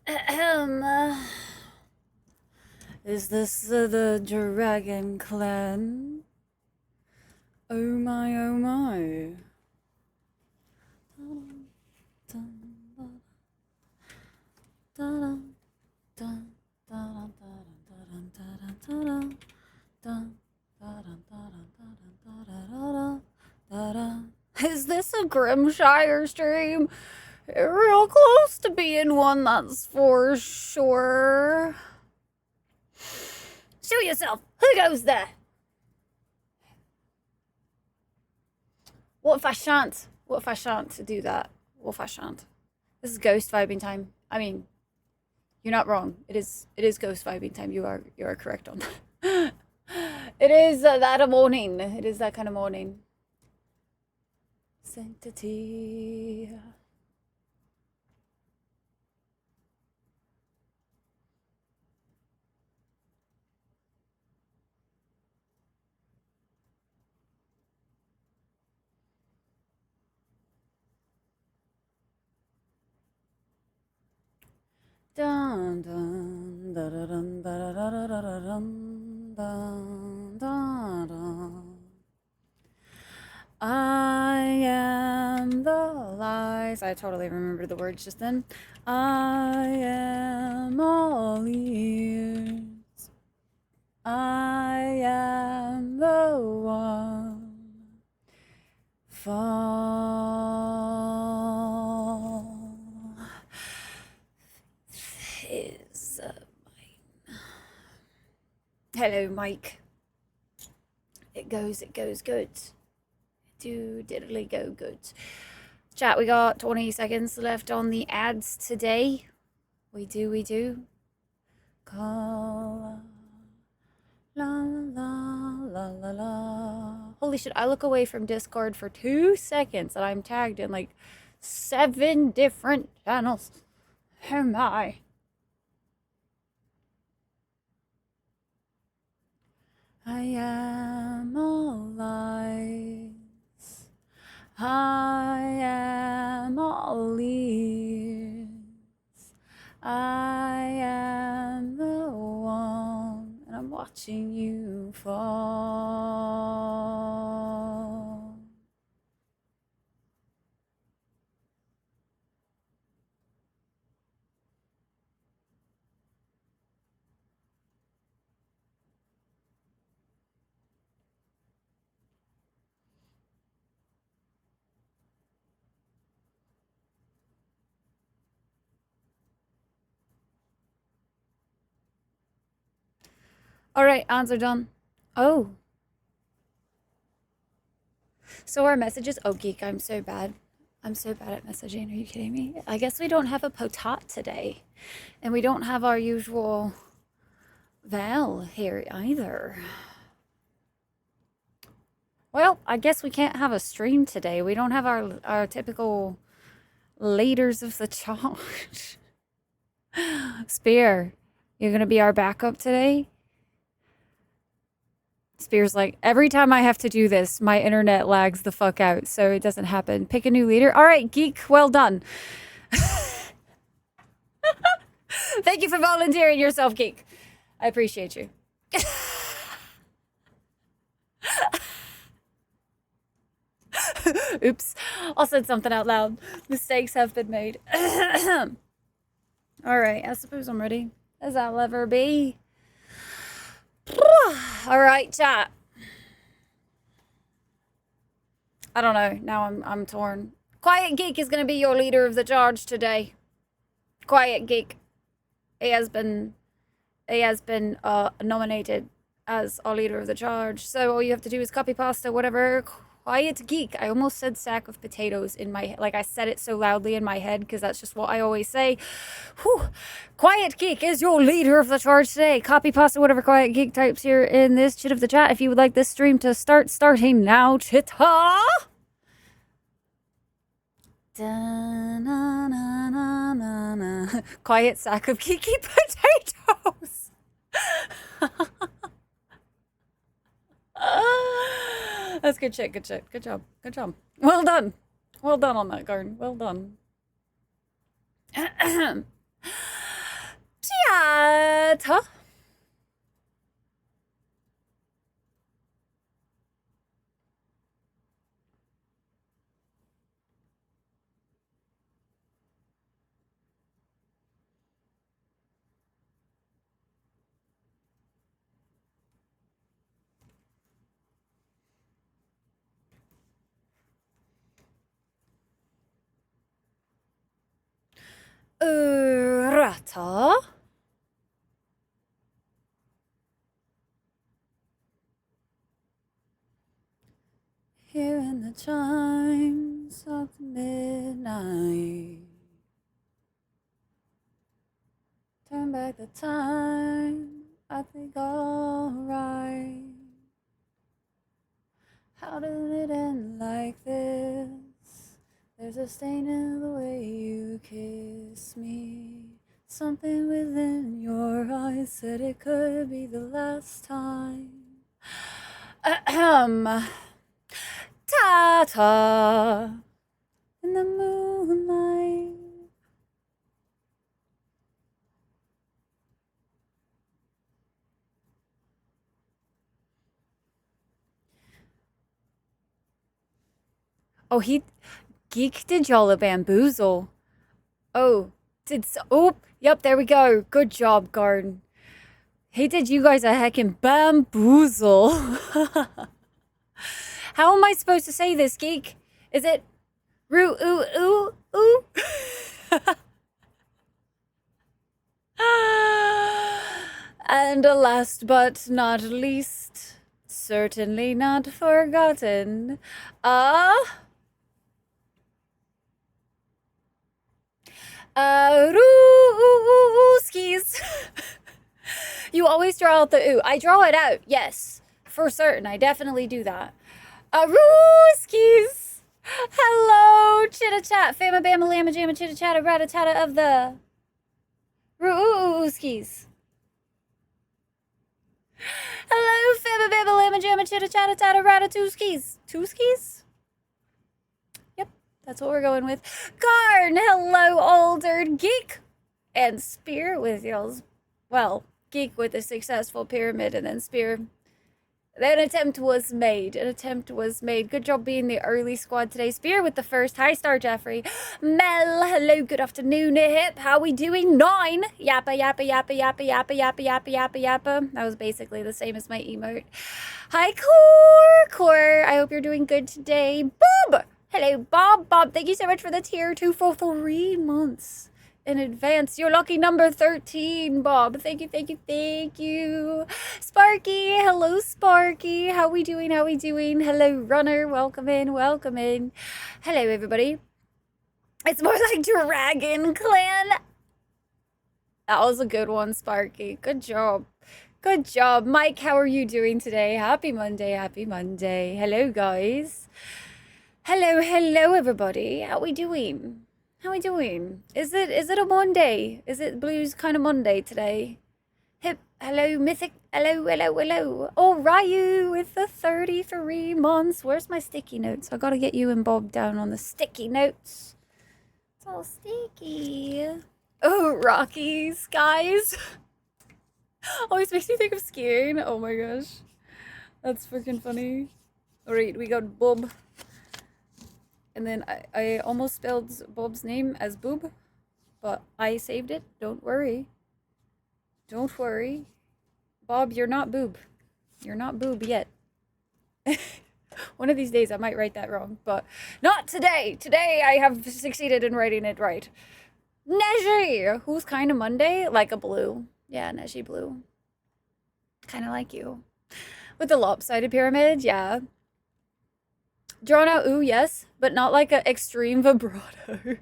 Ahem. Is this the Dragon Clan? Oh my, oh my. Is this a Grimshire stream? Real close to being one, that's for sure. Show yourself. Who goes there? What if I shan't? What if I shan't do that? What if I shan't? This is ghost vibing time. I mean, you're not wrong. It is ghost vibing time. You are correct on that. It is that a morning. It is that kind of morning. Sanctity. Dun dun da da dun da da da da da dun dun da da. I am the lies. I totally remember the words just then. I am all ears. I am the one. Fall is mine. Hello, Mike. It goes good. Do diddly go good. Chat, we got 20 seconds left on the ads today. We do. Call. La la la la la. Holy shit, I look away from Discord for 2 seconds and I'm tagged in like 7 different channels. Oh my. I am all lies. I am all ears. I am the one, and I'm watching you fall. All right, ads are done. Oh. So our messages, oh geek, I'm so bad. I'm so bad at messaging. Are you kidding me? I guess we don't have a potat today. And we don't have our usual Val here either. Well, I guess we can't have a stream today. We don't have our typical leaders of the charge. Spear, you're gonna be our backup today? Spear's like, every time I have to do this, my internet lags the fuck out, so it doesn't happen. Pick a new leader. All right, Geek, well done. Thank you for volunteering yourself, Geek. I appreciate you. Oops, I said something out loud. Mistakes have been made. All right, I suppose I'm ready, as I'll ever be. All right, chat. I don't know. Now I'm torn. Quiet Geek is going to be your leader of the charge today. Quiet Geek. He has been nominated as our leader of the charge. So all you have to do is copy pasta, whatever. Quiet Geek. I almost said sack of potatoes in my head. Like I said it so loudly in my head because that's just what I always say. Whew. Quiet Geek is your leader of the charge today. Copy pasta, whatever Quiet Geek types here in this chit of the chat. If you would like this stream to starting now, chitta. Da-na-na-na-na. Quiet sack of geeky potatoes. That's good shit, good shit. Good job, good job. Well done. Well done on that, Garden. Well done. Ta-ta. Rata. Hearing the chimes of midnight. Turn back the time, I think alright. How did it end like this? There's a stain in the way you kiss me. Something within your eyes said it could be the last time. Ahem. Ta-ta. In the moonlight. Oh, Geek did y'all a bamboozle. Oh, yep, there we go. Good job, Garden. He did you guys a heckin' bamboozle. How am I supposed to say this, Geek? Is it roo ooh ooh ooh? And last but not least, certainly not forgotten, Rooskies. You always draw out the ooh. I draw it out, yes. For certain, I definitely do that. Rooskies. Hello, chitta-chat. Fama bama lama jamma chitta-chatta rat-a-tata of the Rooskies. Hello, Fama bama lama jamma chitta-chatta-tata rat-a-two-skis. Two skis? Yep, that's what we're going with. Garn, hello, older geek. And Spear with y'all's, well, geek with a successful pyramid, and then Spear. An attempt was made. Good job being the early squad today. Spear with the first. Hi, Star Jeffrey. Mel, hello, good afternoon, Hip. How we doing? 9. Yappa, yappa, yappa, yappa, yappa, yappa, yappa, yappa, yappa. That was basically the same as my emote. Hi, Core. I hope you're doing good today. Bob! Hello, Bob. Bob, thank you so much for the tier 2 for 3 months. In advance. You're lucky number 13, Bob. Thank you. Sparky, hello, Sparky. How we doing? Hello, Runner. Welcome in. Hello, everybody. It's more like Dragon Clan. That was a good one, Sparky. Good job. Mike, how are you doing today? Happy Monday. Hello, guys. Hello, everybody. How we doing? Is it a Monday? Is it Blues kind of Monday today? Hip, hello, Mythic, hello. Oh, Ryu with the 33 months. Where's my sticky notes? I gotta get you and Bob down on the sticky notes. It's all sticky. Oh, Rockies, guys. Always makes me think of skiing. Oh my gosh. That's freaking funny. Alright, we got Bob. And then I almost spelled Bob's name as Boob, but I saved it. Don't worry. Bob, you're not Boob. You're not Boob yet. One of these days I might write that wrong, but not today. Today I have succeeded in writing it right. Neji, who's kind of Monday? Like a blue. Yeah, Neji blue. Kind of like you. With the lopsided pyramid, yeah. Drawn out, ooh, yes, but not like an extreme vibrato.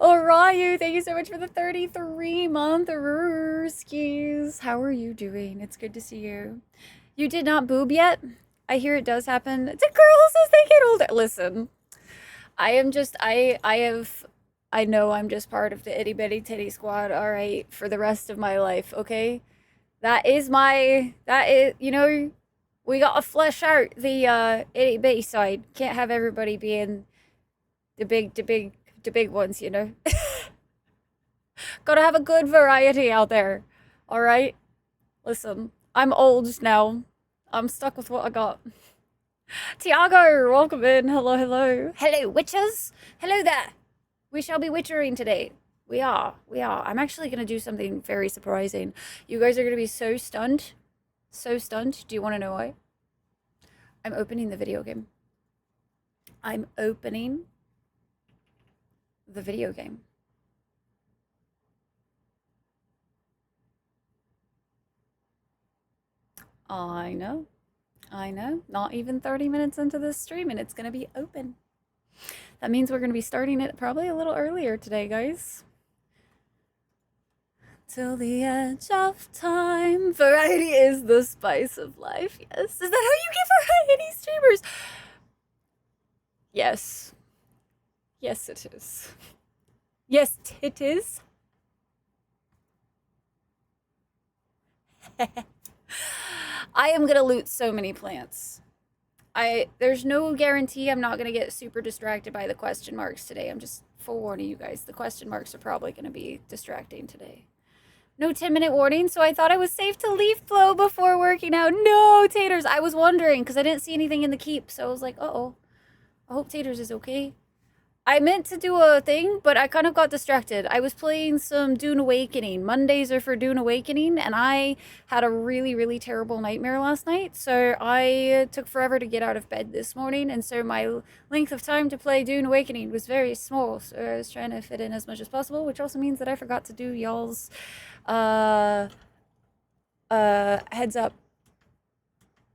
Oh, Ryu, thank you so much for the 33-month skis. How are you doing? It's good to see you. You did not boob yet? I hear it does happen to girls as they get older. Listen, I know I'm just part of the itty bitty titty squad, all right, for the rest of my life, okay? That is, you know, we gotta flesh out the itty bitty side. Can't have everybody being the big ones, you know. Gotta have a good variety out there. All right? Listen, I'm old now. I'm stuck with what I got. Tiago, welcome in. Hello, hello. Hello, witches. Hello there. We shall be witchering today. We are. We are. I'm actually going to do something very surprising. You guys are going to be so stunned. So stunned. Do you want to know why? I'm opening the video game. I'm opening the video game. I know. I know. Not even 30 minutes into this stream and it's going to be open. That means we're going to be starting it probably a little earlier today, guys. Till the edge of time. Variety is the spice of life. Yes. Is that how you get variety streamers? Yes. Yes, it is. Yes, it is. I am gonna loot so many plants. There's no guarantee I'm not gonna get super distracted by the question marks today. I'm just forewarning you guys. The question marks are probably gonna be distracting today. No 10-minute warning, so I thought I was safe to leaf blow before working out. No, Taters. I was wondering because I didn't see anything in the keep, so I was like, uh-oh. I hope Taters is okay. I meant to do a thing, but I kind of got distracted. I was playing some Dune Awakening. Mondays are for Dune Awakening, and I had a really, really terrible nightmare last night, so I took forever to get out of bed this morning, and so my length of time to play Dune Awakening was very small, so I was trying to fit in as much as possible, which also means that I forgot to do y'all's heads up.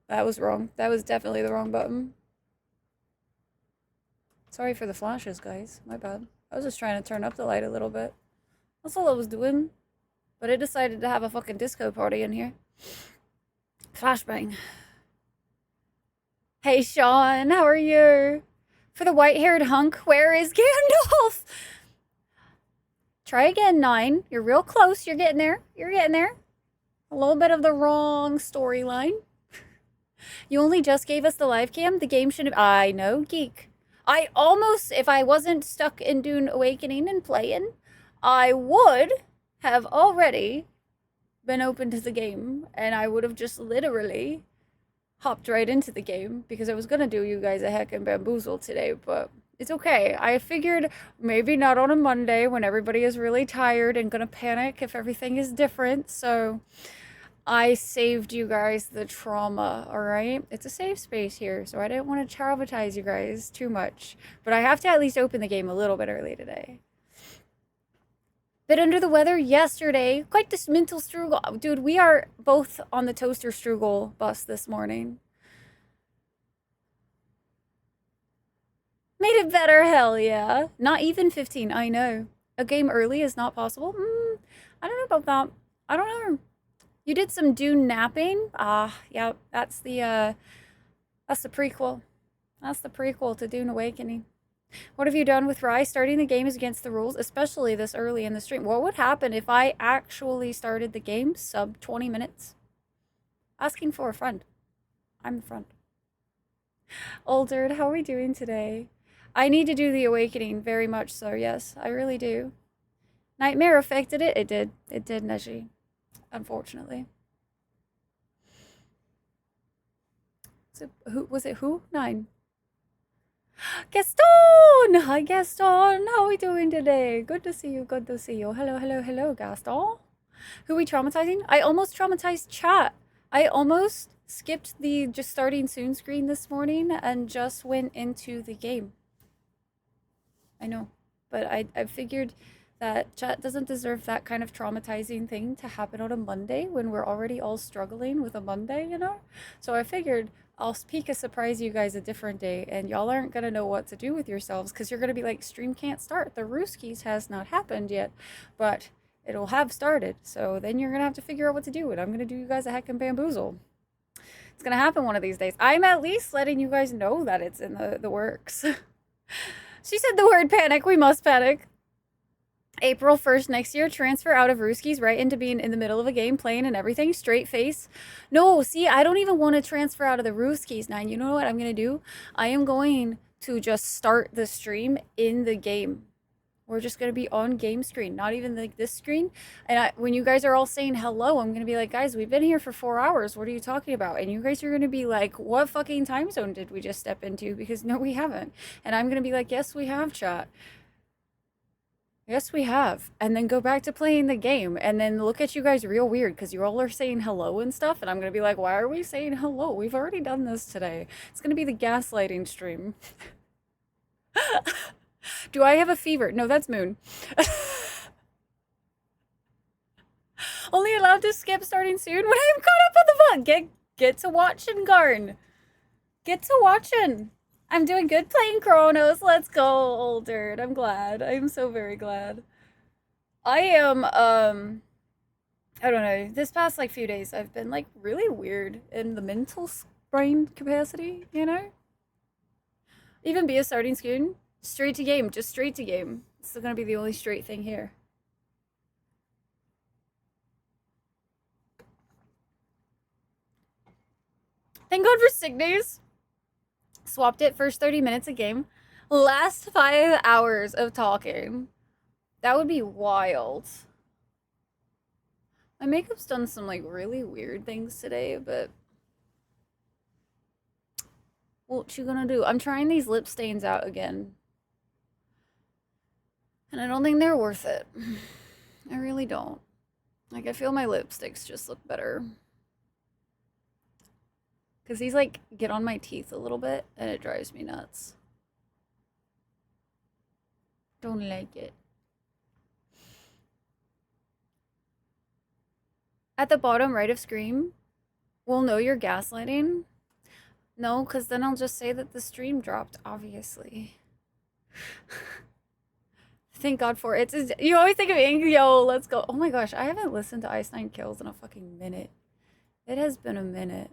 That was wrong. That was definitely the wrong button. Sorry for the flashes, guys. My bad. I was just trying to turn up the light a little bit. That's all I was doing. But I decided to have a fucking disco party in here. Flashbang. Hey, Sean. How are you? For the white-haired hunk, where is Gandalf? Try again, 9. You're real close. You're getting there. You're getting there. A little bit of the wrong storyline. You only just gave us the live cam. The game should have... I know, geek. I almost, if I wasn't stuck in Dune Awakening and playing, I would have already been open to the game, and I would have just literally hopped right into the game, because I was going to do you guys a heckin' bamboozle today, but it's okay. I figured maybe not on a Monday when everybody is really tired and going to panic if everything is different, so... I saved you guys the trauma, alright? It's a safe space here, so I didn't want to traumatize you guys too much. But I have to at least open the game a little bit early today. Bit under the weather yesterday. Quite this mental struggle. Dude, we are both on the toaster struggle bus this morning. Made it better, hell yeah. Not even 15, I know. A game early is not possible? I don't know about that. I don't know. You did some Dune napping? Yeah, that's the prequel. That's the prequel to Dune Awakening. What have you done with Rye? Starting the game is against the rules, especially this early in the stream. What would happen if I actually started the game sub 20 minutes? Asking for a friend. I'm the friend. Older, how are we doing today? I need to do the Awakening, very much so, yes. I really do. Nightmare affected it? It did. It did, Neji. Unfortunately. So, was it who? 9. Gaston! Hi, Gaston. How are we doing today? Good to see you. Good to see you. Hello, hello, hello, Gaston. Who are we traumatizing? I almost traumatized chat. I almost skipped the just starting soon screen this morning and just went into the game. I know. But I figured... that chat doesn't deserve that kind of traumatizing thing to happen on a Monday when we're already all struggling with a Monday, you know? So I figured I'll peek a surprise you guys a different day, and y'all aren't going to know what to do with yourselves because you're going to be like, stream can't start. The Rooskies has not happened yet, but it'll have started. So then you're going to have to figure out what to do, and I'm going to do you guys a heckin' bamboozle. It's going to happen one of these days. I'm at least letting you guys know that it's in the works. She said the word panic. We must panic. April 1st next year, transfer out of Rooskies right into being in the middle of a game, playing and everything, straight face. No, see, I don't even want to transfer out of the Rooskies, 9. You know what I'm going to do? I am going to just start the stream in the game. We're just gonna be on game screen, not even like this screen. And when you guys are all saying hello, I'm gonna be like, guys, we've been here for 4 hours. What are you talking about? And you guys are gonna be like, what fucking time zone did we just step into? Because no, we haven't. And I'm gonna be like, yes, we have, chat. Yes, we have. And then go back to playing the game and then look at you guys real weird because you all are saying hello and stuff. And I'm going to be like, why are we saying hello? We've already done this today. It's going to be the gaslighting stream. Do I have a fever? No, that's Moon. Only allowed to skip starting soon when I am caught up on the VOD. Get to watching, Garn. Get to watching. I'm doing good playing Chronos. Let's go, older. I'm glad. I'm so very glad. I am, I don't know. This past like few days, I've been like really weird in the mental brain capacity, you know? Even be a starting scoon. Straight to game, just straight to game. It's still gonna be the only straight thing here. Thank God for sick days. Swapped it first 30 minutes a game. Last 5 hours of talking. That would be wild. My makeup's done some like really weird things today, but what you gonna do? I'm trying these lip stains out again. And I don't think they're worth it. I really don't. Like, I feel my lipsticks just look better. Because these, like, get on my teeth a little bit, and it drives me nuts. Don't like it. At the bottom right of screen, we'll know you're gaslighting. No, because then I'll just say that the stream dropped, obviously. Thank God for it. You always think of Ink. Yo, let's go. Oh my gosh, I haven't listened to Ice Nine Kills in a fucking minute. It has been a minute.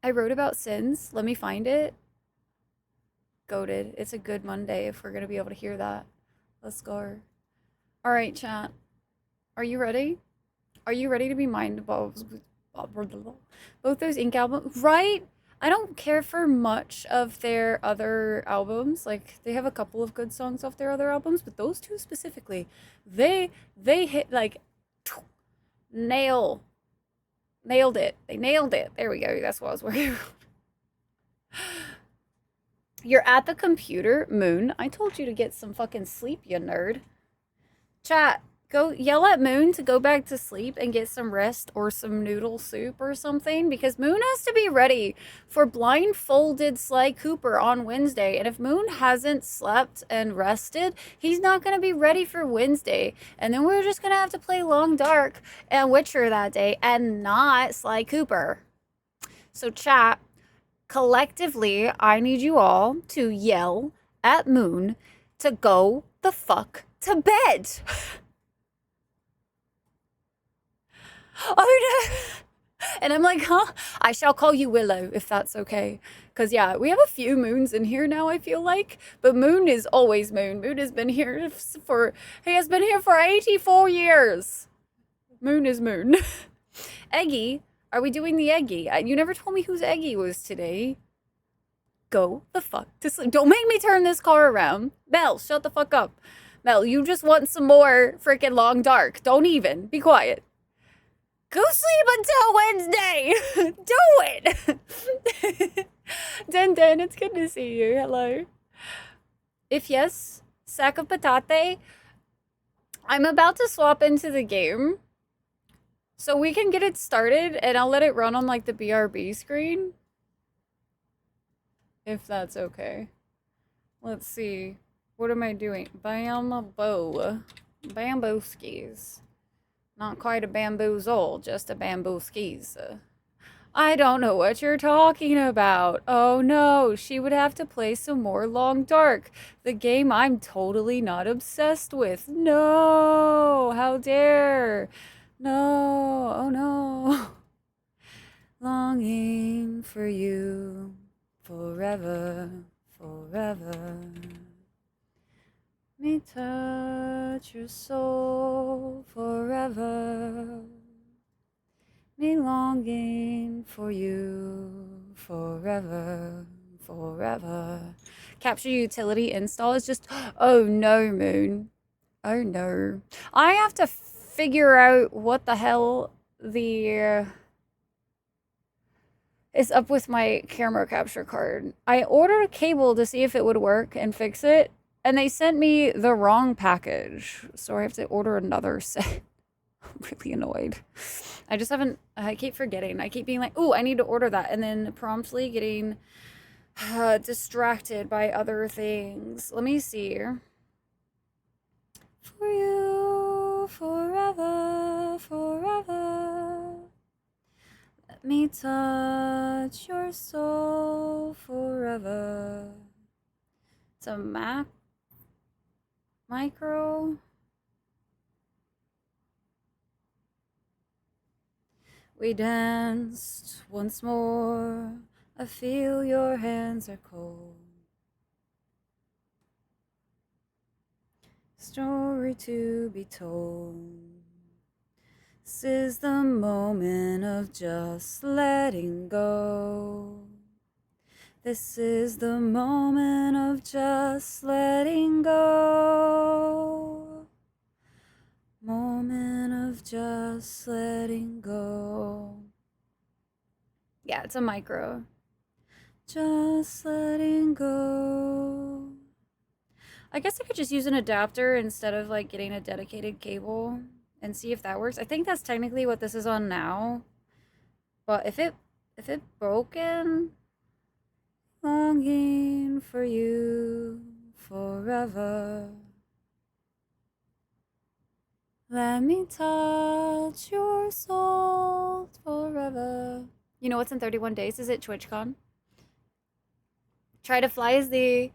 I wrote about sins. Let me find it. Goated. It's a good Monday if we're going to be able to hear that. Let's go. All right, chat. Are you ready? Are you ready to be mind both those Ink albums? Right? I don't care for much of their other albums. Like, they have a couple of good songs off their other albums, but those two specifically, they hit, like, nailed it. They nailed it. There we go. That's what I was working on. You're at the computer, Moon. I told you to get some fucking sleep, you nerd. Chat. Go yell at Moon to go back to sleep and get some rest or some noodle soup or something, because Moon has to be ready for blindfolded Sly Cooper on Wednesday. And if Moon hasn't slept and rested, he's not going to be ready for Wednesday. And then we're just going to have to play Long Dark and Witcher that day and not Sly Cooper. So chat, collectively, I need you all to yell at Moon to go the fuck to bed. Oh no! And I'm like, huh? I shall call you Willow, if that's okay. Because, yeah, we have a few Moons in here now, I feel like. But Moon is always Moon. Moon has been here for 84 years. Moon is Moon. Eggy, are we doing the Eggy? You never told me whose Eggy was today. Go the fuck to sleep. Don't make me turn this car around. Mel, shut the fuck up. Mel, you just want some more freaking Long Dark. Don't even. Be quiet. Go sleep until Wednesday! Do it! Den Den, it's good to see you. Hello. If yes, sack of patate. I'm about to swap into the game. So we can get it started and I'll let it run on like the BRB screen. If that's okay. Let's see. What am I doing? Bambo. Bamboo skis. Not quite a bamboozle, just a bamboo skis. I don't know what you're talking about. Oh no, she would have to play some more Long Dark, the game I'm totally not obsessed with. No, how dare. No, oh no. Longing for you forever, forever. Me touch your soul forever. Me longing for you forever, forever. Capture utility install is just, oh no, Moon. Oh no. I have to figure out what the hell the is up with my camera capture card. I ordered a cable to see if it would work and fix it, and they sent me the wrong package. So I have to order another set. I'm really annoyed. I just haven't, I keep forgetting. I keep being like, ooh, I need to order that, and then promptly getting distracted by other things. Let me see. For you, forever, forever. Let me touch your soul forever. It's a micro. We danced once more. I feel your hands are cold. Story to be told. This is the moment of just letting go. This is the moment of just letting go. Moment of just letting go. Yeah, it's a micro. Just letting go. I guess I could just use an adapter instead of like getting a dedicated cable and see if that works. I think that's technically what this is on now. But if it broken, longing for you forever. Let me touch your soul forever. You know what's in 31 days? Is it TwitchCon? Try to Fly is the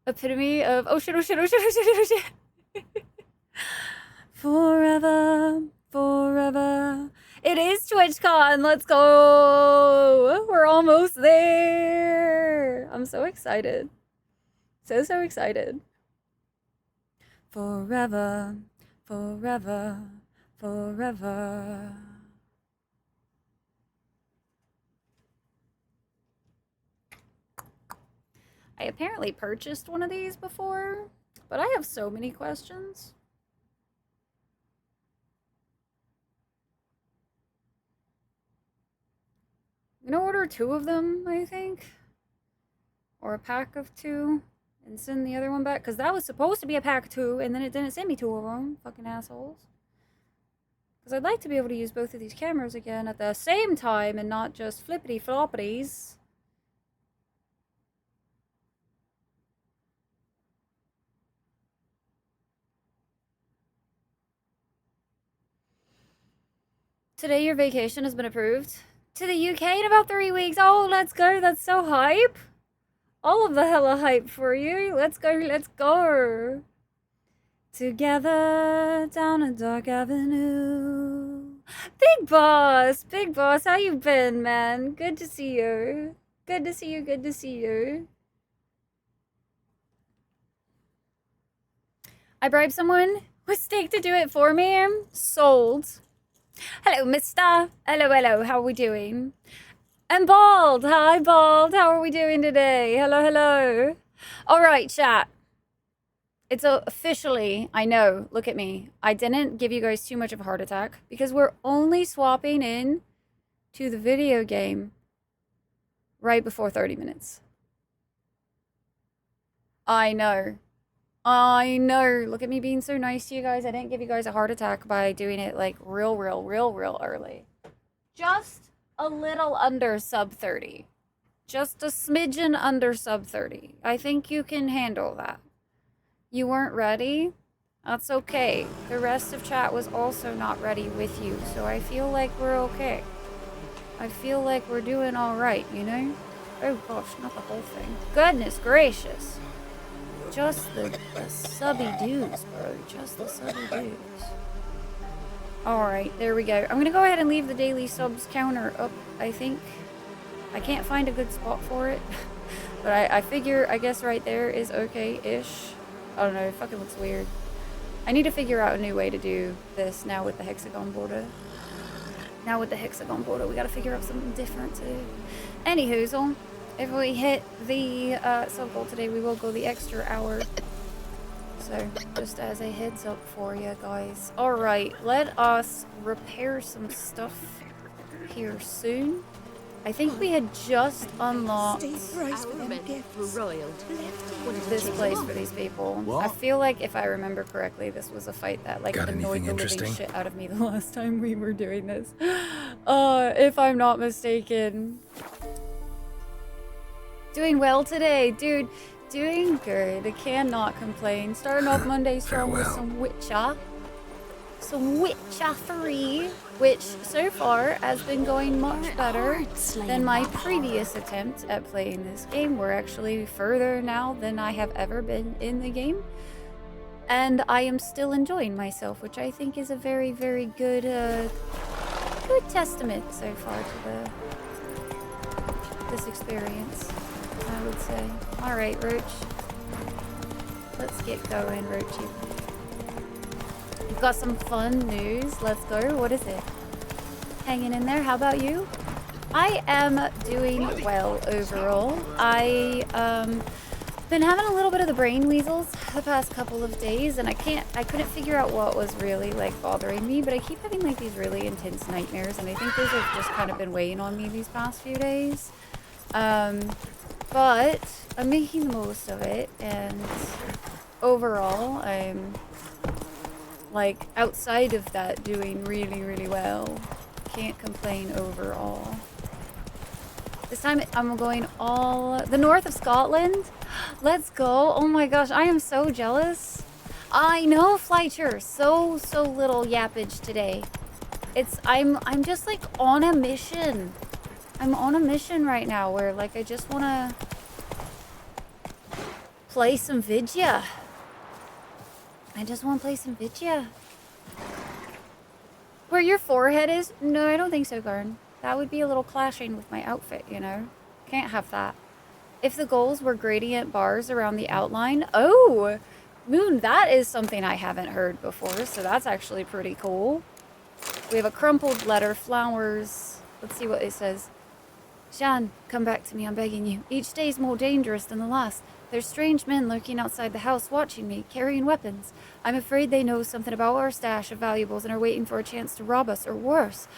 epitome of oh shit, oh shit, oh shit, oh shit, oh shit. Forever, forever. It is TwitchCon. Let's go. We're almost there. I'm so excited. So excited. Forever, forever, forever. I apparently purchased one of these before, but I have so many questions. I'm gonna order 2 of them, I think. Or a pack of 2 and send the other one back. Because that was supposed to be a pack of 2 and then it didn't send me 2 of them. Fucking assholes. Because I'd like to be able to use both of these cameras again at the same time and not just flippity floppities. Today your vacation has been approved. To the UK in about 3 weeks. Oh, let's go. That's so hype. All of the hella hype for you. Let's go, let's go. Together down a dark avenue. Big boss, how you been, man? Good to see you. Good to see you, good to see you. I bribed someone with steak to do it for me. Sold. Hello, mister. Hello, how are we doing? And Bald, hi Bald, how are we doing today? Hello. All right, chat. It's officially, I know, look at me. I didn't give you guys too much of a heart attack because we're only swapping in to the video game right before 30 minutes. I know. Look at me being so nice to you guys. I didn't give you guys a heart attack by doing it like real early. Just a little under sub 30. Just a smidgen under sub 30. I think you can handle that. You weren't ready? That's okay. The rest of chat was also not ready with you, so I feel like we're okay. I feel like we're doing all right, you know? Oh gosh, not the whole thing. Goodness gracious. Just the subby dudes, bro. Just the subby dudes. Alright, there we go. I'm gonna go ahead and leave the daily subs counter up, I think. I can't find a good spot for it. But I figure, I guess right there is okay-ish. I don't know, it fucking looks weird. I need to figure out a new way to do this now with the hexagon border. We gotta figure out something different to do. Anyhoozle, If we hit the sub goal today, we will go the extra hour. So, just as a heads up for you guys. Alright, let us repair some stuff here soon. I think we had just unlocked this place for these people. What? I feel like, if I remember correctly, this was a fight that like annoyed the living shit out of me the last time we were doing this. If I'm not mistaken. Doing well today, dude. Doing good. I cannot complain. Starting off Monday strong with some Witcher. Some Witcher 3, which so far has been going much better than my previous attempt at playing this game. We're actually further now than I have ever been in the game. And I am still enjoying myself, which I think is a very, very good, good testament so far to this experience, I would say. Alright, Roach. Let's get going, Roachy. We've got some fun news. Let's go. What is it? Hanging in there. How about you? I am doing well overall. I been having a little bit of the brain weasels the past couple of days, and I couldn't figure out what was really like bothering me, but I keep having like these really intense nightmares, and I think those have just kind of been weighing on me these past few days. But I'm making the most of it, and overall I'm like outside of that doing really, really well. Can't complain overall. This time I'm going all the north of Scotland. Let's go. Oh my gosh, I am so jealous. I know, Flycher. So little yappage today. I'm just like on a mission. I'm on a mission right now where like I just wanna play some Vidya. I just want to play some Vidya. Where your forehead is? No, I don't think so, Garn. That would be a little clashing with my outfit, you know? Can't have that. If the goals were gradient bars around the outline. Oh! Moon, that is something I haven't heard before, so that's actually pretty cool. We have a crumpled letter, flowers. Let's see what it says. Jean, come back to me, I'm begging you. Each day is more dangerous than the last. There's strange men lurking outside the house watching me, carrying weapons. I'm afraid they know something about our stash of valuables and are waiting for a chance to rob us, or worse.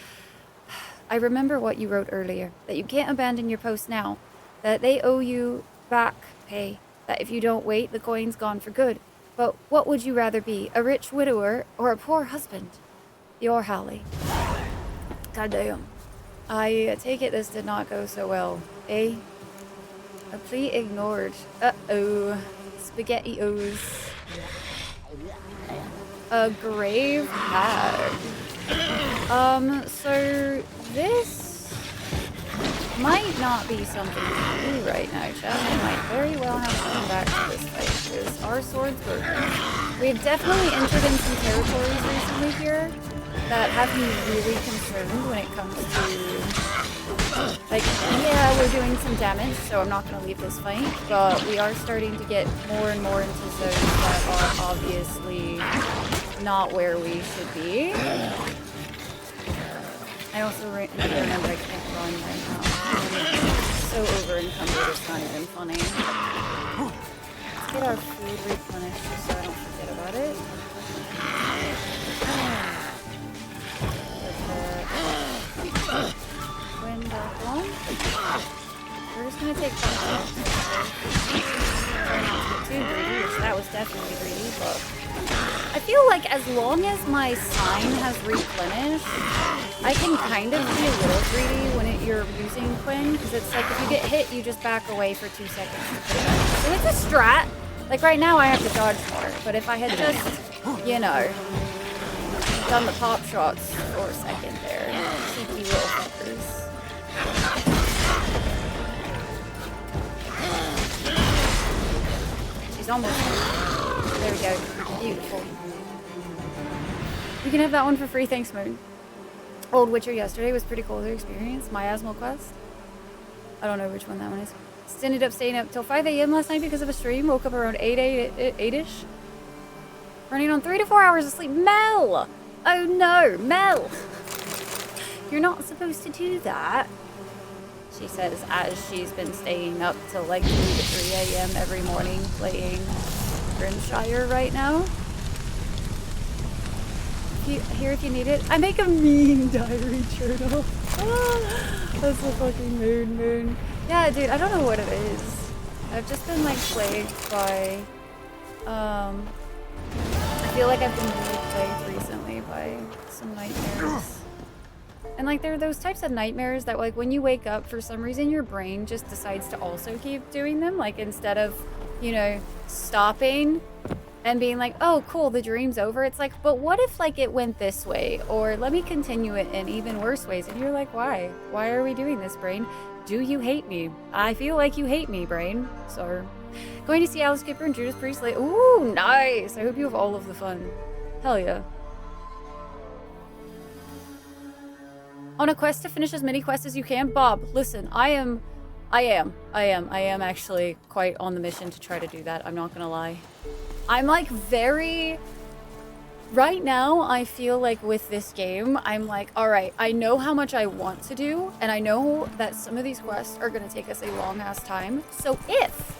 I remember what you wrote earlier, that you can't abandon your post now, that they owe you back pay, that if you don't wait, the coin's gone for good. But what would you rather be, a rich widower or a poor husband? Your Hallie. Goddamn. I take it this did not go so well, eh? A plea ignored. Uh-oh. Spaghetti-O's. A grave hag. So this might not be something to do right now, Chad. I might very well have to come back to this fight, because our swords work. We've definitely entered in some territories recently here that have me really concerned when it comes to, like, yeah, we're doing some damage, so I'm not going to leave this fight, but we are starting to get more and more into zones that are obviously not where we should be. I also remember I can't run right now. I'm so over encumbered, it's not even funny. Let's get our food replenished just so I don't forget about it. Wind back on. We're just gonna take that. Try not to get too greedy, which that was definitely greedy, but I feel like as long as my sign has replenished, I can kind of be a little greedy when you're using Quinn, because it's like if you get hit, you just back away for 2 seconds to put it back. So it's a strat. Like right now, I have to dodge more, but if I had just, you know, done the pop shots for a second there, cheeky little fuckers. She's almost there. We go. Beautiful. You can have that one for free. Thanks, Moon. Old Witcher yesterday was pretty cool to experience. Miasmal Quest. I don't know which one that one is. Ended up staying up till 5 a.m. last night because of a stream. Woke up around 8-ish. Running on 3 to 4 hours of sleep. Mel! Oh no, Mel! You're not supposed to do that. She says as she's been staying up till like 2 to 3 a.m. every morning playing Grimshire right now. Here if you need it. I make a mean diary journal. That's a fucking moon. Yeah, dude, I don't know what it is. I've just been like plagued by, I feel like I've been really plagued recently by some nightmares. And like there are those types of nightmares that like when you wake up, for some reason your brain just decides to also keep doing them. Like instead of, you know, stopping and being like, oh cool, the dream's over. It's like, but what if like it went this way? Or let me continue it in even worse ways. And you're like, why? Why are we doing this, brain? Do you hate me? I feel like you hate me, brain. So, going to see Alice Cooper and Judas Priest later. Ooh, nice. I hope you have all of the fun. Hell yeah. On a quest to finish as many quests as you can. Bob, listen, I am actually quite on the mission to try to do that. I'm not gonna lie. I'm like very... Right now, I feel like with this game, I'm like, all right, I know how much I want to do, and I know that some of these quests are going to take us a long-ass time. So if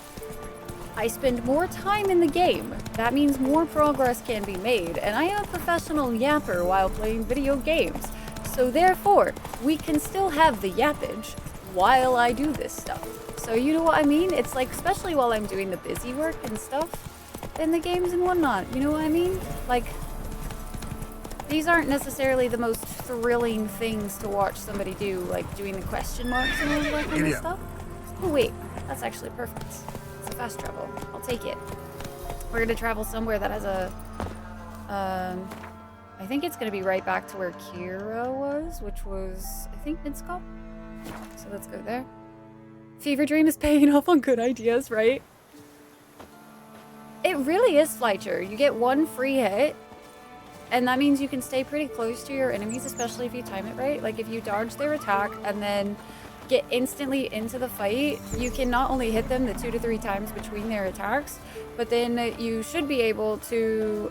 I spend more time in the game, that means more progress can be made, and I am a professional yapper while playing video games. So therefore, we can still have the yappage while I do this stuff. So you know what I mean? It's like, especially while I'm doing the busy work and stuff in the games and whatnot. You know what I mean? Like... These aren't necessarily the most thrilling things to watch somebody do, like doing the question marks and all that kind of stuff. Oh wait, that's actually perfect. It's a fast travel. I'll take it. We're gonna travel somewhere that has a, I think it's gonna be right back to where Kira was, which was, I think, Minskop. So let's go there. Fever Dream is paying off on good ideas, right? It really is, Flycher. You get one free hit, and that means you can stay pretty close to your enemies, especially if you time it right. Like if you dodge their attack and then get instantly into the fight, you can not only hit them the 2 to 3 times between their attacks, but then you should be able to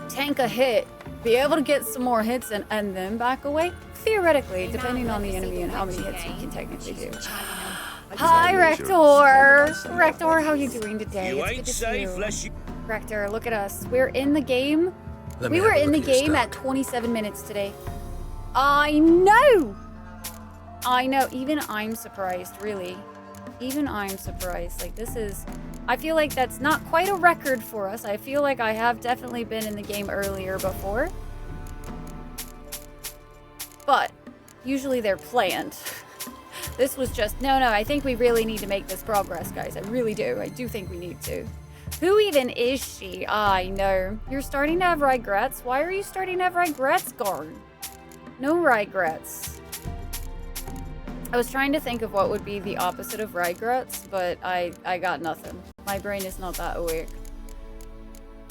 tank a hit, be able to get some more hits and then back away. Theoretically, depending on the enemy and how many hits you can technically do. Hi, Rector! Rector, how are you doing today? It's good to see you. Rector, look at us. We're in the game. We were in the game at 27 minutes today. I know! I know. Even I'm surprised, really. Even I'm surprised. Like, this is... I feel like that's not quite a record for us. I feel like I have definitely been in the game earlier before. But, usually they're planned. This was just, no, I think we really need to make this progress, guys. I really do. I do think we need to. Who even is she? I know. You're starting to have regrets? Why are you starting to have regrets, Garn? No regrets. I was trying to think of what would be the opposite of regrets, but I got nothing. My brain is not that awake.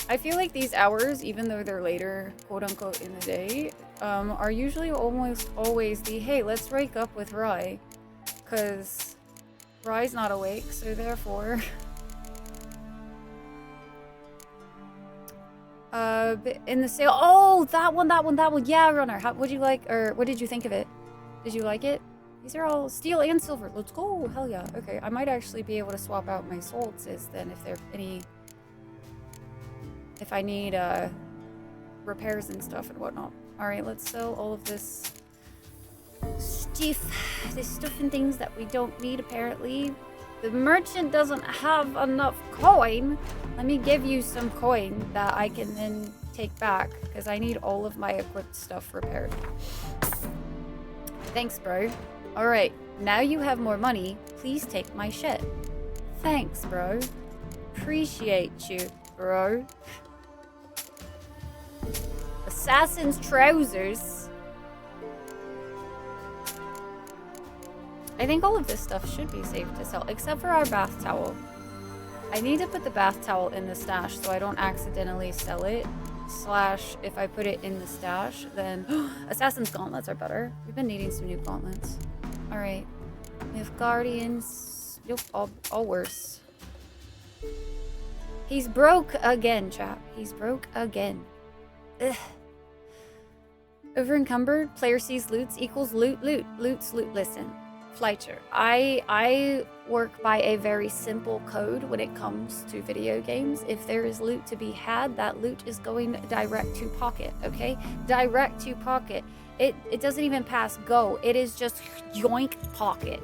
I feel like these hours, even though they're later, quote-unquote, in the day, are usually almost always the, hey, let's wake up with Rye. Because Rye's not awake, so therefore... in the sale. Oh, that one. Yeah, Runner. What'd you like, or what did you think of it? Did you like it? These are all steel and silver. Let's go. Hell yeah. Okay, I might actually be able to swap out my swords then if there are any... If I need, repairs and stuff and whatnot. Alright, let's sell all of this stuff. This stuff and things that we don't need, apparently. The merchant doesn't have enough coin. Let me give you some coin that I can then take back, because I need all of my equipped stuff repaired. Thanks, bro. Alright, now you have more money. Please take my shit. Thanks, bro. Appreciate you, bro. Assassin's trousers. I think all of this stuff should be safe to sell, except for our bath towel. I need to put the bath towel in the stash so I don't accidentally sell it. Slash, if I put it in the stash, then... Assassin's gauntlets are better. We've been needing some new gauntlets. Alright. We have guardians. Nope, all worse. He's broke again, chap. He's broke again. Ugh. Over encumbered, player sees loots equals loot, loot, loots, loot. Listen, Fleischer, I work by a very simple code when it comes to video games. If there is loot to be had, that loot is going direct to pocket, okay? Direct to pocket. It doesn't even pass go. It is just yoink pocket.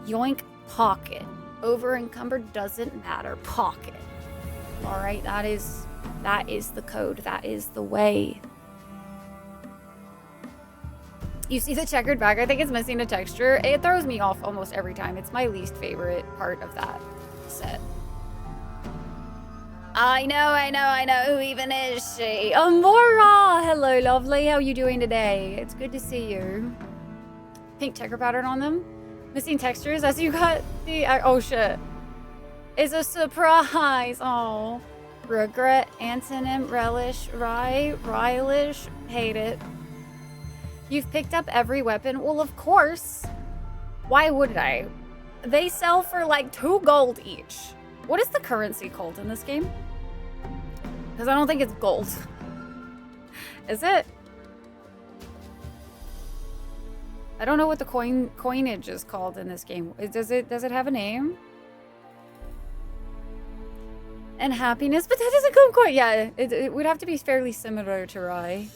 Yoink pocket. Over encumbered doesn't matter. Pocket. All right, that is the code. That is the way. You see the checkered back? I think it's missing a texture. It throws me off almost every time. It's my least favorite part of that set. I know. Who even is she? Amora! Hello, lovely. How are you doing today? It's good to see you. Pink checker pattern on them. Missing textures as you got the... oh, shit. It's a surprise. Oh. Regret, antonym, relish, relish, hate it. You've picked up every weapon. Well, of course. Why would I? They sell for like 2 gold each. What is the currency called in this game? Because I don't think it's gold. Is it? I don't know what the coinage is called in this game. Does it have a name? And happiness, but that doesn't come quite. Yeah, it would have to be fairly similar to Rye.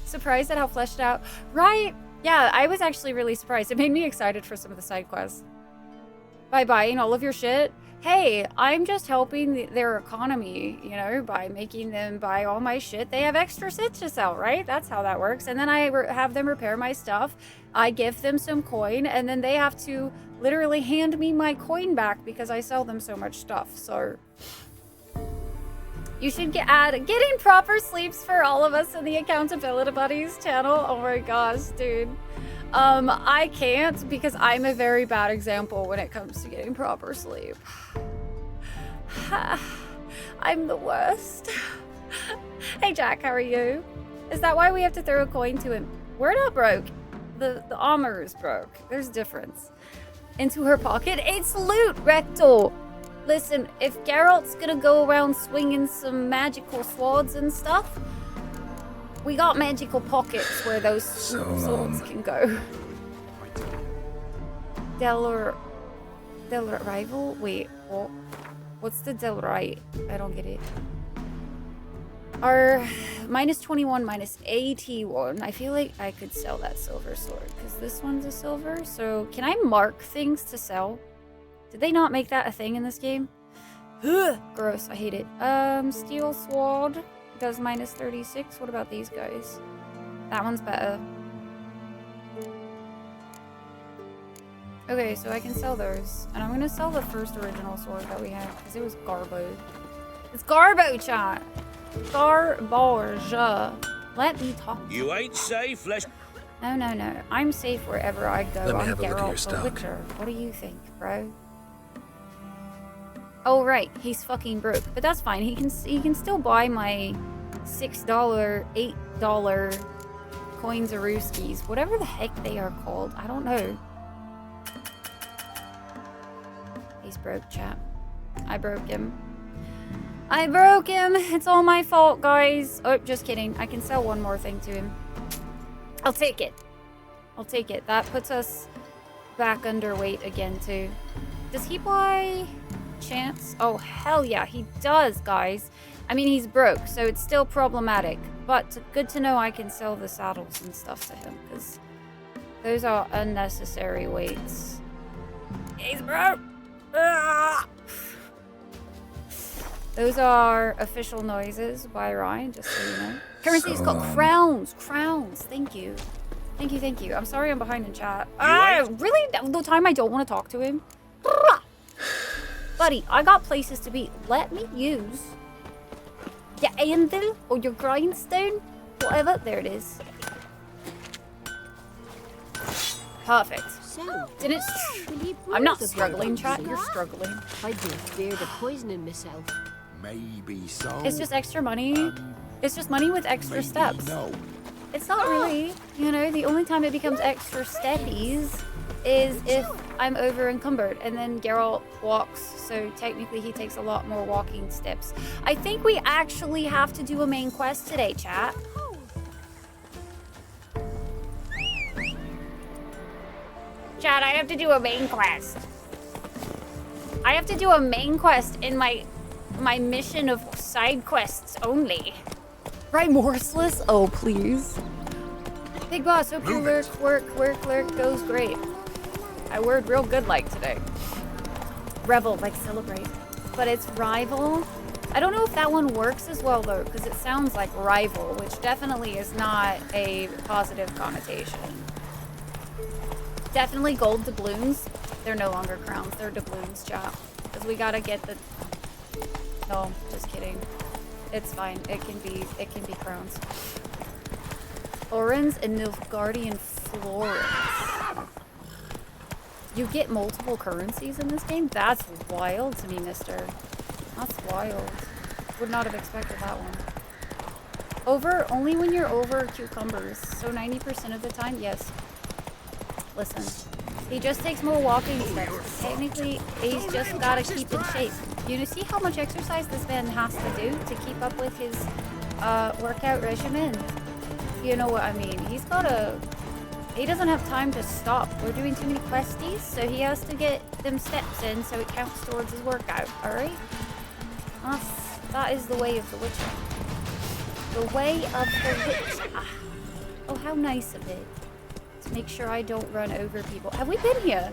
Surprised at how fleshed out. Right? Yeah, I was actually really surprised. It made me excited for some of the side quests. By buying all of your shit. Hey, I'm just helping their economy, you know, by making them buy all my shit. They have extra shit to sell, right? That's how that works. And then I have them repair my stuff. I give them some coin, and then they have to literally hand me my coin back because I sell them so much stuff. So... you should getting proper sleeps for all of us in the Accountability Buddies channel. Oh my gosh, dude. I can't because I'm a very bad example when it comes to getting proper sleep. I'm the worst. Hey Jack, how are you? Is that why we have to throw a coin to him? We're not broke. The armor is broke. There's a difference. Into her pocket? It's loot, Rectal. Listen, if Geralt's gonna go around swinging some magical swords and stuff, we got magical pockets where those swords can go. Del Rival? Wait, what? What's the Del Right? I don't get it. Our minus 21, minus 81. I feel like I could sell that silver sword because this one's a silver. So can I mark things to sell? Did they not make that a thing in this game? Ugh, gross, I hate it. Steel sword does minus 36. What about these guys? That one's better. Okay, so I can sell those. And I'm gonna sell the first original sword that we had because it was garbo. It's garbo, chat! Garbage. Let me talk. You ain't safe, let's... No. I'm safe wherever I go. Let me I'm have a look at your Geralt the stock. Witcher. What do you think, bro? Oh right, he's fucking broke, but that's fine. He can still buy my $6, $8 coins-a-rooskies, whatever the heck they are called. I don't know. He's broke, chap. I broke him. I broke him. It's all my fault, guys. Oh, just kidding. I can sell one more thing to him. I'll take it. I'll take it. That puts us back underweight again, too. Does he buy chance? Oh, hell yeah, he does, guys. I mean, he's broke, so it's still problematic. But good to know I can sell the saddles and stuff to him, because those are unnecessary weights. He's broke! Ah! Those are official noises by Ryan, just so you know. Currency is called crowns. Crowns. Thank you. Thank you. I'm sorry I'm behind in chat. Really? The time I don't want to talk to him? Buddy, I got places to be. Let me use your anvil or your grindstone. Whatever. There it is. Perfect. So, Didn't... I'm not struggling, chat. You're struggling. I do fear the poisoning myself. Maybe so. It's just extra money. It's just money with extra steps. No. It's not really, you know, the only time it becomes extra steppies is if I'm over encumbered, and then Geralt walks, so technically he takes a lot more walking steps. I think we actually have to do a main quest today, chat. Chad, I have to do a main quest. I have to do a main quest in my mission of side quests only. Remorseless? Oh, please. Big boss, hope your work goes great. I word real good like today. Revel, like celebrate. But it's rival. I don't know if that one works as well though, because it sounds like rival, which definitely is not a positive connotation. Definitely gold doubloons. They're no longer crowns, they're doubloons, chat. Because we gotta get the... No, just kidding. It's fine, it can be crowns. Orans and Nilfgaardian Florence. You get multiple currencies in this game? That's wild to me, mister. That's wild. Would not have expected that one. Only when you're over cucumbers. So 90% of the time, yes. Listen, he just takes more walking steps. Technically, he's just gotta keep in shape. You see how much exercise this man has to do to keep up with his workout regimen? You know what I mean? He doesn't have time to stop. We're doing too many questies, so he has to get them steps in so it counts towards his workout, alright? That is the way of the Witcher. The way of the Witcher. Oh, how nice of it. To make sure I don't run over people. Have we been here?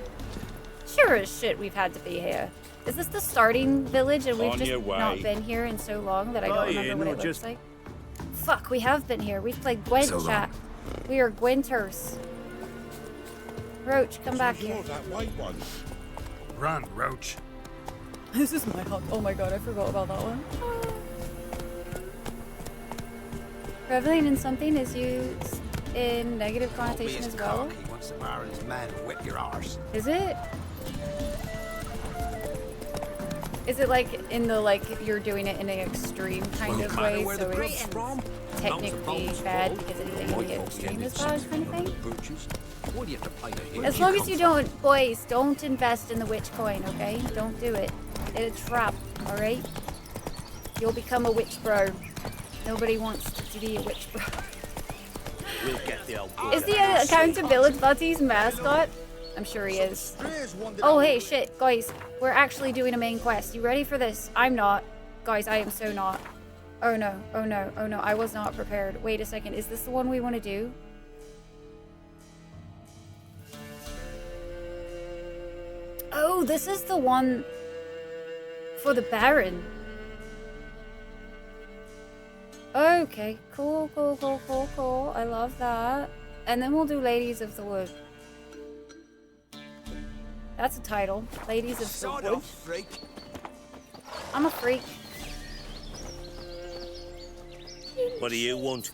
Sure as shit we've had to be here. Is this the starting village and we've just not been here in so long that I don't remember what it looks like? Fuck, we have been here. We've played Gwent, chat. We are Gwenters. Roach, come back here. That white one. Run, Roach. This is my hut. Oh my god, I forgot about that one. Reveling in something is used in negative connotation as well. Once the Baron's man whip your arse. Is it? Is it like in the you're doing it in an extreme kind of way, so it's technically bad because anything in the extreme is bad kind of thing? As long as you don't, boys, don't invest in the witch coin, okay? Don't do it. It's a trap, alright? You'll become a witch bro. Nobody wants to be a witch bro. We'll get the old Is the Accountability Buddy's mascot? I'm sure he is. Oh, hey, shit, guys. We're actually doing a main quest. You ready for this? I'm not. Guys, I am so not. Oh, no. Oh, no. Oh, no. I was not prepared. Wait a second. Is this the one we want to do? Oh, this is the one for the Baron. Okay. Cool, cool, cool, cool, cool. I love that. And then we'll do Ladies of the Wood. That's a title. Ladies of the Wood. Freak. I'm a freak. What do you want?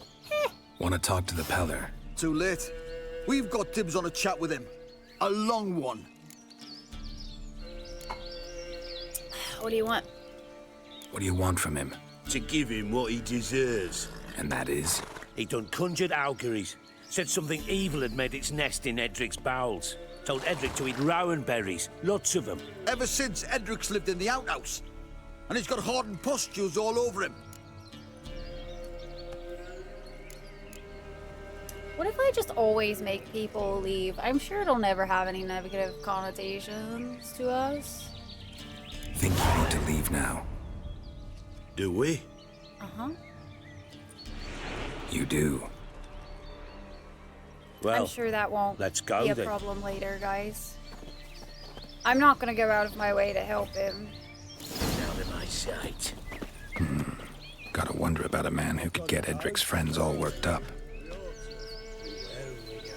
Want to talk to the Peller? Too late. We've got dibs on a chat with him. A long one. What do you want? What do you want from him? To give him what he deserves. And that is? He done conjured auguries. Said something evil had made its nest in Edric's bowels. Told Edric to eat rowan berries. Lots of them. Ever since Edric's lived in the outhouse. And he's got hardened pustules all over him. What if I just always make people leave? I'm sure it'll never have any negative connotations to us. Think you need to leave now? Do we? Uh-huh. You do. Well, I'm sure that won't let's go be a then. problem later, guys. I'm not gonna go out of my way to help him. Out of my sight. Gotta wonder about a man who could get Edric's friends all worked up.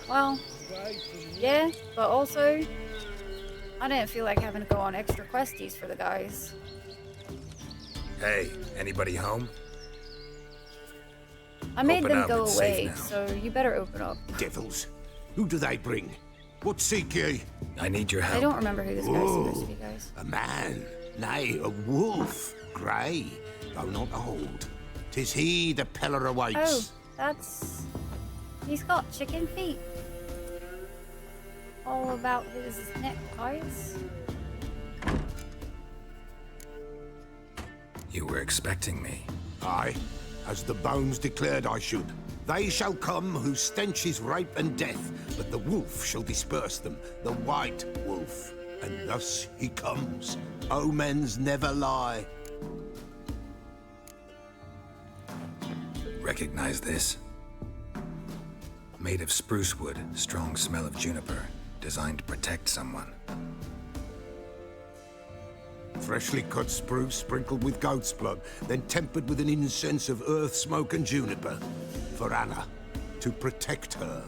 Well, yeah, but also, I didn't feel like having to go on extra questies for the guys. Hey, anybody home? I made Open them up, go it's away, safe now. so you better open up. Devils. Who do they bring? What seek ye? I need your help. I don't remember who this guy's supposed to be, guys. A man. Nay, a wolf. Grey, though not old. 'Tis he the Peller Oh, awaits. that's... He's got chicken feet. All about his neck, guys. You were expecting me. Aye, as the bones declared I should. They shall come whose stench is rape and death, but the wolf shall disperse them, the white wolf. And thus he comes. Omens never lie. Recognize this? Made of spruce wood, strong smell of juniper, designed to protect someone. Freshly cut spruce sprinkled with goat's blood, then tempered with an incense of earth, smoke and juniper. For Anna, to protect her.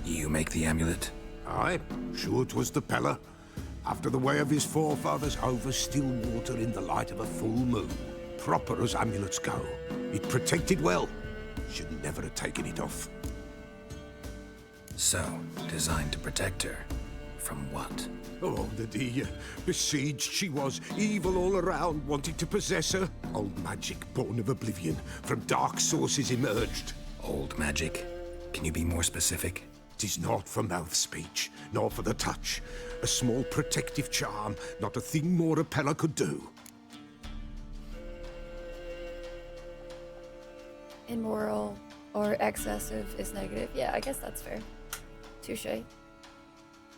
You make the amulet? Aye, sure 'twas the Pella. After the way of his forefathers, over still water in the light of a full moon. Proper as amulets go. It protected well. Should never have taken it off. So, designed to protect her. From what? Oh, the besieged she was, evil all around, wanting to possess her. Old magic born of oblivion, from dark sources emerged. Old magic? Can you be more specific? 'Tis not for mouth speech, nor for the touch. A small protective charm, not a thing more a Pella could do. Immoral or excessive is negative. Yeah, I guess that's fair. Touche.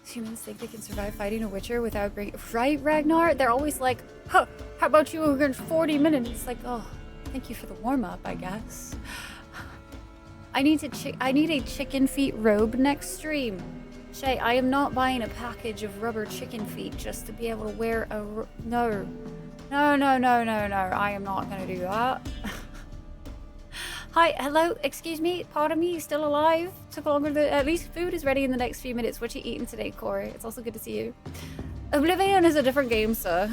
Humans think they can survive fighting a Witcher without breaking. Right, Ragnar? They're always like, huh, how about you against 40 minutes? It's like, oh, thank you for the warm up, I guess. I need a chicken feet robe next stream. Shay, I am not buying a package of rubber chicken feet just to be able to wear a. No. No, no, no, no, no. I am not going to do that. Hi, hello, excuse me, pardon me, you still alive? Took longer than, at least food is ready in the next few minutes. What you eating today, Corey? It's also good to see you. Oblivion is a different game, sir.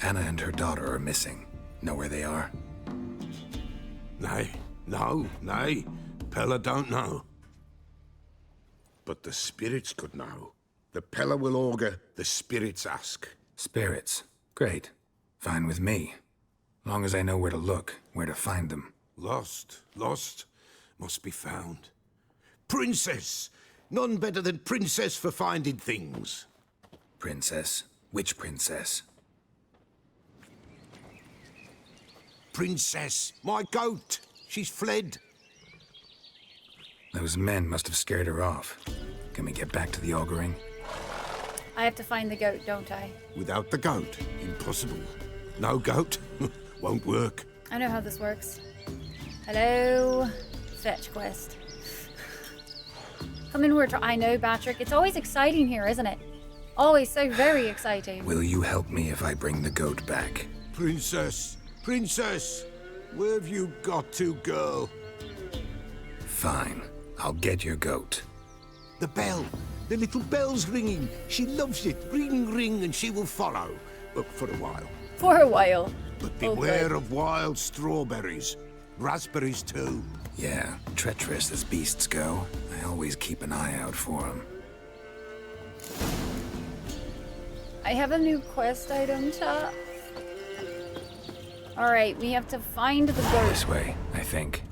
Anna and her daughter are missing. Know where they are? Nay, nay. Pella don't know. But the spirits could know. The Pella will augur, the spirits ask. Spirits. Great. Fine with me. Long as I know where to look, where to find them. Lost, must be found. Princess! None better than Princess for finding things. Princess? Which princess? Princess, my goat! She's fled. Those men must have scared her off. Can we get back to the auguring? I have to find the goat, don't I? Without the goat, impossible. No goat, won't work. I know how this works. Hello, fetch quest. Come in, I know, Patrick. It's always exciting here, isn't it? Always so very exciting. Will you help me if I bring the goat back? Princess, where have you got to, girl? Fine. I'll get your goat. The bell, the little bell's ringing. She loves it. Ring, ring, and she will follow. For a while. For a while. But beware of wild strawberries. Raspberries, too. Yeah, treacherous as beasts go. I always keep an eye out for them. I have a new quest item, chat. Alright, we have to find the goat. This way, I think.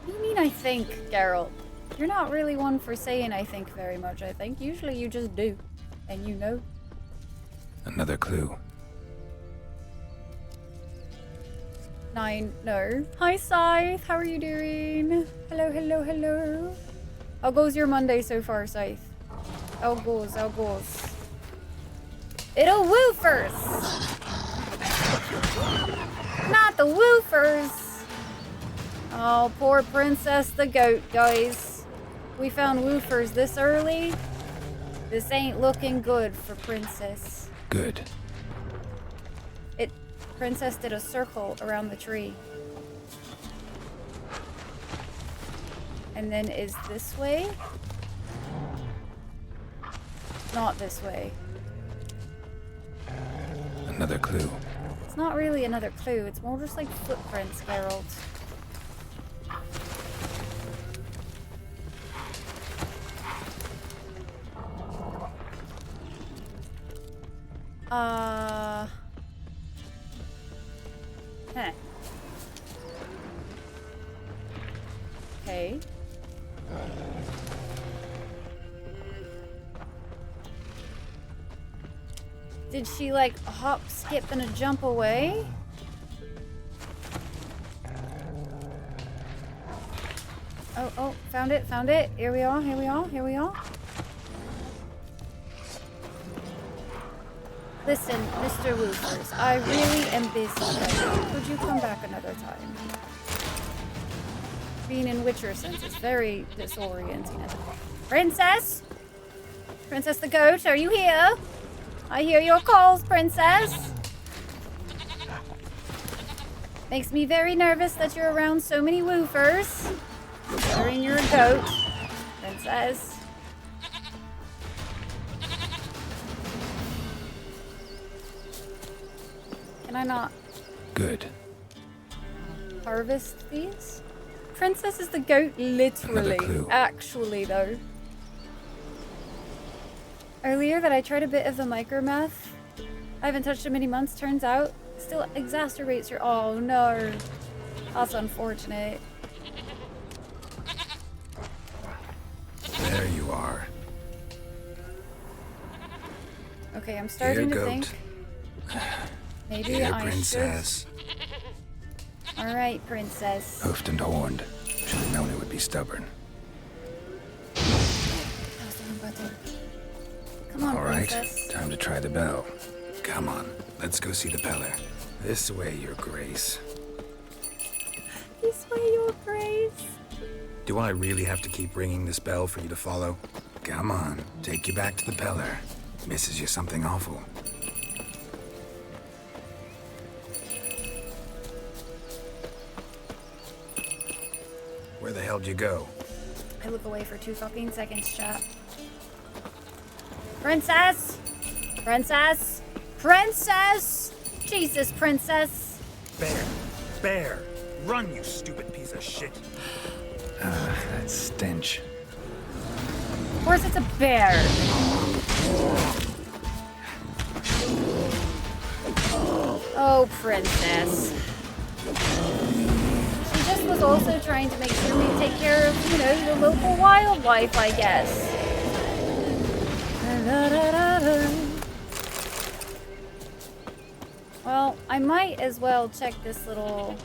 What do you mean, I think, Geralt? You're not really one for saying I think very much, I think. Usually you just do. And you know. Another clue. 9, no. Hi, Scythe. How are you doing? Hello, hello, hello. How goes your Monday so far, Scythe? How goes? It'll woofers! Not the woofers! Oh, poor Princess the goat, guys. We found woofers this early. This ain't looking good for Princess. Good. Princess did a circle around the tree. And then is this way? Not this way. Another clue. It's not really another clue. It's more just like footprints, Geralt. Okay. Did she like hop, skip, and a jump away? Oh, found it, found it. Here we are, here we are, here we are. Listen, Mr. Woofers, I really am busy right now. Could you come back another time? Being in Witcher sense is very disorienting. Princess? Princess the goat, are you here? I hear your calls, princess. Makes me very nervous that you're around so many woofers. Considering you're a goat, princess. Can I not Good. harvest these? Princess is the goat, literally. clue. Actually, though. Earlier that I tried a bit of the micromath. I haven't touched it in many months, turns out. Still exacerbates your... Oh, no. That's unfortunate. There you are. Okay, I'm starting Dear to goat. think... Maybe Dear I princess. should... Alright, princess. Hoofed and horned. Should have known it would be stubborn. That was the wrong button. Come on, All right, princess. time to try the bell. Come on, let's go see the Peller. This way, Your Grace. This way, your grace. Do I really have to keep ringing this bell for you to follow? Come on, take you back to the Peller. Misses you something awful. Where the hell'd you go? I look away for 2 fucking seconds, chat. Princess! Princess! Princess! Jesus, princess! Bear! Bear! Run, you stupid piece of shit! That stench. Of course it's a bear! Oh, princess. She just was also trying to make sure we take care of, you know, the local wildlife, I guess. Well, I might as well check this little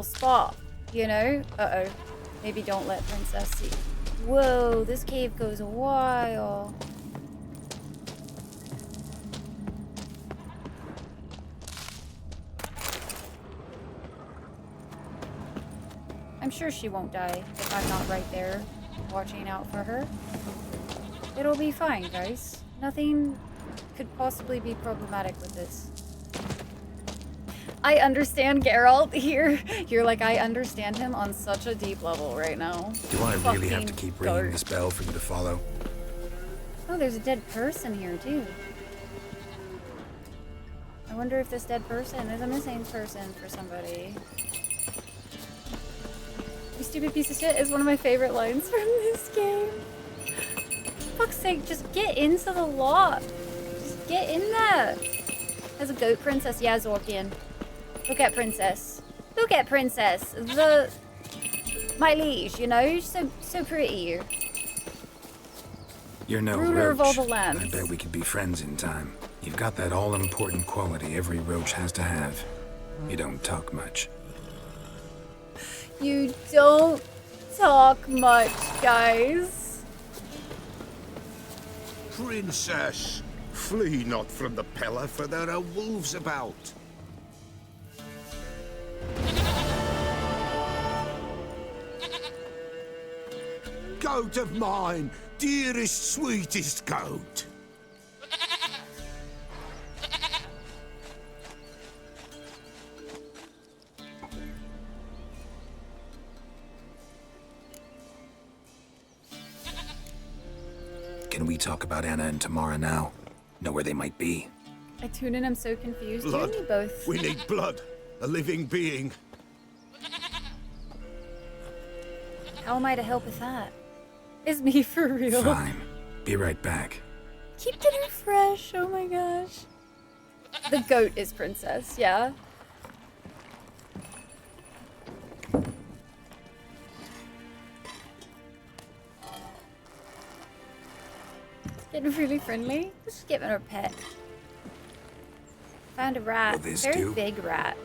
spot, you know? Uh-oh. Maybe don't let Princess see. Whoa, this cave goes a while. I'm sure she won't die if I'm not right there watching out for her. It'll be fine, guys. Nothing could possibly be problematic with this. I understand Geralt here. You're like, I understand him on such a deep level right now. Do I really have to Fucking keep ringing goat. this bell for you to follow? Oh, there's a dead person here, too. I wonder if this dead person is a missing person for somebody. You stupid piece of shit is one of my favorite lines from this game. For fuck's sake, just get into the lot. Just get in there. There's a goat princess. Yeah, Zorkian. Look at princess. Look at princess. My liege, you know? So pretty. You're no Ruler of roach. all the lands. I bet we could be friends in time. You've got that all-important quality every roach has to have. You don't talk much. You don't talk much, guys. Princess, flee not from the Peller, for there are wolves about. Goat of mine, dearest, sweetest goat. Can we talk about Anna and Tamara now? Know where they might be? I tune in, I'm so confused. Blood. You and me both. We need blood. A living being. How am I to help with that? Is me for real? Fine. Be right back. Keep getting fresh. Oh my gosh. The goat is princess, yeah. Getting really friendly. Just giving her a pet. Found a rat. Will this Very do? big rat.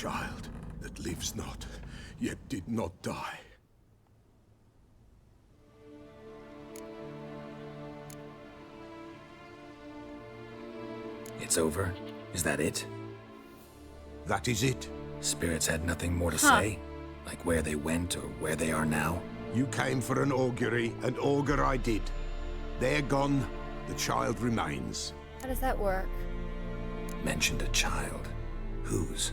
child that lives not, yet did not die. It's over? Is that it? That is it. Spirits had nothing more to say? Like where they went or where they are now? You came for an augury, and augur I did. They're gone, the child remains. How does that work? Mentioned a child. Whose?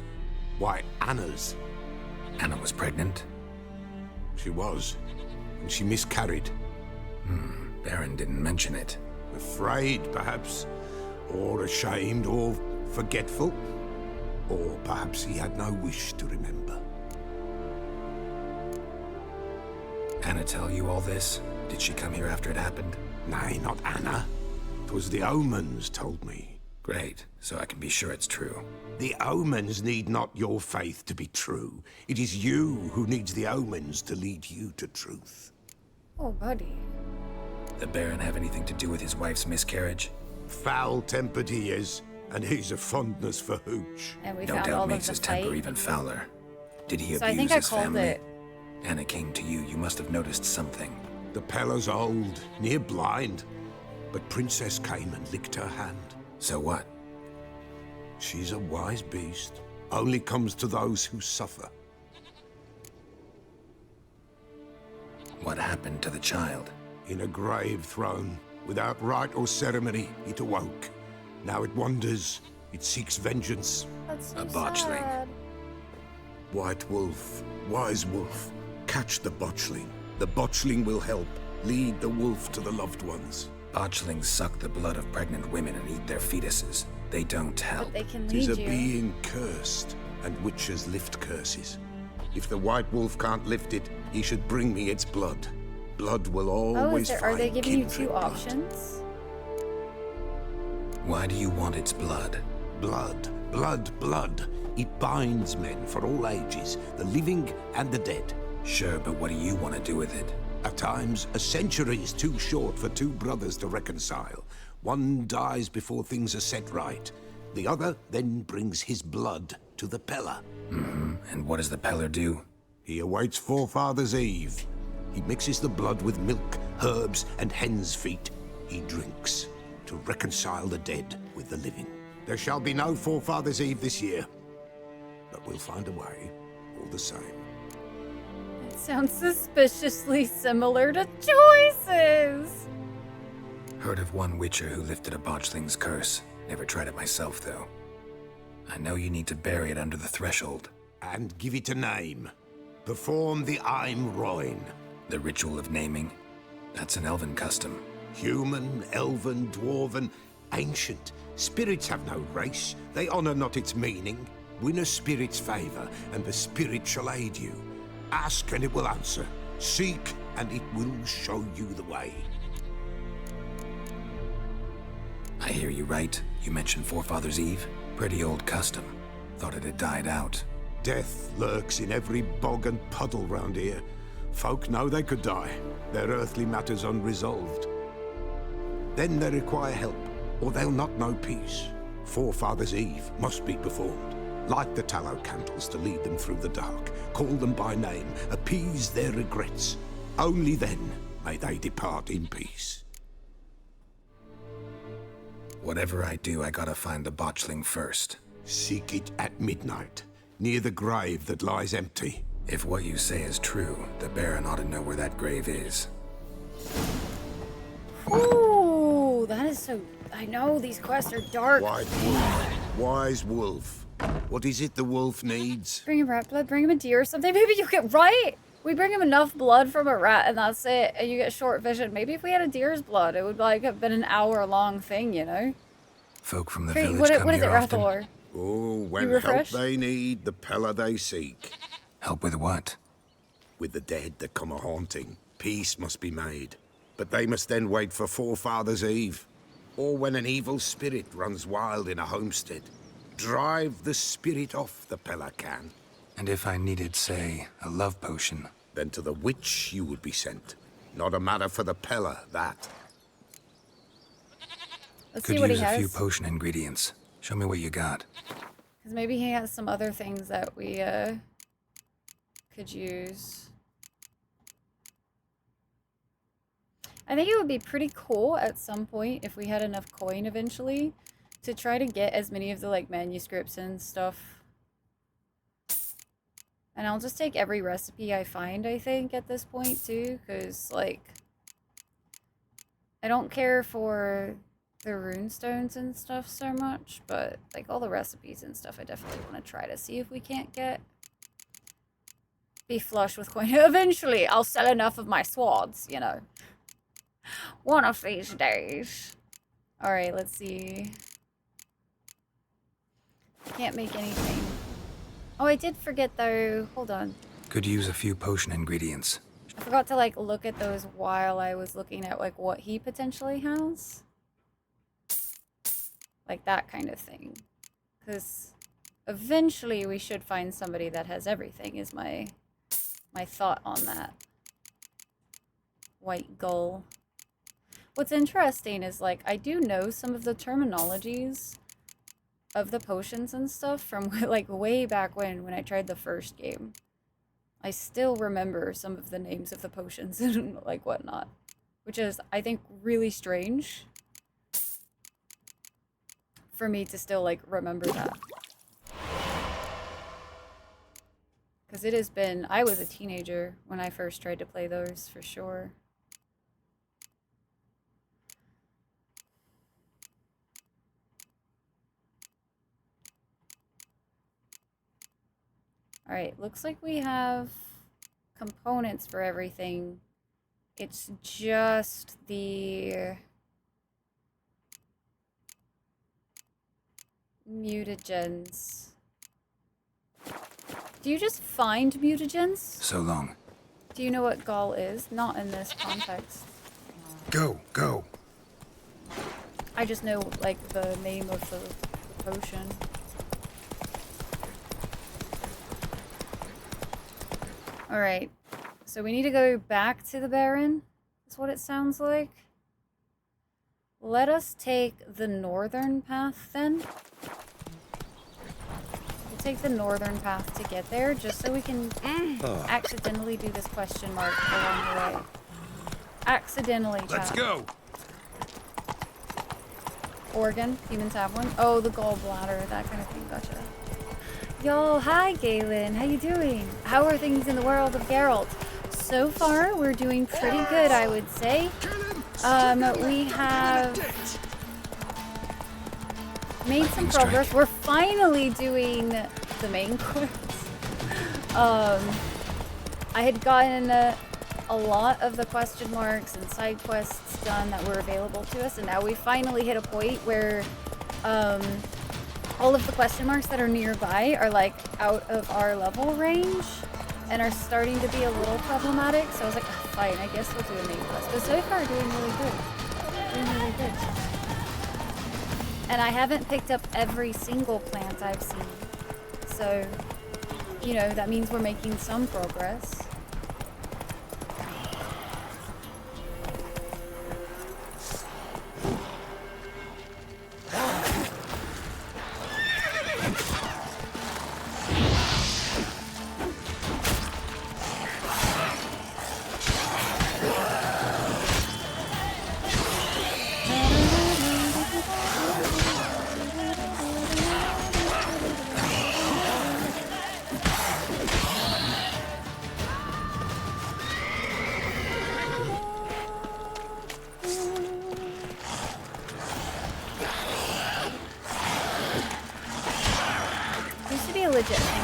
Why, Anna's. Anna was pregnant? She was, and she miscarried. Baron didn't mention it. Afraid, perhaps, or ashamed, or forgetful. Or perhaps he had no wish to remember. Anna tell you all this? Did she come here after it happened? Nay, not Anna. 'Twas the omens told me. Great, so I can be sure it's true. The omens need not your faith to be true. It is you who needs the omens to lead you to truth. Oh, buddy. The Baron have anything to do with his wife's miscarriage? Foul-tempered he is, and he's a fondness for hooch. And we No found all doubt of makes the his temper fight. even fouler. Did he So I abuse think I his called family? it. Anna came to you. You must have noticed something. The Pella's old, near blind, but Princess came and licked her hand. So what? She's a wise beast. Only comes to those who suffer. What happened to the child? In a grave thrown, without rite or ceremony, it awoke. Now it wanders, it seeks vengeance. That's so A botchling. sad. White wolf, wise wolf, catch the botchling. The botchling will help, lead the wolf to the loved ones. Botchlings suck the blood of pregnant women and eat their fetuses. They don't help. But they can Tis lead a you. being cursed, and witches lift curses. If the white wolf can't lift it, he should bring me its blood. Blood will Oh, always are they find giving you kindred two blood. options? Why do you want its blood? Blood, blood, blood. It binds men for all ages, the living and the dead. Sure, but what do you want to do with it? At times, a century is too short for two brothers to reconcile. One dies before things are set right. The other then brings his blood to the Pella. And what does the Peller do? He awaits Forefathers' Eve. He mixes the blood with milk, herbs, and hen's feet. He drinks to reconcile the dead with the living. There shall be no Forefathers' Eve this year, but we'll find a way, all the same. It sounds suspiciously similar to choices. Heard of one witcher who lifted a botchling's curse. Never tried it myself, though. I know you need to bury it under the threshold. And give it a name. Perform the Aim Roin. The ritual of naming. That's an elven custom. Human, elven, dwarven, ancient. Spirits have no race. They honor not its meaning. Win a spirit's favor, and the spirit shall aid you. Ask, and it will answer. Seek, and it will show you the way. I hear you right. You mentioned Forefathers' Eve. Pretty old custom. Thought it had died out. Death lurks in every bog and puddle round here. Folk know they could die, their earthly matters unresolved. Then they require help, or they'll not know peace. Forefathers' Eve must be performed. Light the tallow candles to lead them through the dark. Call them by name, appease their regrets. Only then may they depart in peace. Whatever I do, I gotta find the botchling first. Seek it at midnight, near the grave that lies empty. If what you say is true, the Baron ought to know where that grave is. Ooh, that is so... I know, these quests are dark. White wolf, wise wolf. What is it the wolf needs? Bring him rat blood, bring him a deer or something. Maybe you get... Right? We bring him enough blood from a rat and that's it. And you get short vision. Maybe if we had a deer's blood, it would like have been an hour-long thing, you know? Folk from the Great, village what come is it, here often. Rathor? Oh, when You help refreshed? they need, the Pella they seek. Help with what? With the dead that come a-haunting, peace must be made. But they must then wait for Forefathers' Eve. Or when an evil spirit runs wild in a homestead. Drive the spirit off, the Pella can. And if I needed, say, a love potion? Then to the witch you would be sent. Not a matter for the Pella, that. Let's Could see what he use a few has. potion ingredients. Show me what you got. Because maybe he has some other things that we could use. I think it would be pretty cool at some point if we had enough coin eventually to try to get as many of the like manuscripts and stuff. And I'll just take every recipe I find, I think, at this point too, because like I don't care for the runestones and stuff so much, but like all the recipes and stuff I definitely want to try to see if we can't be flush with coin. Eventually I'll sell enough of my swords, you know. One of these days. Alright, let's see. Can't make anything. Oh, I did forget though. Hold on. Could use a few potion ingredients. I forgot to like look at those while I was looking at like what he potentially has. Like that kind of thing. Because eventually we should find somebody that has everything is my thought on that. White gull. What's interesting is, like, I do know some of the terminologies of the potions and stuff from, like, way back when I tried the first game. I still remember some of the names of the potions and, like, whatnot. Which is, I think, really strange for me to still, like, remember that. Because it has been... I was a teenager when I first tried to play those, for sure. Alright, looks like we have components for everything. It's just the mutagens. Do you just find mutagens? So long. Do you know what gall is? Not in this context. Go, go. I just know, like, the name of the potion. Alright, so we need to go back to the Baron. That's what it sounds like. Let us take the northern path then. We'll take the northern path to get there, just so we can accidentally do this question mark along the way. Accidentally, chat. Let's go. Organ, humans have one. Oh, the gallbladder, that kind of thing, gotcha. Yo, hi Galen, how you doing? How are things in the world of Geralt? So far, we're doing pretty good, I would say. We have made some progress. We're finally doing the main quest. I had gotten a lot of the question marks and side quests done that were available to us, and now we finally hit a point where all of the question marks that are nearby are like out of our level range and are starting to be a little problematic. So I was like, oh, fine, I guess we'll do a main quest. But so far, doing really good. Doing really good. And I haven't picked up every single plant I've seen. So, you know, that means we're making some progress.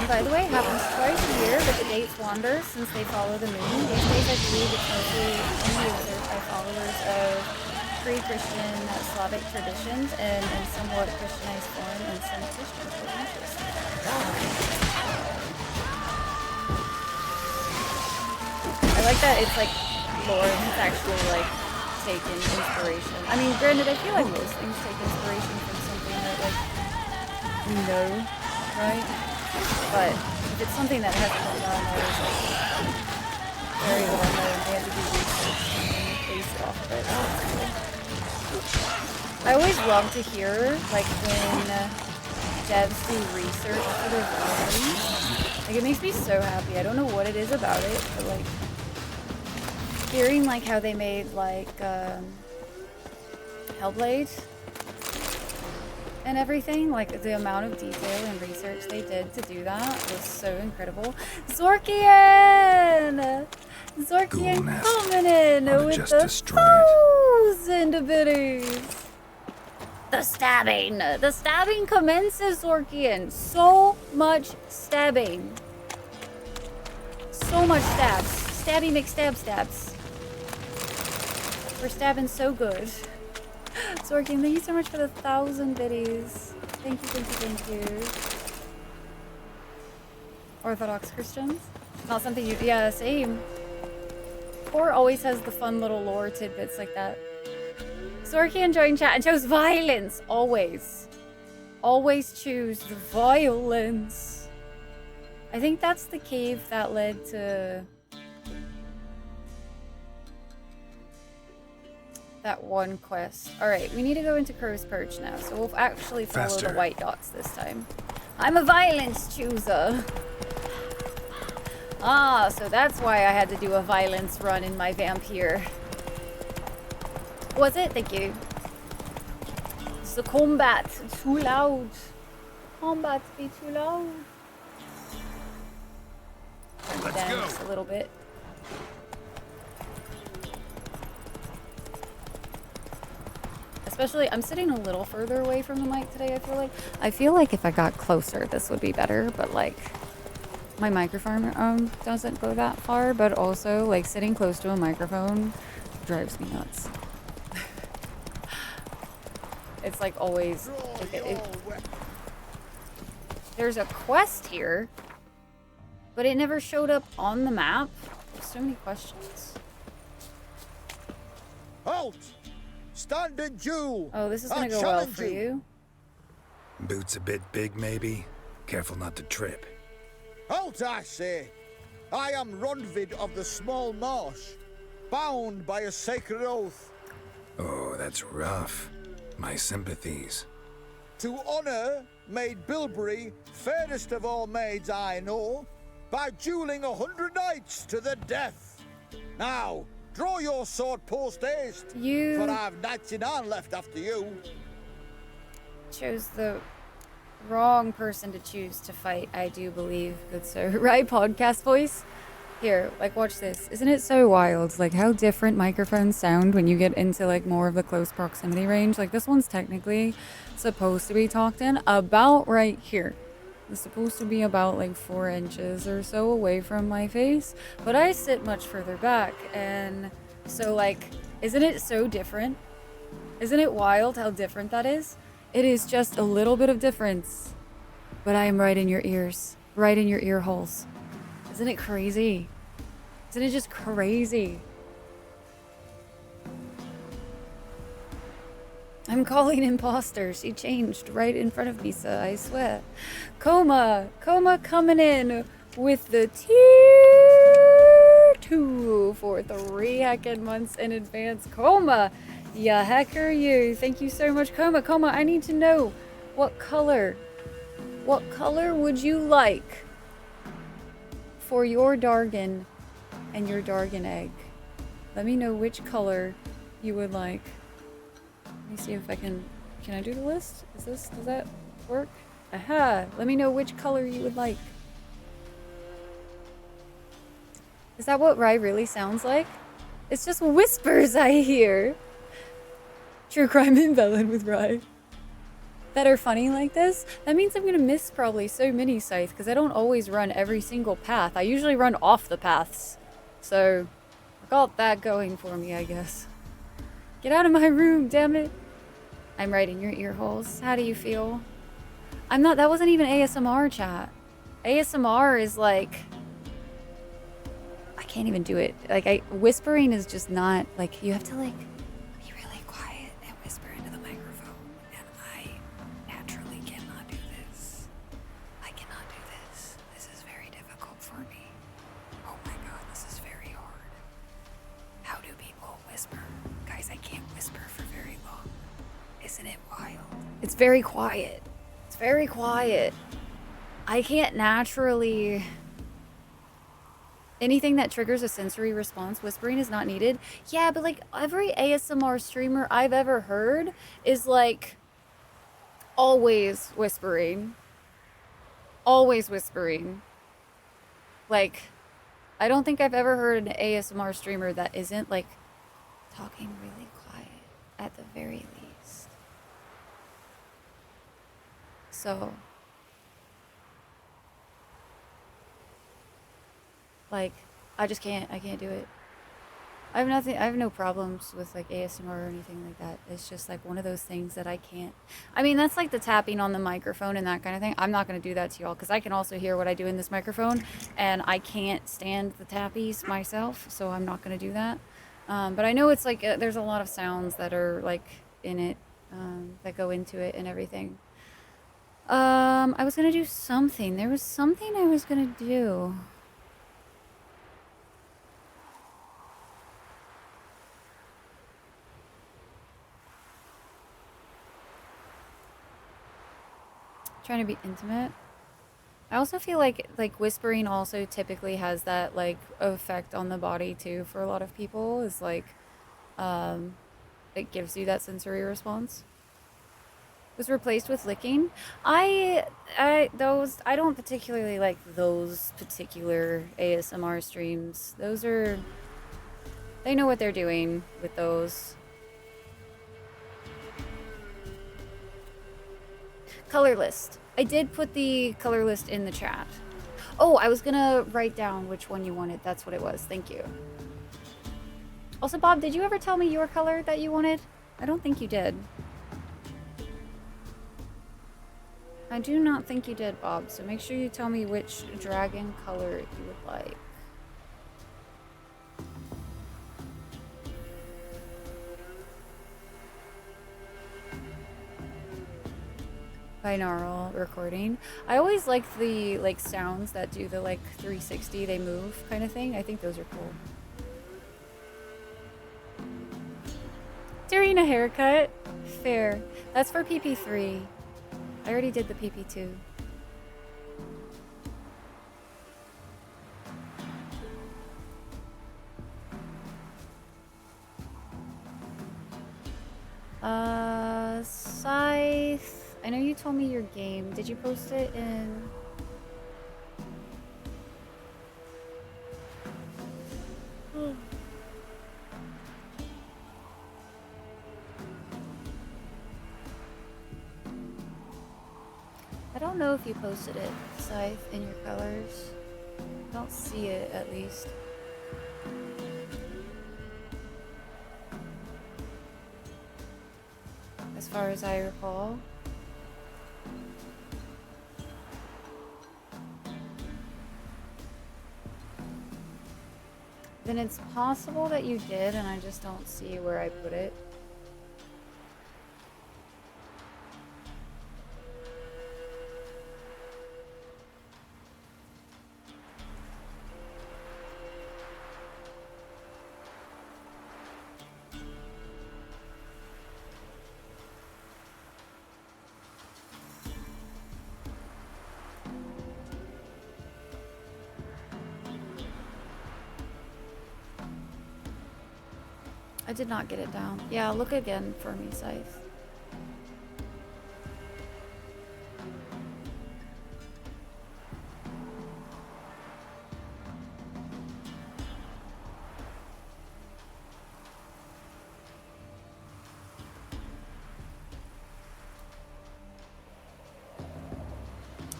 By the way, happens twice a year, but the dates wander since they follow the moon. These days, I believe it's mostly only observed by followers of pre-Christian Slavic traditions and in somewhat Christianized form in some Christian traditions. I like that it's like Lord has actually like taken inspiration. I mean, granted, I feel like most things take inspiration from something that like we know, right? But if it's something that hasn't been done or is like very well known, they have to do research and base it off of it. I always love to hear like when devs do research for their VOD. Like, it makes me so happy. I don't know what it is about it, but like, hearing like how they made like Hellblade and everything, like the amount of detail and research they did to do that was so incredible. Zorkian! Zorkian coming in with just the destroy it. 1,000 biddies! The stabbing commences, Zorkian. So much stabbing. So much stabs. Stabby McStab stabs. We're stabbing so good. Zorkian, thank you so much for the 1,000 biddies. Thank you, thank you, thank you. Orthodox Christians? Not something you... Yeah, same. Core always has the fun little lore tidbits like that. Zorkian joined chat and chose violence. Always. Always choose the violence. I think that's the cave that led to... that one quest. Alright, we need to go into Crow's Perch now, so we'll actually follow the white dots this time. I'm a violence chooser! Ah, so that's why I had to do a violence run in my vampire. Was it? Thank you. It's the combat. Too loud. Combat be too loud. Let's go. Just a little bit. Especially, I'm sitting a little further away from the mic today, I feel like. I feel like if I got closer, this would be better, but like, my microphone doesn't go that far, but also, like, sitting close to a microphone drives me nuts. It's like always, there's a quest here, but it never showed up on the map. There's so many questions. Halt! Stand and duel! Oh, this is gonna go well for you. Boots a bit big, maybe? Careful not to trip. Halt, I say! I am Ronvid of the Small Marsh, bound by a sacred oath. Oh, that's rough. My sympathies. To honor Maid Bilberry, fairest of all maids I know, by dueling 100 knights to the death. Now, draw your sword post haste, for I've 99 left after you. Chose the wrong person to choose to fight, I do believe, good sir. Right, podcast voice? Here, like, watch this. Isn't it so wild, like, how different microphones sound when you get into, like, more of the close proximity range? Like, this one's technically supposed to be talked in about right here. It's supposed to be about, like, 4 inches or so away from my face, but I sit much further back, and so, like, isn't it so different? Isn't it wild how different that is? It is just a little bit of difference, but I am right in your ears, right in your ear holes. Isn't it crazy? Isn't it just crazy? I'm calling imposter. She changed right in front of Misa, I swear. Coma coming in with the tier 2 for 3 heckin' months in advance. Coma, ya hecker you. Thank you so much, Coma. Coma, I need to know what color would you like for your Dargan and your Dargan egg? Let me know which color you would like. Let me see if I can I do the list? Does that work? Aha! Let me know which color you would like. Is that what Rye really sounds like? It's just whispers I hear. True crime invalid with Rye. That are funny like this? That means I'm gonna miss probably so many scythe because I don't always run every single path. I usually run off the paths. So, I got that going for me, I guess. Get out of my room, damn it. I'm right in your ear holes. How do you feel? I'm not, that wasn't even ASMR chat. ASMR is like, I can't even do it. Like, whispering is just not, like, you have to like, be really quiet and whisper into the microphone. And I naturally cannot do this. I cannot do this. This is very difficult for me. Oh my god, this is very hard. How do people whisper? Guys, I can't whisper for very long. Isn't it wild? It's very quiet. It's very quiet. I can't naturally... Anything that triggers a sensory response, whispering is not needed. Yeah, but like every ASMR streamer I've ever heard is like always whispering. Always whispering. Like, I don't think I've ever heard an ASMR streamer that isn't like talking really quiet at the very least. So, like, I can't do it. I have no problems with like ASMR or anything like that. It's just like one of those things that I can't. I mean, that's like the tapping on the microphone and that kind of thing. I'm not going to do that to y'all because I can also hear what I do in this microphone and I can't stand the tappies myself, so I'm not going to do that. But I know it's like there's a lot of sounds that are like in it that go into it and everything. I was going to do something. There was something I was going to do. Trying to be intimate. I also feel like whispering also typically has that like effect on the body too for a lot of people is like it gives you that sensory response. Was replaced with licking. I don't particularly like those particular ASMR streams. Those are, they know what they're doing with those. Color list. I did put the color list in the chat. Oh, I was gonna write down which one you wanted. That's what it was. Thank you. Also, Bob, did you ever tell me your color that you wanted? I don't think you did. I do not think you did, Bob. So make sure you tell me which dragon color you would like. Binaural recording. I always like the like sounds that do the like 360, they move kind of thing. I think those are cool. During a haircut? Fair. That's for PP3. I already did the PP2. Scythe. I know you told me your game. Did you post it in... I don't know if you posted it, Scythe, in your colors. I don't see it, at least. As far as I recall. Then it's possible that you did, and I just don't see where I put it. I did not get it down. Yeah, look again for me, Scythe.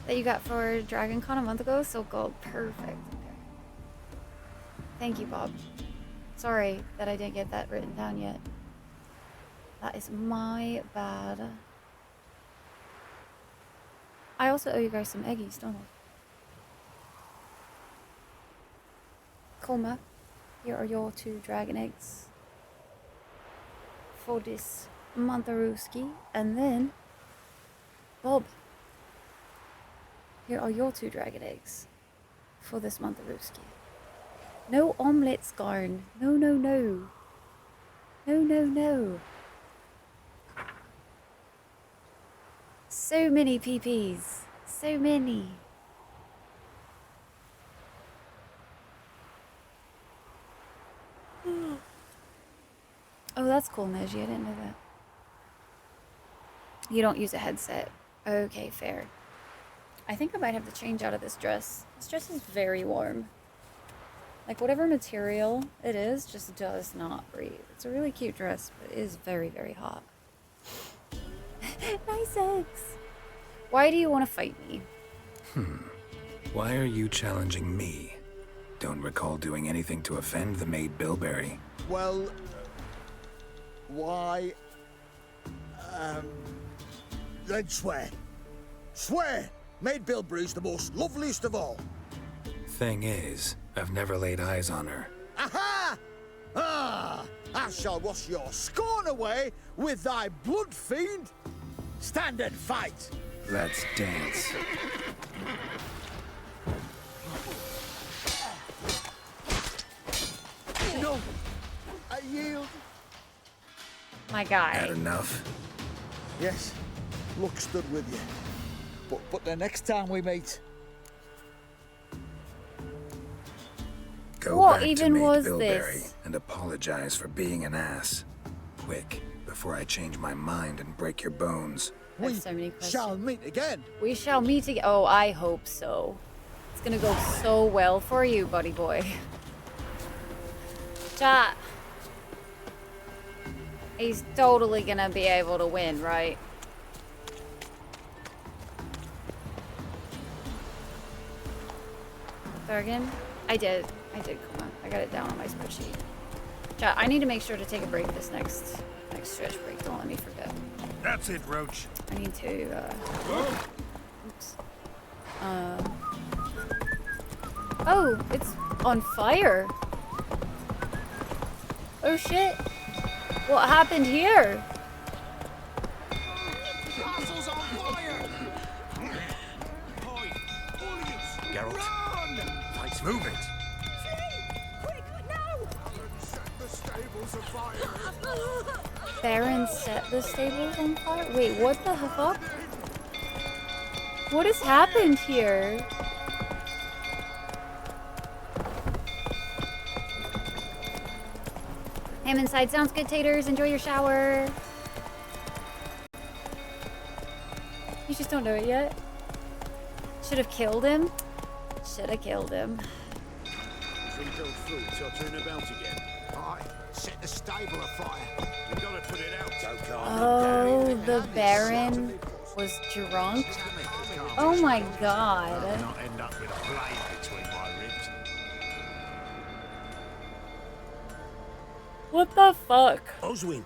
That you got for Dragon Con a month ago? So gold. Perfect. Okay. Thank you, Bob. Sorry that I didn't get that written down yet. That is my bad. I also owe you guys some eggies, don't I? Koma, here are your 2 dragon eggs for this Montaruski. And then, Bob, here are your 2 dragon eggs for this Montaruski. No omelets, Garn. No, no, no. No, no, no. So many PPs. So many. Oh, that's cool, Neji. I didn't know that. You don't use a headset. Okay, fair. I think I might have to change out of this dress. This dress is very warm. Like, whatever material it is, just does not breathe. It's a really cute dress, but it is very, very hot. Nice eggs. Why do you want to fight me? Why are you challenging me? Don't recall doing anything to offend the maid Bilberry. Well, why? Then swear. Swear! Maid Bilberry's the most loveliest of all. Thing is, I've never laid eyes on her. Aha! Ah! I shall wash your scorn away with thy blood fiend. Stand and fight. Let's dance. No, I yield. My guy. Had enough? Yes, luck stood with you. But the next time we meet, Go What back even to Maid was Bilberry this? and apologize for being an ass. Quick, before I change my mind and break your bones. I have we so many questions. shall meet again. We shall meet again. Oh, I hope so. It's gonna go so well for you, buddy boy. Chat. He's totally gonna be able to win, right? Bargain? I did. Come on. I got it down on my spreadsheet. Chat, I need to make sure to take a break this next stretch break. Don't let me forget. That's it, Roach. I need to, oops. Oh, it's on fire. Oh shit. What happened here? Castle's on fire! Geralt. Let's move it. The stables afire! Baron set the stables on fire? Wait, what the fuck? What has happened here? Ham inside. Sounds good, taters. Enjoy your shower. You just don't know it yet? Should have killed him? Should have killed him. Rebuild fruit or turn about again. Aye, set the stable afire. You've got to put it out. Don't calm Oh, the Baron was drunk? Oh my god. not end up with a blade between my ribs. What the fuck? Oswin.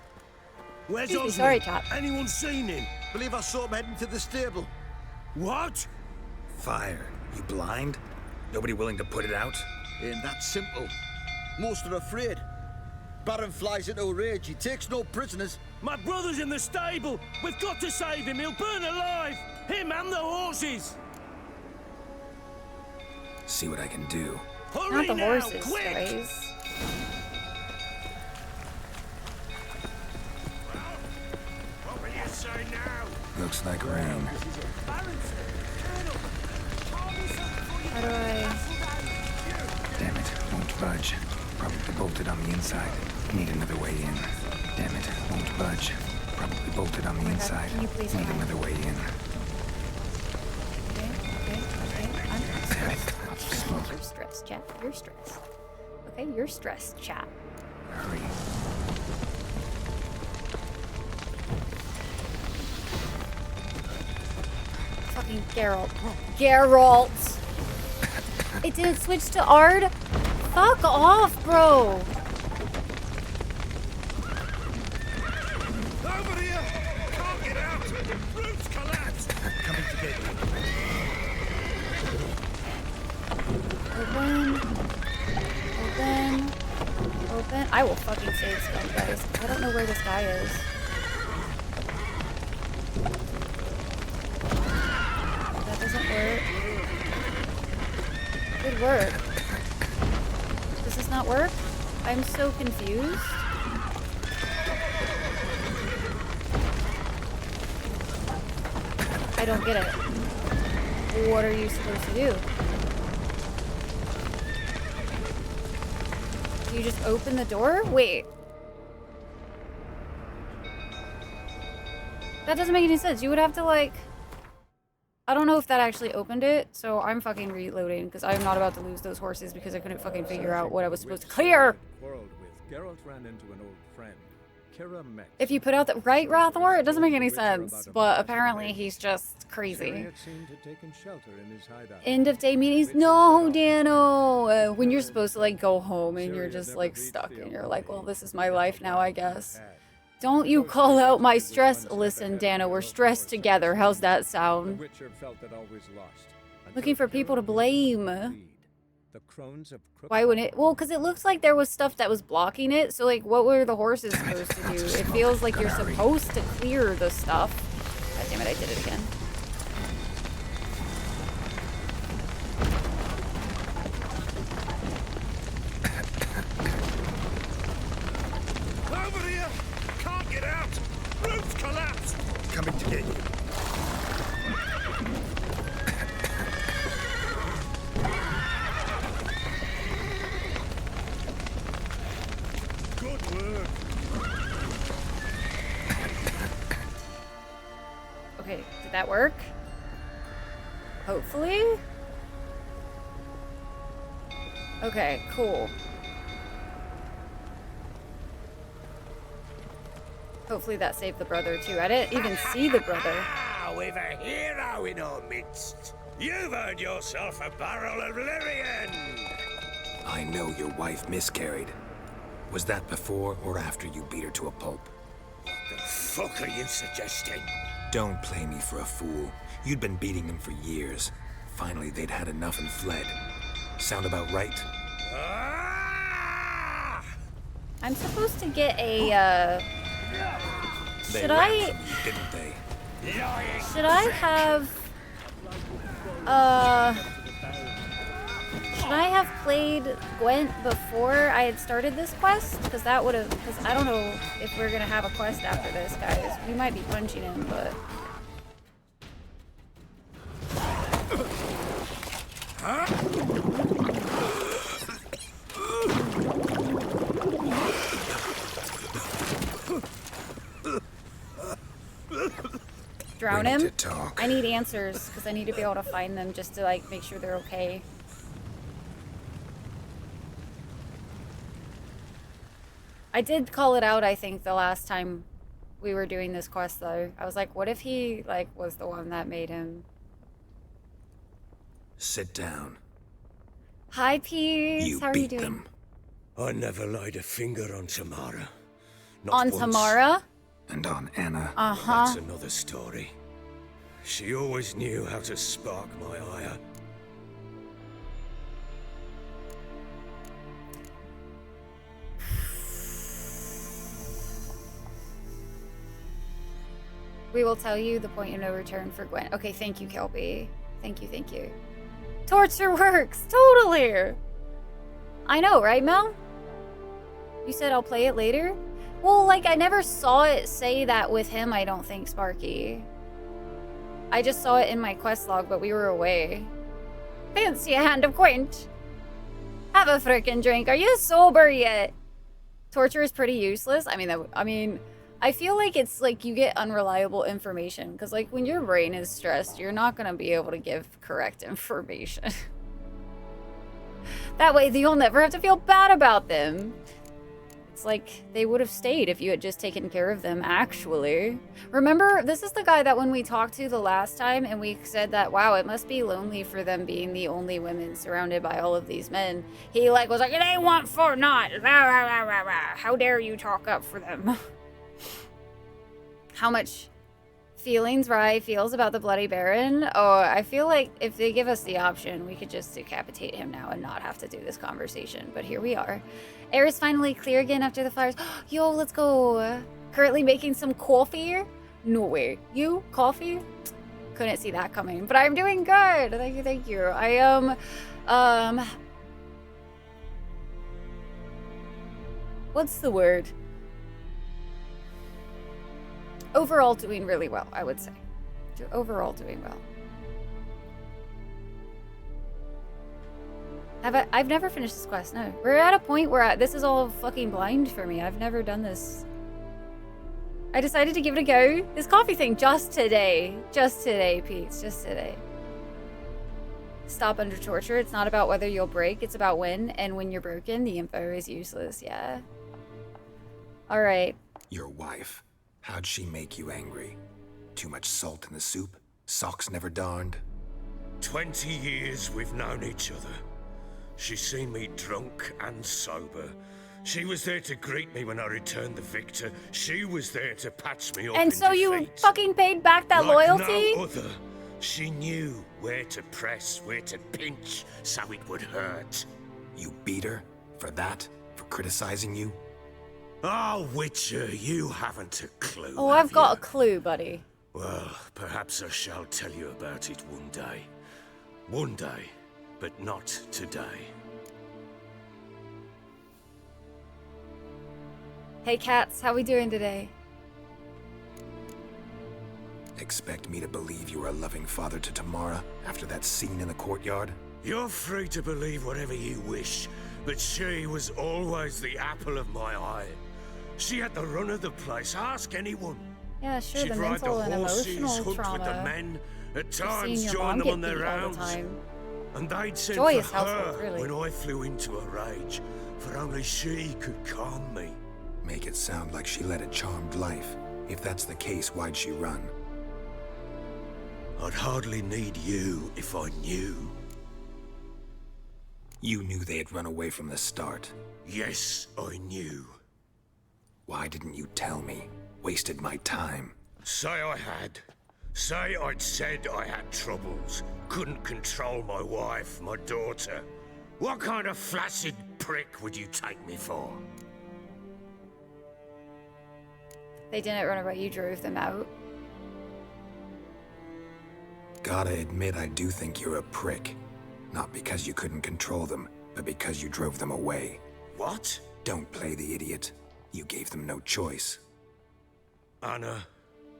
Where's Excuse me, Oswin? sorry, chap. Anyone seen him? Believe I saw him heading to the stable. What? Fire. You blind? Nobody willing to put it out? Ain't that simple. Most are afraid. Baron flies into a rage. He takes no prisoners. My brother's in the stable. We've got to save him. He'll burn alive. Him and the horses. See what I can do. Hurry Not the now, horses, quick! guys. What will you say now? Looks like rain. How do I... Damn it, won't budge. Probably bolted on the inside. Need another way in. Damn it, won't budge. Probably bolted on the my God, inside. can you please Need hang on? another way in. Okay. I'm stressed. You're stressed, chat. You're stressed. Okay, you're stressed, chat. Hurry. Fucking Geralt. Geralt! It didn't switch to Ard? Fuck off, bro! Over here! Can't get out! Roof's collapsed! Coming to get you. Open. Open. Open. I will fucking save Scum, guys. I don't know where this guy is. That doesn't work. Good work. Does this not work? I'm so confused. I don't get it. What are you supposed to do? Do you just open the door? Wait. That doesn't make any sense. You would have to, like... I don't know if that actually opened it, so I'm fucking reloading, because I'm not about to lose those horses because I couldn't fucking figure out what I was supposed to clear! If you put out the... Right, Rathor? It doesn't make any sense, but apparently he's just crazy. End of day meetings? No, Dano! When you're supposed to, like, go home and you're just, like, stuck and you're like, well, this is my life now, I guess. Don't you call out my stress. Listen, Dano, we're stressed together. How's that sound? Looking for people to blame. Why wouldn't it? Well, because it looks like there was stuff that was blocking it. So, like, what were the horses supposed to do? It feels like you're supposed to clear the stuff. God damn it, I did it again. Over here! Can't get out! Roof's collapsed! Coming to get you. Good work. Okay, did that work? Hopefully? Okay, cool. Hopefully that saved the brother too. I didn't even see the brother. Ah, we've a hero in our midst. You've earned yourself a barrel of Lyrian. I know your wife miscarried. Was that before or after you beat her to a pulp? What the fuck are you suggesting? Don't play me for a fool. You'd been beating them for years. Finally, they'd had enough and fled. Sound about right? Ah! I'm supposed to get a, Should I... From you, didn't they? Should I have... Should I have played Gwent before I had started this quest? Because that would have... Because I don't know if we're going to have a quest after this, guys. We might be punching him, but... Drown him? I need answers, because I need to be able to find them just to, like, make sure they're okay. I did call it out, I think, the last time we were doing this quest, though. I was like, what if he, like, was the one that made him? Sit down. Hi, Peace. How are you beat doing? them. I never laid a finger on Tamara. Not On once. Tamara? And on Anna. Uh-huh. That's another story. She always knew how to spark my ire. We will tell you the point of no return for Gwen. Okay, thank you, Kelby. Thank you, thank you. Torture works! Totally! I know, right, Mel? You said I'll play it later? Well, like, I never saw it say that with him, I don't think, Sparky. I just saw it in my quest log, but we were away. Fancy a hand of Gwent. Have a frickin' drink. Are you sober yet? Torture is pretty useless. I mean, I feel like it's like you get unreliable information because like when your brain is stressed, you're not going to be able to give correct information. That way you'll never have to feel bad about them. It's like they would have stayed if you had just taken care of them, actually. Remember, this is the guy that when we talked to the last time and we said that, wow, it must be lonely for them being the only women surrounded by all of these men. He like was like, they want for not. How dare you talk up for them? How much feelings Rye feels about the Bloody Baron? Oh, I feel like if they give us the option, we could just decapitate him now and not have to do this conversation. But here we are. Air is finally clear again after the fires. Yo, let's go. Currently making some coffee. No way. You? Coffee? Couldn't see that coming. But I'm doing good. Thank you, thank you. I am, what's the word? Overall doing really well, I would say. overall doing well. I've never finished this quest, no. We're at a point where this is all fucking blind for me. I've never done this. I decided to give it a go. This coffee thing just today. Just today, Pete. Just today. Stop under torture. It's not about whether you'll break. It's about when. And when you're broken, the info is useless. Yeah. Alright. Your wife. How'd she make you angry? Too much salt in the soup? Socks never darned? 20 years we've known each other. She's seen me drunk and sober. She was there to greet me when I returned the victor. She was there to patch me up And in so you defeat. fucking paid back that Like loyalty? no other. She knew where to press, where to pinch, so it would hurt. You beat her? For that? For criticizing you? Oh, Witcher, you haven't a clue. Oh, have I've got you? a clue, buddy. Well, perhaps I shall tell you about it one day. One day, but not today. Hey, cats, how we doing today? Expect me to believe you are a loving father to Tamara after that scene in the courtyard? You're free to believe whatever you wish, but she was always the apple of my eye. She had the run of the place, ask anyone. Yeah, sure, She'd the ride mental the and horses, emotional hunt with the trauma. men, at Seeing times your join mom them get on their beat all the rounds. time. And they'd send Joyous for household, her really. when I flew into a rage, for only she could calm me. Make it sound like she led a charmed life. If that's the case, why'd she run? I'd hardly need you if I knew. You knew they had run away from the start. Yes, I knew. Why didn't you tell me? Wasted my time. Say I had. Say I'd said I had troubles. Couldn't control my wife, my daughter. What kind of flaccid prick would you take me for? They didn't run away, you drove them out. Gotta admit, I do think you're a prick. Not because you couldn't control them, but because you drove them away. What? Don't play the idiot. You gave them no choice. Anna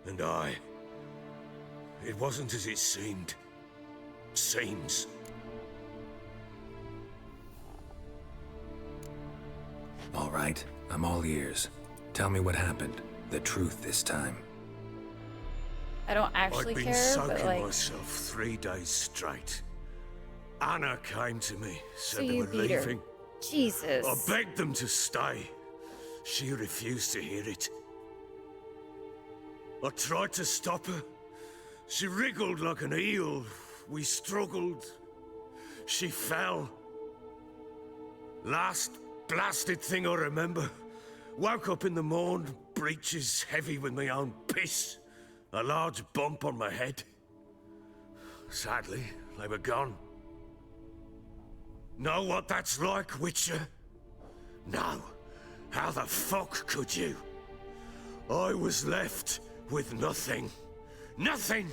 and I. It wasn't as it seemed. Seems. All right, I'm all ears. Tell me what happened. The truth this time. I don't actually I'd been care, soaking but like, myself 3 days straight. Anna came to me, so said they you were beat her. leaving. Jesus. I begged them to stay. She refused to hear it. I tried to stop her. She wriggled like an eel. We struggled. She fell. Last blasted thing I remember. Woke up in the morn, breeches heavy with my own piss. A large bump on my head. Sadly, they were gone. Know what that's like, Witcher? No. How the fuck could you? I was left with nothing. Nothing!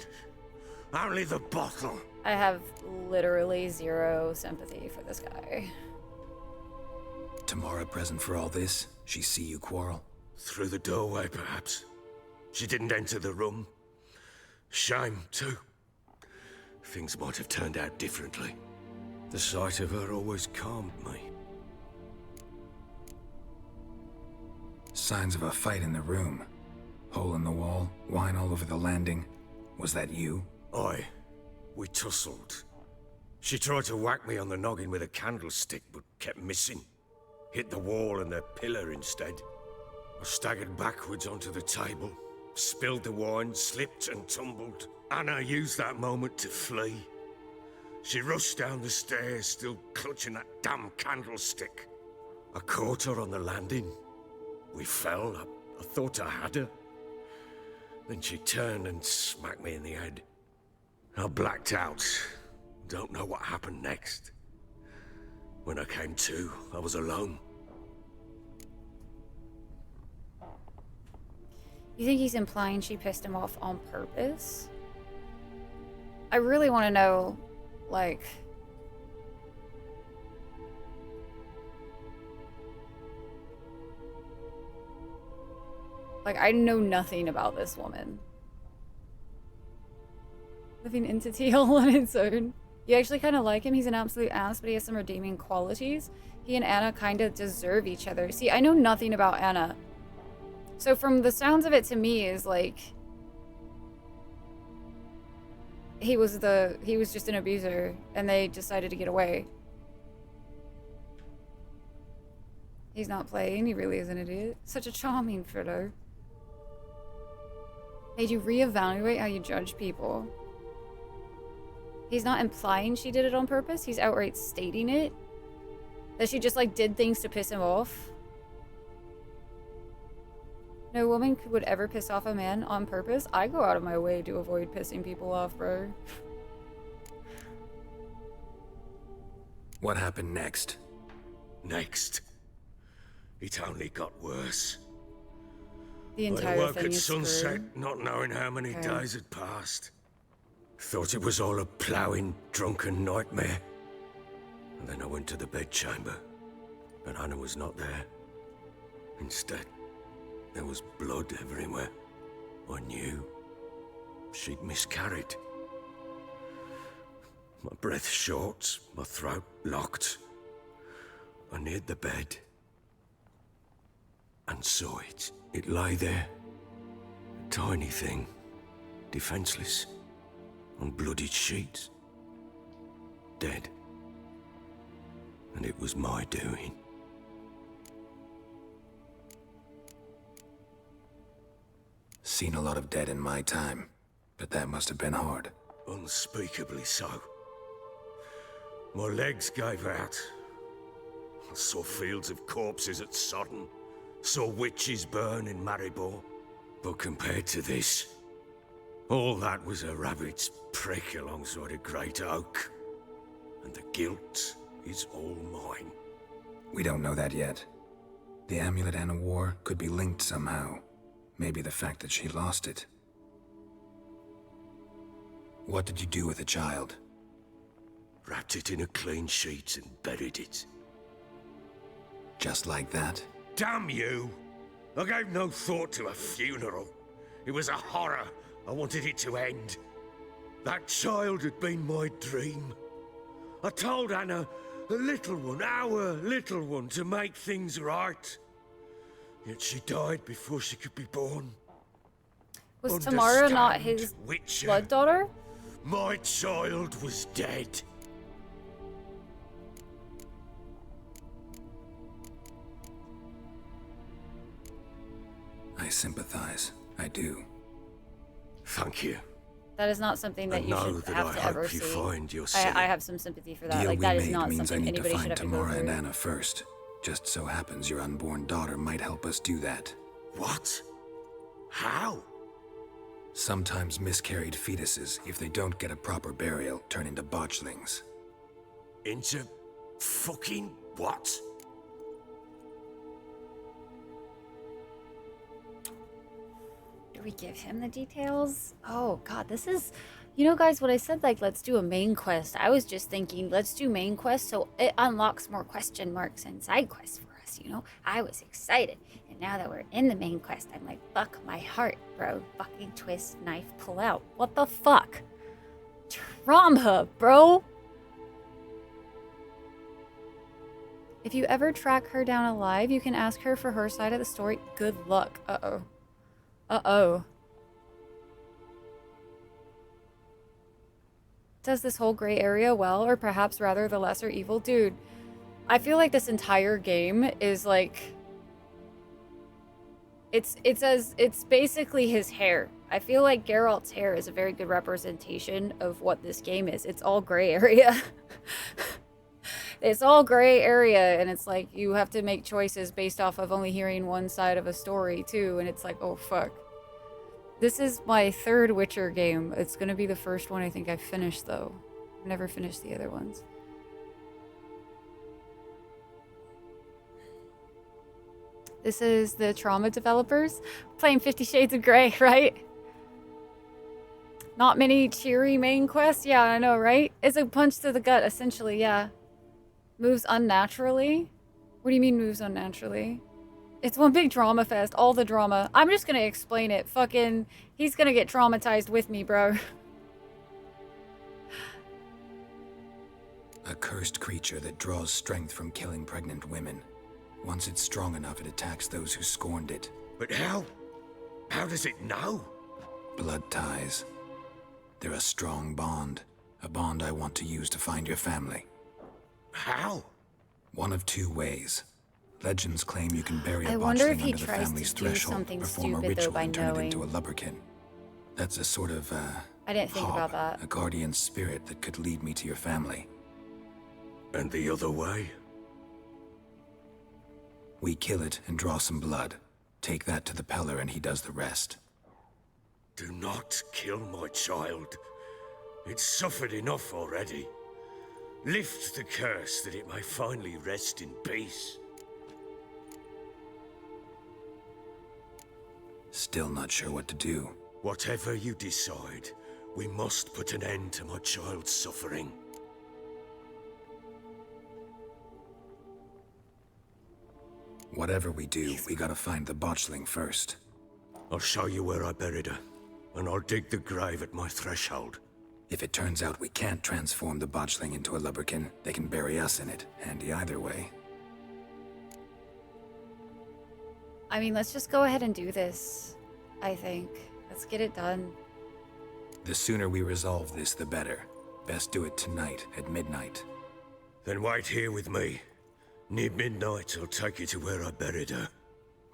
Only the bottle. I have literally zero sympathy for this guy. Tamara present for all this? She see you quarrel? Through the doorway, perhaps. She didn't enter the room. Shame, too. Things might have turned out differently. The sight of her always calmed me. Signs of a fight in the room. Hole in the wall, wine all over the landing. Was that you? We tussled. She tried to whack me on the noggin with a candlestick, but kept missing. Hit the wall and the pillar instead. I staggered backwards onto the table, spilled the wine, slipped and tumbled. Anna used that moment to flee. She rushed down the stairs, still clutching that damn candlestick. I caught her on the landing. We fell. I thought I had her. Then she turned and smacked me in the head. I blacked out. Don't know what happened next. When I came to, I was alone. You think he's implying she pissed him off on purpose? I really want to know, like... Like, I know nothing about this woman. Living entity all on its own. You actually kind of like him. He's an absolute ass, but he has some redeeming qualities. He and Anna kind of deserve each other. See, I know nothing about Anna. So from the sounds of it to me is like... He was just an abuser, and they decided to get away. He's not playing, he really is an idiot. Such a charming fellow. Made you reevaluate how you judge people. He's not implying she did it on purpose, he's outright stating it. That she just like did things to piss him off. No woman would ever piss off a man on purpose. I go out of my way to avoid pissing people off, bro. What happened next? Next, it only got worse. The I entire woke thing at is sunset, screwed. not knowing how many Okay. days had passed. Thought it was all a ploughing, drunken nightmare. And then I went to the bedchamber, but Anna was not there. Instead, there was blood everywhere. I knew she'd miscarried. My breath short, my throat locked. I neared the bed and saw it. It lay there, a tiny thing, defenseless, on bloodied sheets, dead. And it was my doing. Seen a lot of dead in my time, but that must have been hard. Unspeakably so. My legs gave out. I saw fields of corpses at Sodden. Saw witches burn in Maribor. But compared to this, all that was a rabbit's prick alongside a great oak. And the guilt is all mine. We don't know that yet. The amulet Anna wore could be linked somehow. Maybe the fact that she lost it. What did you do with the child? Wrapped it in a clean sheet and buried it. Just like that? Damn you! I gave no thought to a funeral. It was a horror. I wanted it to end. That child had been my dream. I told Anna, the little one, our little one, to make things right. Yet she died before she could be born. Was Tamara not Understand, his Witcher? blood daughter? My child was dead. I sympathize. I do. Thank you. That is not something that I you know should that have I to hope ever you see. find your I sin. have some sympathy for that. Deal Like, we that is made not means I something need to anybody should find have to go Tamara and through. Anna first. Just so happens your unborn daughter might help us do that. What? How? Sometimes miscarried fetuses, if they don't get a proper burial, turn into botchlings. Into fucking what? Do we give him the details? Oh god, this is... You know, guys, what I said, like, let's do a main quest. I was just thinking, let's do main quest so it unlocks more question marks and side quests for us, you know? I was excited. And now that we're in the main quest, I'm like, fuck my heart, bro. Fucking twist, knife, pull out. What the fuck? Trauma, bro. If you ever track her down alive, you can ask her for her side of the story. Good luck. Uh-oh. Uh-oh. Does this whole gray area well, or perhaps rather the lesser evil? Dude, I feel like this entire game is like... It's basically his hair. I feel like Geralt's hair is a very good representation of what this game is. It's all gray area. It's all gray area, and it's like you have to make choices based off of only hearing one side of a story too, and it's like, oh fuck. This is my third Witcher game. It's gonna be the first one I think I finished though. I've never finished the other ones. This is the Trauma developers playing 50 Shades of Grey, right? Not many cheery main quests? Yeah, I know, right? It's a punch to the gut, essentially, yeah. Moves unnaturally? What do you mean moves unnaturally? It's one big drama fest, all the drama. I'm just gonna explain it. Fucking, he's gonna get traumatized with me, bro. A cursed creature that draws strength from killing pregnant women. Once it's strong enough, it attacks those who scorned it. But how? How does it know? Blood ties. They're a strong bond. A bond I want to use to find your family. How? One of two ways. Legends claim you can bury I a wonder if botchling he under the tries family's to do threshold, something perform a stupid, though, ritual by and turn it knowing. into a lubberkin. That's a sort of, I didn't think about hob, that. a guardian spirit that could lead me to your family. And the other way? We kill it and draw some blood. Take that to the Peller and he does the rest. Do not kill my child. It's suffered enough already. Lift the curse that it may finally rest in peace. Still not sure what to do. Whatever you decide, we must put an end to my child's suffering. Whatever we do, we gotta find the botchling first. I'll show you where I buried her, and I'll dig the grave at my threshold. If it turns out we can't transform the botchling into a lubberkin, they can bury us in it. Handy either way. I mean, let's just go ahead and do this. I think. Let's get it done. The sooner we resolve this, the better. Best do it tonight, at midnight. Then wait here with me. Near midnight, I'll take you to where I buried her.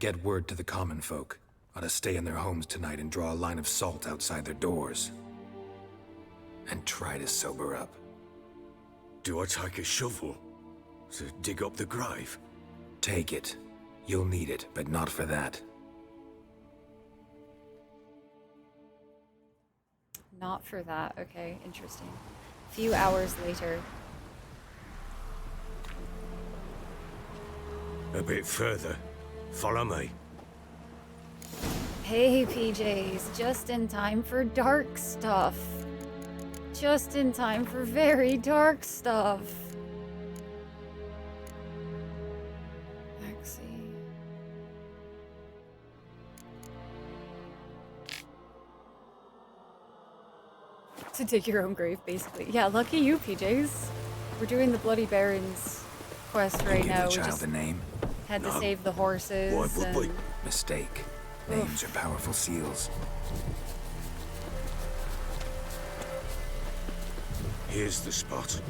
Get word to the common folk. Ought to stay in their homes tonight and draw a line of salt outside their doors. And try to sober up. Do I take a shovel to dig up the grave? Take it. You'll need it, but not for that. Not for that. Okay, interesting. A few hours later. A bit further. Follow me. Hey, PJs, just in time for dark stuff. Just in time for very dark stuff. Maxie. To dig your own grave, basically. Yeah, lucky you, PJs. We're doing the Bloody Barons quest right Give now. the We child just a name. had to No. save the horses. Why would we? and- Mistake. Names are powerful seals. Here's the spot.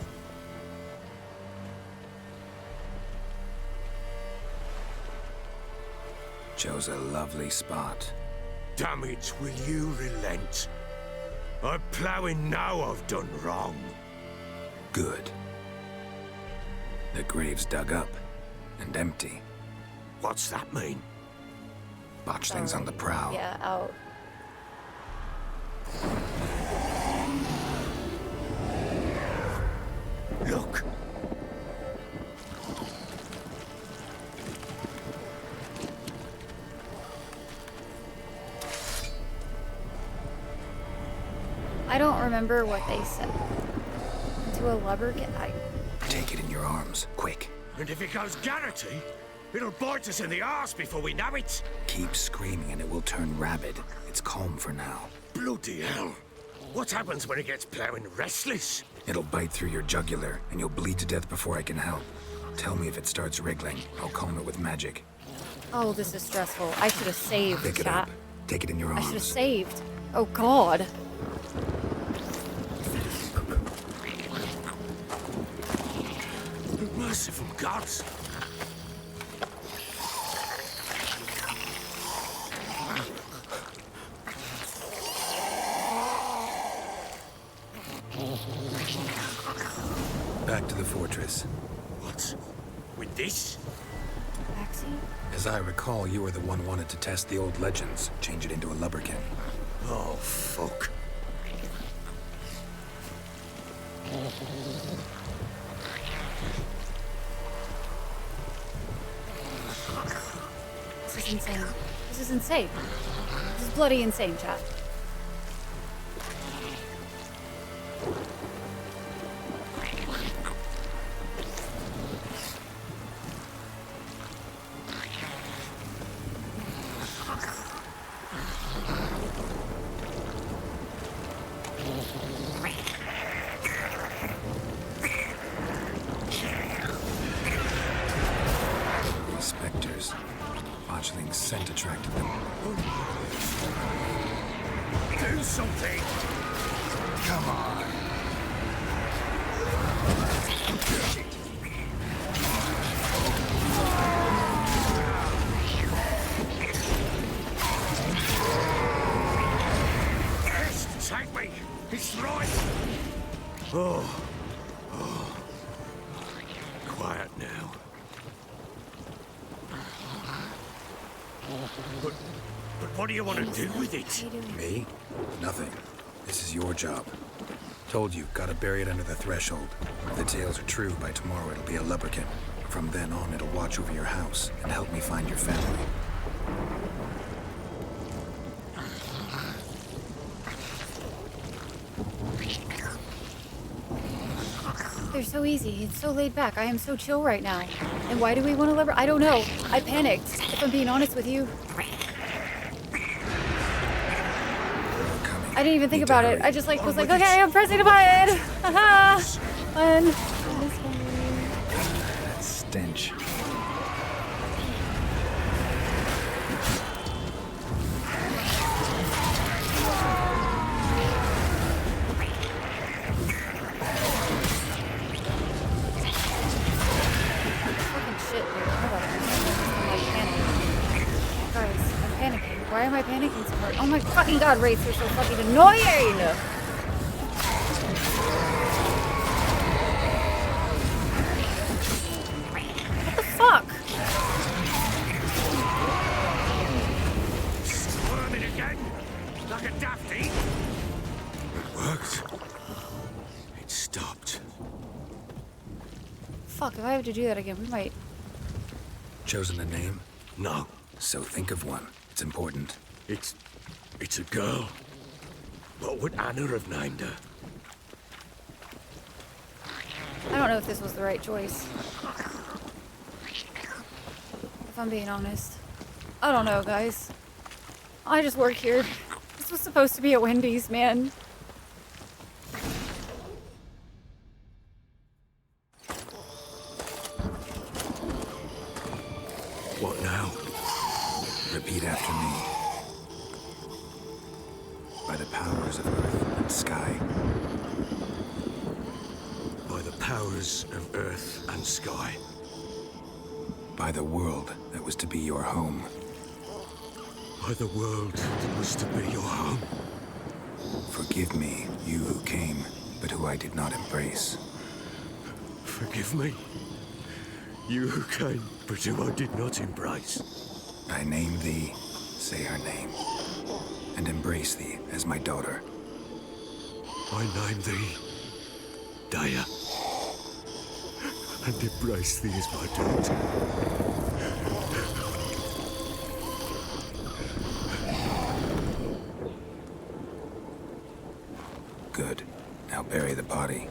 Chose a lovely spot. Damn it, will you relent? I'm ploughing now I've done wrong. Good. The grave's dug up and empty. What's that mean? Botchling's on the prowl. Yeah, out. Look! I don't remember what they said. Into a lubberkin. Take it in your arms, quick. And if it goes Garrity, it'll bite us in the arse before we know it. Keep screaming and it will turn rabid. It's calm for now. Bloody hell. What happens when it gets ploughing restless? It'll bite through your jugular and you'll bleed to death before I can help. Tell me if it starts wriggling. I'll calm it with magic. Oh, this is stressful. I should have saved, Pick it chat. up. Take it in your I should have arms. saved. Oh, God. Merciful gods. Back to the fortress. What? With this? Maxie? As I recall, you were the one wanted to test the old legends. Change it into a lubberkin. Oh, fuck. This is insane. This is insane. This is bloody insane, chat. something. Come on. Yes, take me. It's right. Oh. Quiet now. But what do you want to do with it? Me? Nothing. This is your job. Told you, gotta bury it under the threshold. If the tales are true, by tomorrow it'll be a lubberkin. From then on, it'll watch over your house and help me find your family. They're so easy. It's so laid back. I am so chill right now. And why do we want to liberate? I don't know. I panicked, if I'm being honest with you. I didn't even think about it. I just like was like, okay, I'm pressing a button. Haha. Fun. That stench. Why am I panicking so hard? Oh my fucking god, wraiths are so fucking annoying! What the fuck? Squirming again? Like a dafty? It worked. It stopped. Fuck, if I have to do that again, we might... Chosen a name? No. So think of one. It's important. It's a girl. What would Anna have named her? I don't know if this was the right choice. If I'm being honest. I don't know, guys. I just work here. This was supposed to be at Wendy's, man. What now? Repeat after me. By the powers of earth and sky. By the powers of earth and sky. By the world that was to be your home. By the world that was to be your home. Forgive me, you who came, but who I did not embrace. Forgive me. You who came, but who I did not embrace. I name thee, say her name, and embrace thee as my daughter. I name thee Daya, and embrace thee as my daughter. Good. Now bury the body.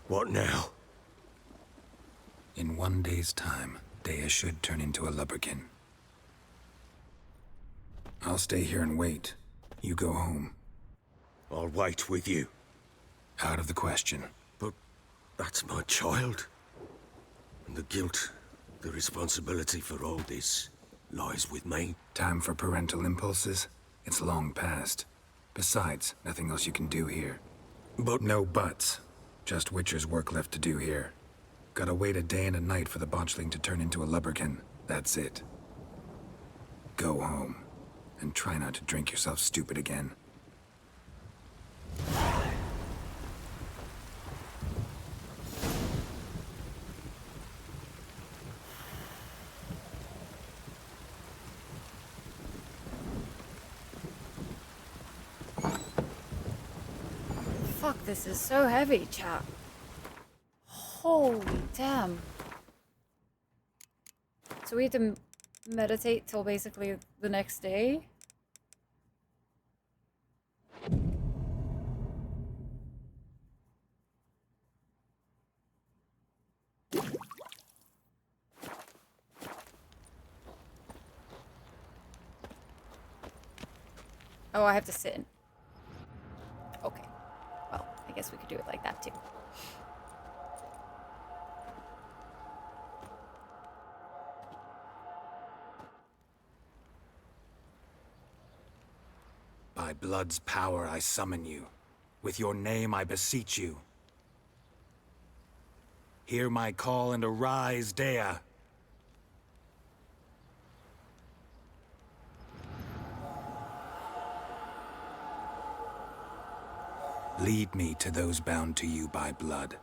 What now? In 1 day's time, Dea should turn into a lubberkin. I'll stay here and wait. You go home. I'll wait with you. Out of the question. But that's my child. And the guilt, the responsibility for all this lies with me. Time for parental impulses? It's long past. Besides, nothing else you can do here. But No buts. Just Witcher's work left to do here. Gotta wait a day and a night for the botchling to turn into a lubberkin. That's it. Go home. And try not to drink yourself stupid again. Fuck, this is so heavy, chap. Holy damn. So we have to meditate till basically the next day? Oh, I have to sit in. Okay. Well, I guess we could do it like that too. By blood's power I summon you. With your name I beseech you. Hear my call and arise, Dea. Lead me to those bound to you by blood.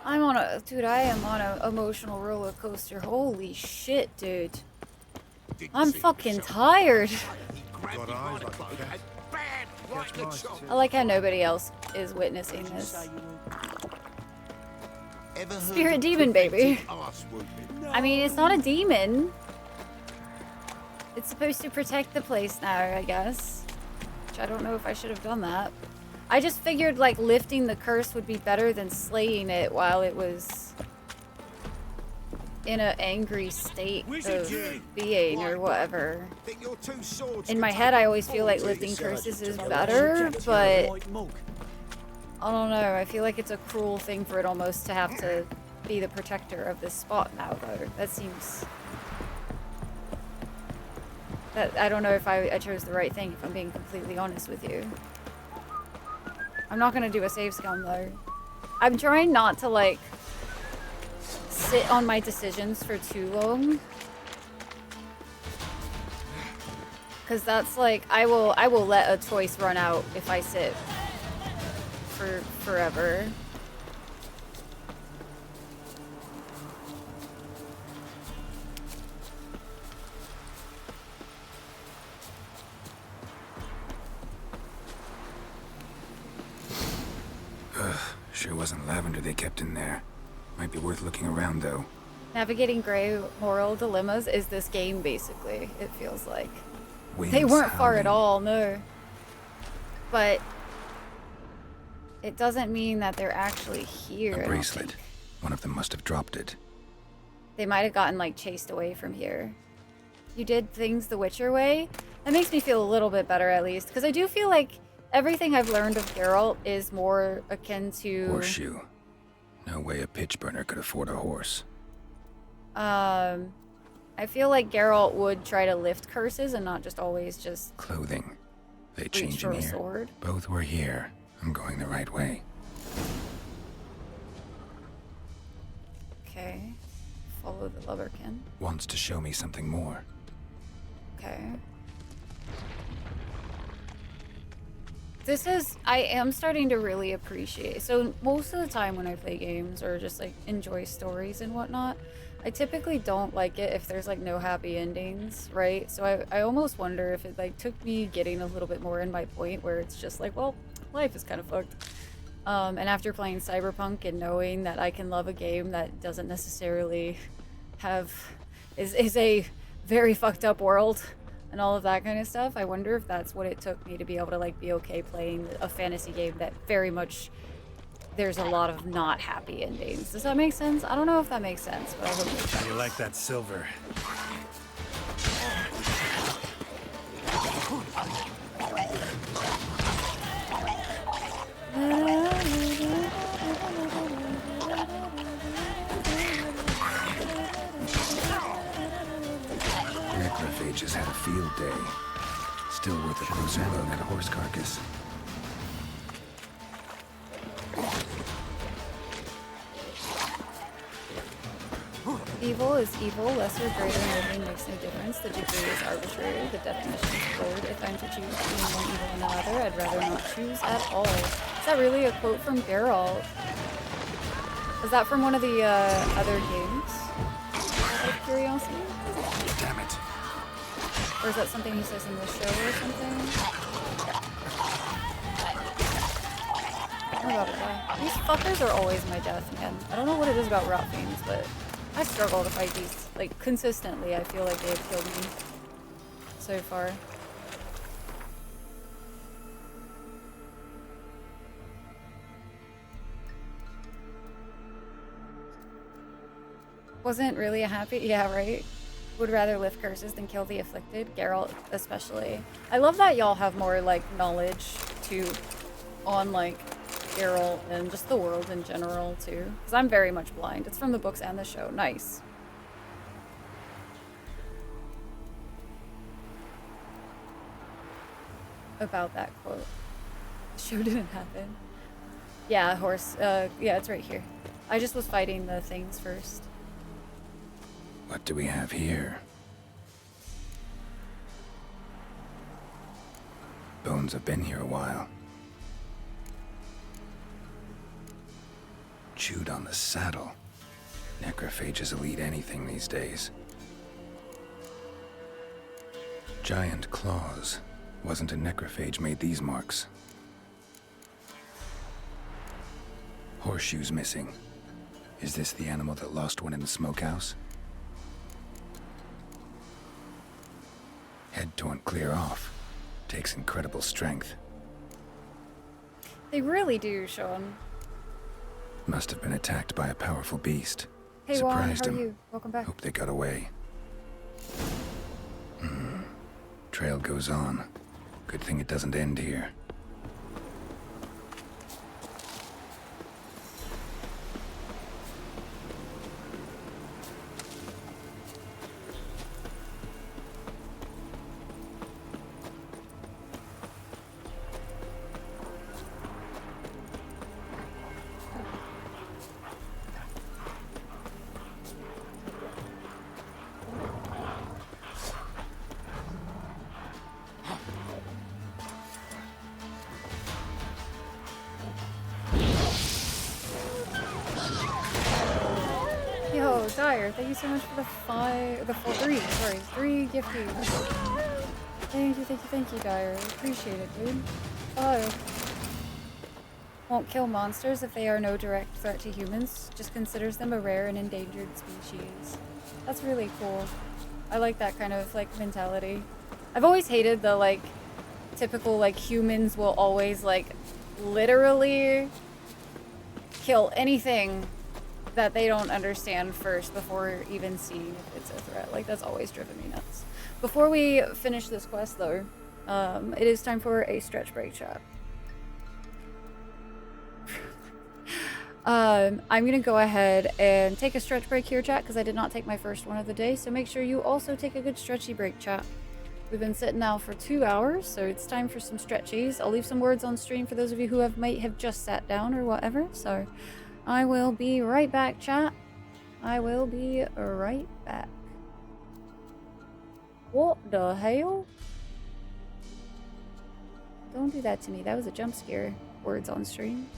I'm on a... Dude, I am on an emotional roller coaster. Holy shit, dude. I'm fucking tired. I like how nobody else is witnessing this. Spirit demon, baby. I mean, it's not a demon. It's supposed to protect the place now, I guess. Which I don't know if I should have done that. I just figured, like, lifting the curse would be better than slaying it while it was in an angry state of being or whatever. In my head, I always feel like lifting curses is better, but I don't know. I feel like it's a cruel thing for it almost to have to be the protector of this spot now, though. That seems... I don't know if I chose the right thing, if I'm being completely honest with you. I'm not gonna do a save scum, though. I'm trying not to, like, sit on my decisions for too long. Because that's, like, I will let a choice run out if I sit for forever. Sure wasn't lavender they kept in there. Might be worth looking around, though. Navigating gray moral dilemmas is this game, basically, it feels like. Winds They weren't far at howling. all, no. But it doesn't mean that they're actually here. I A don't bracelet. think. One of them must have dropped it. They might have gotten, like, chased away from here. You did things the Witcher way? That makes me feel a little bit better, at least. Because I do feel like everything I've learned of Geralt is more akin to... Horseshoe. No way a pitch burner could afford a horse. I feel like Geralt would try to lift curses and not just always just Clothing. They reach change for in a here. sword. Both were here. I'm going the right way. Okay. Follow the lubberkin. Wants to show me something more. Okay. This is, I am starting to really appreciate. So most of the time when I play games or just like enjoy stories and whatnot, I typically don't like it if there's like no happy endings, right? So I almost wonder if it like took me getting a little bit more in my point where it's just like, well, life is kind of fucked. And after playing Cyberpunk and knowing that I can love a game that doesn't necessarily have, is a very fucked up world and all of that kind of stuff, I wonder if that's what it took me to be able to like be okay playing a fantasy game that very much there's a lot of not happy endings. Does that make sense? I don't know if that makes sense, but I hope it does. You like that silver? Necrophages had a field day. Still worth a closer look at a horse carcass. Evil is evil, lesser, greater, nothing makes no difference. The degree is arbitrary, the definition is blurred. If I'm to choose between one evil and another, I'd rather not choose at all. Is that really a quote from Geralt? Is that from one of the other games? Out of curiosity? Damn it. Or is that something he says in the show or something? Oh my god, okay. These fuckers are always my death, man. I don't know what it is about rot fiends, but I struggle to fight these, like, consistently. I feel like they have killed me so far. Wasn't really a happy... Yeah, right? Would rather lift curses than kill the afflicted. Geralt, especially. I love that y'all have more, like, knowledge, too, on, like, Geralt and just the world in general, too. Because I'm very much blind. It's from the books and the show. Nice. About that quote. The show didn't happen. Yeah, horse. Yeah, it's right here. I just was fighting the things first. What do we have here? Bones have been here a while. Chewed on the saddle. Necrophages will eat anything these days. Giant claws. Wasn't a necrophage made these marks. Horseshoes missing. Is this the animal that lost one in the smokehouse? Head torn clear off. Takes incredible strength. They really do, Sean. Must have been attacked by a powerful beast. Hey Juan, Surprised how are him. you? Welcome back. Hope they got away. Trail goes on. Good thing it doesn't end here. Yo, Dyer, thank you so much for the three gifties. Thank you, Dyer. Appreciate it, dude. Hello. Won't kill monsters if they are no direct threat to humans. Just considers them a rare and endangered species. That's really cool. I like that kind of, like, mentality. I've always hated the, like, typical, like, humans will always, like, literally kill anything that they don't understand first before even seeing if it's a threat. Like, that's always driven me nuts. Before we finish this quest, though, it is time for a stretch break, chat. I'm gonna go ahead and take a stretch break here, chat, because I did not take my first one of the day, so make sure you also take a good stretchy break, chat. We've been sitting now for 2 hours, so it's time for some stretchies. I'll leave some words on stream for those of you who might have just sat down or whatever, so I will be right back, chat. I will be right back. What the hell? Don't do that to me. That was a jump scare. Words on stream.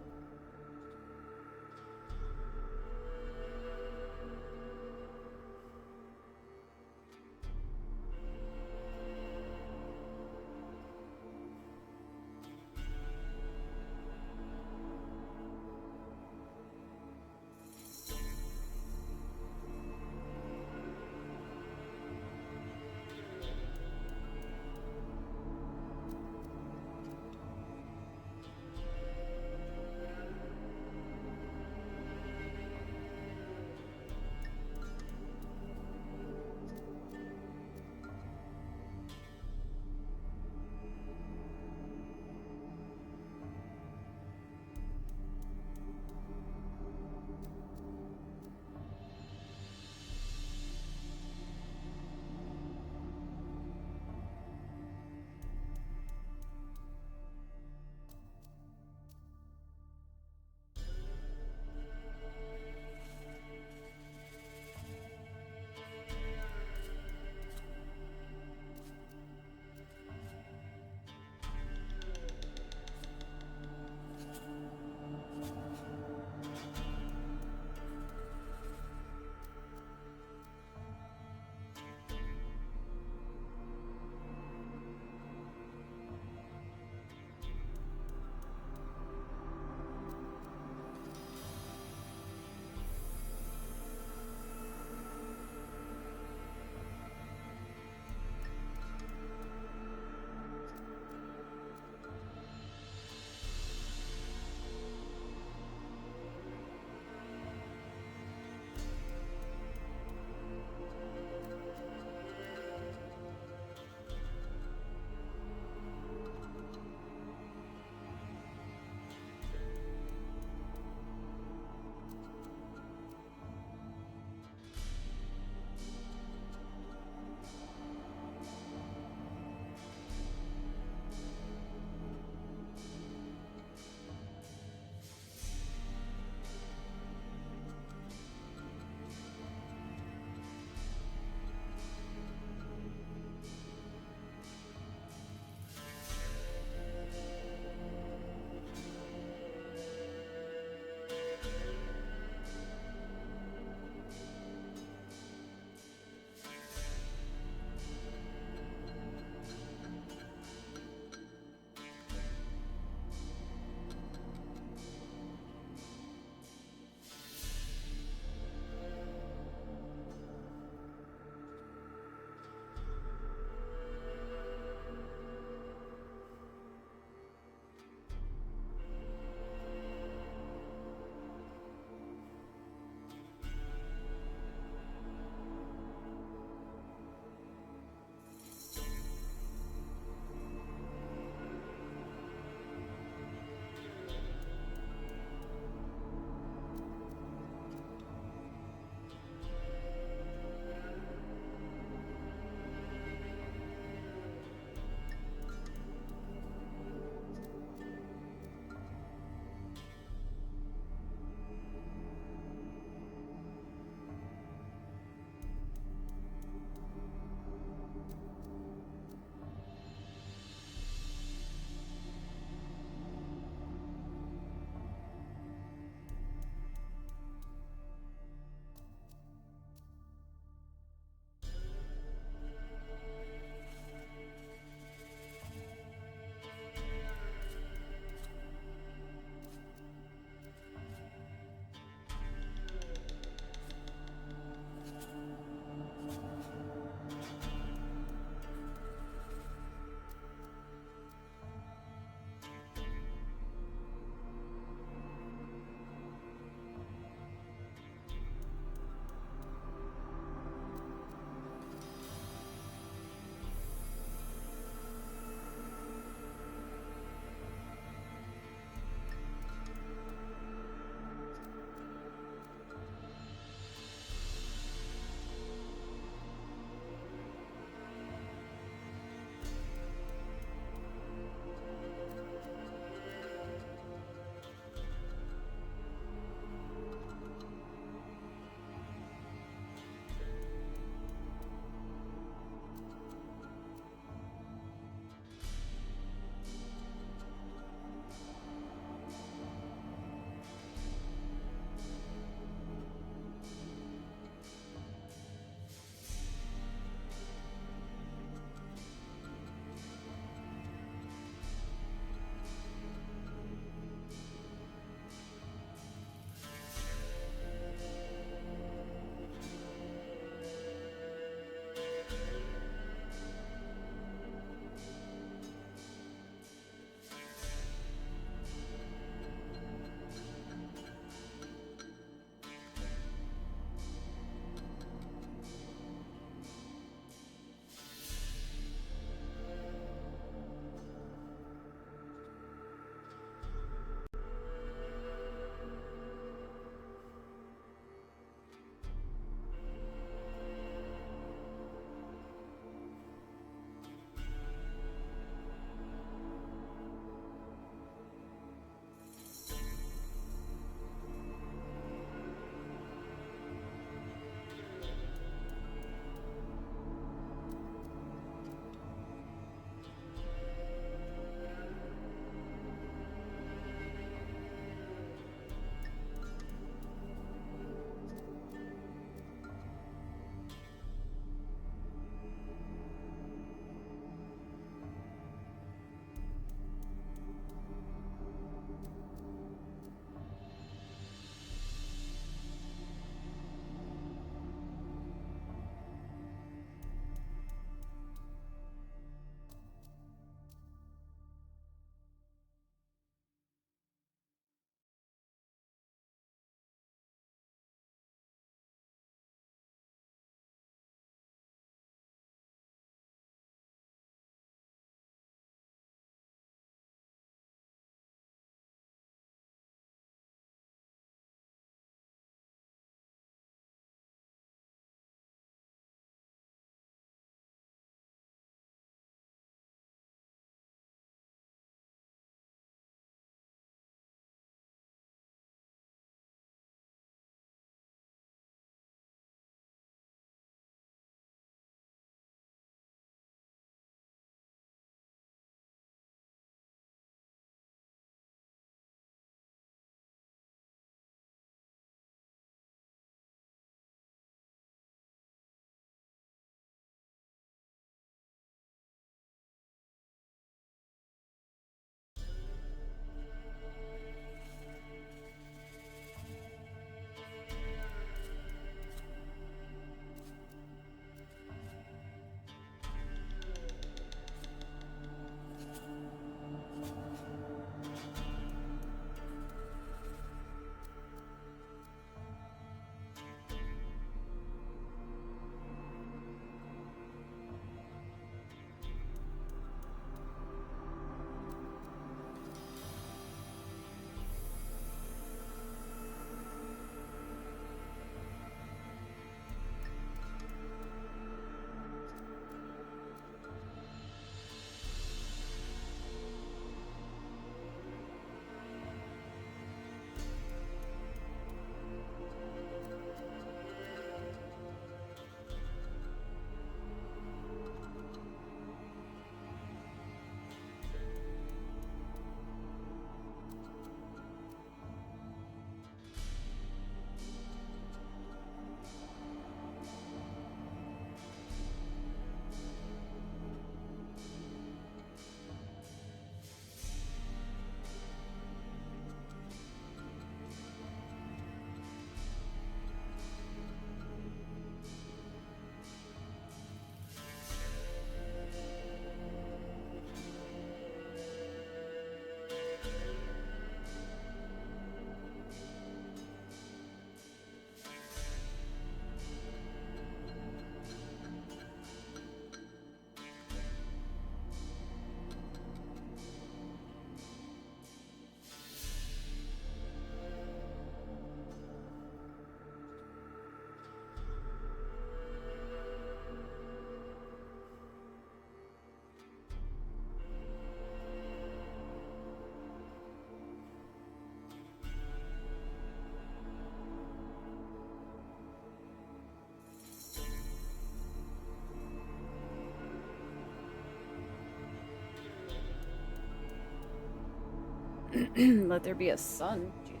Let there be a sun. Jesus.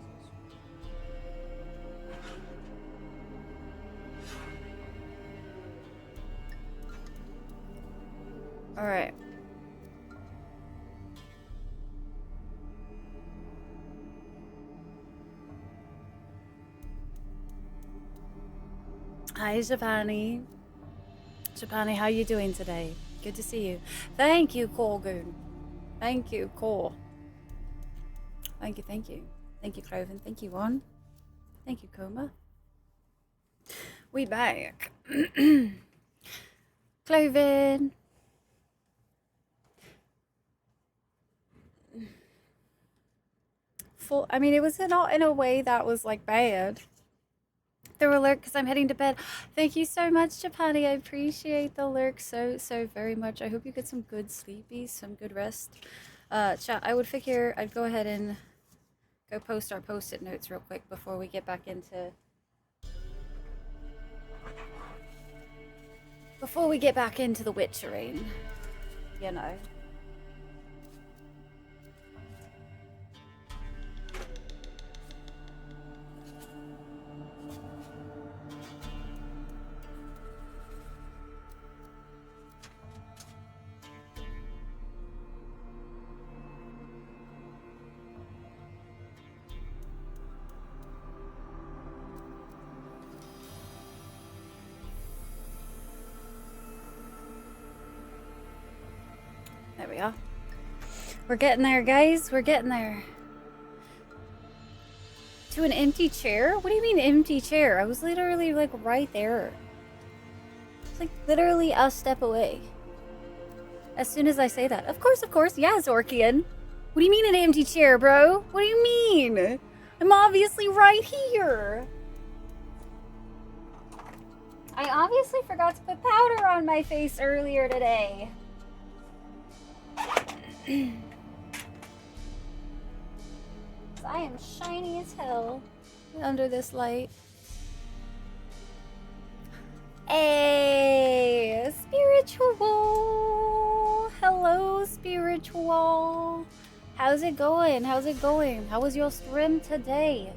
All right. Hi, Japani. Japani, how you doing today? Good to see you. Thank you, Colgoon. Thank you, Cole. Thank you, thank you. Thank you, Cloven. Thank you, Juan. Thank you, Coma. We back. Cloven. Full. I mean, it was not in a way that was like bad. The alert because I'm heading to bed. Thank you so much, Japani. I appreciate the lurk so very much. I hope you get some good sleepies, some good rest. Chat, I would figure I'd go ahead and go post our post-it notes real quick before we get back into the witchering, you know. There we are. We're getting there, guys. We're getting there. To an empty chair? What do you mean empty chair? I was literally like right there. It's like literally a step away. As soon as I say that. Of course. Yeah, Zorkian. What do you mean an empty chair, bro? What do you mean? I'm obviously right here. I obviously forgot to put powder on my face earlier today. I am shiny as hell under this light. Hey, spiritual. Hello, spiritual. How's it going? How was your stream today?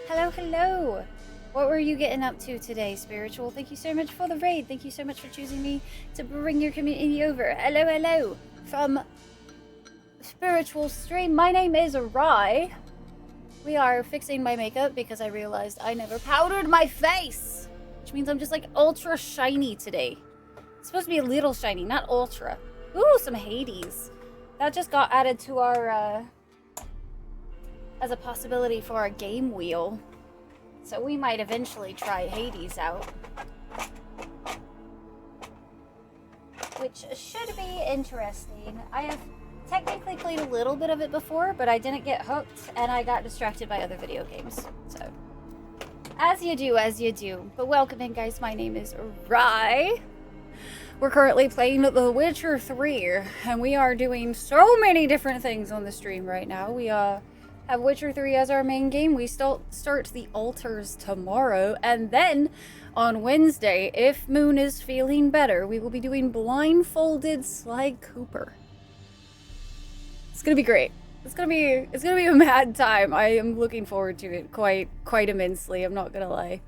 Hello. What were you getting up to today, Spiritual? Thank you so much for the raid. Thank you so much for choosing me to bring your community over. Hello. From Spiritual Stream. My name is Rai. We are fixing my makeup because I realized I never powdered my face. Which means I'm just like ultra shiny today. It's supposed to be a little shiny, not ultra. Ooh, some Hades. That just got added to our, as a possibility for our game wheel. So we might eventually try Hades out. Which should be interesting. I have technically played a little bit of it before, but I didn't get hooked and I got distracted by other video games. So, as you do. But welcome in, guys. My name is Rai. We're currently playing The Witcher 3, and we are doing so many different things on the stream right now. We, have Witcher 3 as our main game. We start the altars tomorrow, and then on Wednesday, if Moon is feeling better, we will be doing blindfolded Sly Cooper. It's gonna be great. It's gonna be a mad time. I am looking forward to it quite immensely. I'm not gonna lie.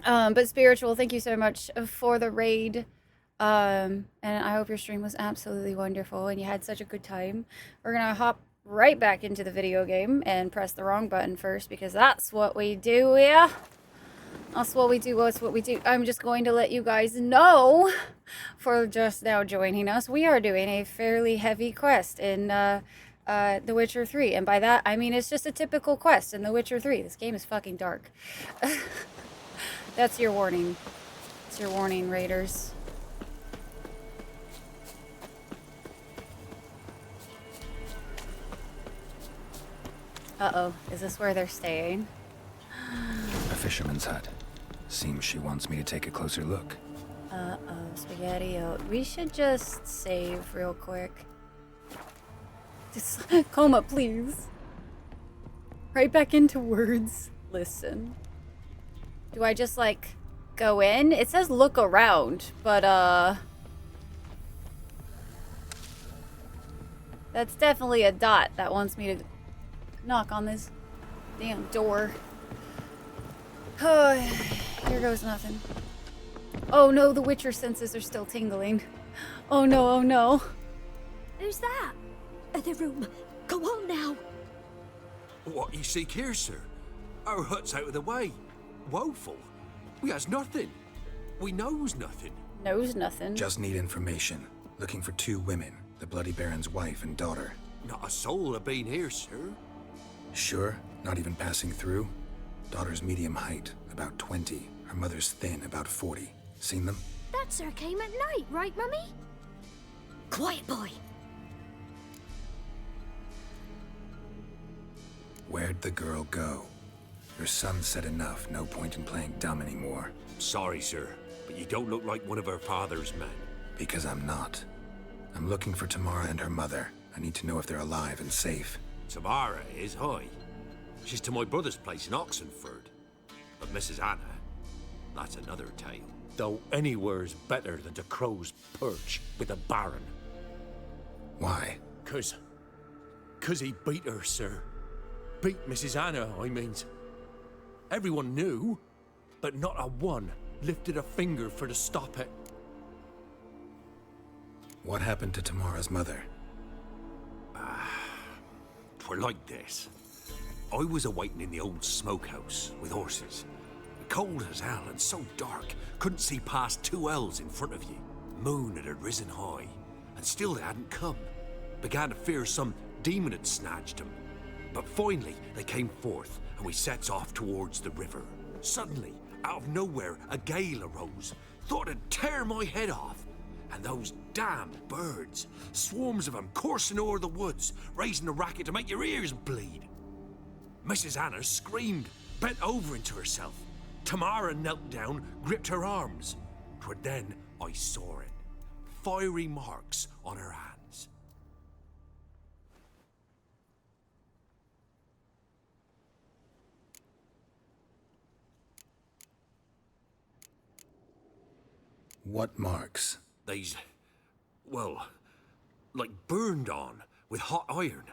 But Spiritual, thank you so much for the raid. And I hope your stream was absolutely wonderful and you had such a good time. We're gonna hop right back into the video game and press the wrong button first because that's what we do, yeah? That's what we do. I'm just going to let you guys know, for just now joining us, we are doing a fairly heavy quest in The Witcher 3. And by that, I mean it's just a typical quest in The Witcher 3. This game is fucking dark. That's your warning. It's your warning, raiders. Uh-oh, is this where they're staying? A fisherman's hut. Seems she wants me to take a closer look. Uh-oh, Spaghetti-O. We should just save real quick. Just, Coma, please. Right back into words. Listen. Do I just, like, go in? It says look around, but, That's definitely a dot that wants me to knock on this damn door. Oh, here goes nothing. Oh no, the Witcher senses are still tingling. Oh no, oh no. Who's that? The room. Go on now. What you seek here, sir? Our hut's out of the way. Woeful. We has nothing. We knows nothing. Knows nothing. Just need information. Looking for 2 women, the Bloody Baron's wife and daughter. Not a soul have been here, sir. Sure? Not even passing through? Daughter's medium height, about 20. Her mother's thin, about 40. Seen them? That sir came at night, right, Mummy? Quiet, boy. Where'd the girl go? Your son said enough, no point in playing dumb anymore. Sorry, sir, but you don't look like one of our father's men. Because I'm not. I'm looking for Tamara and her mother. I need to know if they're alive and safe. Tamara is, hi. She's to my brother's place in Oxenford. But Mrs. Anna, that's another tale. Though anywhere's better than to Crow's Perch with the Baron. Why? 'Cause he beat her, sir. Beat Mrs. Anna, I means. Everyone knew, but not a one lifted a finger for to stop it. What happened to Tamara's mother? 'Twere like this. I was awaiting in the old smokehouse with horses. Cold as hell and so dark, couldn't see past 2 ells in front of you. Moon had risen high, and still they hadn't come. Began to fear some demon had snatched them. But finally, they came forth, and we sets off towards the river. Suddenly, out of nowhere, a gale arose. Thought it'd tear my head off. And those damned birds, swarms of them coursing o'er the woods, raising a racket to make your ears bleed. Mrs. Anna screamed, bent over into herself. Tamara knelt down, gripped her arms. 'Twere then I saw it. Fiery marks on her hands. What marks? They's, well, like burned on with hot iron.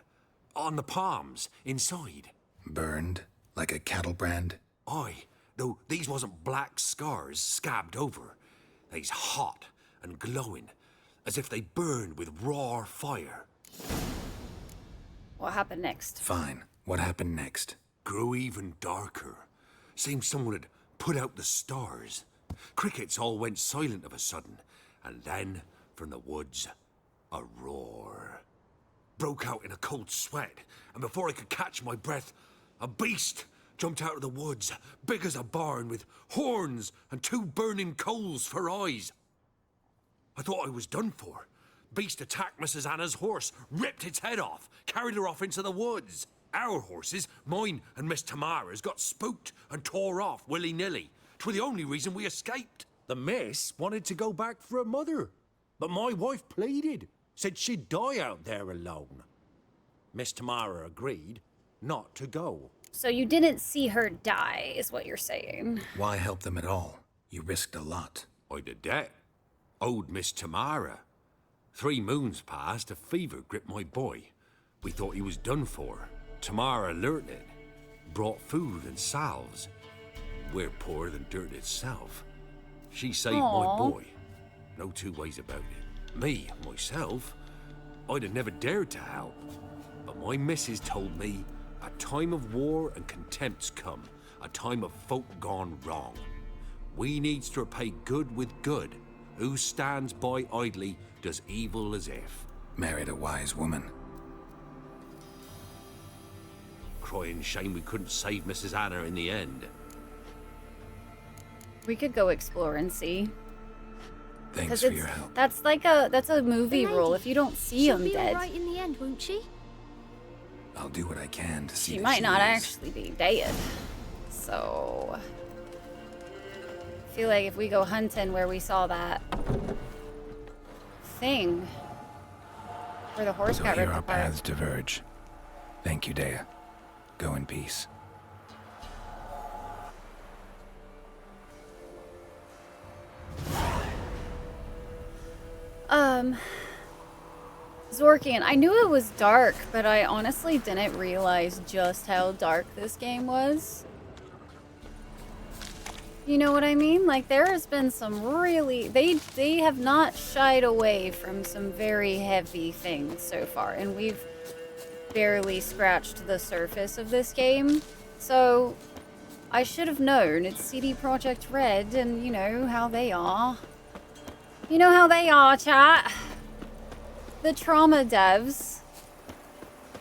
On the palms, inside. Burned? Like a cattle brand? Aye, though these wasn't black scars scabbed over. They's hot and glowing, as if they burned with raw fire. What happened next? Fine. What happened next? Grew even darker. Seemed someone had put out the stars. Crickets all went silent of a sudden, and then, from the woods, a roar. Broke out in a cold sweat, and before I could catch my breath, a beast jumped out of the woods, big as a barn, with horns and 2 burning coals for eyes. I thought I was done for. Beast attacked Mrs. Anna's horse, ripped its head off, carried her off into the woods. Our horses, mine and Miss Tamara's, got spooked and tore off willy-nilly. 'Twere the only reason we escaped. The miss wanted to go back for her mother, but my wife pleaded, said she'd die out there alone. Miss Tamara agreed not to go. So you didn't see her die, is what you're saying. Why help them at all? You risked a lot. I did that. Owed Miss Tamara. 3 moons passed, a fever gripped my boy. We thought he was done for. Tamara learnt it. Brought food and salves. We're poorer than dirt itself. She saved my boy. No 2 ways about it. Me, myself, I'd have never dared to help. But my missus told me a time of war and contempt's come. A time of folk gone wrong. We needs to repay good with good. Who stands by idly does evil as if. Married a wise woman. Crying shame we couldn't save Mrs. Anna in the end. We could go explore and see. Thanks for your help. That's like that's a movie The rule. lady, If you don't see she'll them be dead, alright in the end, won't she? I'll do what I can to see she that might not is. actually be dead. So I feel like if we go hunting where we saw that thing where the horse So got here ripped our apart. paths diverge. Thank you, Dea. Go in peace. Zorkian, I knew it was dark, but I honestly didn't realize just how dark this game was. You know what I mean? Like, there has been some really... They have not shied away from some very heavy things so far, and we've barely scratched the surface of this game. So, I should have known. It's CD Projekt Red, and you know how they are. You know how they are, chat. The trauma devs.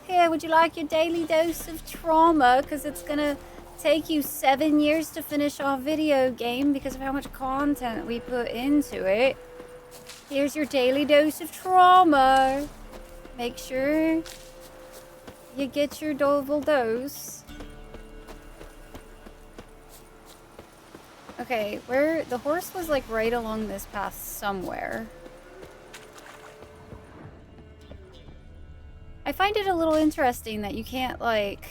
Here, would you like your daily dose of trauma? Because it's gonna take you 7 years to finish our video game because of how much content we put into it. Here's your daily dose of trauma. Make sure you get your double dose. Okay, where the horse was like right along this path somewhere. I find it a little interesting that you can't, like...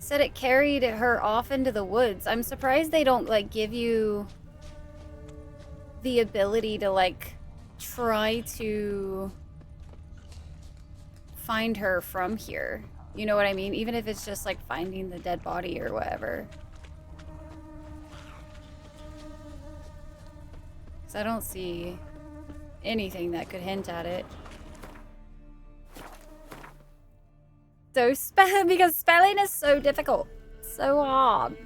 Said it carried her off into the woods. I'm surprised they don't, like, give you the ability to, like, try to find her from here. You know what I mean? Even if it's just, like, finding the dead body or whatever. 'Cause I don't see anything that could hint at it. So because spelling is so difficult. So hard.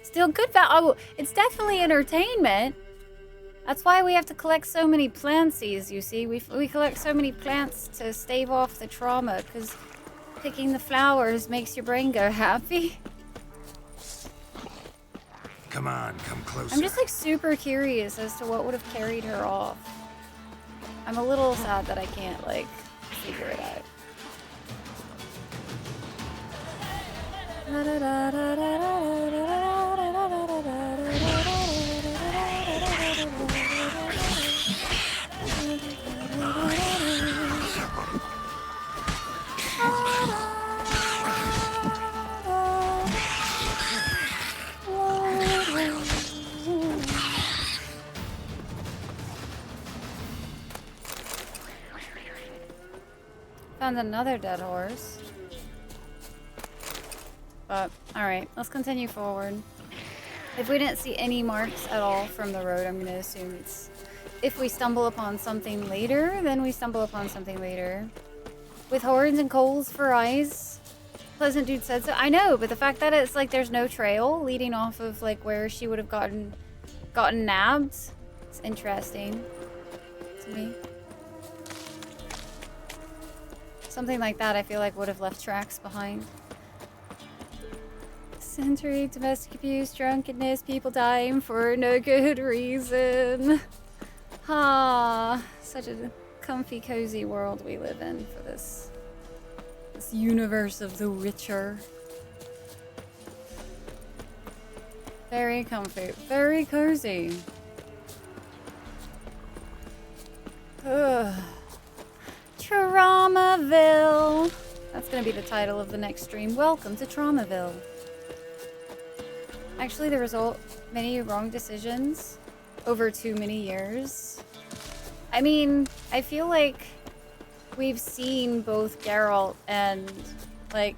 Still good value. Oh, it's definitely entertainment. That's why we have to collect so many plantsies, you see. We collect so many plants to stave off the trauma, because picking the flowers makes your brain go happy. Come on, come closer. I'm just like super curious as to what would have carried her off. I'm a little sad that I can't like figure it out. Found another dead horse. But, alright, let's continue forward. If we didn't see any marks at all from the road, I'm gonna assume it's... If we stumble upon something later, then we stumble upon something later. With horns and coals for eyes. Pleasant Dude said so. I know, but the fact that it's like there's no trail leading off of like where she would have gotten nabbed, it's interesting to me. Something like that I feel like would have left tracks behind. Century, domestic abuse, drunkenness, people dying for no good reason. Ah, such a comfy, cozy world we live in for this universe of The Witcher. Very comfy, very cozy. Ugh. Traumaville. That's gonna be the title of the next stream. Welcome to Traumaville. Actually, the result, many wrong decisions over too many years. I mean, I feel like we've seen both Geralt and, like,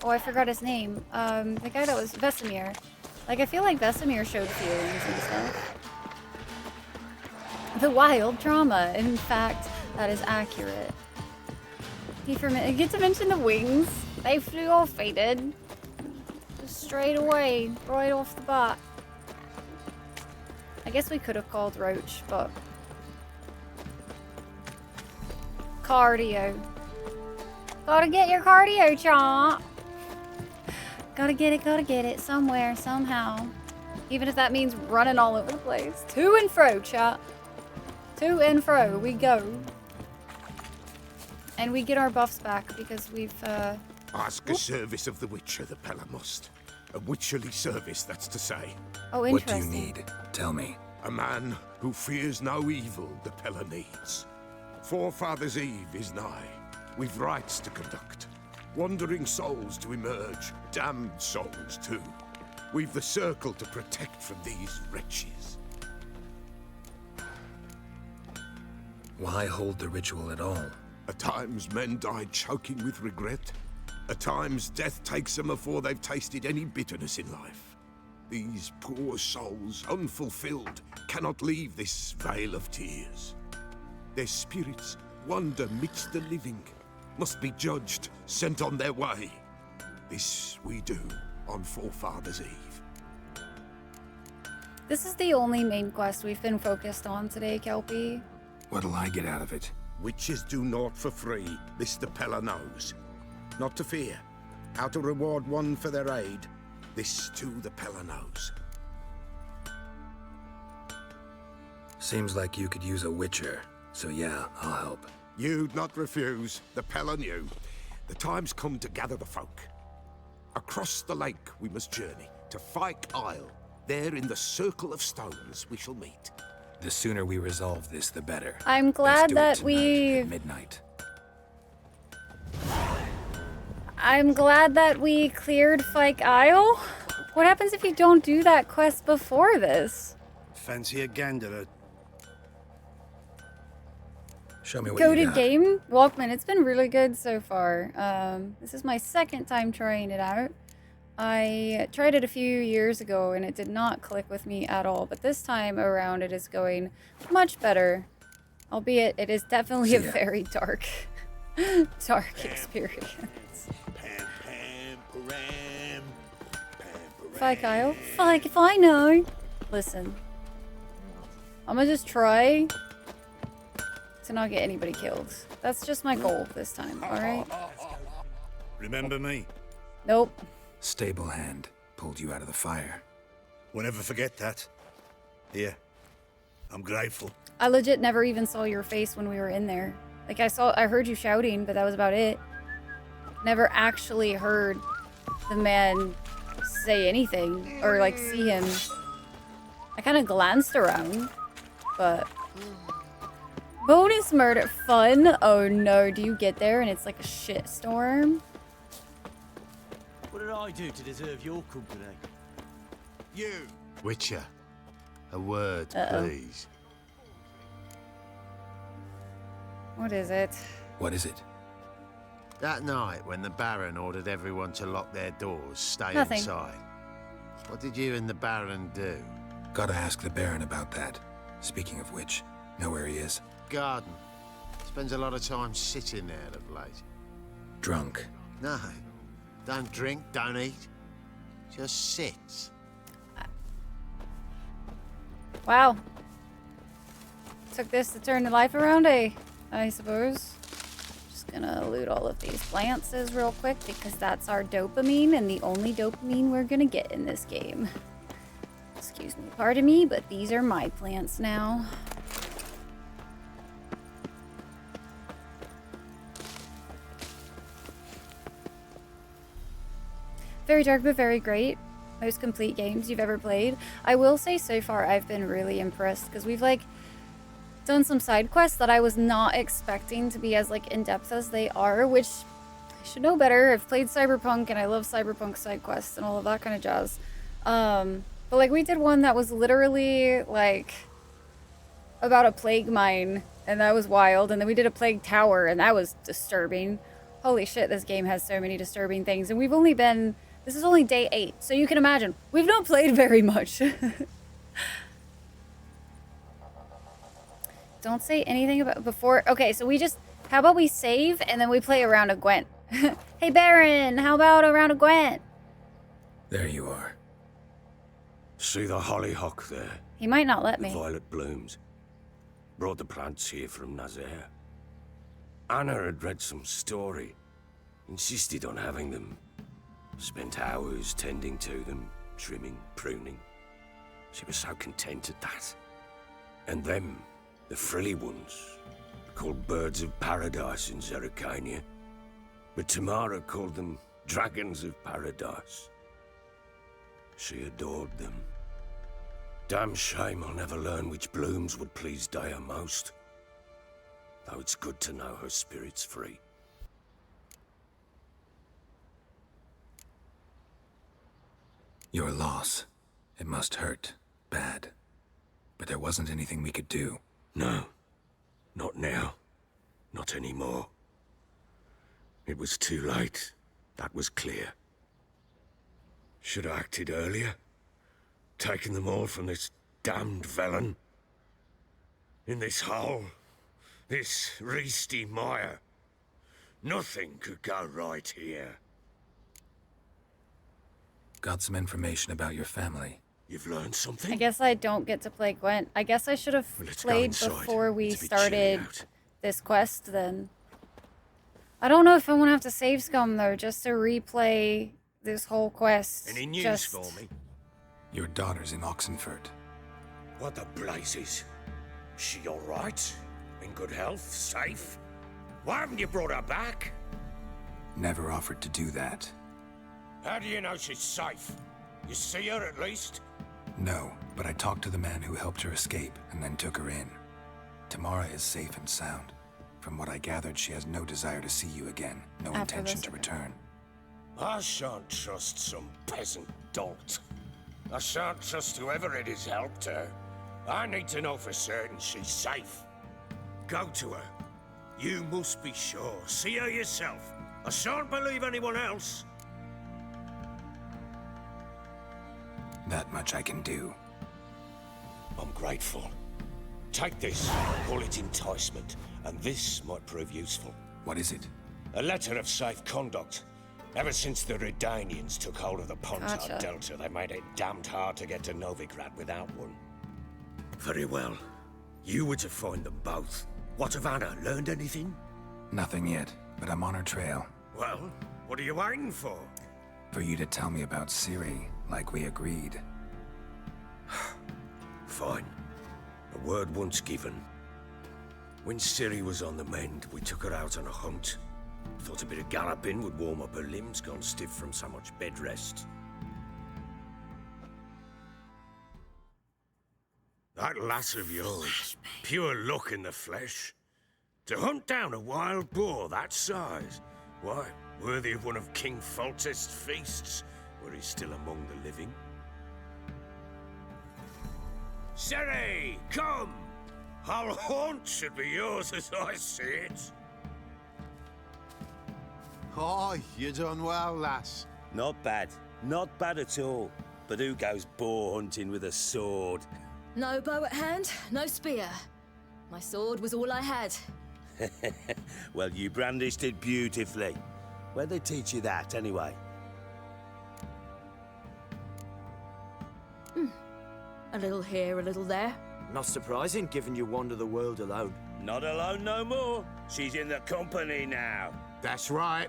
oh, I forgot his name. The guy that was Vesemir. Like, I feel like Vesemir showed feelings and stuff. The wild trauma. In fact, that is accurate. I get to mention the wings. They flew all faded. Just straight away, right off the bat. I guess we could have called Roach, but... Cardio. Gotta get your cardio, chomp. Gotta get it somewhere, somehow. Even if that means running all over the place. To and fro, chat. To and fro, we go. And we get our buffs back because we've, Ask a service of the Witcher, the Pella must. A witcherly service, that's to say. Oh, What do interesting. you need? Tell me. A man who fears no evil the Pella needs. Forefathers' Eve is nigh. We've rites to conduct. Wandering souls to emerge. Damned souls, too. We've the circle to protect from these wretches. Why hold the ritual at all? At times, men die choking with regret. At times, death takes them before they've tasted any bitterness in life. These poor souls, unfulfilled, cannot leave this vale of tears. Their spirits wander midst the living, must be judged, sent on their way. This we do on Forefathers' Eve. This is the only main quest we've been focused on today, Kelpie. What'll I get out of it? Witches do naught for free, this the Pella knows. Not to fear. How to reward one for their aid, this too the Pella knows. Seems like you could use a witcher, so yeah, I'll help. You'd not refuse, the Pella knew. The time's come to gather the folk. Across the lake we must journey, to Fyke Isle. There in the circle of stones we shall meet. The sooner we resolve this, the better. I'm Let's glad do it that tonight we... at midnight. I'm glad that we cleared Fyke Isle. What happens if you don't do that quest before this? Fancy a gander? Show me what you Coded got. game? Walkman, it's been really good so far. This is my second time trying it out. I tried it a few years ago and it did not click with me at all, but this time around it is going much better. Albeit it is definitely a See ya. very dark, dark experience. Fyke Isle? Fyke, if I know. Listen. I'm gonna just try to not get anybody killed. That's just my goal this time, alright? Remember me? Nope. Stable hand pulled you out of the fire. We'll never forget that. Here. I'm grateful. I legit never even saw your face when we were in there. Like I heard you shouting, but that was about it. Never actually heard the man say anything or like see him. I kind of glanced around, but bonus murder fun. Oh no, do you get there and it's like a shit storm? What did I do to deserve your company? You! Witcher, a word, please. What is it? What is it? That night when the Baron ordered everyone to lock their doors, stay Nothing. inside. What did you and the Baron do? Gotta ask the Baron about that. Speaking of which, know where he is? Garden. Spends a lot of time sitting there of late. Drunk. No. Don't drink, don't eat. Just sits. Wow. Took this to turn the life around, eh? I suppose. Just gonna loot all of these plants real quick because that's our dopamine and the only dopamine we're gonna get in this game. Excuse me, pardon me, but these are my plants now. Very dark, but very great. Most complete games you've ever played. I will say so far I've been really impressed because we've like done some side quests that I was not expecting to be as like in-depth as they are, which I should know better. I've played Cyberpunk and I love Cyberpunk side quests and all of that kind of jazz. But like we did one that was literally like about a plague mine and that was wild, and then we did a plague tower and that was disturbing. Holy shit, this game has so many disturbing things, and we've only been... This is only day 8, so you can imagine, we've not played very much. Don't say anything about before. Okay, so we just, how about we save and then we play a round of Gwent? Hey Baron, how about a round of Gwent? There you are. See the hollyhock there? He might not let The me. violet blooms. Brought the plants here from Nazaire. Anna had read some story. Insisted on having them. Spent hours tending to them, trimming, pruning. She was so content at that. And them, the frilly ones, called birds of paradise in Zerrikania. But Tamara called them dragons of paradise. She adored them. Damn shame I'll never learn which blooms would please Daya most. Though it's good to know her spirit's free. Your loss. It must hurt. Bad. But there wasn't anything we could do. No. Not now. Not anymore. It was too late. That was clear. Should have acted earlier. Taken them all from this damned villain. In this hole. This reesty mire. Nothing could go right here. Got some information about your family. You've learned something? I guess I don't get to play Gwent. I guess I should have Well, let's go played inside. before we It's a bit chilly started out. this quest then. I don't know if I'm gonna have to save scum though, just to replay this whole quest. Any news just... for me? Your daughter's in Oxenford. What the blazes? She all right? In good health? Safe? Why haven't you brought her back? Never offered to do that. How do you know she's safe? You see her at least? No, but I talked to the man who helped her escape and then took her in. Tamara is safe and sound. From what I gathered, she has no desire to see you again. No After intention this to event. return. I shan't trust some peasant dolt. I shan't trust whoever it is helped her. I need to know for certain she's safe. Go to her. You must be sure. See her yourself. I shan't believe anyone else. That much I can do. I'm grateful. Take this, call it enticement, and this might prove useful. What is it? A letter of safe conduct. Ever since the Redanians took hold of the Pontar Gotcha. Delta, they made it damned hard to get to Novigrad without one. Very well. You were to find them both. What of Anna? Learned anything? Nothing yet, but I'm on her trail. Well, what are you waiting for? For you to tell me about Ciri, like we agreed. Fine. A word once given. When Ciri was on the mend, we took her out on a hunt. Thought a bit of galloping would warm up her limbs, gone stiff from so much bed rest. That lass of yours, pure luck in the flesh. To hunt down a wild boar that size, why, worthy of one of King Foltest's feasts, were he still among the living. Ciri, come! Our haunt should be yours as I see it. Oh, you done well, lass. Not bad. Not bad at all. But who goes boar hunting with a sword? No bow at hand, no spear. My sword was all I had. Well, you brandished it beautifully. Where'd they teach you that, anyway? A little here, a little there. Not surprising, given you wander the world alone. Not alone no more. She's in the company now. That's right.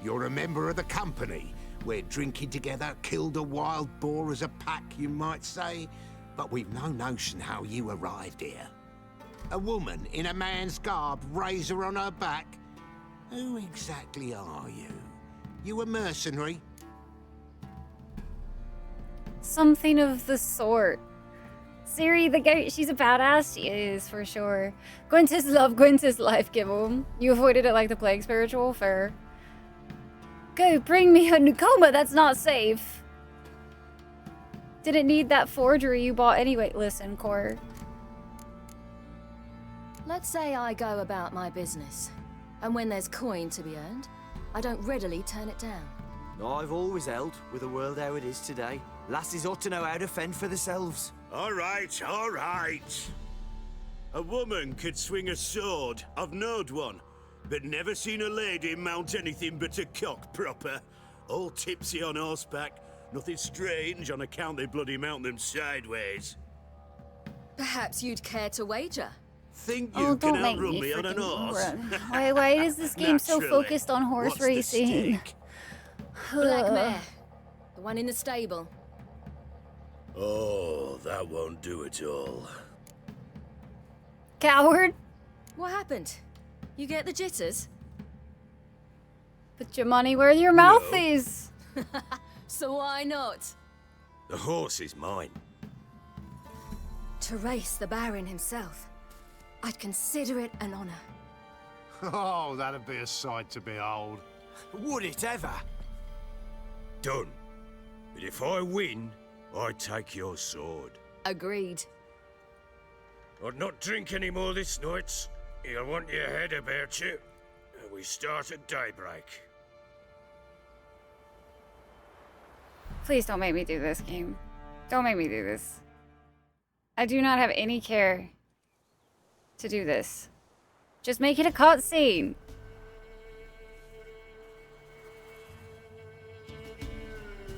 You're a member of the company. We're drinking together, killed a wild boar as a pack, you might say. But we've no notion how you arrived here. A woman in a man's garb, razor on her back. Who exactly are you? You a mercenary? Something of the sort. Ciri the goat, she's a badass. She is, for sure. Gwent is love, Gwent is life, Gibbon. You avoided it like the plague, spiritual, fair. Go, bring me a Nukoma, that's not safe. Didn't need that forgery you bought anyway. Listen, Cor. Let's say I go about my business. And when there's coin to be earned, I don't readily turn it down. I've always held, with the world how it is today. Lasses ought to know how to fend for themselves. All right, all right. A woman could swing a sword. I've knowed one. But never seen a lady mount anything but a cock proper. All tipsy on horseback. Nothing strange on account they bloody mount them sideways. Perhaps you'd care to wager? Think you Oh, can don't make outrun me me on an freaking horse? run. Why is this game so Naturally. focused on horse What's the racing? stake? Black mare. The one in the stable. Oh, that won't do it all. Coward. What happened? You get the jitters? Put your money where your mouth No. is. So why not? The horse is mine. To race the Baron himself. I'd consider it an honor. Oh, that'd be a sight to behold. Would it ever? Done. But if I win, I take your sword. Agreed. I'd not drink any more this night. You'll want your head about you. We start at daybreak. Please don't make me do this game. Don't make me do this. I do not have any care to do this. Just make it a cutscene.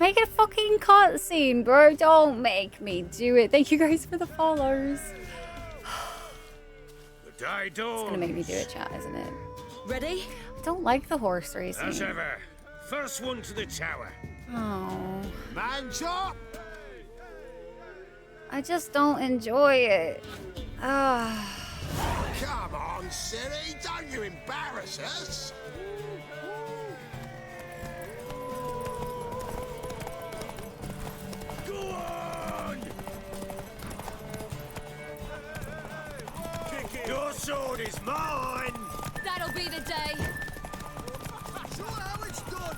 Make it a fucking cutscene, bro. Don't make me do it. Thank you guys for the follows. The day dawns. It's gonna make me do it, chat, isn't it? Ready? I don't like the horse racing. As ever, first one to the tower. Oh. Man's up! I just don't enjoy it. Ah. Come on, silly, don't you embarrass us! Go on! Your sword is mine! That'll be the day. Show how it's done!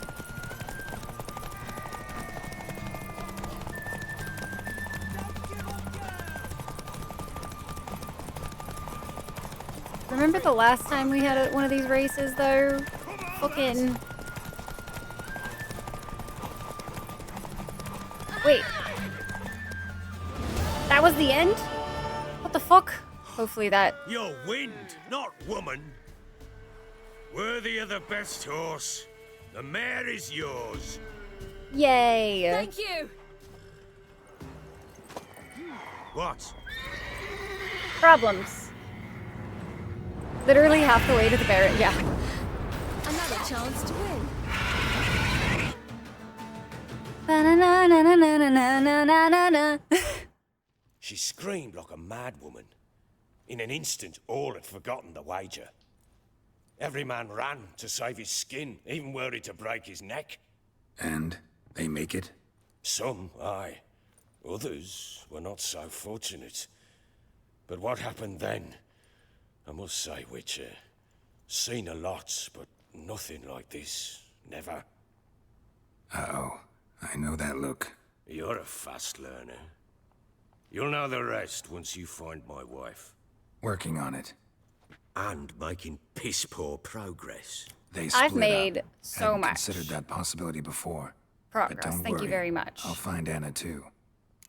Remember the last time we had one of these races, though? Fucking... Wait. That was the end? What the fuck? Hopefully that... You're wind, not woman. Worthy of the best horse. The mare is yours. Yay! Thank you. What? Problems. Literally half the way to the Barrett, yeah. Another chance to win. She screamed like a mad woman. In an instant, all had forgotten the wager. Every man ran to save his skin, even worried to break his neck. And they make it? Some, aye. Others were not so fortunate. But what happened then? I must say, Witcher, seen a lot, but nothing like this. Never. Uh-oh. I know that look. You're a fast learner. You'll know the rest once you find my wife. Working on it. And making piss-poor progress. They split I've made up. so Hadn't much considered that possibility before. progress. But don't Thank worry. you very much. I'll find Anna too.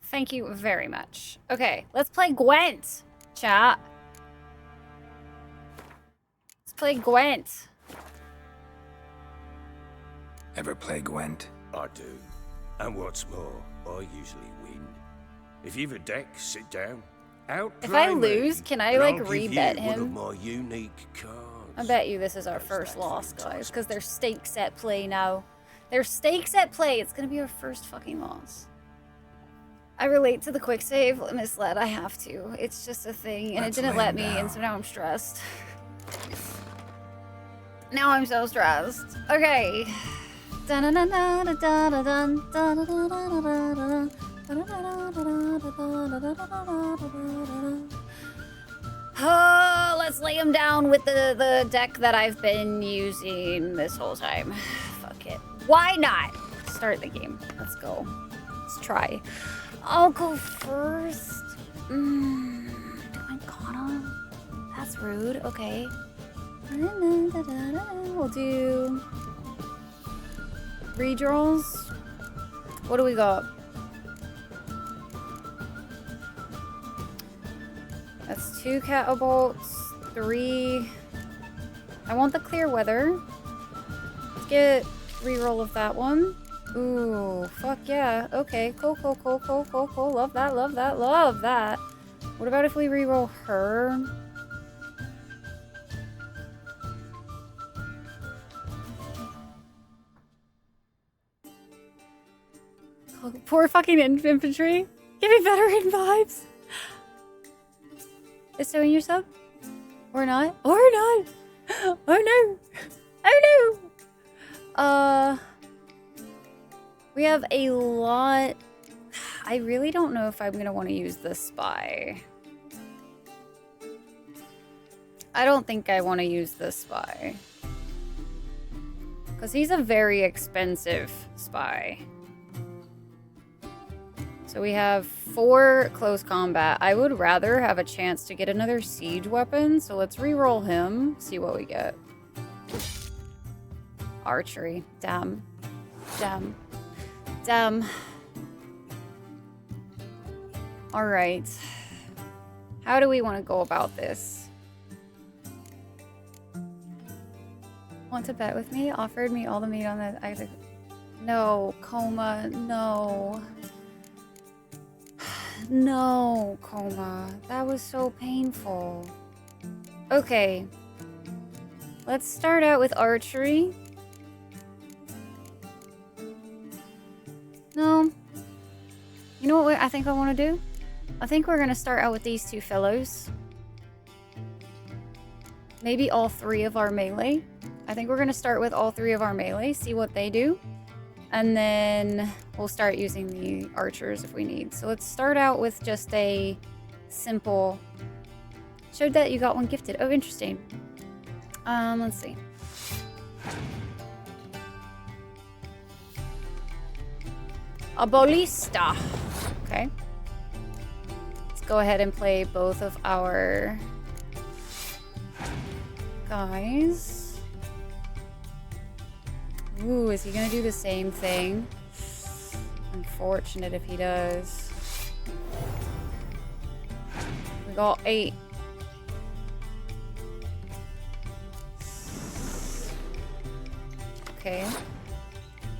Thank you very much. Okay, let's play Gwent, chat. Let's play Gwent. Ever play Gwent? I do. And what's more, I usually win. If you've a deck, sit down. If I lose, can I like re-bet re-bet One of him? my unique cards. I bet you this is our first loss, guys, because there's stakes at play now. There's stakes at play. It's gonna be our first fucking loss. I relate to the quick save, misled. I have to. It's just a thing, and Let's it didn't lay let him me, down. and so now I'm stressed. Now I'm so stressed. Okay. Let's lay him down with the deck that I've been using this whole time. Fuck it. Why not? Start the game. Let's go. Let's try. I'll go first. Do I gotta? That's rude. Okay. We'll do redraws. What do we got? That's 2 catapults, 3. I want the clear weather. Let's get reroll of that one. Ooh, fuck yeah. Okay, cool. Love that, love that, love that. What about if we reroll her? Oh, poor fucking infantry. Give me veteran vibes. Is so in your sub? Or not? Or not? Oh no! Oh no! We have a lot. I really don't know if I'm gonna want to use the spy. I don't think I want to use the spy. Because he's a very expensive spy. So we have 4 close combat. I would rather have a chance to get another siege weapon, so let's re-roll him, see what we get. Archery. Damn. Damn. Damn. Alright. How do we want to go about this? Want to bet with me? Offered me all the meat on the... No, Coma, no. No, Coma. That was so painful. Okay. Let's start out with archery. No. You know what I think I want to do? I think we're going to start out with these 2 fellows. Maybe all 3 of our melee. I think we're going to start with all 3 of our melee, see what they do. And then we'll start using the archers if we need. So let's start out with just a simple... Showed that you got one gifted. Oh, interesting. Let's see. A ballista. Okay. Let's go ahead and play both of our guys. Ooh, is he gonna do the same thing? Unfortunate if he does. We got 8. Okay.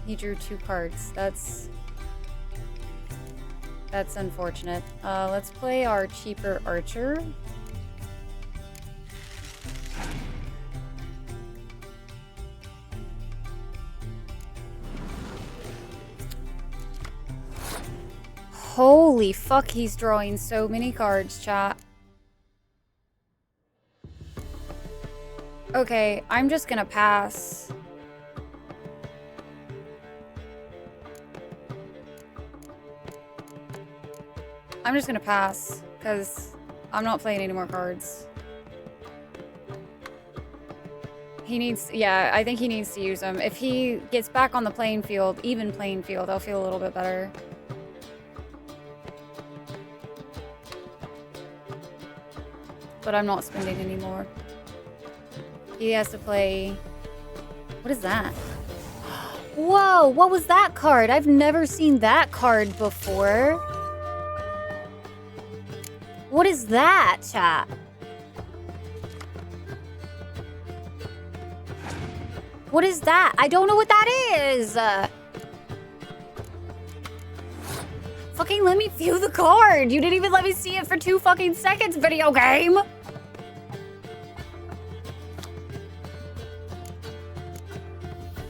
He drew 2 cards. That's unfortunate. Let's play our cheaper archer. Holy fuck, he's drawing so many cards, chat. Okay, I'm just gonna pass. I'm just gonna pass, because I'm not playing any more cards. He needs, yeah, I think he needs to use them. If he gets back on the playing field, even playing field, I'll feel a little bit better. But I'm not spending anymore. He has to play... What is that? Whoa, what was that card? I've never seen that card before. What is that, chat? What is that? I don't know what that is. Fucking let me view the card. You didn't even let me see it for 2 fucking seconds, video game.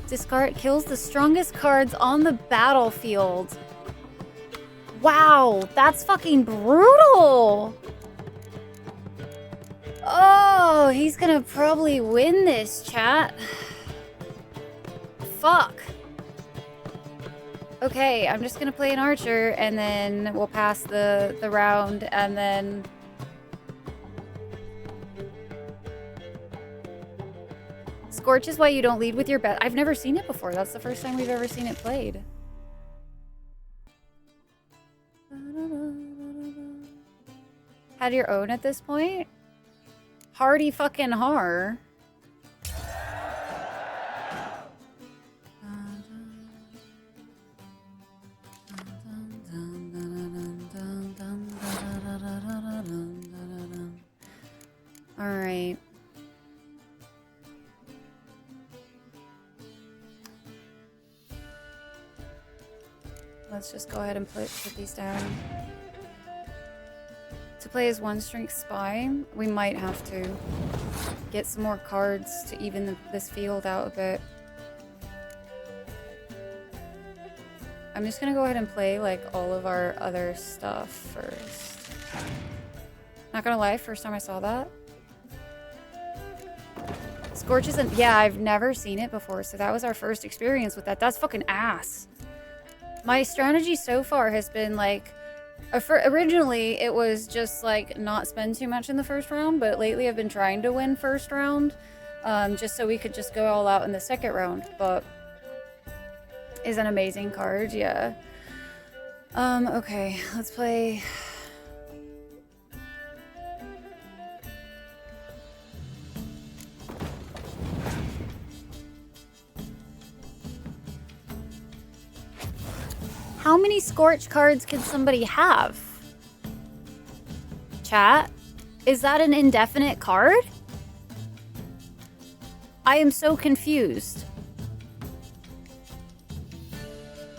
Discard kills the strongest cards on the battlefield. Wow, that's fucking brutal. Oh, he's gonna probably win this, chat. Fuck. Okay, I'm just gonna play an archer, and then we'll pass the round, and then... Scorch is why you don't lead with your bet. I've never seen it before. That's the first time we've ever seen it played. Had your own at this point? Hardy fucking har. Alright. Let's just go ahead and put these down. To play as 1-strength spy, we might have to get some more cards to even this field out a bit. I'm just gonna go ahead and play like all of our other stuff first. Not gonna lie, first time I saw that. Scorch isn't, yeah, I've never seen it before, so that was our first experience with that. That's fucking ass. My strategy so far has been like, originally it was just like not spend too much in the first round, but lately I've been trying to win first round, just so we could just go all out in the second round. But is an amazing card, yeah. Okay, let's play. How many Scorch cards can somebody have? Chat? Is that an indefinite card? I am so confused.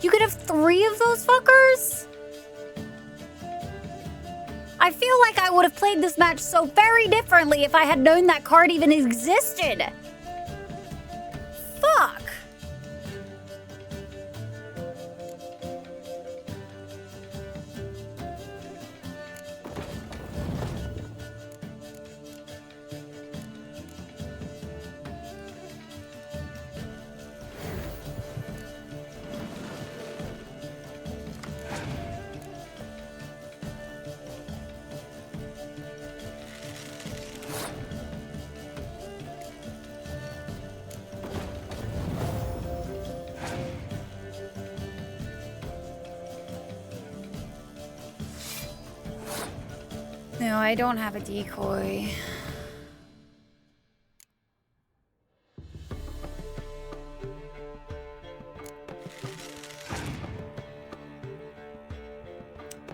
You could have 3 of those fuckers? I feel like I would have played this match so very differently if I had known that card even existed. Fuck. No, I don't have a decoy.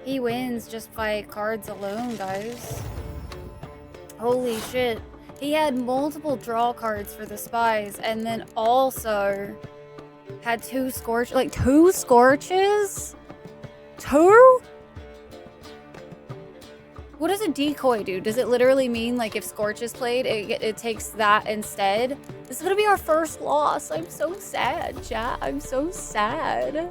He wins just by cards alone, guys. Holy shit. He had multiple draw cards for the spies and then also had 2 scorch, like 2 scorches? 2? What does a decoy do? Does it literally mean like if Scorch is played, it takes that instead? This is gonna be our first loss. I'm so sad, chat. I'm so sad.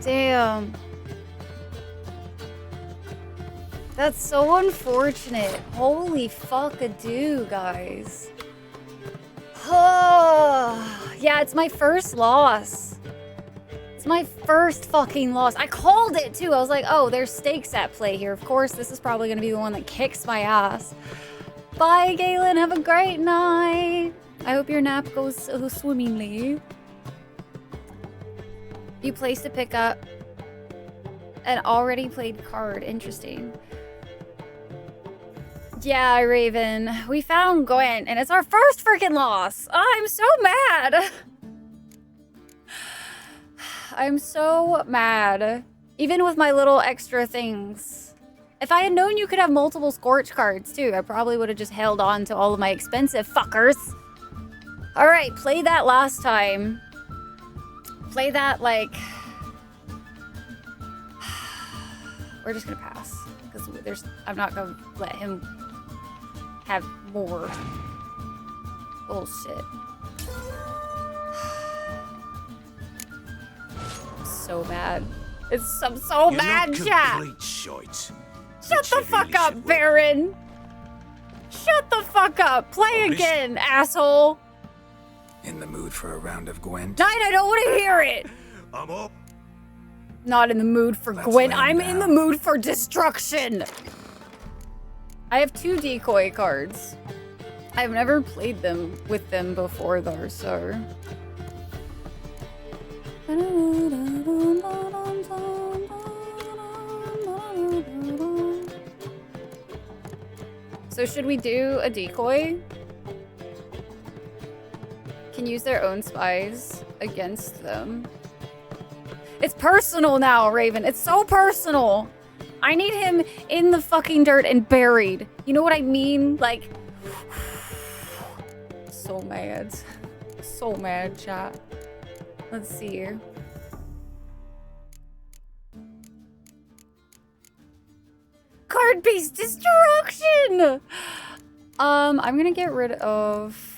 Damn. That's so unfortunate. Holy fuck-a-doo, guys. Oh, yeah, it's my first loss. It's my first fucking loss. I called it, too. I was like, oh, there's stakes at play here. Of course, this is probably going to be the one that kicks my ass. Bye, Galen. Have a great night. I hope your nap goes swimmingly. You placed a pickup. An already played card. Interesting. Yeah, Raven. We found Gwent, and it's our first freaking loss. I'm so mad. I'm so mad. Even with my little extra things. If I had known you could have multiple Scorch cards, too, I probably would have just held on to all of my expensive fuckers. Alright, play that last time. Play that, like... We're just gonna pass. Because I'm not gonna let him have more bullshit. So bad. I'm so mad, chat! Shite. Shut the fuck up, Baron! Shut the fuck up! Play again, asshole! In the mood for a round of Gwent? Nine, I don't want to hear it! I'm up. Not in the mood for Gwent. I'm in the mood for destruction! I have 2 decoy cards. I've never played them with them before, though, so... So should we do a decoy? Can use their own spies against them. It's personal now, Raven. It's so personal. I need him in the fucking dirt and buried. You know what I mean? Like, so mad. So mad, chat. Let's see. Card-based destruction! I'm gonna get rid of...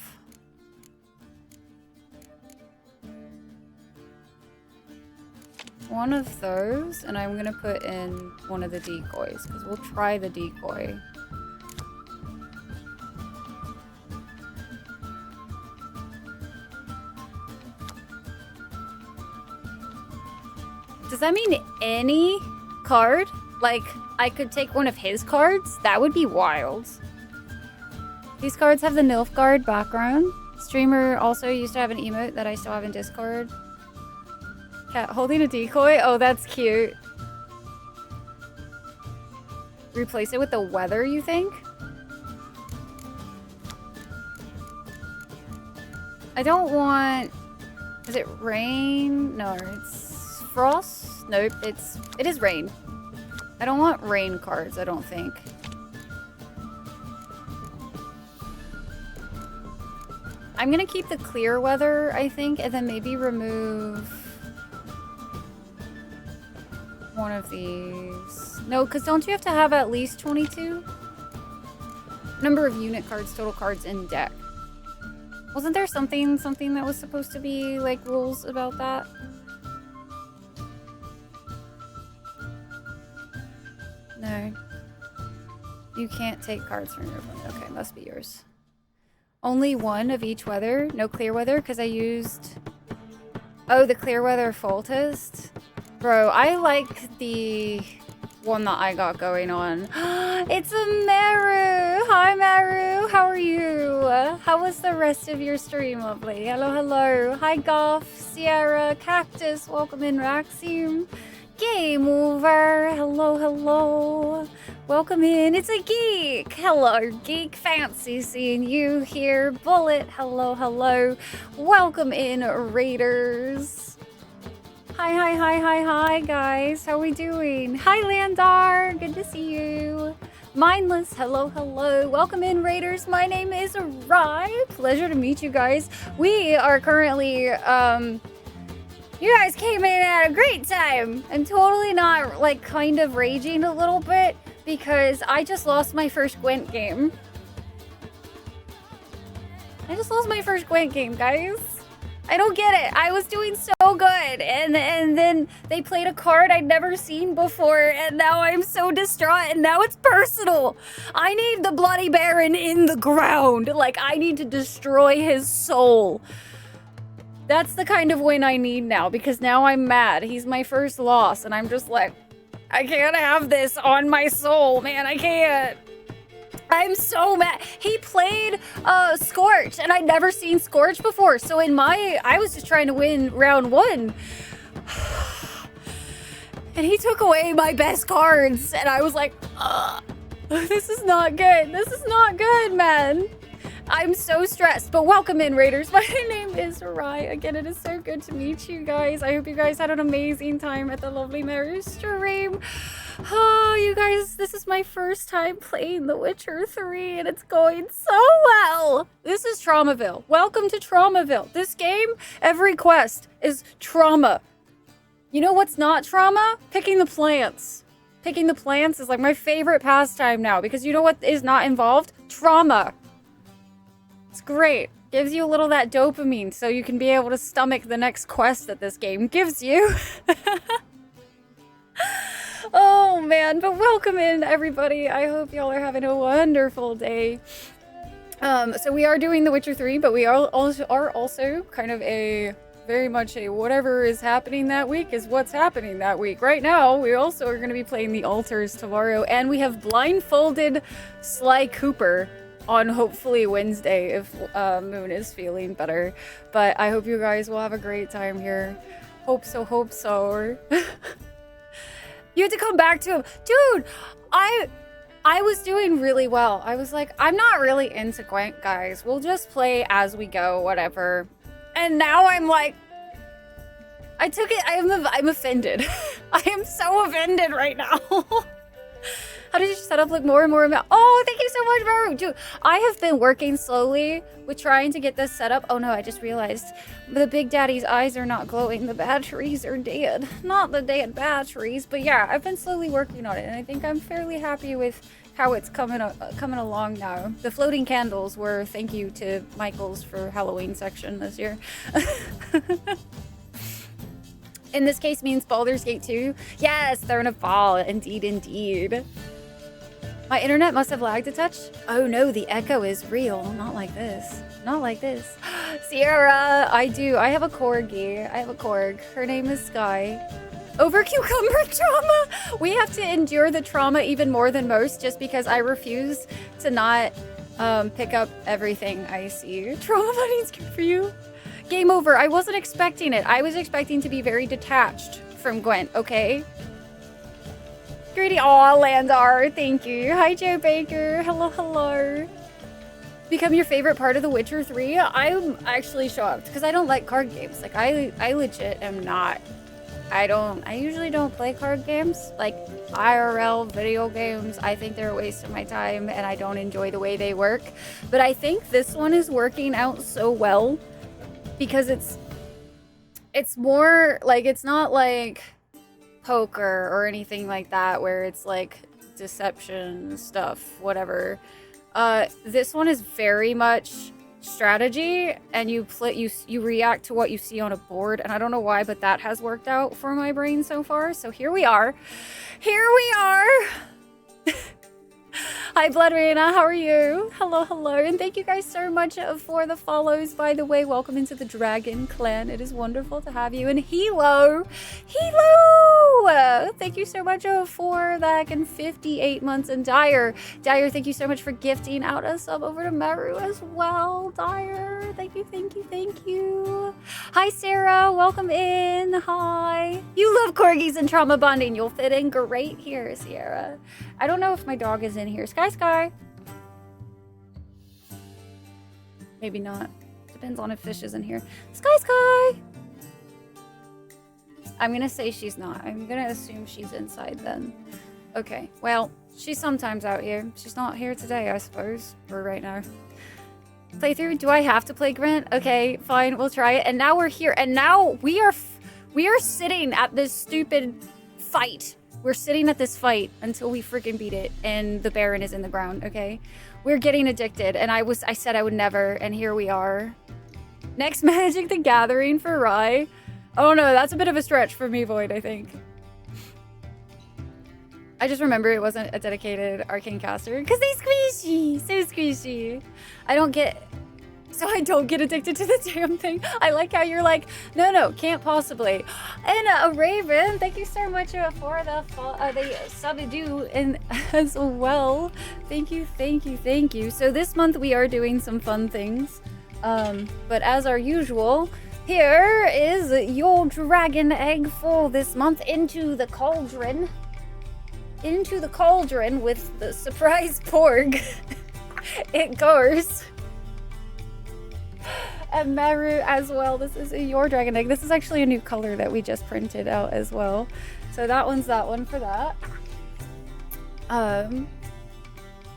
one of those, and I'm gonna put in one of the decoys, because we'll try the decoy. Does that mean any card? Like, I could take one of his cards? That would be wild. These cards have the Nilfgaard background. Streamer also used to have an emote that I still have in Discord. Cat holding a decoy? Oh, that's cute. Replace it with the weather, you think? I don't want... Is it rain? No, it's frost? Nope, it is rain. I don't want rain cards, I don't think. I'm gonna keep the clear weather, I think, and then maybe remove one of these. No, because don't you have to have at least 22? Number of unit cards, total cards in deck. Wasn't there something that was supposed to be like rules about that? No. You can't take cards from your opponent. Okay, must be yours. Only one of each weather? No clear weather? Because I used... Oh, the clear weather full test? Bro, I like the one that I got going on. It's a Maru! Hi, Maru! How are you? How was the rest of your stream, lovely? Hello, hello. Hi, Goff, Sierra, Cactus. Welcome in, Raxim. Game over. Hello, hello. Welcome in. It's a geek. Hello, geek. Fancy seeing you here. Bullet. Hello, hello. Welcome in, Raiders. Hi, hi, hi, hi, hi, guys. How we doing? Hi, Landar. Good to see you. Mindless. Hello, hello. Welcome in, Raiders. My name is Rai. Pleasure to meet you guys. We are currently, you guys came in at a great time. I'm totally not, like, kind of raging a little bit because I just lost my first Gwent game. I just lost my first Gwent game, guys. I don't get it. I was doing so good, and then they played a card I'd never seen before, and now I'm so distraught, and now it's personal. I need the Bloody Baron in the ground. Like, I need to destroy his soul. That's the kind of win I need now, because now I'm mad. He's my first loss, and I'm just like, I can't have this on my soul, man. I can't. I'm so mad. He played Scorch, and I'd never seen Scorch before. So I was just trying to win round one. And he took away my best cards, and I was like, this is not good. This is not good, man. I'm so stressed, but welcome in, Raiders. My name is Rai. Again, it is so good to meet you guys. I hope you guys had an amazing time at the lovely Mary stream. Oh, you guys, this is my first time playing The Witcher 3, and it's going so well. This is Traumaville. Welcome to Traumaville. This game, every quest is trauma. You know what's not trauma? Picking the plants. Picking the plants is like my favorite pastime now, because you know what is not involved? Trauma. It's great. Gives you a little of that dopamine so you can be able to stomach the next quest that this game gives you. Oh man, but welcome in everybody. I hope y'all are having a wonderful day. So we are doing The Witcher 3, but we are also kind of very much a whatever is happening that week is what's happening that week. Right now, we also are going to be playing The Altars tomorrow, and we have blindfolded Sly Cooper on hopefully Wednesday if Moon is feeling better. But I hope you guys will have a great time here. Hope so, hope so. You had to come back to him. Dude, I was doing really well. I was like, I'm not really into Gwent, guys. We'll just play as we go, whatever. And now I'm like, I took it, I'm offended. I am so offended right now. How did your setup look more and more about? Oh, thank you so much, Maru. Dude, I have been working slowly with trying to get this set up. Oh no, I just realized the Big Daddy's eyes are not glowing. The batteries are dead. Not the dead batteries, but yeah, I've been slowly working on it, and I think I'm fairly happy with how it's coming along now. The floating candles were thank you to Michael's for Halloween section this year. In this case means Baldur's Gate 2. Yes, Throne of Fall. Indeed, indeed. My internet must have lagged a touch. Oh no, the echo is real. Not like this. Not like this. Sierra, I do. I have a corgi. I have a corg. Her name is Sky. Over cucumber trauma. We have to endure the trauma even more than most just because I refuse to not pick up everything I see. Trauma buddy's good for you. Game over. I wasn't expecting it. I was expecting to be very detached from Gwent, okay? Greedy. Aw, Landar. Thank you. Hi, Joe Baker. Hello, hello. Become your favorite part of The Witcher 3? I'm actually shocked because I don't like card games. Like, I legit am not. I usually don't play card games. Like, IRL video games, I think they're a waste of my time and I don't enjoy the way they work. But I think this one is working out so well because it's more like, it's not like poker or anything like that where it's like deception stuff, whatever. This one is very much strategy, and you react to what you see on a board, and I don't know why, but that has worked out for my brain so far. So here we are. Here we are. Hi, Blood Raina, how are you? Hello, hello, and thank you guys so much for the follows, by the way. Welcome into the Dragon Clan. It is wonderful to have you. And Hilo! Thank you so much for that, and 58 months. And Dyer, thank you so much for gifting out a sub over to Meru as well. Dyer, thank you, thank you, thank you. Hi, Sarah, welcome in. Hi. You love corgis and trauma bonding. You'll fit in great here, Sierra. I don't know if my dog is in here. Sky. Maybe not. Depends on if Fish is in here. Sky. I'm gonna say she's not. I'm gonna assume she's inside then. Okay, well, she's sometimes out here. She's not here today, I suppose. Or right now. Playthrough? Do I have to play Gwent? Okay, fine, we'll try it. And now we're here. And now we are sitting at this stupid fight. We're sitting at this fight until we freaking beat it and the Baron is in the ground, okay? We're getting addicted, and I said I would never, and here we are. Next Magic the Gathering for Rye. Oh no, that's a bit of a stretch for me, Void, I think. I just remember it wasn't a dedicated arcane caster because they squishy, so squishy. I don't get addicted to the damn thing. I like how you're like, no, can't possibly. And Raven, thank you so much for the sub-do and as well. Thank you. So this month we are doing some fun things. But as our usual, here is your dragon egg for this month into the cauldron. Into the cauldron with the surprise porg. It goes. And Meru as well. This is your dragon egg. This is actually a new color that we just printed out as well. So that one's that one for that.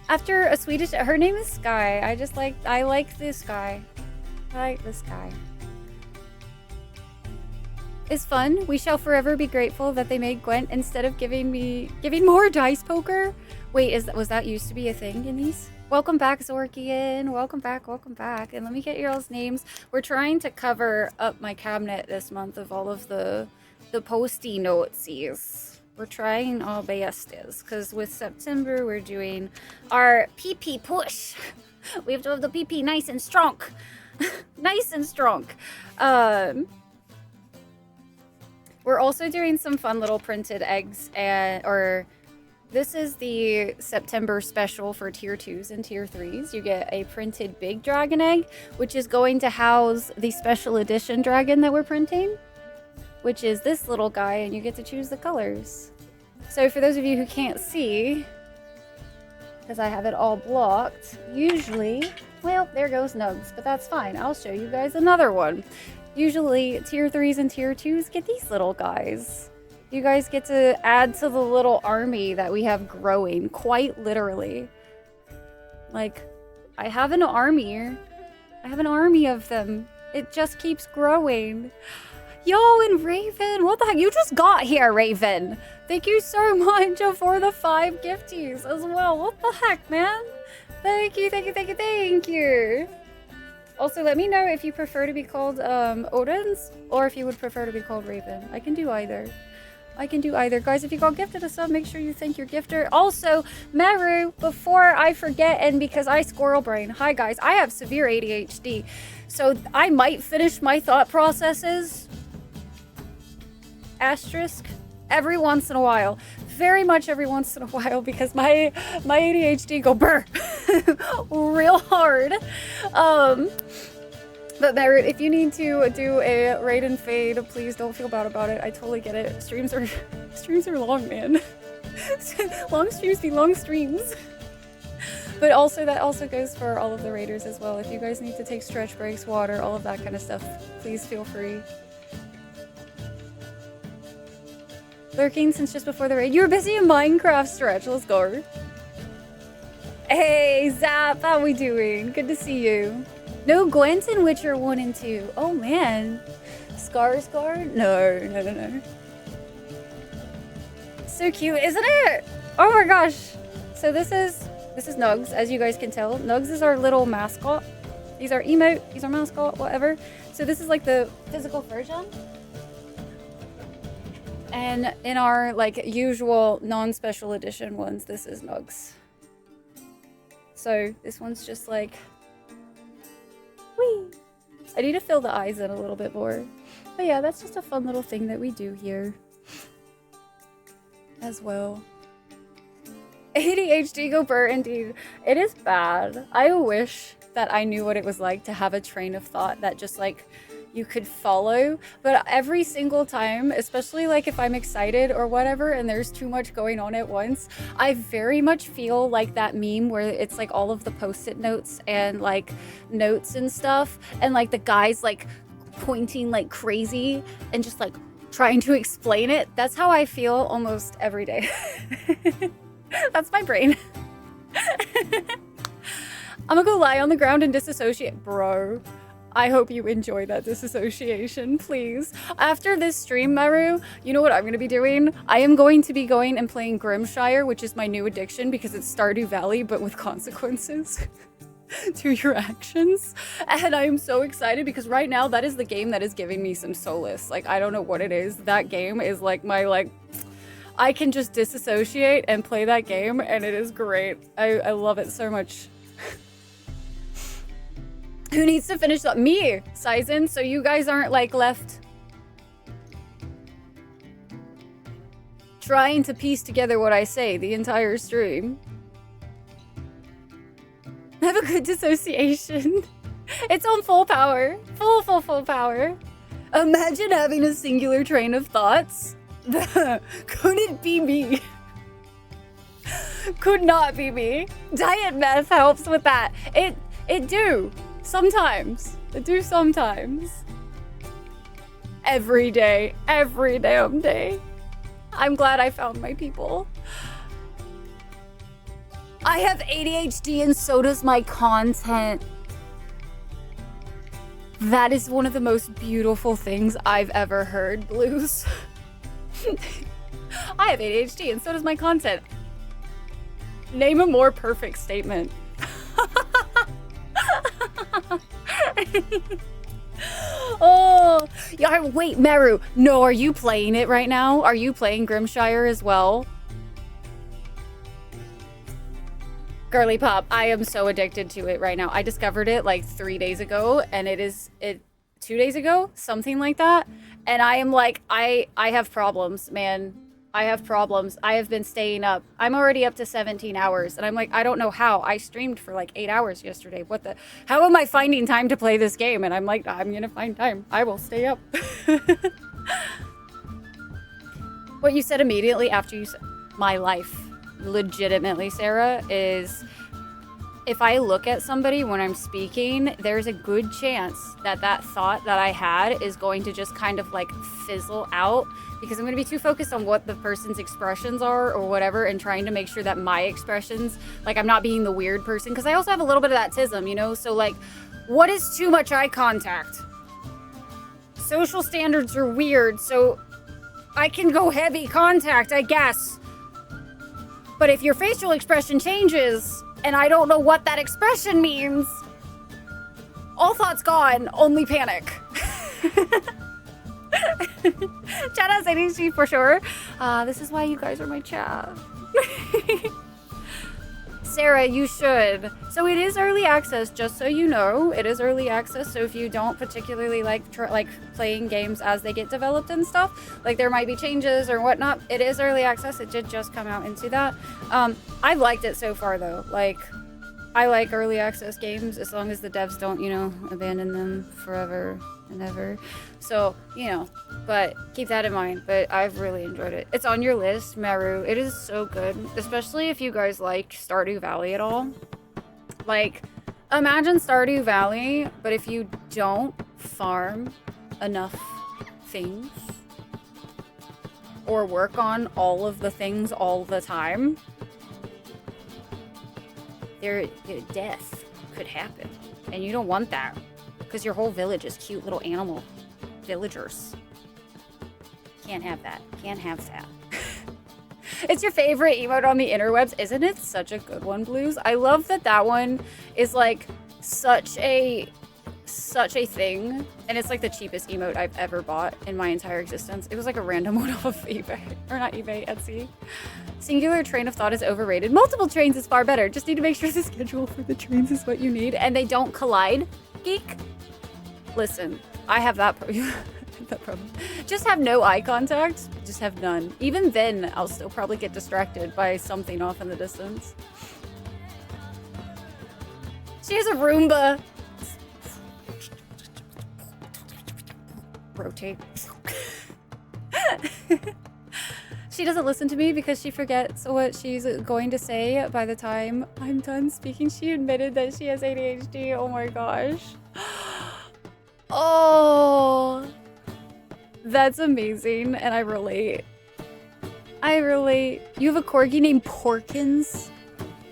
After a Swedish, her name is Sky. I like this guy. I like this guy. Is fun. We shall forever be grateful that they made Gwent instead of giving more dice poker. Wait, was that used to be a thing in these? Welcome back, Zorkian. Welcome back. And let me get your all's names. We're trying to cover up my cabinet this month of all of the posty notesies. We're trying our besties, because with September we're doing our PP push. We have to have the PP nice and strong. Nice and strong. We're also doing some fun little printed eggs, this is the September special for tier 2s and tier 3s. You get a printed big dragon egg, which is going to house the special edition dragon that we're printing, which is this little guy, and you get to choose the colors. So for those of you who can't see, because I have it all blocked, usually, well, there goes Nugs, but that's fine. I'll show you guys another one. Usually tier 3s and tier 2s get these little guys. You guys get to add to the little army that we have growing, quite literally. Like, I have an army. I have an army of them. It just keeps growing. Yo, and Raven, what the heck? You just got here, Raven. Thank you so much for the 5 gifties as well. What the heck, man? Thank you. Also, let me know if you prefer to be called Odin's or if you would prefer to be called Raven. I can do either. Guys, if you got gifted a sub, make sure you thank your gifter. Also, Meru, before I forget, and because I squirrel brain. Hi, guys. I have severe ADHD, so I might finish my thought processes. Asterisk. every once in a while. Very much every once in a while, because my ADHD go brr real hard. But Merritt, if you need to do a raid and fade, please don't feel bad about it. I totally get it. Streams are long, man. Long streams be long streams. But also, that also goes for all of the raiders as well. If you guys need to take stretch breaks, water, all of that kind of stuff, please feel free. Lurking since just before the raid. You were busy in Minecraft, Stretch. Let's go. Hey, Zap. How we doing? Good to see you. No Gwent in Witcher 1 and 2. Oh, man. Skarsgård? No. So cute, isn't it? Oh my gosh. So this is Nugs, as you guys can tell. Nugs is our little mascot. He's our emote. He's our mascot, whatever. So this is like the physical version. And in our like usual non-special edition ones, this is Nugs. So this one's just like, whee! I need to fill the eyes in a little bit more. But yeah, that's just a fun little thing that we do here as well. ADHD go burr, indeed. It is bad. I wish that I knew what it was like to have a train of thought that just like you could follow, but every single time, especially like if I'm excited or whatever and there's too much going on at once, I very much feel like that meme where it's like all of the post-it notes and like notes and stuff, and like the guys like pointing like crazy and just like trying to explain it. That's how I feel almost every day. That's my brain. I'm gonna go lie on the ground and disassociate. Bro, I hope you enjoy that disassociation, please. After this stream, Maru, you know what I'm gonna be doing? I am going to be going and playing Grimshire, which is my new addiction because it's Stardew Valley, but with consequences to your actions. And I am so excited because right now that is the game that is giving me some solace. Like, I don't know what it is. That game is like my, like, I can just disassociate and play that game and it is great. I love it so much. Who needs to finish that? Me, Sizen, so you guys aren't like left trying to piece together what I say the entire stream. Have a good dissociation. It's on full power. Full power. Imagine having a singular train of thoughts. Couldn't be me. Could not be me. Diet meth helps with that. It do. Sometimes. It do sometimes. Every day. Every damn day. I'm glad I found my people. I have ADHD and so does my content. That is one of the most beautiful things I've ever heard, Blues. I have ADHD and so does my content. Name a more perfect statement. Oh, yeah, wait, Meru. No, are you playing it right now? Are you playing Grimshire as well? Girly Pop, I am so addicted to it right now. I discovered it like 3 days ago and it 2 days ago, something like that. And I am like, I have problems, man. I have problems. I have been staying up. I'm already up to 17 hours and I'm like, I don't know how. I streamed for like 8 hours yesterday. How am I finding time to play this game? And I'm like, I'm gonna find time. I will stay up. What you said immediately after you said, my life, legitimately, Sarah, is if I look at somebody when I'm speaking, there's a good chance that that thought that I had is going to just kind of like fizzle out because I'm going to be too focused on what the person's expressions are or whatever and trying to make sure that my expressions, like I'm not being the weird person, because I also have a little bit of that tism, you know? So like, what is too much eye contact? Social standards are weird, so I can go heavy contact, I guess. But if your facial expression changes and I don't know what that expression means, all thoughts gone, only panic. Chat has ADHD for sure. This is why you guys are my chat. Sarah, you should. So it is early access, just so you know. It is early access, so if you don't particularly like playing games as they get developed and stuff, like there might be changes or whatnot, it is early access. It did just come out into that. I've liked it so far though. Like, I like early access games as long as the devs don't, you know, abandon them forever and ever. So, you know, but keep that in mind. But I've really enjoyed it. It's on your list, Meru. It is so good, especially if you guys like Stardew Valley at all. Like, imagine Stardew Valley, but if you don't farm enough things or work on all of the things all the time, death could happen. And you don't want that. Because your whole village is cute little animal villagers. Can't have that. Can't have that. It's your favorite emote on the interwebs. Isn't it such a good one, Blues? I love that that one is like such a thing. And it's like the cheapest emote I've ever bought in my entire existence. It was like a random one off of eBay. Or not eBay, Etsy. Singular train of thought is overrated. Multiple trains is far better. Just need to make sure the schedule for the trains is what you need. And they don't collide, geek. Listen, I have that problem. Just have no eye contact. Just have none. Even then, I'll still probably get distracted by something off in the distance. She has a Roomba. Rotate. She doesn't listen to me because she forgets what she's going to say by the time I'm done speaking. She admitted that she has ADHD. Oh my gosh. Oh, that's amazing, and I relate. I relate. You have a corgi named Porkins?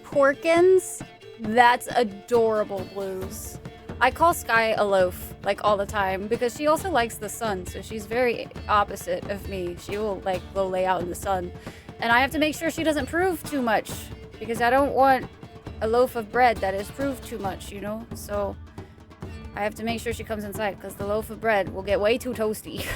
Porkins? That's adorable, Blues. I call Sky a loaf, like, all the time, because she also likes the sun, so she's very opposite of me. She will, like, go lay out in the sun. And I have to make sure she doesn't prove too much, because I don't want a loaf of bread that is proved too much, you know? So I have to make sure she comes inside, because the loaf of bread will get way too toasty.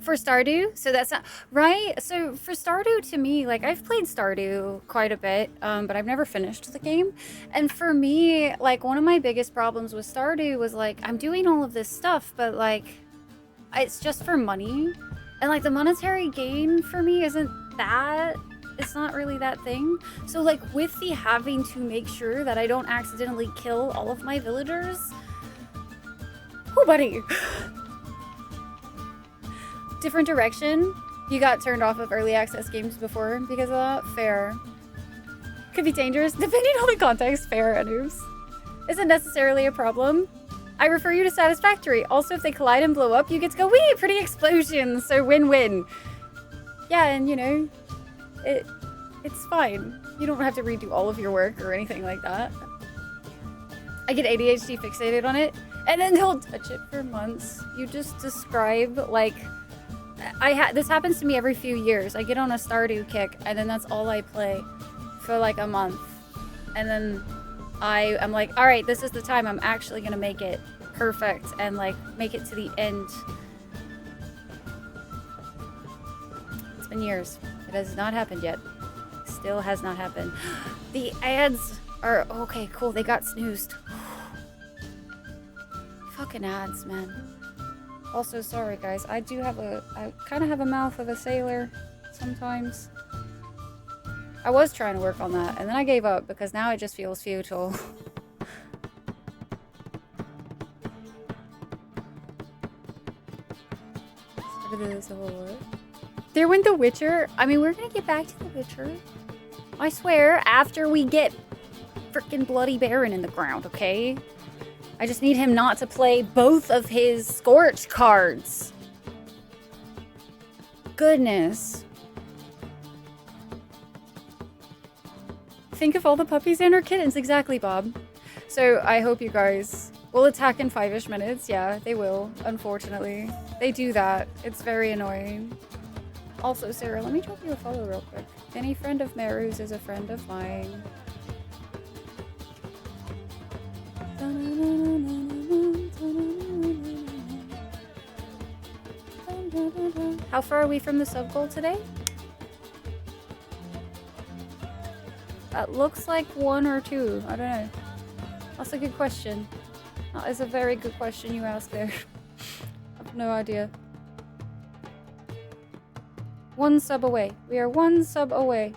For Stardew? So that's not... Right? So for Stardew, to me, like, I've played Stardew quite a bit, but I've never finished the game. And for me, like, one of my biggest problems with Stardew was, like, I'm doing all of this stuff, but, like, it's just for money. And, like, the monetary gain for me isn't that... It's not really that thing. So, like, with the having to make sure that I don't accidentally kill all of my villagers... Oh, buddy! Different direction. You got turned off of early access games before because of that? Fair. Could be dangerous. Depending on the context, fair, Anubs. Isn't necessarily a problem. I refer you to satisfactory. Also, if they collide and blow up, you get to go, wee! Pretty explosions! So win-win. Yeah, and you know... It's fine. You don't have to redo all of your work or anything like that. I get ADHD fixated on it, and then they'll touch it for months. You just describe, like... This happens to me every few years. I get on a Stardew kick, and then that's all I play for, like, a month. And then I'm like, alright, this is the time I'm actually gonna make it perfect and, like, make it to the end. It's been years. It has not happened yet. Still has not happened. The ads are... Okay, cool. They got snoozed. Fucking ads, man. Also, sorry, guys. I kind of have a mouth of a sailor sometimes. I was trying to work on that, and then I gave up because now it just feels futile. There went The Witcher. I mean, we're gonna get back to The Witcher. I swear, after we get frickin' Bloody Baron in the ground, okay? I just need him not to play both of his Scorch cards. Goodness. Think of all the puppies and our kittens. Exactly, Bob. So I hope you guys will attack in 5-ish minutes. Yeah, they will, unfortunately. They do that. It's very annoying. Also, Sarah, let me drop you a follow real quick. Any friend of Meru's is a friend of mine. How far are we from the sub goal today? It looks like 1 or 2. I don't know. That's a good question. That is a very good question you asked there. I have no idea. 1 sub away. We are 1 sub away.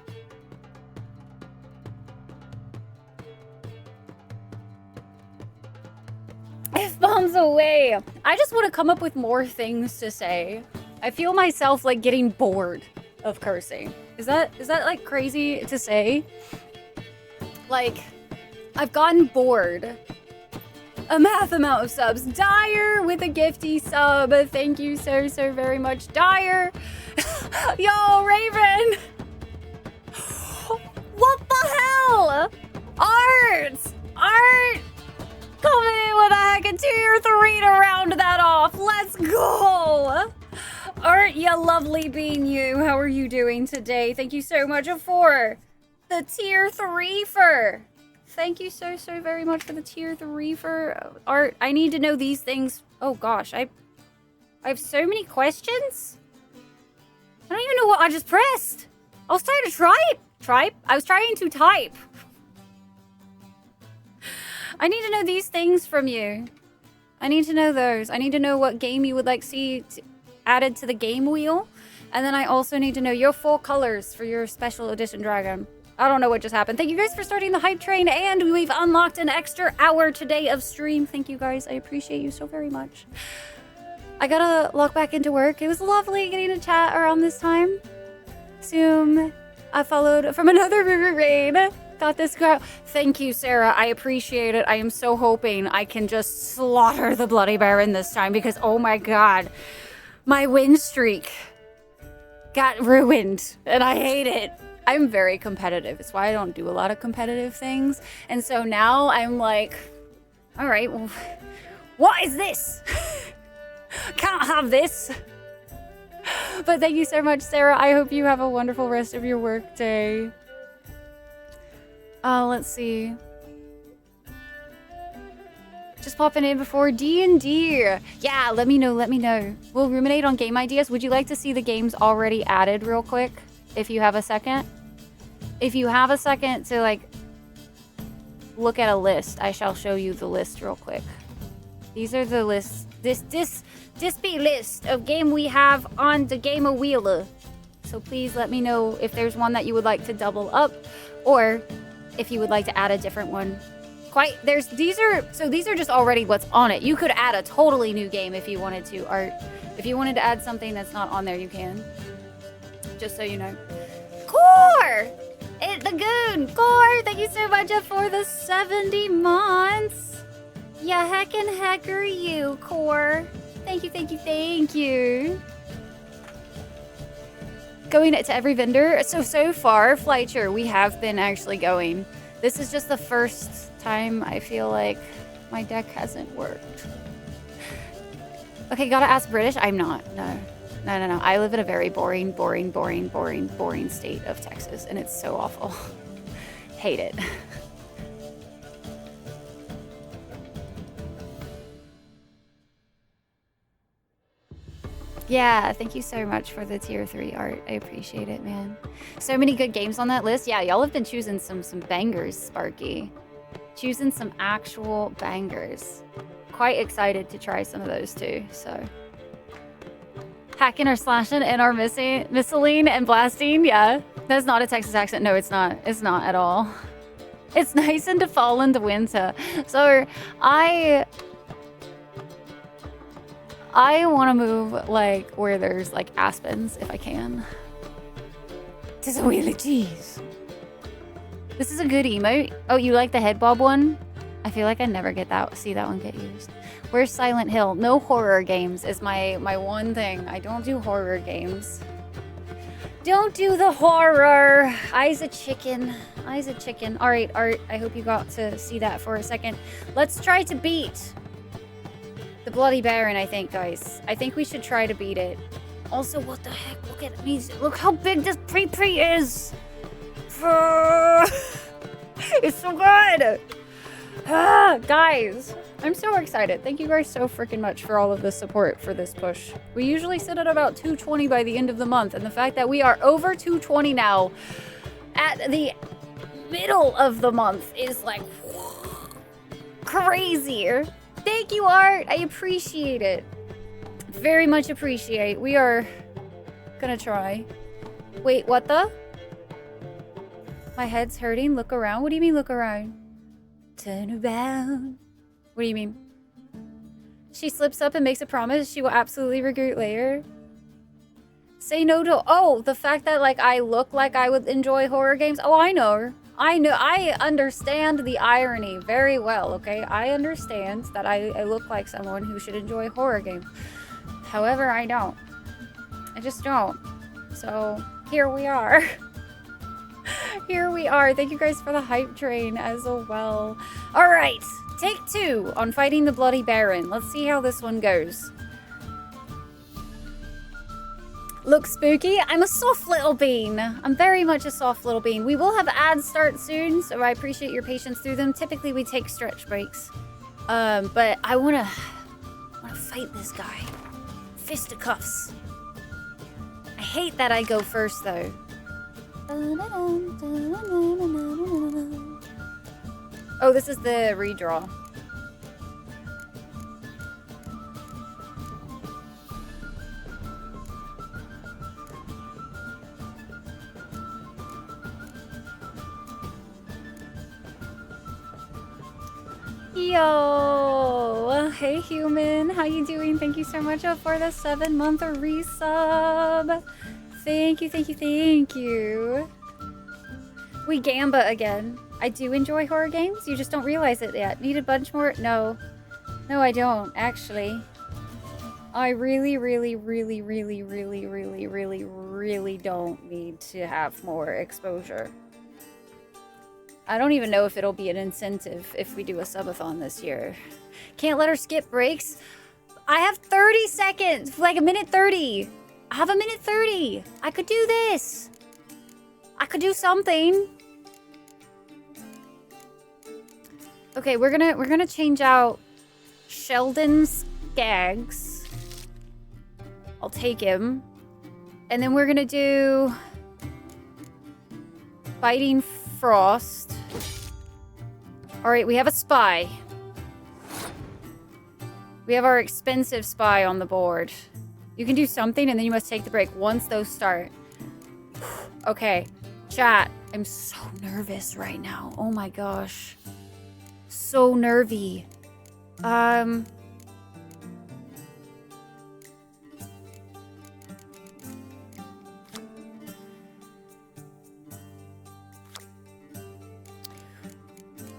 F-bombs away! I just want to come up with more things to say. I feel myself like getting bored of cursing. Is that like crazy to say? Like, I've gotten bored. A math amount of subs. Dyer with a gifty sub. Thank you so very much, Dyer. Yo, Raven! What the hell? Art! Art! Come in with a heckin' tier 3 to round that off. Let's go! Art, you lovely bean you. How are you doing today? Thank you so much for the tier 3 for. Thank you so very much for the tier 3 for. Art, I need to know these things. Oh gosh, I have so many questions. I don't even know what I just pressed. I was trying to type. I was trying to type. I need to know these things from you. I need to know those. I need to know what game you would like to see added to the game wheel. And then I also need to know your full colors for your special edition dragon. I don't know what just happened. Thank you guys for starting the hype train, and we've unlocked an extra hour today of stream. Thank you guys. I appreciate you so very much. I gotta log back into work. It was lovely getting to chat around this time. Soon I followed from another raid. Got this girl. Thank you, Sarah. I appreciate it. I am so hoping I can just slaughter the Bloody Baron this time because, oh my god, my win streak got ruined and I hate it. I'm very competitive. It's why I don't do a lot of competitive things. And so now I'm like, all right, well, what is this? Can't have this. But thank you so much, Sarah. I hope you have a wonderful rest of your work day. Let's see. Just popping in before D&D. Yeah, let me know. We'll ruminate on game ideas. Would you like to see the games already added real quick? If you have a second? If you have a second to, like, look at a list, I shall show you the list real quick. These are the lists. This be list of game we have on the game of wheel. So please let me know if there's one that you would like to double up, or if you would like to add a different one. These are just already what's on it. You could add a totally new game if you wanted to, Art. If you wanted to add something that's not on there, you can. Just so you know. Core! The goon! Core, thank you so much for the 70 months. Yeah, heckin' hecker you, Core. Thank you. Going to every vendor. So far, Flycher, we have been actually going. This is just the first time I feel like my deck hasn't worked. Okay, gotta ask British. I'm not. No. I live in a very boring state of Texas, and it's so awful. Hate it. Yeah, thank you so much for the tier 3 Art. I appreciate it, man. So many good games on that list. Yeah, y'all have been choosing some bangers, Sparky. Choosing some actual bangers. Quite excited to try some of those too, so. Hacking or slashing and our missiling and blasting, yeah. That's not a Texas accent. No, it's not. It's not at all. It's nice and to fall into winter. So I want to move like where there's like aspens if I can. Tis a wheel of cheese. This is a good emote. Oh, you like the head bob one? I feel like I never see that one get used. Where's Silent Hill? No horror games is my one thing. I don't do horror games. Don't do the horror. Eyes a chicken. All right, Art, I hope you got to see that for a second. Let's try to beat the Bloody Baron, I think, guys. I think we should try to beat it. Also, what the heck? Look at me. Look how big this pre is. It's so good. Guys, I'm so excited. Thank you guys so freaking much for all of the support for this push. We usually sit at about 220 by the end of the month, and the fact that we are over 220 now at the middle of the month is like crazy. Thank you, Art. I appreciate it. Very much appreciate. We are gonna try. Wait, what the? My head's hurting. Look around. What do you mean, look around? Turn around. What do you mean? She slips up and makes a promise she will absolutely regret later. Say no to... Oh, the fact that, like, I look like I would enjoy horror games. Oh, I know. I understand the irony very well, okay? I understand that I look like someone who should enjoy horror games. However, I don't. I just don't. So, here we are. Here we are. Thank you guys for the hype train as well. All right. Take 2 on fighting the Bloody Baron. Let's see how this one goes. Looks spooky. I'm a soft little bean. I'm very much a soft little bean. We will have ads start soon, so I appreciate your patience through them. Typically, we take stretch breaks. But I wanna fight this guy. Fisticuffs. I hate that I go first, though. Oh, this is the redraw. Yo, hey human, how you doing? Thank you so much for the 7-month resub. Thank you, thank you, thank you. We Gamba again. I do enjoy horror games, you just don't realize it yet. Need a bunch more? No. No, I don't, actually. I really don't need to have more exposure. I don't even know if it'll be an incentive if we do a subathon this year. Can't let her skip breaks. I have 30 seconds, like a minute 30. I have a minute 30. I could do this. I could do something. Okay, we're gonna change out Sheldon Skaggs. I'll take him. And then we're gonna do Fighting Frost. All right, we have a spy. We have our expensive spy on the board. You can do something and then you must take the break once those start. Okay, chat. I'm so nervous right now. Oh my gosh. So nervy.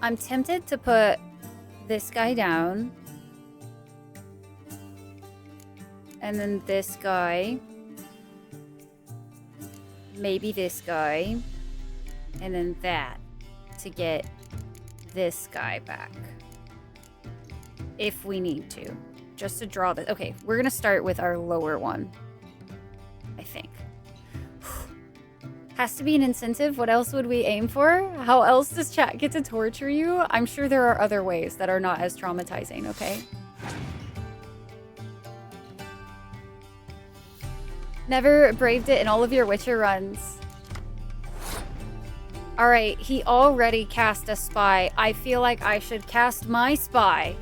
I'm tempted to put this guy down. And then this guy. Maybe this guy. And then that. To get this guy back. If we need to. Just to draw this. Okay, we're gonna start with our lower one. I think. Has to be an incentive. What else would we aim for? How else does chat get to torture you? I'm sure there are other ways that are not as traumatizing, okay? Never braved it in all of your Witcher runs. Alright, he already cast a spy. I feel like I should cast my spy.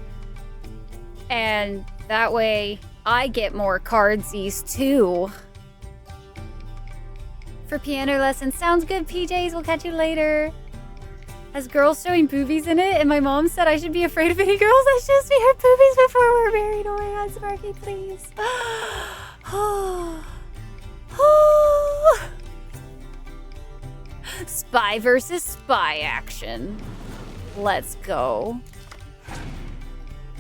And that way, I get more cardsies too. For piano lessons. Sounds good, PJs. We'll catch you later. Has girls showing boobies in it? And my mom said I should be afraid of any girls that shows me her boobies before we're married. Oh my god, Sparky, please. Spy versus spy action. Let's go.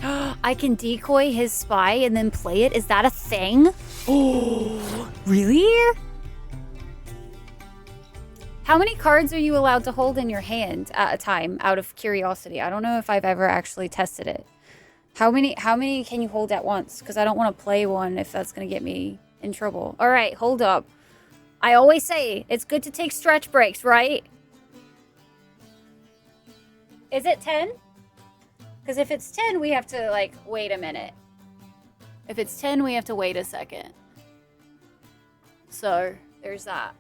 I can decoy his spy and then play it? Is that a thing? Oh, really? How many cards are you allowed to hold in your hand at a time, out of curiosity? I don't know if I've ever actually tested it. How many can you hold at once? Because I don't want to play one if that's going to get me in trouble. All right, hold up. I always say it's good to take stretch breaks, right? Is it 10? Because if it's 10, we have to, like, wait a minute. If it's 10, we have to wait a second. So, there's that.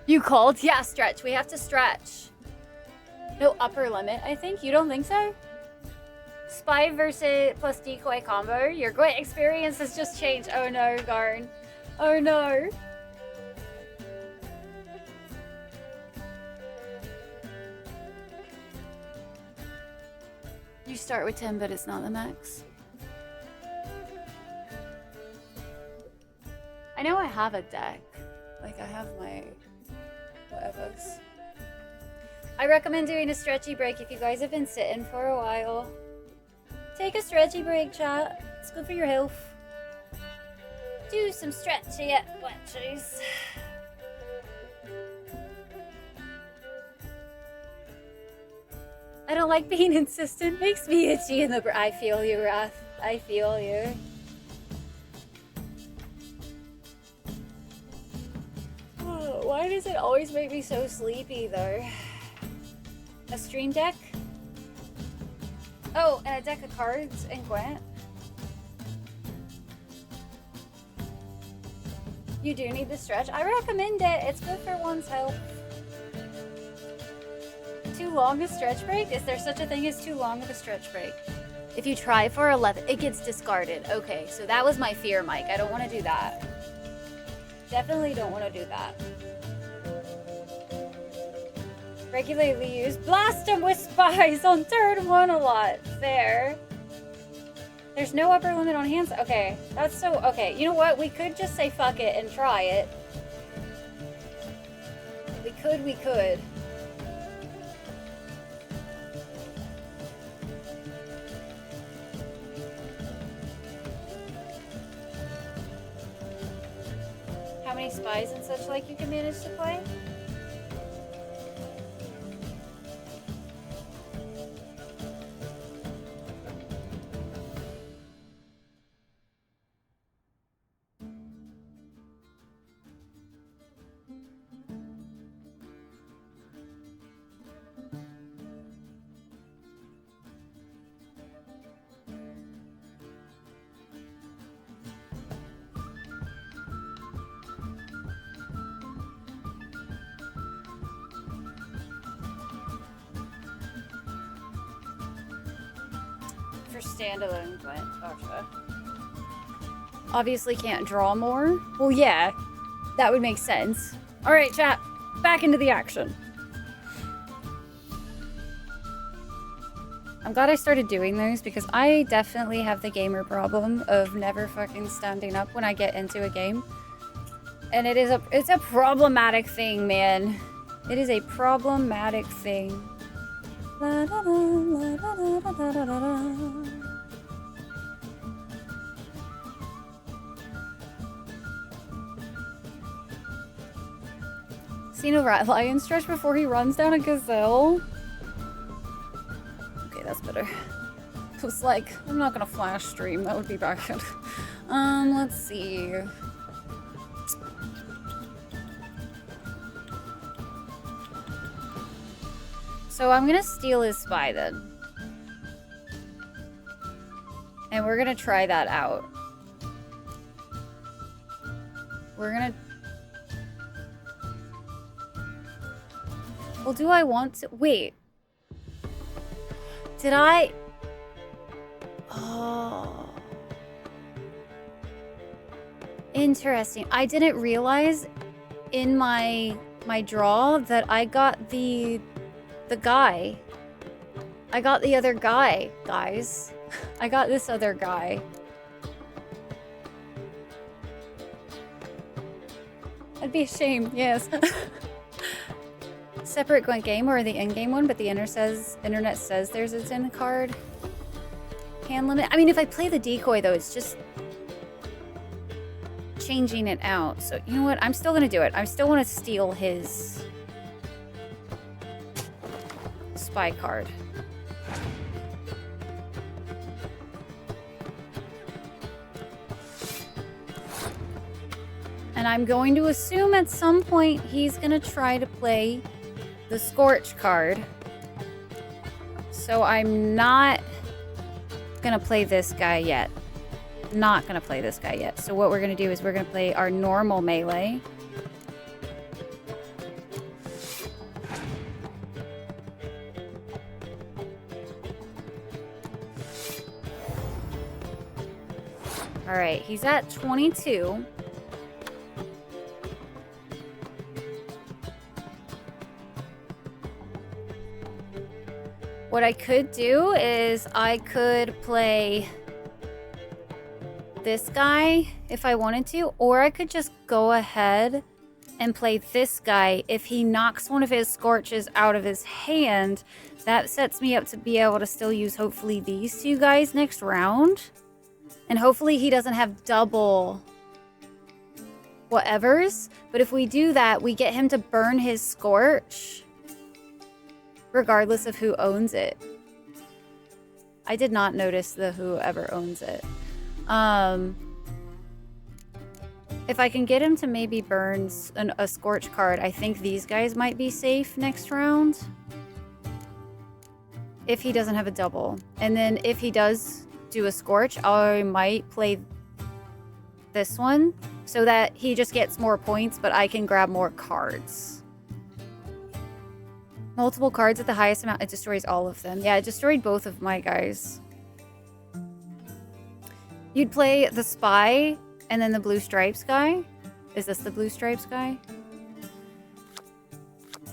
You called? Yeah, stretch. We have to stretch. No upper limit, I think. You don't think so? Spy versus plus decoy combo. Your great experience has just changed. Oh no, Garn. Oh no. You start with 10, but it's not the max. I know I have a deck. Like, I have my whatevers. I recommend doing a stretchy break if you guys have been sitting for a while. Take a stretchy break, chat. It's good for your health. Do some stretchy wetchies. I don't like being insistent. Makes me itchy in the I feel you, Wrath. I feel you. Oh, why does it always make me so sleepy, though? A stream deck? Oh, and a deck of cards and Gwent. You do need the stretch. I recommend it. It's good for one's health. Too long a stretch break? Is there such a thing as too long of a stretch break? If you try for 11, it gets discarded. Okay, so that was my fear, Mike. I don't want to do that. Definitely don't want to do that. Regularly used. Blast them with spies on turn 1 a lot. Fair. There's no upper limit on hands. Okay, that's so... Okay, you know what? We could just say fuck it and try it. We could. How many spies and such like you can manage to play? For standalone Gwent. Gotcha. Obviously can't draw more. Well, yeah, that would make sense. All right, chat, back into the action. I'm glad I started doing those because I definitely have the gamer problem of never fucking standing up when I get into a game. And it's a problematic thing, man. It is a problematic thing. La, da, da, la, da, da, da, da, da, da. Seen a rat lion stretch before he runs down a gazelle? Okay, that's better. It was like, I'm not gonna flash stream, that would be bad. Let's see. So I'm gonna steal his spy then. And we're gonna try that out. We're gonna... Well, do I want to... Wait. Did I... Oh. Interesting. I didn't realize in my draw that I got the guy. I got the other guy, guys. I got this other guy. That'd be a shame, yes. Separate Gwent game or the in-game one, but the internet says there's a 10 card hand limit. I mean, if I play the decoy though, it's just changing it out. So you know what? I'm still gonna do it. I still want to steal his spy card. And I'm going to assume at some point he's gonna try to play the Scorch card. So I'm not gonna play this guy yet. Not gonna play this guy yet. So what we're gonna do is we're gonna play our normal melee. All right, he's at 22. What I could do is I could play this guy if I wanted to, or I could just go ahead and play this guy. If he knocks one of his scorches out of his hand, that sets me up to be able to still use hopefully these two guys next round. And hopefully he doesn't have double whatevers. But if we do that, we get him to burn his scorch regardless of who owns it. I did not notice the whoever owns it. If I can get him to maybe burn a scorch card, I think these guys might be safe next round. If he doesn't have a double. And then if he does do a scorch, I might play this one so that he just gets more points, but I can grab more cards. Multiple cards at the highest amount, it destroys all of them. Yeah, it destroyed both of my guys. You'd play the spy and then the blue stripes guy. Is this the blue stripes guy?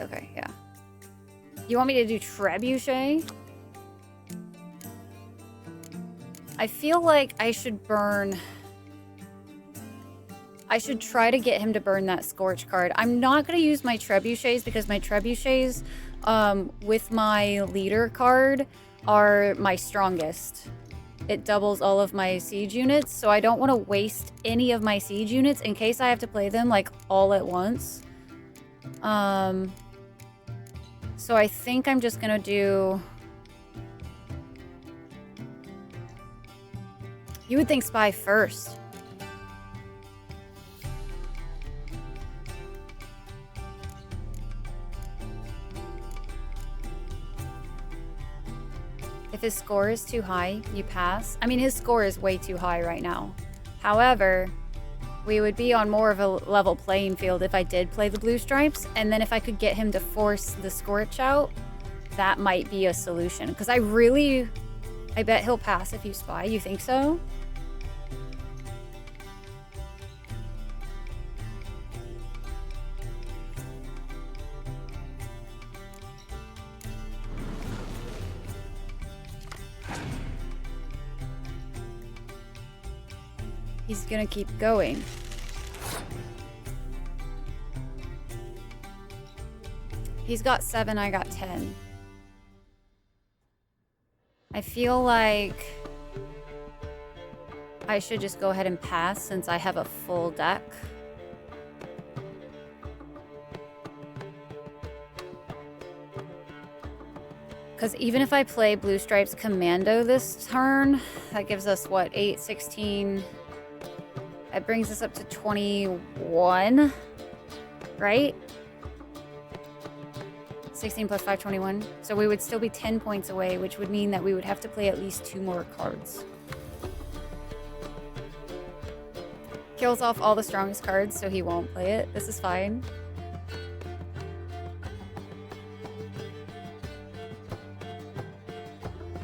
Okay, yeah. You want me to do trebuchet? I feel like I should burn... I should try to get him to burn that scorch card. I'm not going to use my trebuchets because my trebuchets with my leader card are my strongest. It doubles all of my siege units, so I don't want to waste any of my siege units in case I have to play them like all at once. So I think I'm just going to do... You would think spy first. If his score is too high, you pass. I mean, his score is way too high right now. However, we would be on more of a level playing field if I did play the blue stripes. And then if I could get him to force the scorch out, that might be a solution. Because I bet he'll pass if you spy. You think so? He's gonna keep going. He's got 7, I got 10. I feel like I should just go ahead and pass since I have a full deck. Because even if I play Blue Stripes Commando this turn, that gives us, what, 8, 16... That brings us up to 21, right? 16 plus 5, 21. So we would still be 10 points away, which would mean that we would have to play at least 2 more cards. Kills off all the strongest cards, so he won't play it. This is fine.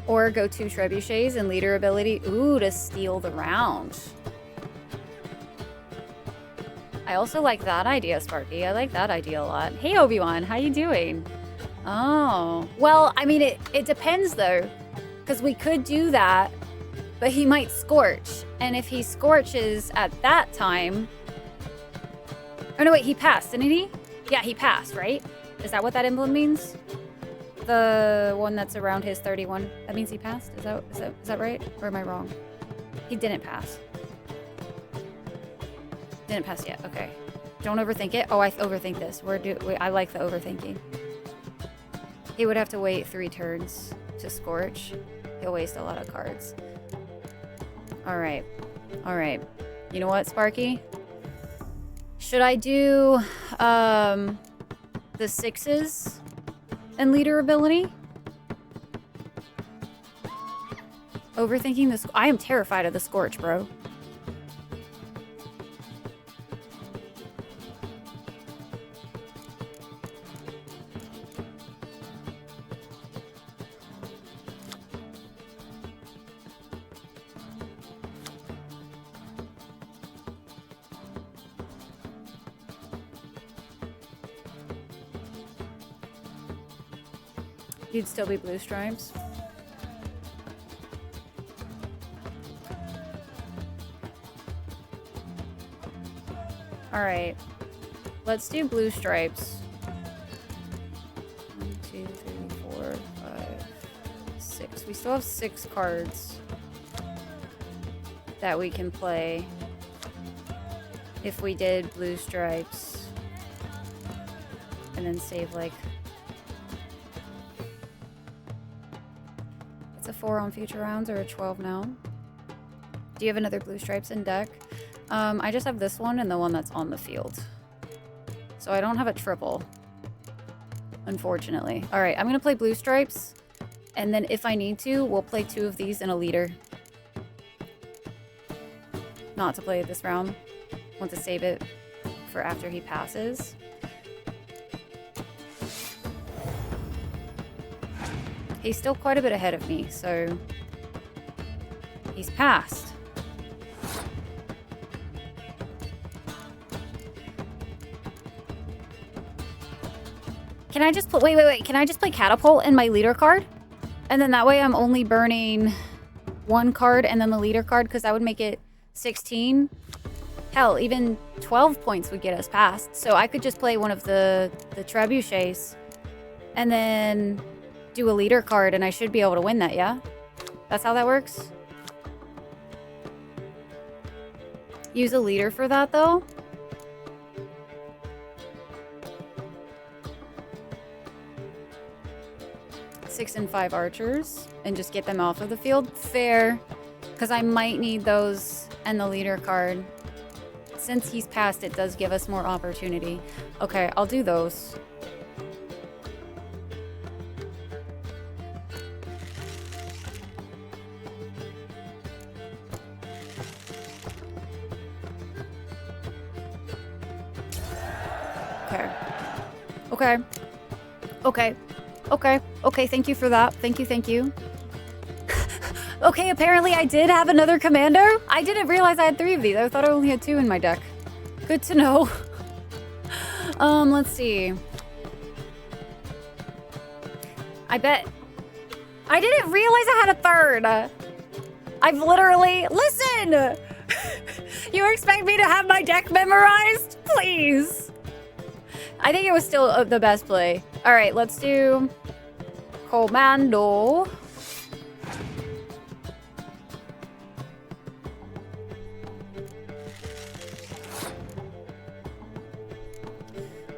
Or go 2 trebuchets and leader ability. Ooh, to steal the round. I also like that idea, Sparky. I like that idea a lot. Hey, Obi-Wan, how you doing? Oh, well, I mean, it depends, though. Because we could do that, but he might scorch. And if he scorches at that time... Oh, no, wait, he passed, didn't he? Yeah, he passed, right? Is that what that emblem means? The one that's around his 31. That means he passed? Is that right? Or am I wrong? He didn't pass. Didn't pass yet. Okay. Don't overthink it. Oh, I overthink this. I like the overthinking. He would have to wait 3 turns to scorch. He'll waste a lot of cards. All right. All right. You know what, Sparky? Should I do the 6s and leader ability? Overthinking this. I am terrified of the scorch, bro. You'd still be blue stripes. Alright. Let's do blue stripes. 1, 2, 3, 4, 5, 6. We still have 6 cards that we can play if we did blue stripes. And then save like... It's a 4 on future rounds or a 12 now. Do you have another blue stripes in deck? I just have this one and the one that's on the field. So I don't have a triple, unfortunately. All right, I'm gonna play blue stripes. And then if I need to, we'll play 2 of these in a leader. Not to play it this round. Want to save it for after he passes. He's still quite a bit ahead of me, so he's passed. Can I just play, wait. Can I just play Catapult in my leader card? And then that way I'm only burning 1 card and then the leader card, because that would make it 16. Hell, even 12 points would get us past. So I could just play one of the trebuchets and then do a leader card and I should be able to win that, yeah? That's how that works? Use a leader for that though? Six and 5 archers and just get them off of the field. Fair, because I might need those and the leader card. Since he's passed, it does give us more opportunity. Okay, I'll do those. Okay. Okay. Okay. Okay. Okay, thank you for that. Thank you. Okay, apparently I did have another commander. I didn't realize I had 3 of these. I thought I only had 2 in my deck. Good to know. Let's see. I bet... I didn't realize I had a 3rd. I've literally... Listen! You expect me to have my deck memorized? Please. I think it was still the best play. All right, let's do Commando.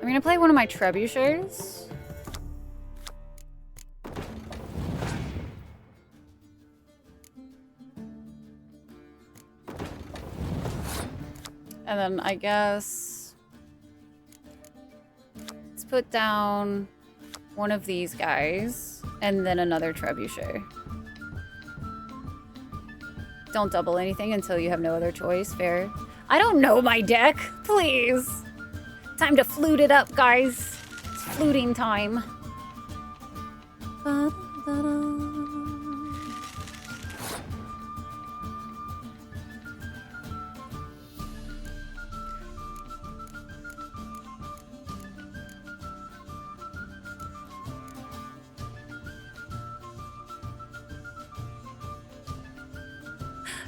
I'm gonna play one of my trebuchets. And then I guess let's put down one of these guys and then another trebuchet. Don't double anything until you have no other choice. Fair. I don't know my deck. Please. Time to flute it up, guys. It's fluting time.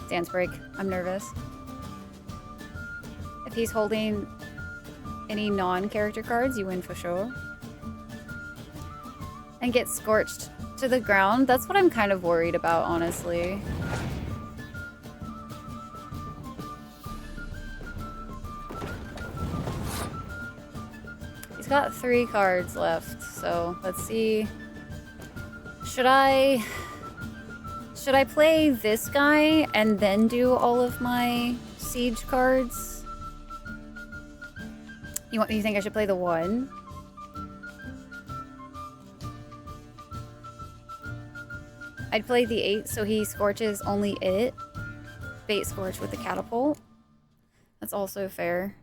Dance break. I'm nervous. If he's holding any non-character cards, you win for sure. And get scorched to the ground. That's what I'm kind of worried about, honestly. He's got 3 cards left, so let's see. Should I play this guy and then do all of my siege cards? You think I should play the 1? I'd play the 8 so he scorches only it. Bait scorch with the catapult. That's also fair.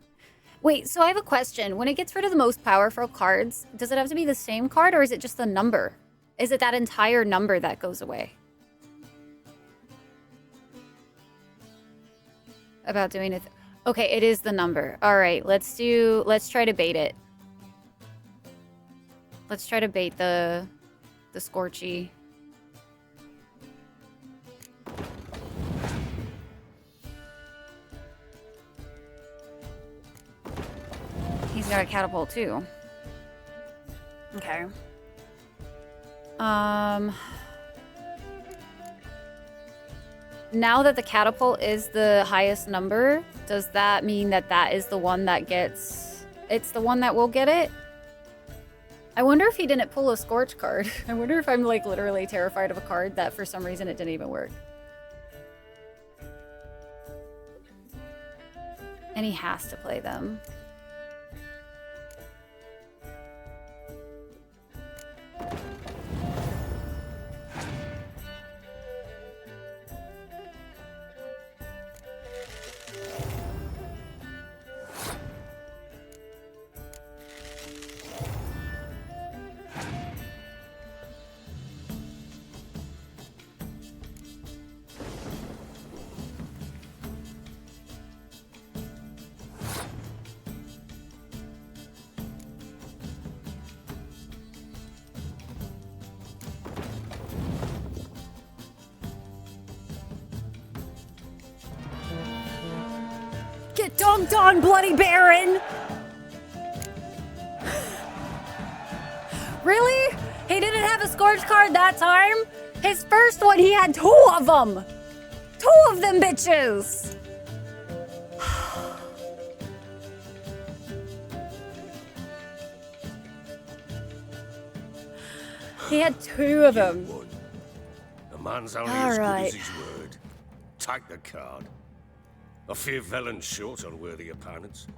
Wait, so I have a question. When it gets rid of the most powerful cards, does it have to be the same card or is it just the number? Is it that entire number that goes away? About doing it. Okay, it is the number. All right, let's try to bait it. Let's try to bait the the Scorchy. He's got a catapult too. Okay. Now that the catapult is the highest number, does that mean that that is the one that gets... It's the one that will get it? I wonder if he didn't pull a Scorch card. I wonder if I'm like literally terrified of a card that for some reason it didn't even work. And he has to play them. Get dunked on, Bloody Baron! Really? He didn't have a Scorch card that time? His first one, he had 2 of them! 2 of them bitches! He had 2 of them. A man's only All as right. good as his word. Take the card. I fear Velen's short on worthy opponents.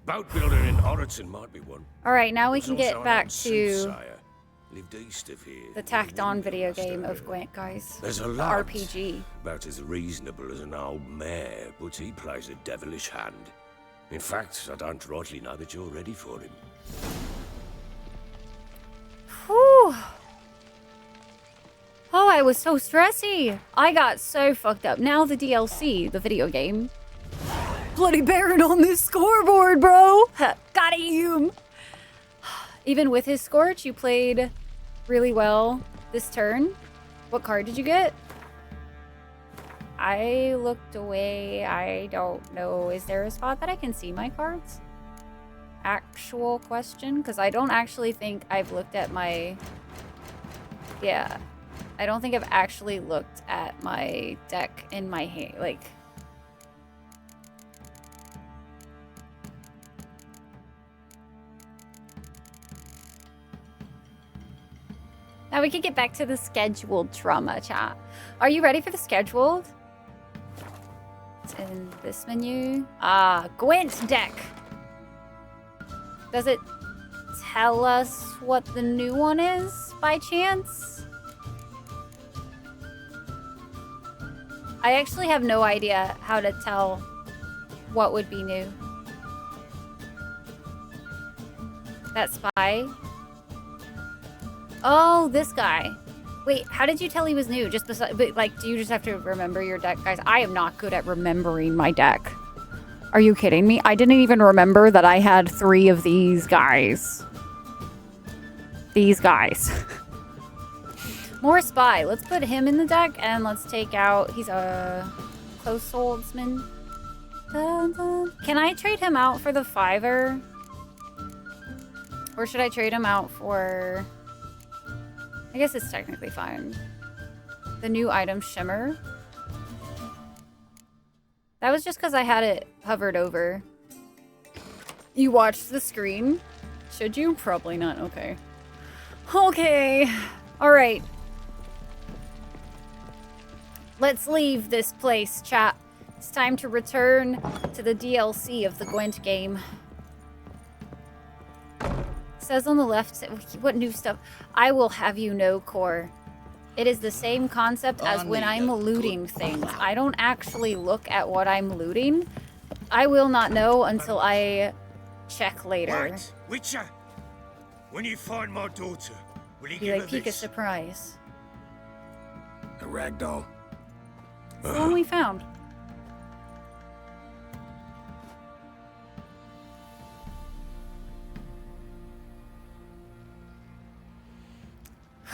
Boat builder in Oroton might be one. Alright, now we There's can also get an back old to soothsayer, lived east of here. the tacked on video game of Gwent, guys. There's a The lad, RPG. about as reasonable as an old mare, but he plays a devilish hand. In fact, I don't rightly know that you're ready for him. Whew. Oh, I was so stressy. I got so fucked up. Now the DLC, the video game. Bloody Baron on this scoreboard, bro. Got him. Even with his Scorch, you played really well this turn. What card did you get? I looked away. I don't know. Is there a spot that I can see my cards? Actual question? Because I don't actually think I've looked at my... Yeah. I don't think I've actually looked at my deck in my hand. Like... Now we can get back to the scheduled trauma chat. Are you ready for the scheduled? It's in this menu. Ah, Gwent deck. Does it tell us what the new one is by chance? I actually have no idea how to tell what would be new. That spy. Oh, this guy. Wait, how did you tell he was new? Just beside, but like, do you just have to remember your deck, guys? I am not good at remembering my deck. Are you kidding me? I didn't even remember that I had 3 of these guys. These guys. More spy. Let's put him in the deck and let's take out... He's a close swordsman. Dun, dun. Can I trade him out for the 5er? Or should I trade him out for... I guess it's technically fine. The new item, Shimmer. That was just because I had it hovered over. You watched the screen? Should you? Probably not. Okay. Okay. Alright. Let's leave this place, chat. It's time to return to the DLC of the Gwent game. Says on the left, what new stuff? I will have you know, Core. It is the same concept as when I'm looting things. I don't actually look at what I'm looting. I will not know until I check later. Wait, Witcher! When you find my daughter, will you Be give like, her peek a this? surprise. A ragdoll. It's the one we found.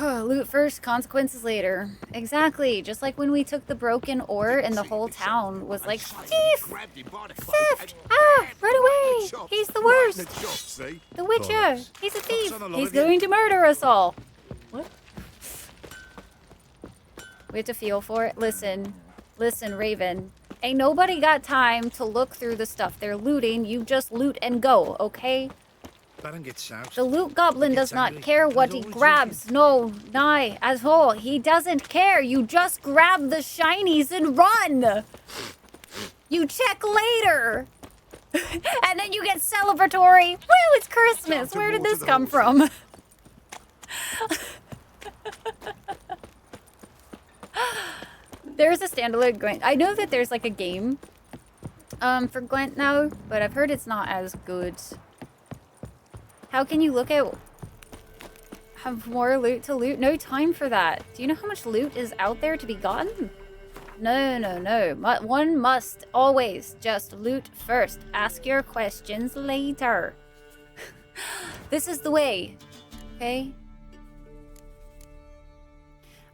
Loot first, consequences later. Exactly. Just like when we took the broken ore and the whole town was like, thief! Theft! Ah! Run away! He's the worst! The Witcher! He's a thief! He's going to murder us all! What? We have to feel for it. Listen. Listen, Raven. Ain't nobody got time to look through the stuff they're looting. You just loot and go, okay? The loot goblin does not care what he grabs. No, nigh, as whole. He doesn't care. You just grab the shinies and run. You check later. And then you get celebratory. Woo, it's Christmas. Where did this come from? There's a standalone Gwent. I know that there's like a game for Gwent now, but I've heard it's not as good. How can you look at... have more loot to loot? No time for that. Do you know how much loot is out there to be gotten? No, no, no. One must always just loot first. Ask your questions later. This is the way. Okay?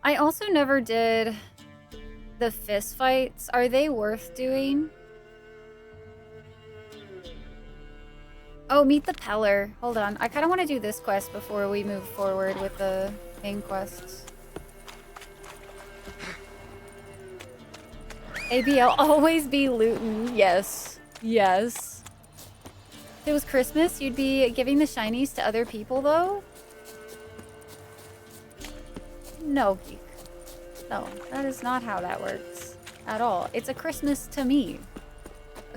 I also never did the fist fights. Are they worth doing? Oh, meet the Peller. Hold on. I kind of want to do this quest before we move forward with the main quests. ABL, always be looting. Yes. Yes. If it was Christmas, you'd be giving the shinies to other people, though? No, Geek. No, that is not how that works. At all. It's a Christmas to me.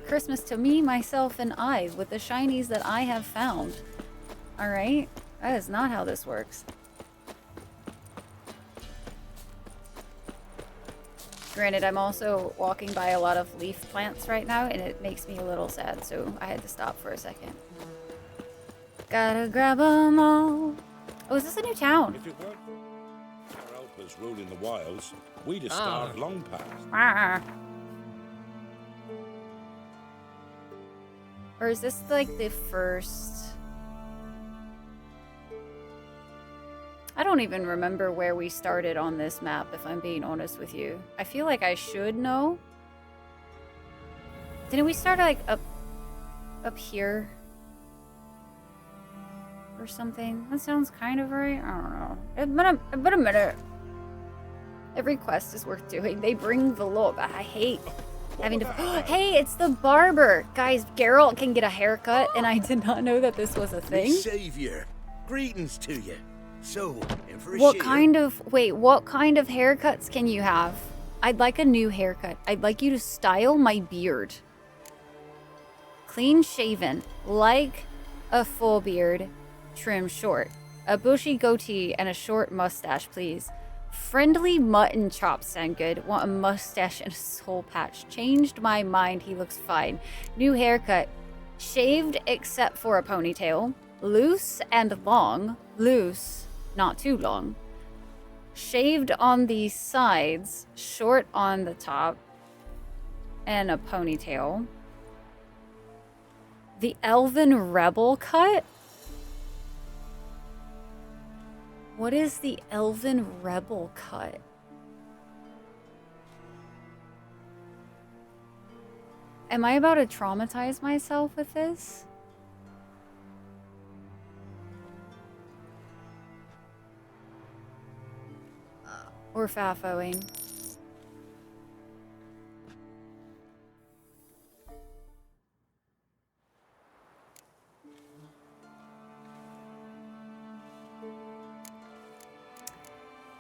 Christmas to me, myself, and I with the shinies that I have found. Alright? That is not how this works. Granted, I'm also walking by a lot of leaf plants right now, and it makes me a little sad, so I had to stop for a second. Gotta grab them all. Oh, is this a new town? If it weren't for our helpers ruling the wilds, we'd have starved long past. Ah. Or is this like the first... I don't even remember where we started on this map, if I'm being honest with you. I feel like I should know. Didn't we start like up here? Or something? That sounds kind of right. I don't know. It's been a minute. Every quest is worth doing. They bring the look. I hate having to... Hey, it's the barber! Guys, Geralt can get a haircut, and I did not know that this was a thing. Savior, greetings to you. So, in for a What shave? kind of... Wait, what kind of haircuts can you have? I'd like a new haircut. I'd like you to style my beard. Clean shaven. Like a full beard. Trim short. A bushy goatee and a short mustache, please. Friendly mutton chops sound good. Want a mustache and a soul patch. Changed my mind. He looks fine. New haircut. Shaved except for a ponytail. Loose and long. Loose. Not too long. Shaved on the sides. Short on the top. And a ponytail. The Elven Rebel cut? What is the Elven Rebel cut? Am I about to traumatize myself with this? Or fafoing?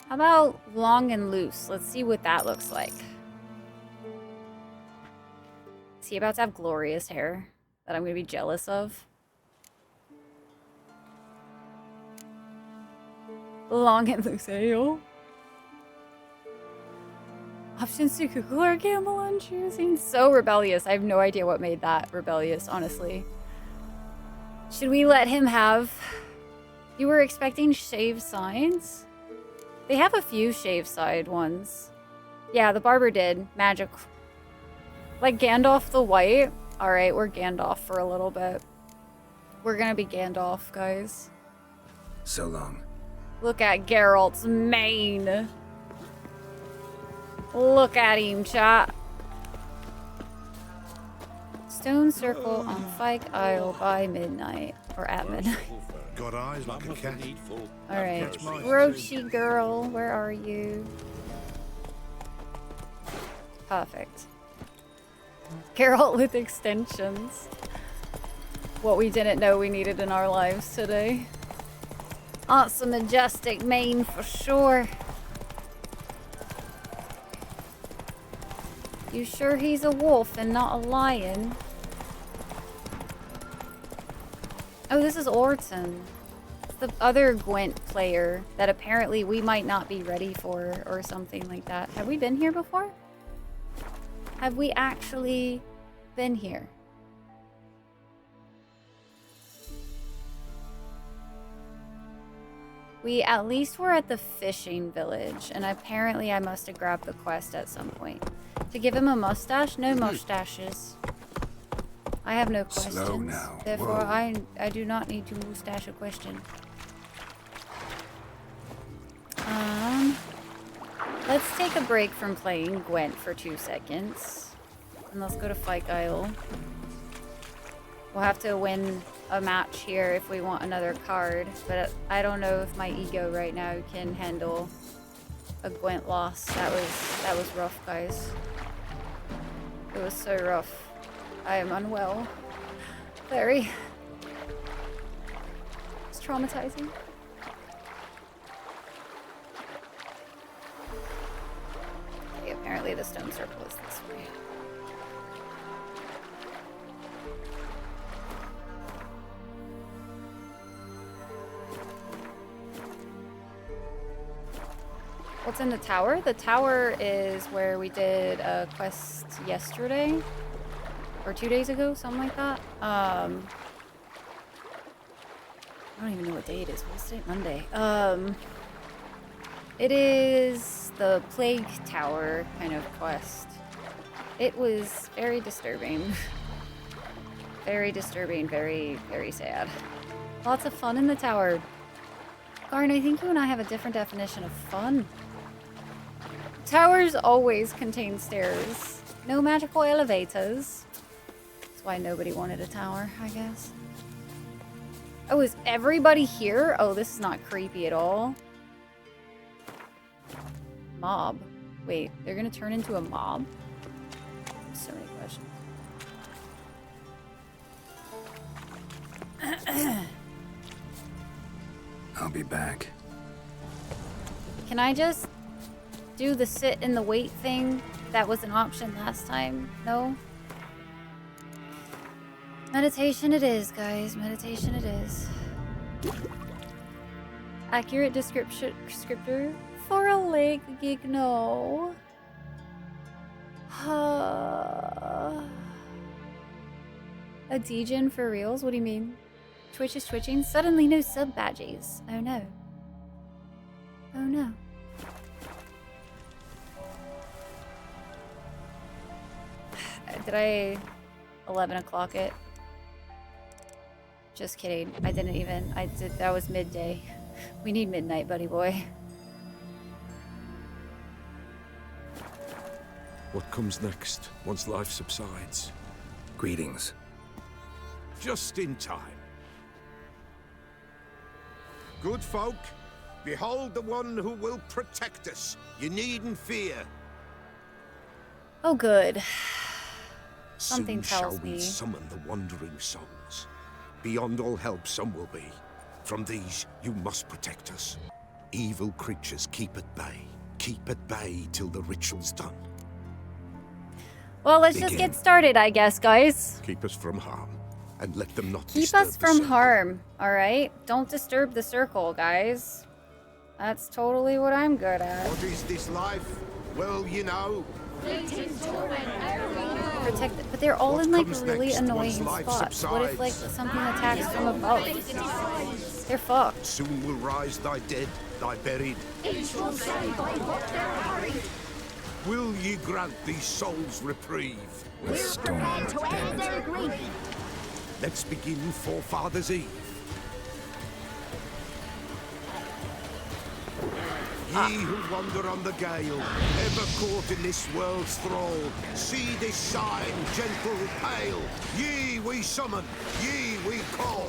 How about long and loose? Let's see what that looks like. Is he about to have glorious hair that I'm going to be jealous of? Long and loose ale. Options to Google or gamble on choosing. So rebellious. I have no idea what made that rebellious, honestly. Should we let him have... You were expecting shave signs? They have a few shave side ones. Yeah, the barber did. Magic. Like Gandalf the White. Alright, we're Gandalf for a little bit. We're gonna be Gandalf, guys. So long. Look at Geralt's mane. Look at him, chat. Stone circle on Fyke Isle by midnight. Or at midnight. Got eyes like a cat. Alright. Roshi girl, where are you? Perfect. Geralt with extensions. What we didn't know we needed in our lives today. That's a majestic mane for sure. You sure he's a wolf and not a lion? Oh, this is Orton. The other Gwent player that apparently we might not be ready for or something like that. Have we been here before? Have we actually been here? We at least were at the fishing village, and apparently I must have grabbed the quest at some point. To give him a mustache? No mustaches. I have no questions. Slow now. Therefore, Whoa. I do not need to mustache a question. Let's take a break from playing Gwent for 2 seconds. And let's go to Fyke Isle. We'll have to win a match here if we want another card, but I don't know if my ego right now can handle a Gwent loss. That was rough, guys. It was so rough. I am unwell. Very. It's traumatizing. Okay, apparently the stone circle is this way. What's in the tower? The tower is where we did a quest yesterday. Or 2 days ago, something like that. I don't even know what day it is. What's today? Monday. It is the Plague Tower kind of quest. It was very disturbing. Very disturbing, very, very sad. Lots of fun in the tower. Garn, I think you and I have a different definition of fun. Towers always contain stairs. No magical elevators. That's why nobody wanted a tower, I guess. Oh, is everybody here? Oh, this is not creepy at all. Mob. Wait, they're gonna turn into a mob? So many questions. I'll be back. Can I just do the sit and the wait thing? That was an option last time. No? Meditation it is, guys. Meditation it is. Accurate descriptor for a lake gig, no. A degen for reals? What do you mean? Twitch is twitching? Suddenly no sub badges. Oh no. Oh no. Did I 11 o'clock it? Just kidding. I didn't even. I did. That was midday. We need midnight, buddy boy. What comes next, once life subsides? Greetings. Just in time. Good folk, behold the one who will protect us. You needn't fear. Oh, good. Soon Something shall tells we me. summon the wandering souls. Beyond all help some will be. From these you must protect us. Evil creatures keep at bay. Keep at bay till the ritual's done. Well, let's just get started, I guess, guys. Keep us from harm, and let them not Keep disturb us the from circle. harm, alright? Don't disturb the circle, guys. That's totally what I'm good at. What is this life? Well, you know. Protect it. But they're all What in, like, comes really next annoying once life spots. What if, like, subsides? something attacks from above? They're fucked. Soon will rise thy dead, thy buried. Each will say by what they're hurried. Will ye grant these souls reprieve? We're prepared to end their grief. Let's begin Forefathers' Eve. Ye who wander on the gale, ever caught in this world's thrall, see this sign, gentle, pale. Ye we summon, ye we call.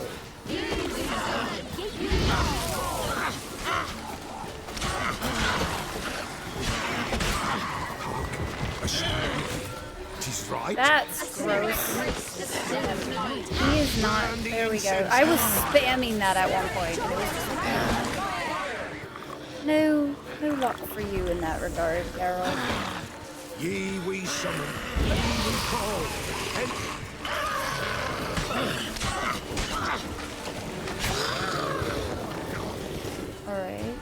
Tis right. That's gross. He is not. There we go. I was spamming that at one point. And it was just, no luck for you in that regard, Geralt. Ye we summon, ye we call. Alright.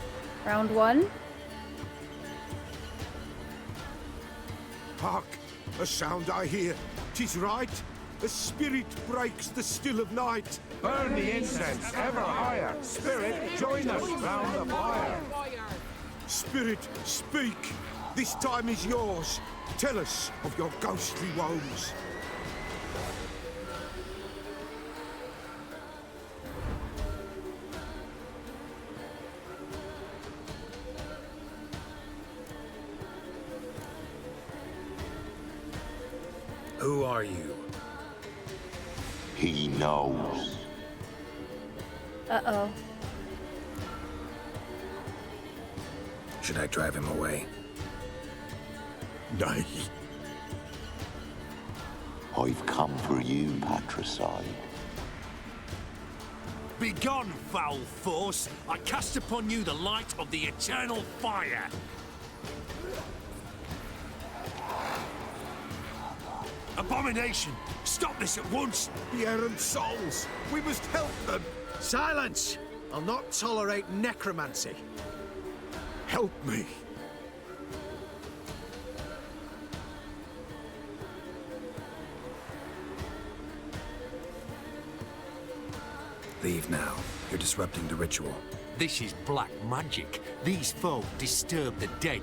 Round one. Hark, a sound I hear. 'Tis right. A spirit breaks the still of night. Burn the incense ever higher. Spirit, join us round the fire. Spirit, speak. This time is yours. Tell us of your ghostly woes. Who are you? He knows. Uh-oh. Should I drive him away? Nay. I've come for you, patricide. Begone, foul force! I cast upon you the light of the eternal fire! Abomination! Stop this at once! The errant souls! We must help them! Silence! I'll not tolerate necromancy. Help me! Leave now. You're disrupting the ritual. This is black magic. These folk disturb the dead.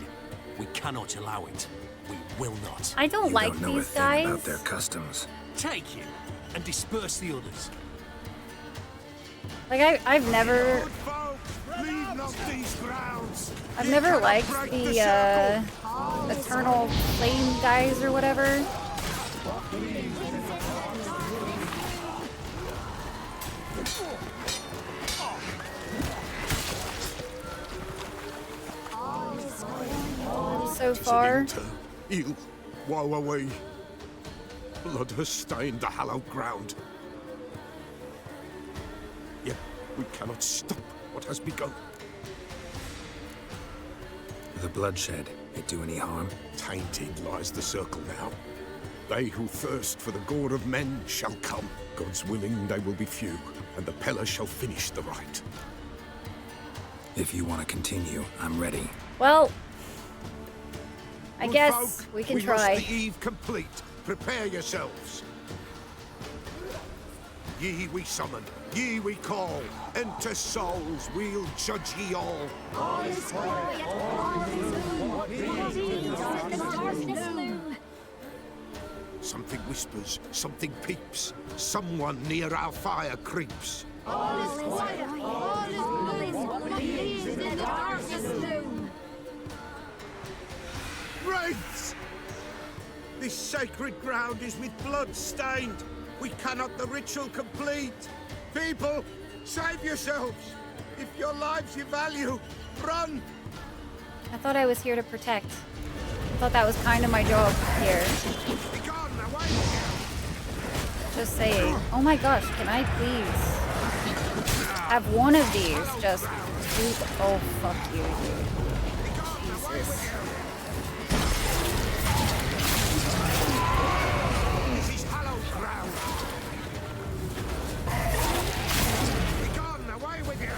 We cannot allow it. We will not. I don't like You don't know these a thing guys. about their customs. Take him and disperse the others. Like I've never liked the eternal flame guys or whatever. So far. Ill, woe away. Blood has stained the hallowed ground. Yet we cannot stop what has begun. The bloodshed, it do any harm? Tainted lies the circle now. They who thirst for the gore of men shall come. God's willing, they will be few, and the Peller shall finish the rite. If you want to continue, I'm ready. Well, I Good guess folk, we can we try. must the eve complete. Prepare yourselves. Ye we summon, ye we call. Enter souls, we'll judge ye all. Something whispers, something peeps. Someone near our fire creeps. Wraiths! This sacred ground is with blood stained. We cannot the ritual complete. People, save yourselves. If your lives you value, run. I thought I was here to protect. I thought that was kind of my job here. Begone, away! Just saying. Oh my gosh, can I please have one of these just oh fuck you, dude. Jesus. This is hallowed ground. Begone, away with you.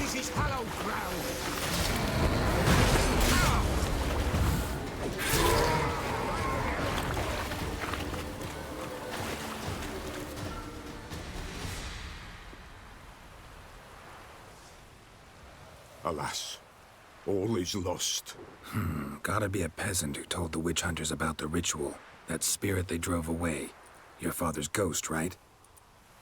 This is hallowed ground. Alas, all is lost. Gotta be a peasant who told the witch hunters about the ritual. That spirit they drove away. Your father's ghost, right?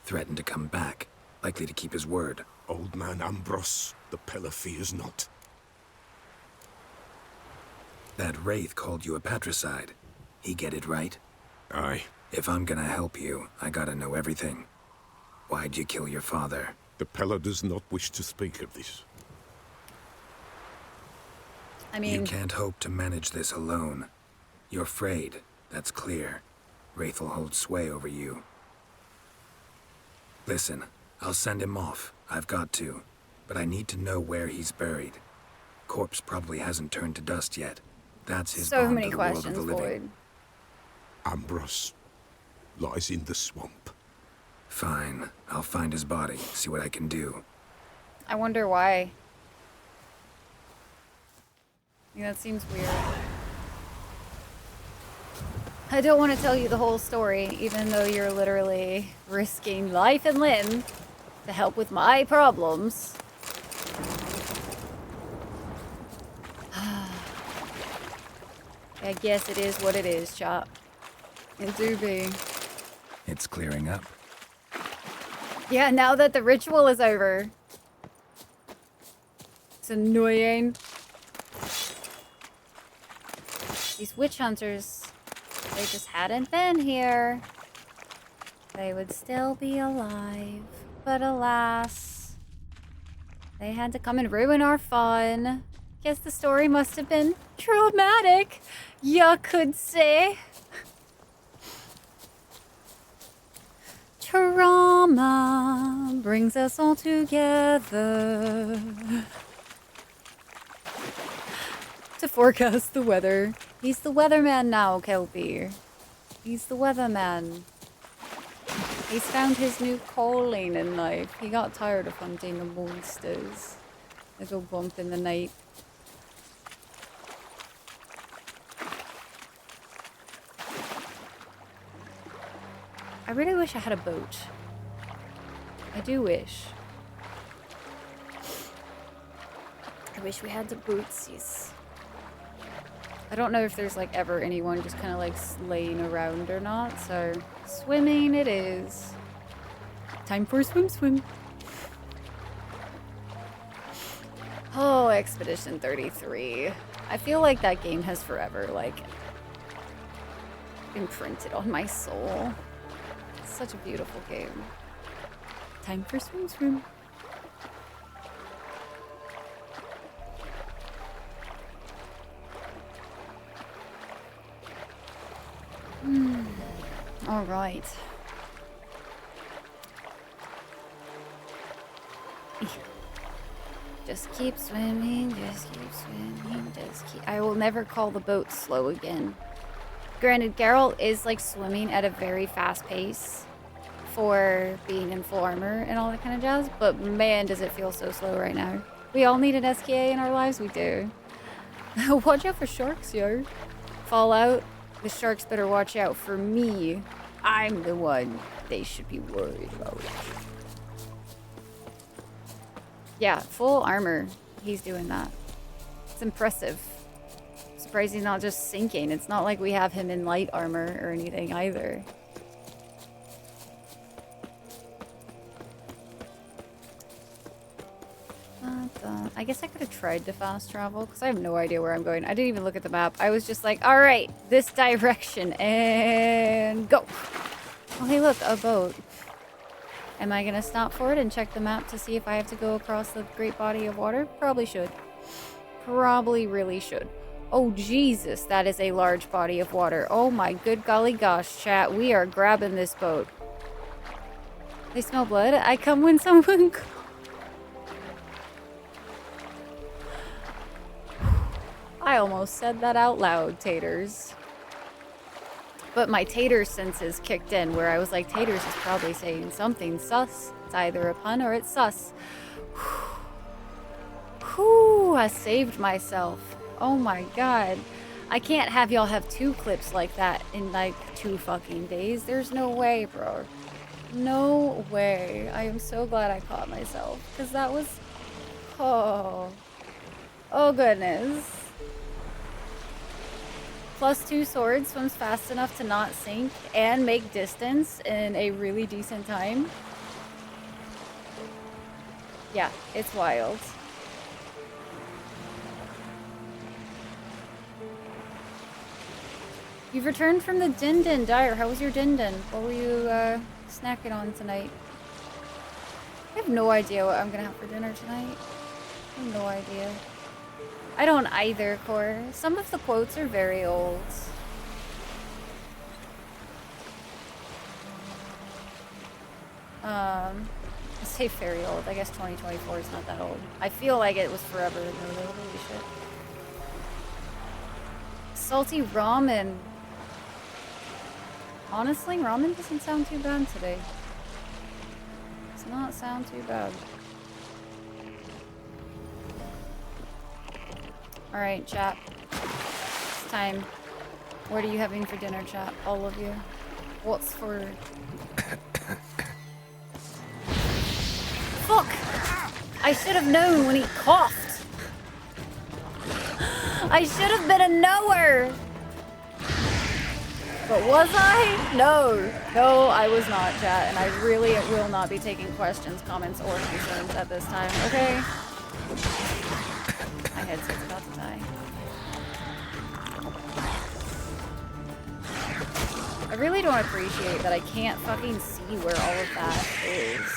Threatened to come back. Likely to keep his word. Old man Ambrose, the Peller fears not. That wraith called you a patricide. He get it right? Aye. If I'm gonna help you, I gotta know everything. Why'd you kill your father? The Peller does not wish to speak of this. I mean... You can't hope to manage this alone. You're afraid, that's clear. Wraith will hold sway over you. Listen, I'll send him off. I've got to. But I need to know where he's buried. Corpse probably hasn't turned to dust yet. That's his so bond many to the world of questions, the living. Void. Ambrose lies in the swamp. Fine. I'll find his body, see what I can do. I wonder why. That seems weird. I don't want to tell you the whole story, even though you're literally risking life and limb to help with my problems. I guess it is what it is, Chop. It do be. It's clearing up. Yeah, now that the ritual is over. It's annoying. These witch hunters, if they just hadn't been here, they would still be alive. But alas, they had to come and ruin our fun. Guess the story must have been traumatic, you could say. Trauma brings us all together to forecast the weather. He's the weatherman now, Kelpie. He's the weatherman. He's found his new calling in life. He got tired of hunting the monsters. They go bump in the night. I really wish I had a boat. I do wish. I wish we had the bootsies. I don't know if there's like ever anyone just kind of like laying around or not, so swimming it is. Time for swim. Oh, Expedition 33. I feel like that game has forever like imprinted on my soul. It's such a beautiful game. Time for swim. All right. Just keep swimming, just keep swimming, just keep... I will never call the boat slow again. Granted, Geralt is like swimming at a very fast pace for being in full armor and all that kind of jazz, but man, does it feel so slow right now. We all need an SKA in our lives, we do. Watch out for sharks, yo. Fallout, the sharks better watch out for me. I'm the one they should be worried about. Yeah, full armor. He's doing that. It's impressive. Surprised he's not just sinking. It's not like we have him in light armor or anything either. I guess I could have tried to fast travel because I have no idea where I'm going. I didn't even look at the map. I was just like, all right, this direction and go. Oh, hey, look, a boat. Am I going to stop for it and check the map to see if I have to go across the great body of water? Probably should. Probably really should. Oh, Jesus, that is a large body of water. Oh, my good golly gosh, chat. We are grabbing this boat. They smell blood. I come when someone... I almost said that out loud, Taters. But my Tater senses kicked in where I was like, Taters is probably saying something sus. It's either a pun or it's sus. Whew, I saved myself. Oh my god. I can't have y'all have 2 clips like that in like 2 fucking days. There's no way, bro. No way. I am so glad I caught myself. Because that was... Oh. Oh goodness. +2 sword swims fast enough to not sink and make distance in a really decent time. Yeah, it's wild. You've returned from the Din Din, Dyer. How was your Din Din? What were you snacking on tonight? I have no idea what I'm gonna have for dinner tonight. I have no idea. I don't either, Core. Some of the quotes are very old. I say very old. I guess 2024 is not that old. I feel like it was forever ago though. Holy shit. Salty ramen. Honestly, ramen doesn't sound too bad today. Does not sound too bad. Alright, chat. It's time. What are you having for dinner, chat? All of you. What's for... Fuck! I should have known when he coughed. I should have been a knower! But was I? No. No, I was not, chat. And I really will not be taking questions, comments, or concerns at this time, okay? My headset's about to die. I really don't appreciate that I can't fucking see where all of that is.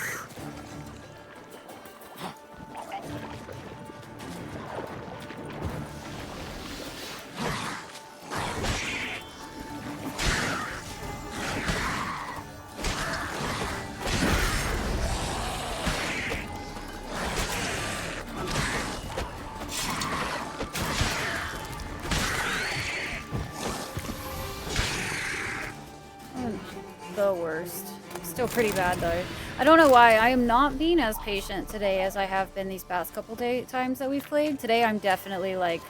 The worst. Still pretty bad though. I don't know why. I am not being as patient today as I have been these past couple times that we've played. Today I'm definitely like...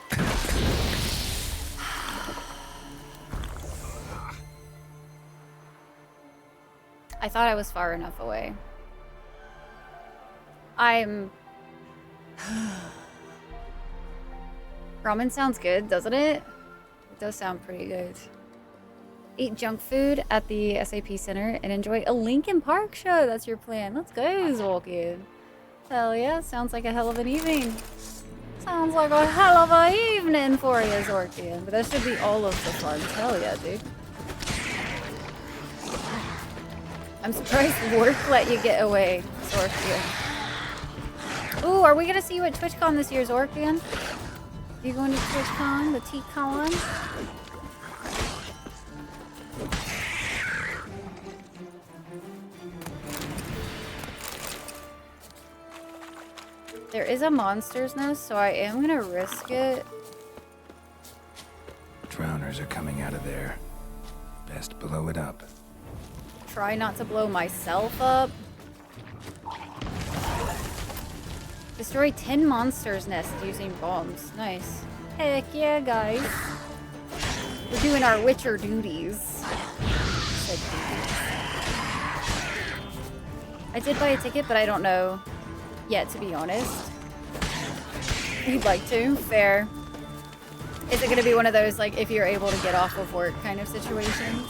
I thought I was far enough away. I'm... Ramen sounds good, doesn't it? It does sound pretty good. Eat junk food at the SAP Center and enjoy a Linkin Park show. That's your plan. Let's go, Zorkin. Hell yeah, sounds like a hell of an evening. Sounds like a hell of an evening for you, Zorkin. But that should be all of the fun. Hell yeah, dude. I'm surprised work let you get away, Zorkin. Ooh, are we gonna see you at TwitchCon this year, Zorkin? You going to TwitchCon? The T-Con? There is a monster's nest, so I am gonna risk it. Drowners are coming out of there. Best blow it up. Try not to blow myself up. Destroy 10 monsters' nests using bombs. Nice. Heck yeah, guys. We're doing our Witcher duties. Said duties. I did buy a ticket, but I don't know yet, to be honest. You'd like to? Fair. Is it gonna be one of those, like, if you're able to get off of work kind of situations?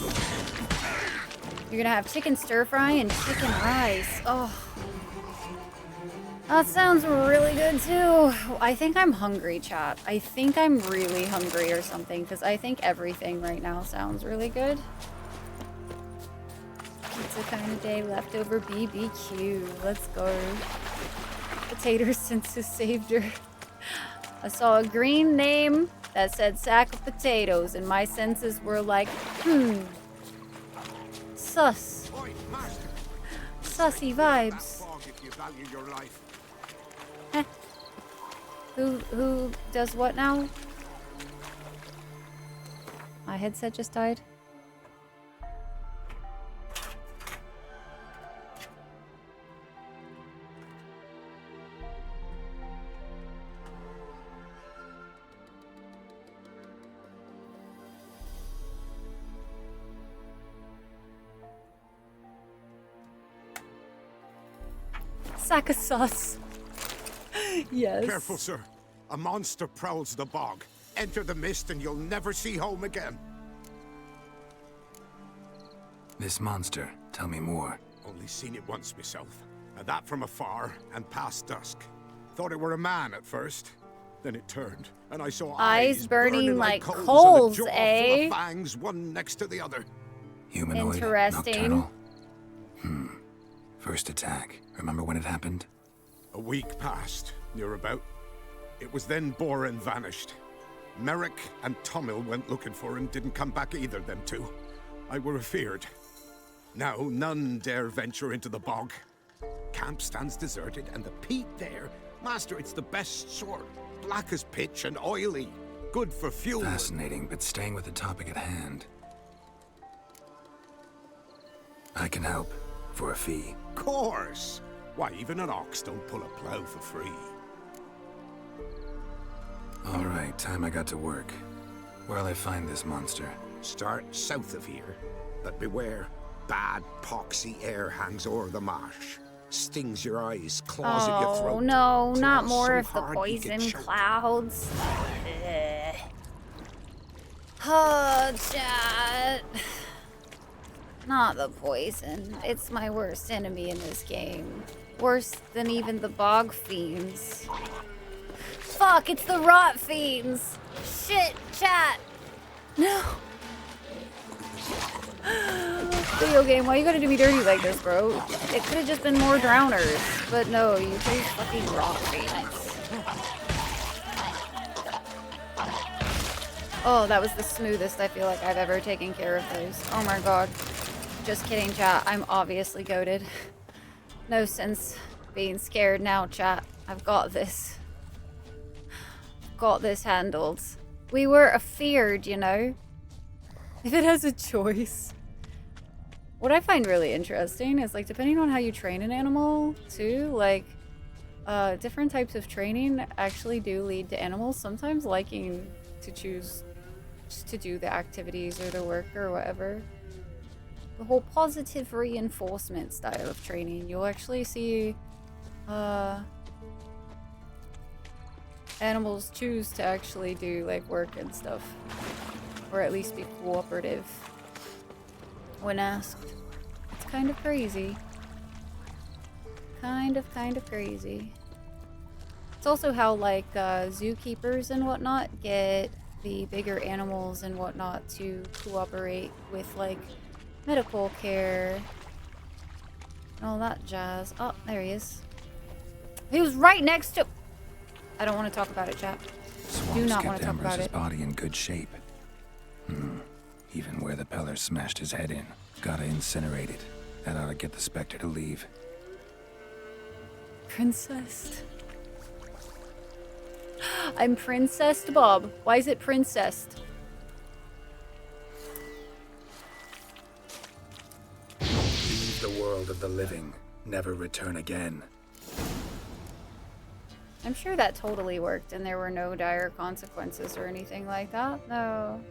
You're gonna have chicken stir fry and chicken rice. Oh. That sounds really good too. I think I'm hungry, chat. I think I'm really hungry or something, because I think everything right now sounds really good. Pizza kind of day, leftover BBQ. Let's go. Potato senses saved her. I saw a green name that said sack of potatoes, and my senses were like, sus. Sussy vibes. Heh. Who does what now? My headset just died. Sack of sauce. Yes. Careful, sir. A monster prowls the bog. Enter the mist and you'll never see home again. This monster, tell me more. Only seen it once myself. And that from afar and past dusk. Thought it were a man at first. Then it turned, and I saw Eyes burning like coals coals, and a jaw eh? full of fangs, one next to the other. Humanoid, Interesting. nocturnal. First attack. Remember when it happened? A week passed, near about. It was then Boren vanished. Merrick and Tomil went looking for him, didn't come back either, them two. I were afeard. Now none dare venture into the bog. Camp stands deserted, and the peat there, master, it's the best sort. Black as pitch and oily. Good for fuel. Fascinating, but staying with the topic at hand. I can help. For a fee. Course! Why, even an ox don't pull a plow for free. Alright, time I got to work. Where'll I find this monster? Start south of here. But beware, bad poxy air hangs o'er the marsh. Stings your eyes, claws at your throat. Oh no, not Claws more so of the hard you get poison choked. clouds. Ugh. Oh, chat. Not the poison. It's my worst enemy in this game. Worse than even the bog fiends. Fuck, it's the rot fiends. Shit, chat. No. Video game, why you gotta do me dirty like this, bro? It could have just been more drowners. But no, you chose fucking rot fiends. Oh, that was the smoothest I feel like I've ever taken care of those. Oh my god. Just kidding, chat. I'm obviously goated. No sense being scared now, chat. I've got this. Got this handled. We were afeared, you know? If it has a choice. What I find really interesting is, like, depending on how you train an animal, too, like, different types of training actually do lead to animals sometimes liking to choose just to do the activities or the work or whatever. The whole positive reinforcement style of training, you'll actually see animals choose to actually do like work and stuff, or at least be cooperative when asked. It's kind of crazy. Kind of crazy. It's also how like zookeepers and whatnot get the bigger animals and whatnot to cooperate with like medical care and all that jazz. Oh, there he is. He was right next to... I don't want to talk about it, chat. Do not want to talk about Ambrose's it. body in good shape. Even where the Peller smashed his head in. Gotta incinerate it. That ought to get the Spectre to leave. Princess. I'm princessed, Bob. Why is it princessed? Leave the world of the living. Never return again. I'm sure that totally worked and there were no dire consequences or anything like that. No.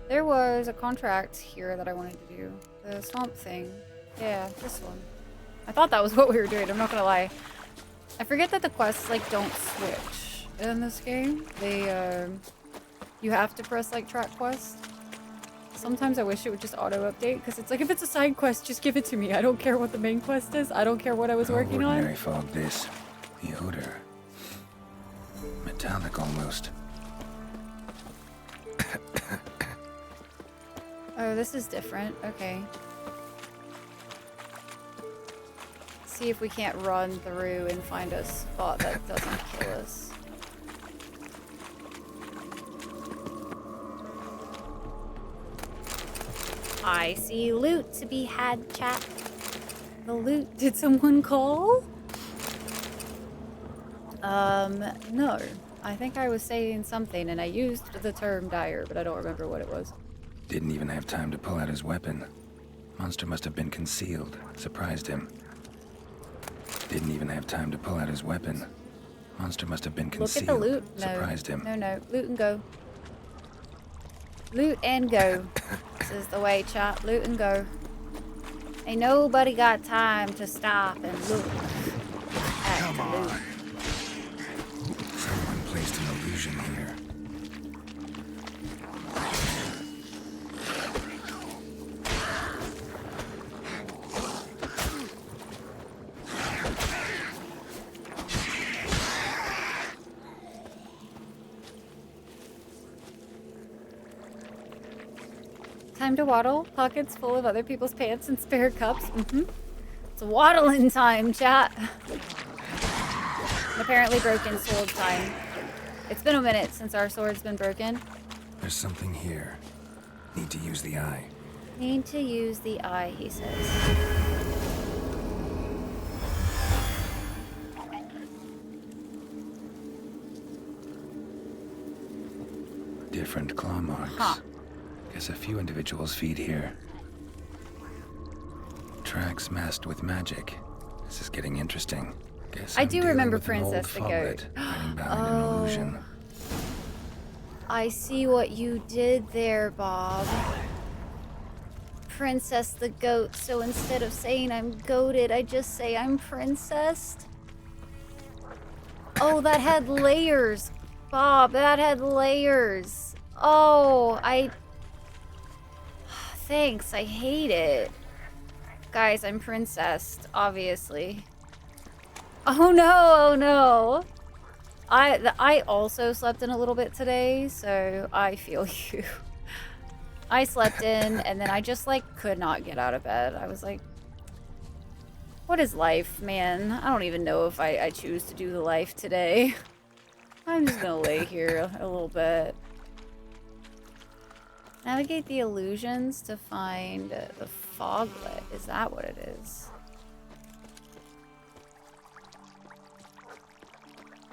There was a contract here that I wanted to do. The swamp thing. Yeah, this one. I thought that was what we were doing, I'm not gonna lie. I forget that the quests, like, don't switch in this game. They, you have to press, like, track quest. Sometimes I wish it would just auto-update, because it's like, if it's a side quest, just give it to me. I don't care what the main quest is. I don't care what I was working on. Ordinary fog this. The odor. Metallic almost. Oh, this is different. Okay. See if we can't run through and find a spot that doesn't kill us. I see loot to be had, chat. The loot. Did someone call? No. I think I was saying something and I used the term dire, but I don't remember what it was. Didn't even have time to pull out his weapon. Monster must have been concealed. Surprised him. Didn't even have time to pull out his weapon. Monster must have been concealed. Look at the loot. No. Surprised him. No. Loot and go. Loot and go. This is the way, chat. Loot and go. Ain't nobody got time to stop and look. Come on. Someone placed an illusion here. time to waddle. Pockets full of other people's pants and spare cups. It's waddling time, chat. And apparently broken sword time. It's been a minute since our sword's been broken. There's something here. Need to use the eye. Need to use the eye, he says. Different claw marks. Huh. Guess a few individuals feed here. Tracks masked with magic. This is getting interesting. Guess I I'm do dealing remember with an old Princess the Goat. foglet hiding behind an illusion. I see what you did there, Bob. Princess the Goat, so instead of saying I'm goated, I just say I'm princessed. Oh, that had layers. Bob, that had layers. Oh, Thanks, I hate it. Guys, I'm princessed, obviously. Oh no, oh no. I also slept in a little bit today, so I feel you. I slept in, and then I just, like, could not get out of bed. I was like, what is life, man? I don't even know if I choose to do the life today. I'm just gonna lay here a little bit. Navigate the illusions to find the foglet. Is that what it is?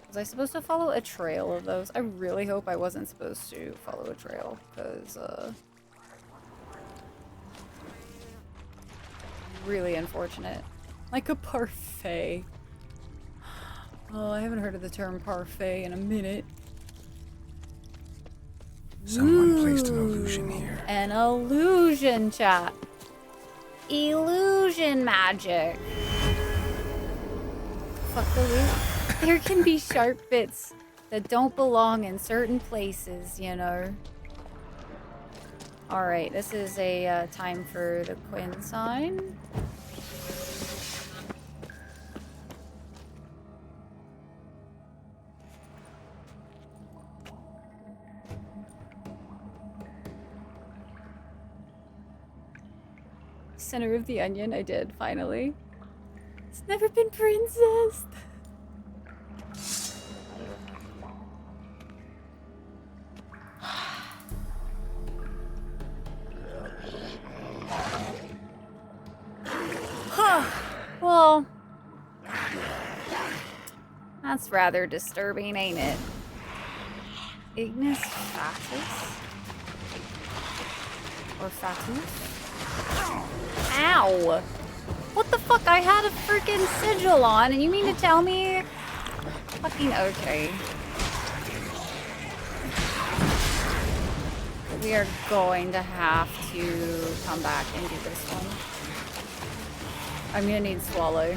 Was I supposed to follow a trail of those? I really hope I wasn't supposed to follow a trail, because, really unfortunate. Like a parfait. Oh, I haven't heard of the term parfait in a minute. Someone placed an illusion here. An illusion, chat. Illusion magic. Fuck the loot. There can be sharp bits that don't belong in certain places, you know. Alright, this is a time for the Quinn sign. Center of the onion, I did, finally. It's never been princessed. Huh. Well, that's rather disturbing, ain't it? Ignis Fatus? Or Fatus? Ow! What the fuck? I had a freaking sigil on, and you mean to tell me? Fucking okay. We are going to have to come back and do this one. I'm gonna need Swallow.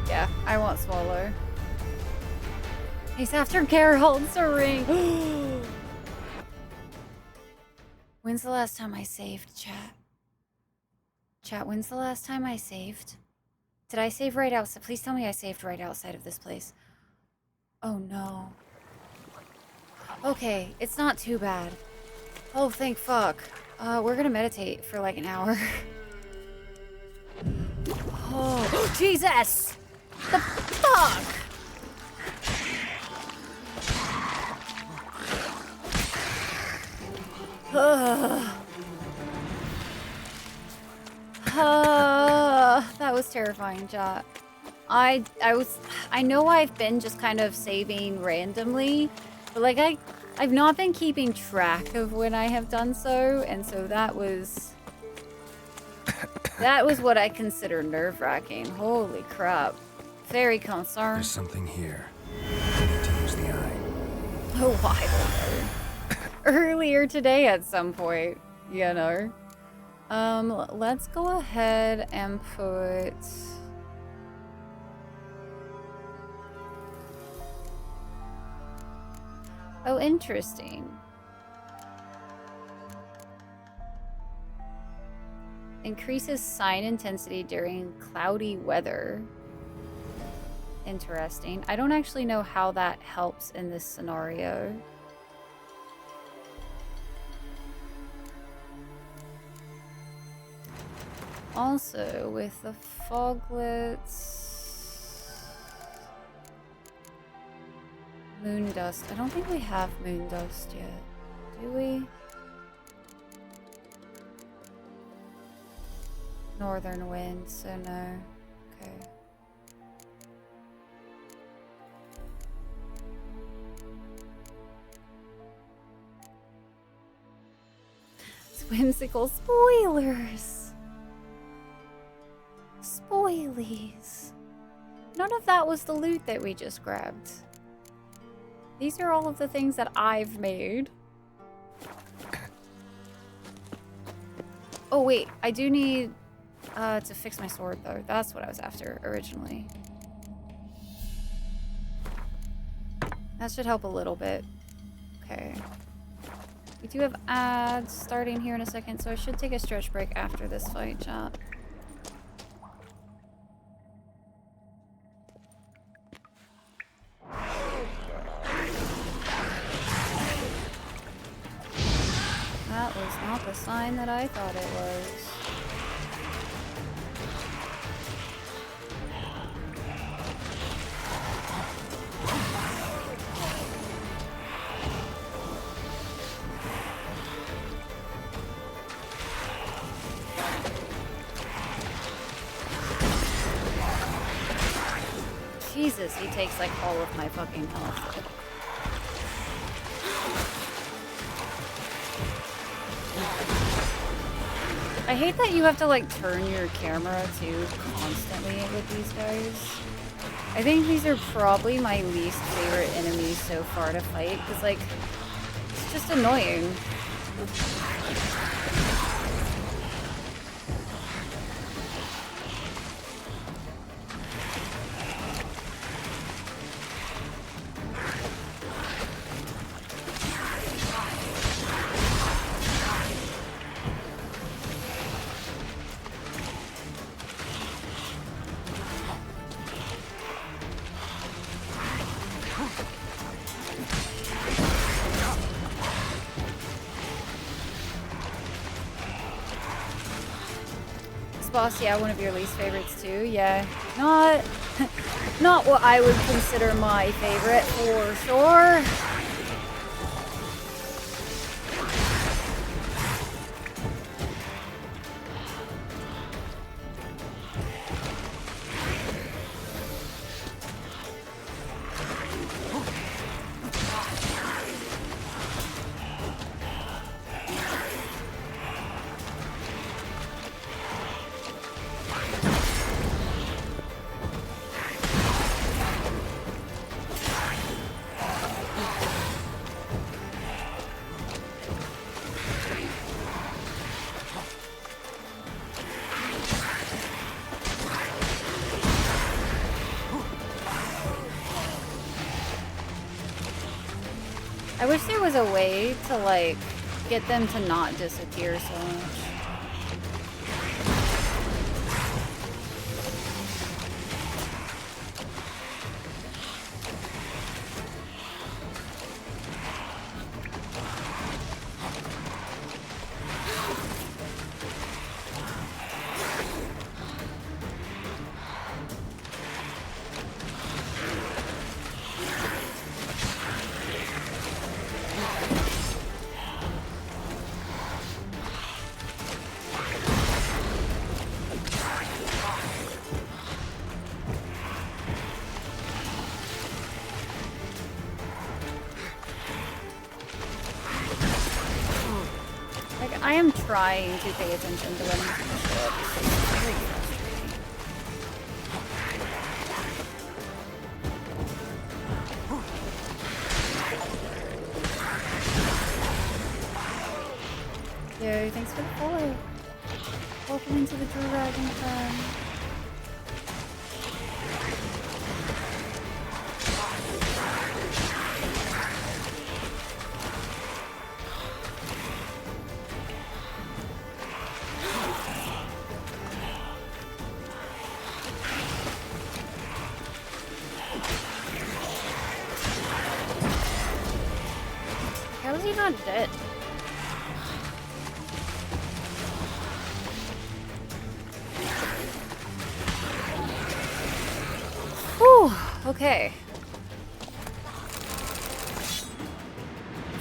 Yeah, I want Swallow. He's after Geralt's ring. When's the last time I saved, chat? Chat, when's the last time I saved? Did I save right outside? Please tell me I saved right outside of this place. Oh no. Okay, it's not too bad. Oh, thank fuck. We're gonna meditate for like an hour. Oh, Jesus! The fuck? That was terrifying, chat. I know I've been just kind of saving randomly, but like I've not been keeping track of when I have done so, and so that was what I consider nerve-wracking. Holy crap. Very concerned. There's something here. I need to use the eye. A while ago. Earlier today at some point, you know. Let's go ahead and put... Oh, interesting. Increases sign intensity during cloudy weather. Interesting. I don't actually know how that helps in this scenario. Also, with the foglets... Moon dust. I don't think we have moon dust yet. Do we? Northern wind, so no. Okay. Whimsical spoilers. Spoilies. None of that was the loot that we just grabbed. These are all of the things that I've made. Oh wait, I do need to fix my sword though. That's what I was after originally. That should help a little bit. Okay. We do have ads starting here in a second, so I should take a stretch break after this fight, chat. That was not the sign that I thought it was. Jesus, he takes like all of my fucking health. I hate that you have to like turn your camera too constantly with these guys. I think these are probably my least favorite enemies so far to fight because like it's just annoying. Boss, yeah, one of your least favorites too. Yeah, not what I would consider my favorite for sure. I wish there was a way to, like, get them to not disappear so much. I am trying to pay attention to when people show up. It's very frustrating. Yo, thanks for the follow. Welcome into the Dragon Clan. not dead. Whew, okay.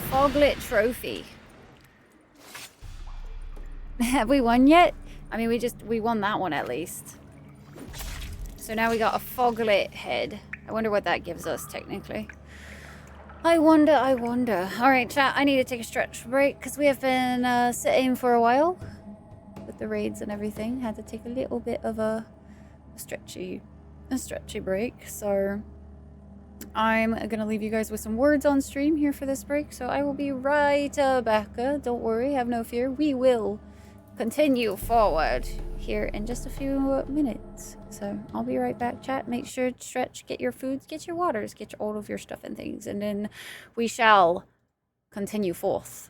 Foglit trophy. Have we won yet? I mean, we won that one at least. So now we got a foglit head. I wonder what that gives us technically. I wonder. Alright, chat, I need to take a stretch break because we have been sitting for a while with the raids and everything. Had to take a little bit of a stretchy break. So I'm gonna leave you guys with some words on stream here for this break. So I will be right back. Don't worry, have no fear. We will continue forward here in just a few minutes. So I'll be right back, chat. Make sure to stretch, get your foods, get your waters, get all of your stuff and things, and then we shall continue forth.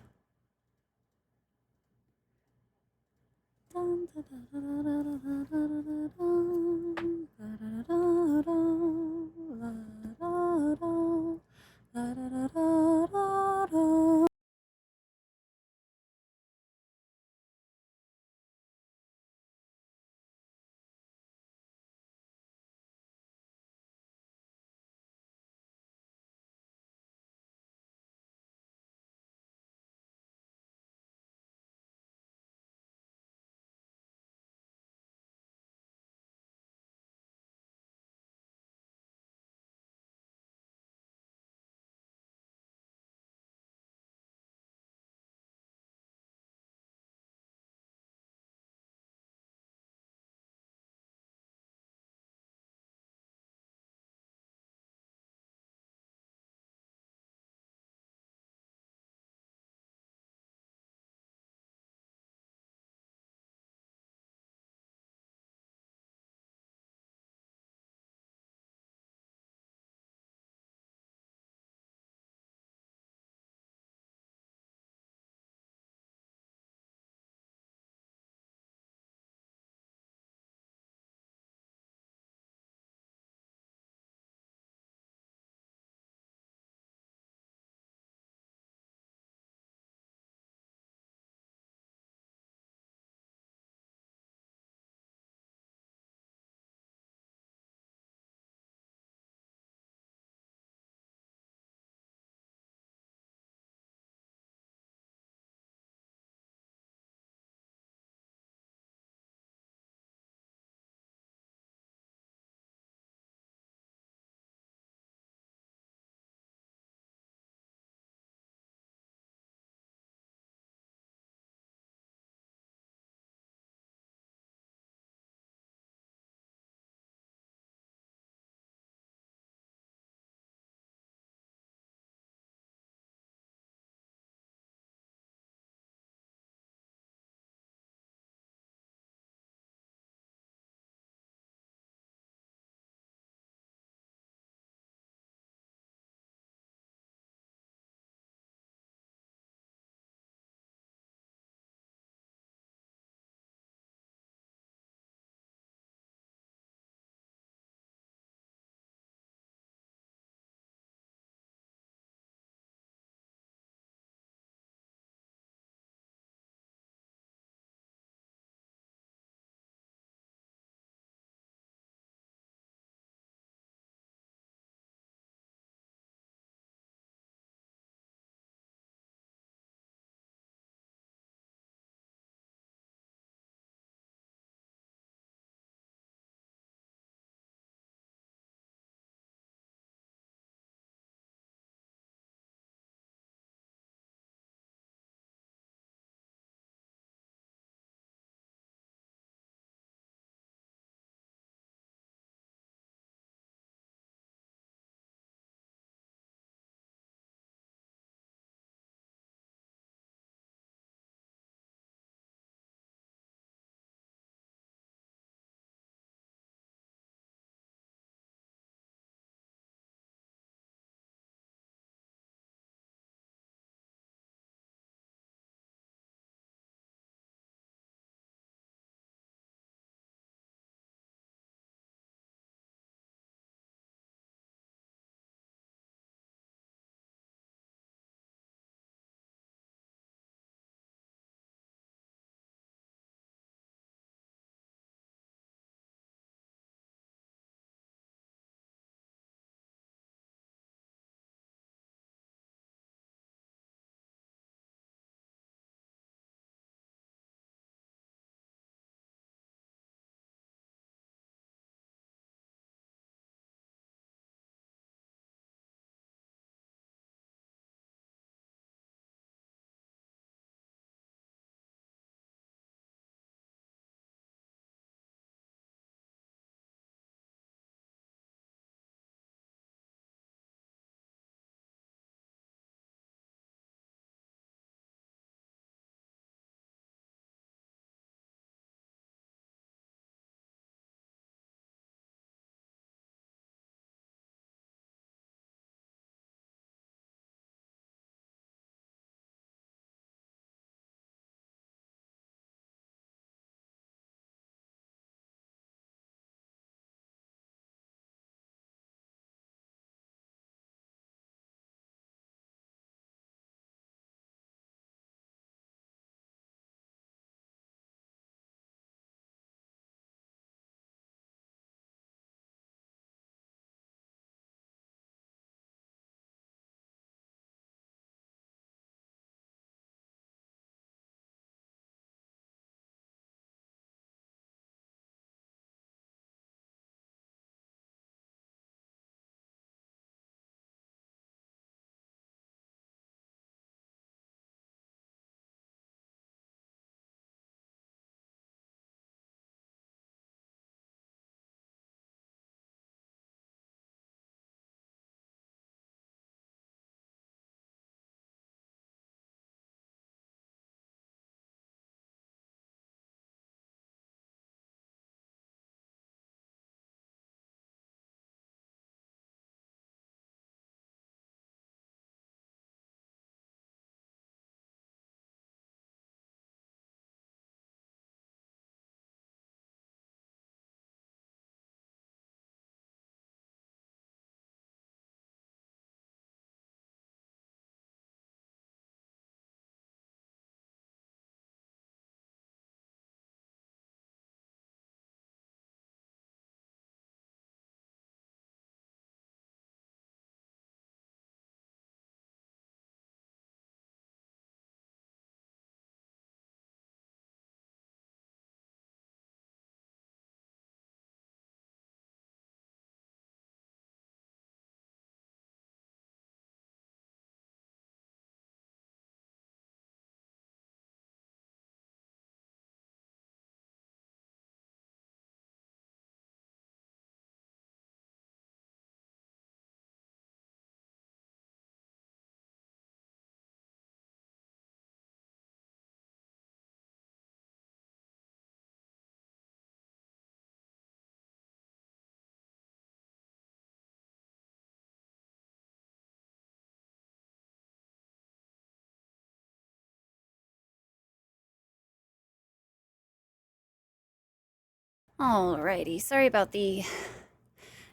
Alrighty, sorry about the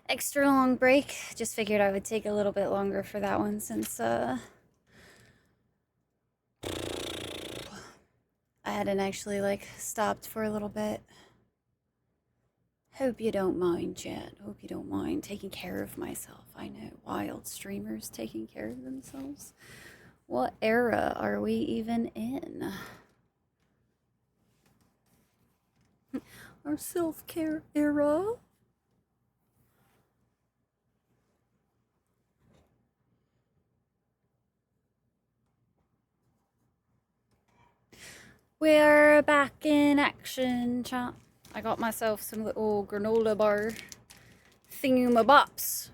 extra long break. Just figured I would take a little bit longer for that one since I hadn't actually like stopped for a little bit. Hope you don't mind, chat. Hope you don't mind taking care of myself. I know, wild streamers taking care of themselves. What era are we even in? Our self-care era? We're back in action, chat. I got myself some little granola bar thingamabops.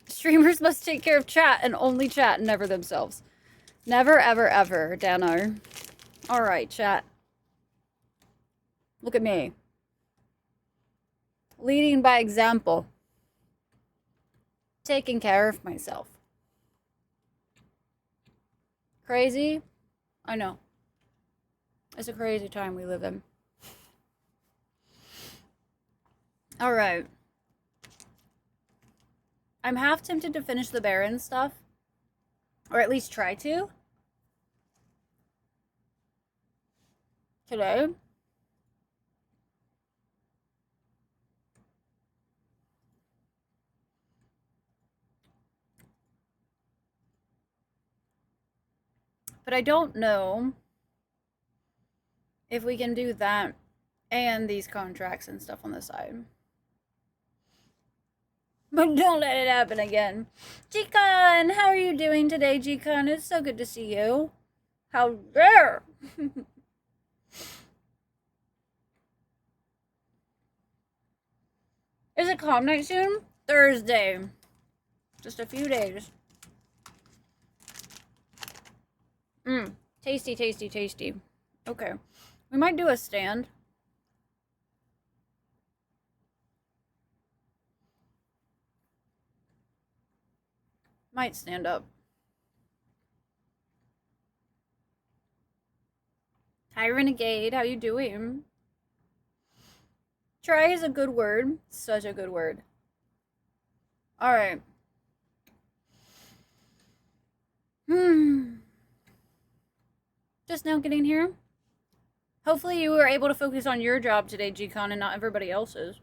Streamers must take care of chat and only chat and never themselves. Never, ever, ever, Dano. Alright, chat. Look at me. Leading by example. Taking care of myself. Crazy? I know. It's a crazy time we live in. Alright. I'm half tempted to finish the Baron stuff. Or at least try to. Today. But I don't know if we can do that and these contracts and stuff on the side. But don't let it happen again. G-Con, how are you doing today, G-Con? It's so good to see you. How dare! Is it calm night soon? Thursday. Just a few days. Tasty, tasty, tasty. Okay. We might do a stand. Might stand up. Hi, Renegade. How you doing? Try is a good word. Such a good word. Alright. Just now getting here. Hopefully you were able to focus on your job today, G-Con, and not everybody else's.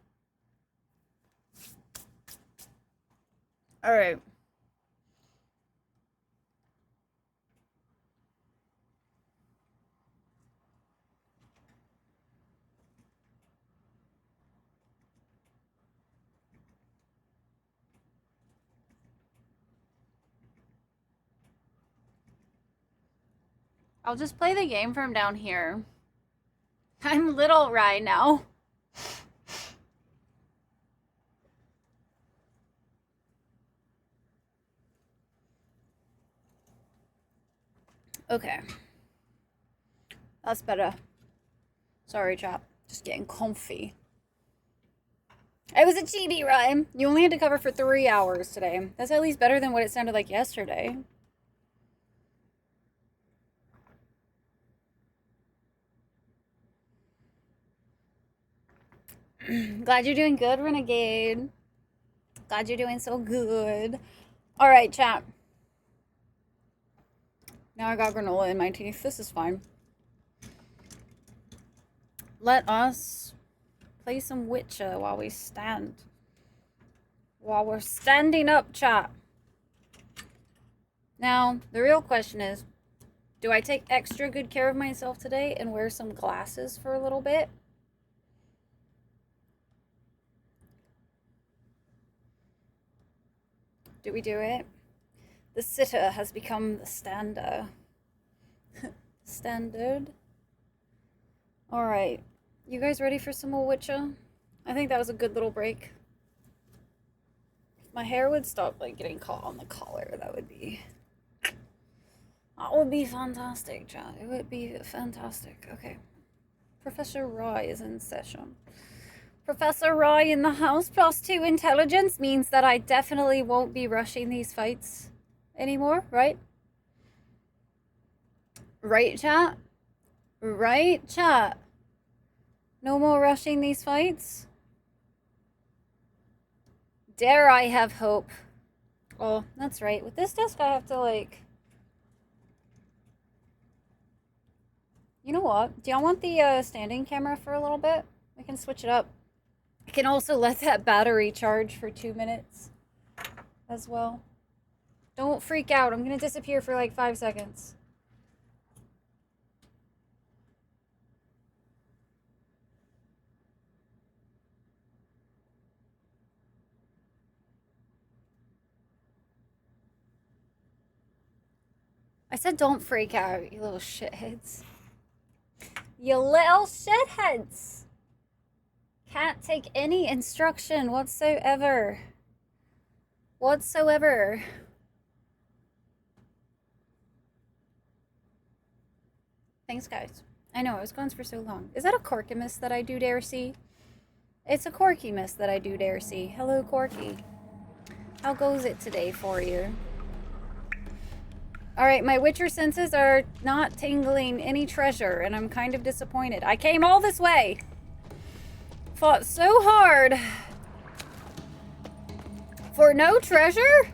Alright. I'll just play the game from down here. I'm little right now. Okay. That's better. Sorry, chap. Just getting comfy. It was a chibi rhyme. You only had to cover for 3 hours today. That's at least better than what it sounded like yesterday. Glad you're doing good, Renegade. Glad you're doing so good. Alright, chat. Now I got granola in my teeth. This is fine. Let us play some Witcher while we stand. While we're standing up, chat. Now, the real question is, do I take extra good care of myself today and wear some glasses for a little bit? Do we do it? The sitter has become the stander. Standard. Alright. You guys ready for some more Witcher? I think that was a good little break. If my hair would stop like getting caught on the collar, that would be fantastic, chat. It would be fantastic. Okay. Professor Roy is in session. Professor Roy in the house. +2 intelligence means that I definitely won't be rushing these fights anymore, right? Right, chat? Right, chat? No more rushing these fights? Dare I have hope? Oh, that's right. With this disc, I have to, like... You know what? Do y'all want the standing camera for a little bit? We can switch it up. I can also let that battery charge for 2 minutes as well. Don't freak out. I'm gonna disappear for like 5 seconds. I said don't freak out, you little shitheads. You little shitheads! Can't take any instruction whatsoever. Whatsoever. Thanks, guys. I know, I was gone for so long. Is that a Corky-miss that I do dare see? It's a Corky-miss that I do dare see. Hello, Corky. How goes it today for you? Alright, my Witcher senses are not tingling any treasure, and I'm kind of disappointed. I came all this way! Fought so hard! For no treasure?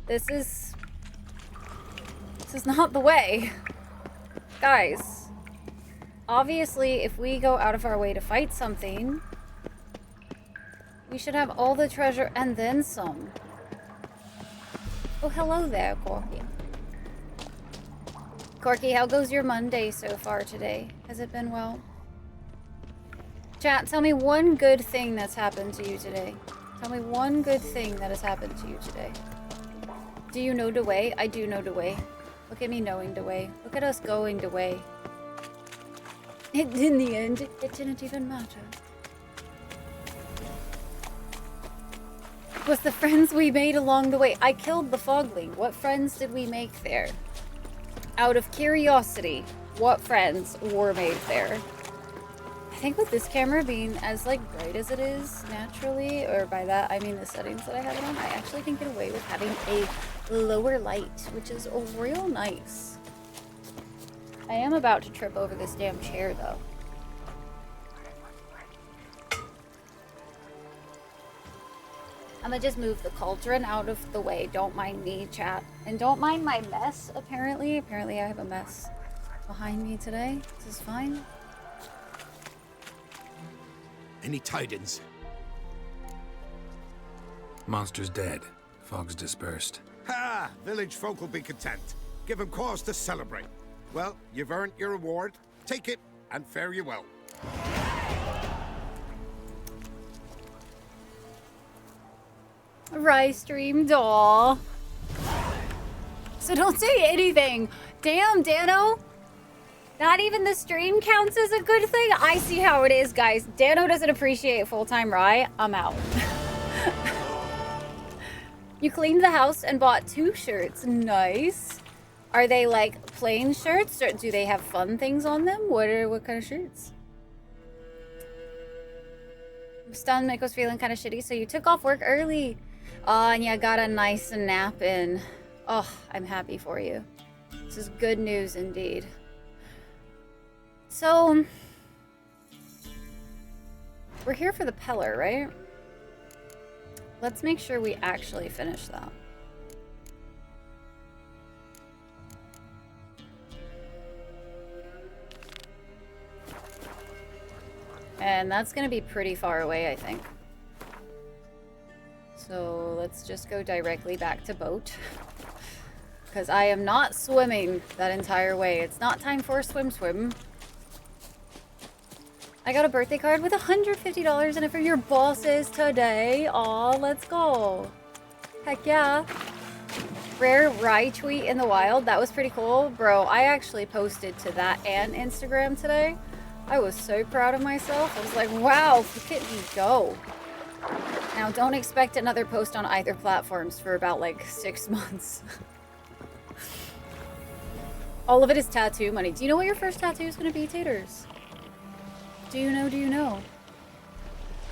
This is not the way. Guys, obviously, if we go out of our way to fight something, we should have all the treasure and then some. Oh, hello there, Corky. Corky, how goes your Monday so far today? Has it been well? Chat, tell me one good thing that's happened to you today. Tell me one good thing that has happened to you today. Do you know the way? I do know the way. Look at me knowing the way. Look at us going the way. In the end, it didn't even matter. Was the friends we made along the way. I killed the fogling. What friends did we make there? Out of curiosity, what friends were made there? I think with this camera being as like bright as it is naturally, or by that I mean the settings that I have it on, I actually can get away with having a lower light, which is real nice. I am about to trip over this damn chair though. I'm gonna just move the cauldron out of the way. Don't mind me, chat. And don't mind my mess, apparently. Apparently I have a mess behind me today. This is fine. Any tidings? Monster's dead. Fog's dispersed. Ha! Village folk will be content. Give them cause to celebrate. Well, you've earned your reward. Take it, and fare you well. Rice stream doll. So don't say anything. Damn, Dano. Not even the stream counts as a good thing? I see how it is, guys. Dano doesn't appreciate full-time Rye. I'm out. You cleaned the house and bought 2 shirts. Nice. Are they like plain shirts, or do they have fun things on them? What kind of shirts? I'm stunned. Miko's feeling kind of shitty, so you took off work early. And you got a nice nap in. Oh, I'm happy for you. This is good news indeed. So, we're here for the Peller, right? Let's make sure we actually finish that. And that's gonna be pretty far away, I think. So let's just go directly back to boat. Because I am not swimming that entire way. It's not time for a swim. I got a birthday card with $150 in it for your bosses today. Aw, let's go. Heck yeah. Rare Rye tweet in the wild. That was pretty cool. Bro, I actually posted to that and Instagram today. I was so proud of myself. I was like, wow, look at me go. Now, don't expect another post on either platforms for about like 6 months. All of it is tattoo money. Do you know what your first tattoo is going to be, Taters? Do you know?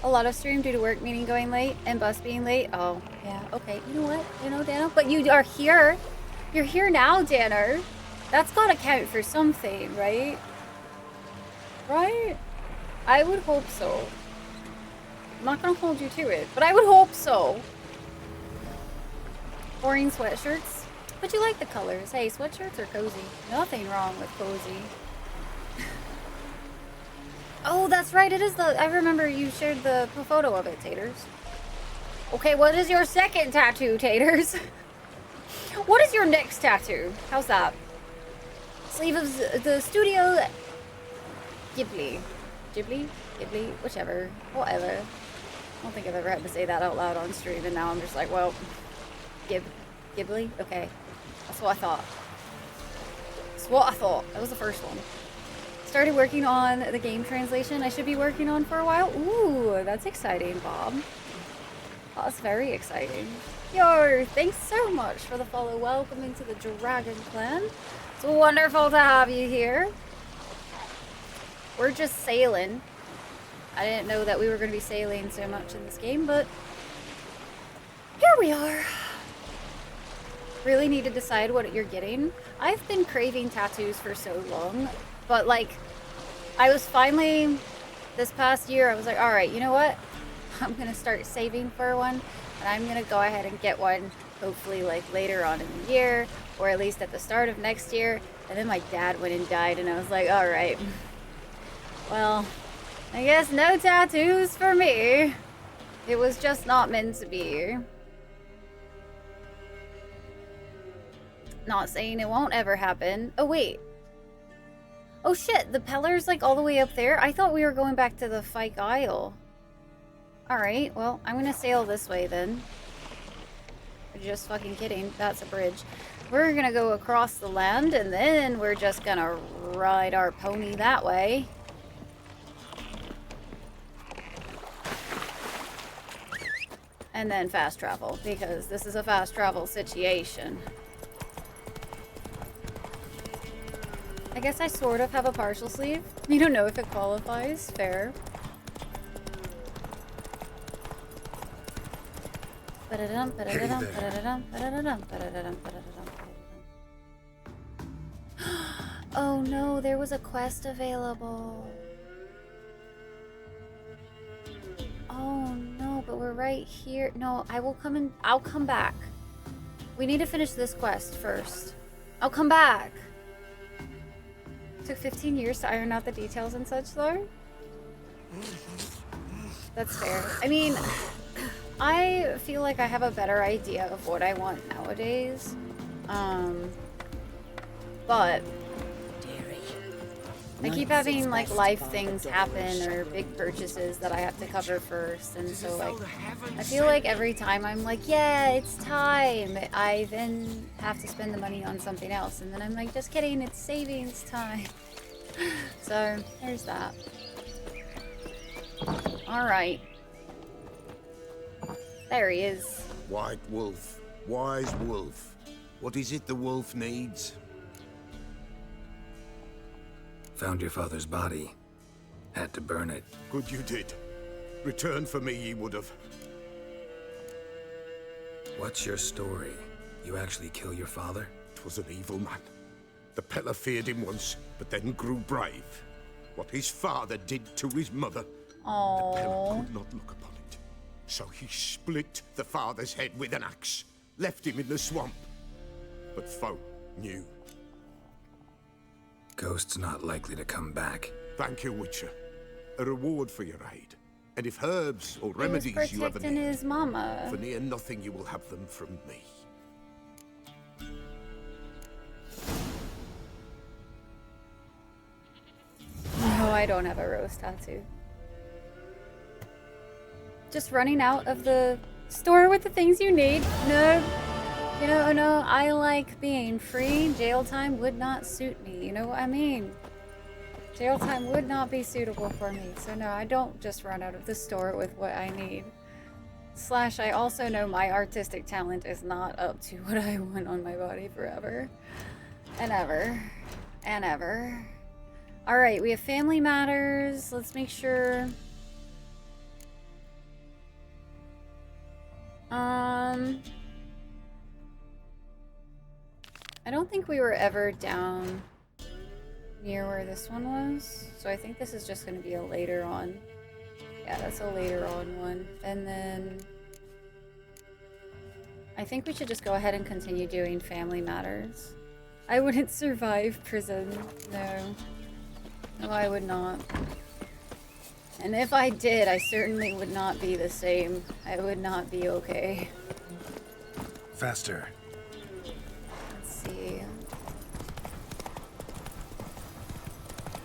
A lot of stream due to work meeting going late and bus being late. Oh, yeah, okay. You know what? You know, Dano? But you are here. You're here now, Danner. That's got to count for something, right? Right? I would hope so. I'm not gonna hold you to it, but I would hope so. Boring sweatshirts. But you like the colors. Hey, sweatshirts are cozy. Nothing wrong with cozy. Oh, that's right. It is the... I remember you shared the photo of it, Taters. Okay, what is your second tattoo, Taters? What is your next tattoo? How's that? Sleeve of the Studio Ghibli. Ghibli? Ghibli? Whichever. Whatever. I don't think I've ever had to say that out loud on stream, and now I'm just like, well... Ghibli? Okay. That's what I thought. That's what I thought. That was the first one. Started working on the game translation I should be working on for a while. Ooh, that's exciting, Bob. That's very exciting. Yo, thanks so much for the follow. Welcome into the Dragon Clan. It's wonderful to have you here. We're just sailing. I didn't know that we were going to be sailing so much in this game, but here we are. Really need to decide what you're getting. I've been craving tattoos for so long, but like, I was finally, this past year, I was like, all right, you know what? I'm going to start saving for one, and I'm going to go ahead and get one, hopefully like later on in the year, or at least at the start of next year. And then my dad went and died, and I was like, all right, well, I guess no tattoos for me. It was just not meant to be. Not saying it won't ever happen. Oh, wait. Oh, shit. The Pellar's, like, all the way up there? I thought we were going back to the Fyke Isle. Alright, well, I'm gonna sail this way, then. Just fucking kidding. That's a bridge. We're gonna go across the land, and then we're just gonna ride our pony that way. And then fast travel, because this is a fast travel situation. I guess I sort of have a partial sleeve. You don't know if it qualifies. Fair. Oh no, there was a quest available. Oh no, but we're right here. No, I'll come back. We need to finish this quest first. I'll come back. Took 15 years to iron out the details and such, though. That's fair. I mean, I feel like I have a better idea of what I want nowadays. But I keep having like life things happen or big purchases that I have to cover first, and so like I feel like every time I'm like, yeah, it's time, I then have to spend the money on something else, and then I'm like, just kidding, it's savings time. So there's that. All right, there he is. White wolf, wise wolf. What is it the wolf needs? Found your father's body. Had to burn it. Good you did. Return for me ye would have. What's your story? You actually kill your father? 'Twas an evil man. The Pellar feared him once, but then grew brave. What his father did to his mother, the Pellar could not look upon it. So he split the father's head with an axe, left him in the swamp. But folk knew. Ghost's not likely to come back. Thank you, Witcher. A reward for your aid. And if herbs or remedies you ever need, his mama. for near nothing you will have them from me. No, I don't have a rose tattoo. Just running out of the store with the things you need. No. You know, no, I like being free. Jail time would not suit me. You know what I mean? Jail time would not be suitable for me. So no, I don't just run out of the store with what I need. Slash, I also know my artistic talent is not up to what I want on my body forever. And ever. And ever. Alright, we have family matters. Let's make sure. I don't think we were ever down near where this one was. So I think this is just going to be a later on. Yeah, that's a later on one. And then I think we should just go ahead and continue doing family matters. I wouldn't survive prison. No. No, I would not. And if I did, I certainly would not be the same. I would not be okay. Faster. Let's see.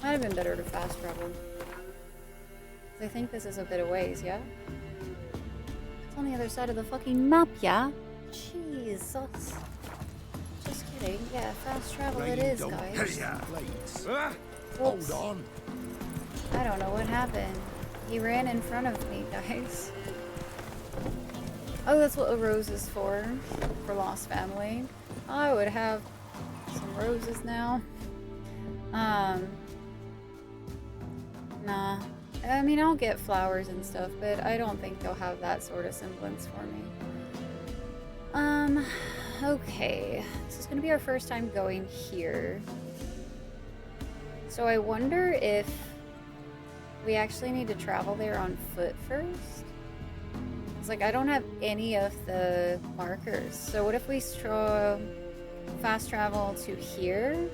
Might have been better to fast travel. I think this is a bit of ways, yeah? It's on the other side of the fucking map, yeah? Jesus. Just kidding. Yeah, fast travel it is, guys. Hold on. I don't know what happened. He ran in front of me, guys. Oh, that's what a rose is for Lost Family. I would have some roses now. Nah. I mean, I'll get flowers and stuff, but I don't think they'll have that sort of semblance for me. Okay. This is gonna be our first time going here. So I wonder if we actually need to travel there on foot first. It's like I don't have any of the markers. So what if we fast travel to here?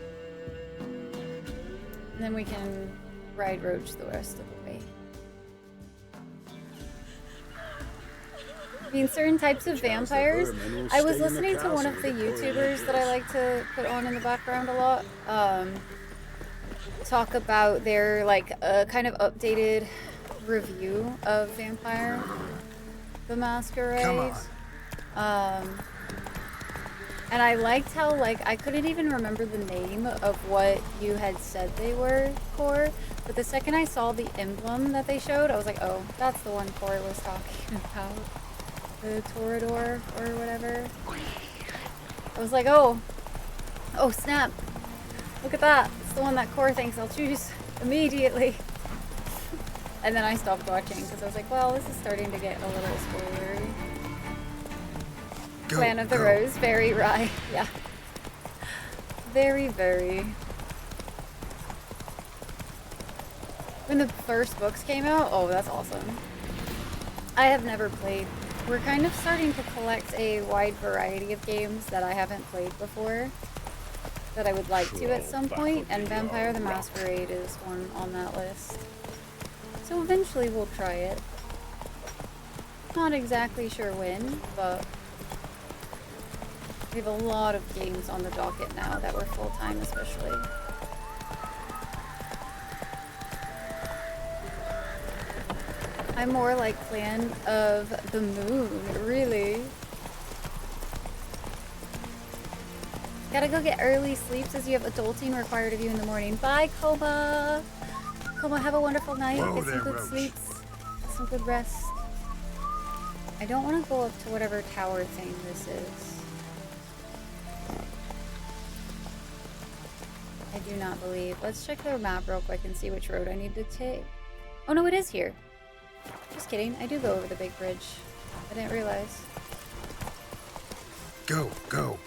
And then we can ride roach the rest of the way. I mean, certain types of vampires. I was listening to one of the YouTubers that I like to put on in the background a lot. Talk about their like kind of updated review of Vampire the Masquerade. And I liked how like I couldn't even remember the name of what you had said they were, Core. But the second I saw the emblem that they showed, I was like, oh, that's the one Core was talking about. The Torador or whatever. I was like, oh snap. Look at that. It's the one that Core thinks I'll choose immediately. And then I stopped watching because I was like, well, this is starting to get a little spoilery. Clan of the Rose, very rye. Yeah. Very, very. When the first books came out, oh, that's awesome. I have never played. We're kind of starting to collect a wide variety of games that I haven't played before that I would like to at some point, and Vampire the Masquerade is one on that list. So eventually we'll try it. Not exactly sure when, but we have a lot of games on the docket now that we're full-time especially. I'm more like Clan of the Moon, really. Gotta go get early sleep since you have adulting required of you in the morning. Bye, Coma! Coma, have a wonderful night. Get some good sleeps. Get some good rest. I don't want to go up to whatever tower thing this is. I do not believe. Let's check the map real quick and see which road I need to take. Oh no, it is here. Just kidding. I do go over the big bridge. I didn't realize. Go, go.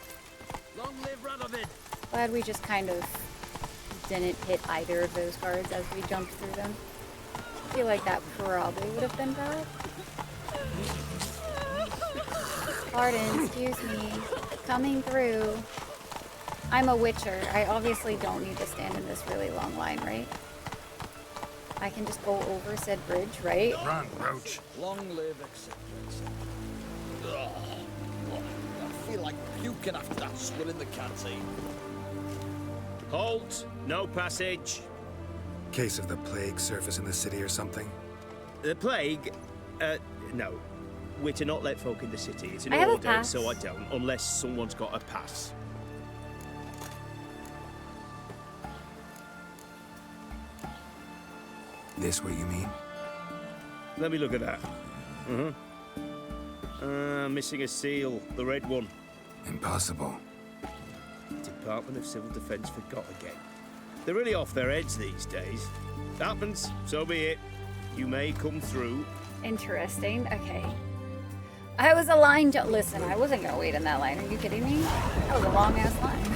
Long live Radovid. Glad we just kind of didn't hit either of those guards as we jumped through them. I feel like that probably would have been bad. Pardon, excuse me. Coming through. I'm a witcher. I obviously don't need to stand in this really long line, right? I can just go over said bridge, right? Run, Roach. Long live, etc., etc. I feel like puking after that swill in the canteen. Halt! No passage. Case of the plague surface in the city or something? The plague? No. We're to not let folk in the city. It's an I have a order, pass. so I don't, unless someone's got a pass. This what you mean? Let me look at that. Missing a seal, the red one. Impossible. Department of Civil Defense forgot again. They're really off their heads these days. Happens, so be it. You may come through. Interesting. Okay. I was a line listen, I wasn't gonna wait in that line. Are you kidding me? That was a long ass line.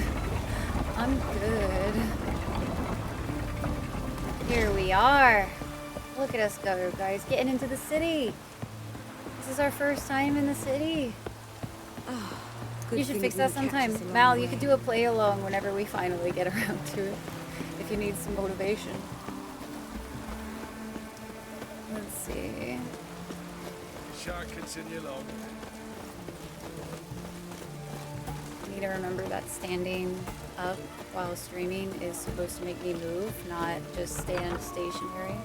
I'm good. Here we are. Look at us go, guys. Getting into the city. This is our first time in the city. Oh, You should fix that sometime. Mal, you could do a play along whenever we finally get around to it. If you need some motivation. Let's see. Shall continue along. I need to remember that standing up while streaming is supposed to make me move, not just stand stationary.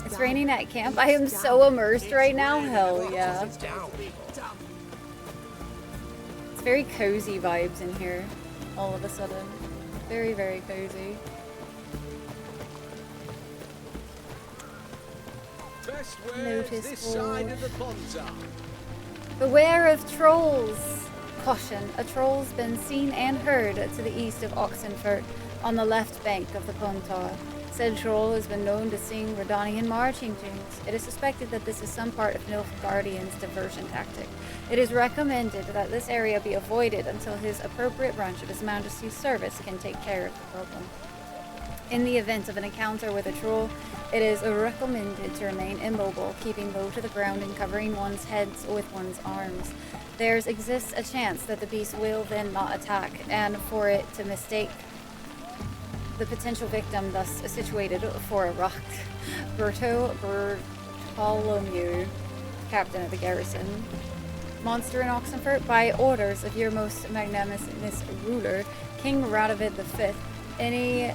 It's raining at camp. I am so immersed right now. Hell yeah. It's very cozy vibes in here all of a sudden. Very, very cozy. Best Notice this side of the Pontar. Beware of trolls! Caution, a troll's been seen and heard to the east of Oxenfurt, on the left bank of the Pontar. Said troll has been known to sing Redanian marching tunes. It is suspected that this is some part of Nilfgaardian's diversion tactic. It is recommended that this area be avoided until his appropriate branch of His Majesty's service can take care of the problem. In the event of an encounter with a troll, it is recommended to remain immobile, keeping low to the ground and covering one's heads with one's arms. There exists a chance that the beast will then not attack, and for it to mistake the potential victim thus situated for a rock. Berto Bartholomew, captain of the garrison. Monster in Oxenfurt, by orders of your most magnanimous ruler, King Radovid V. Any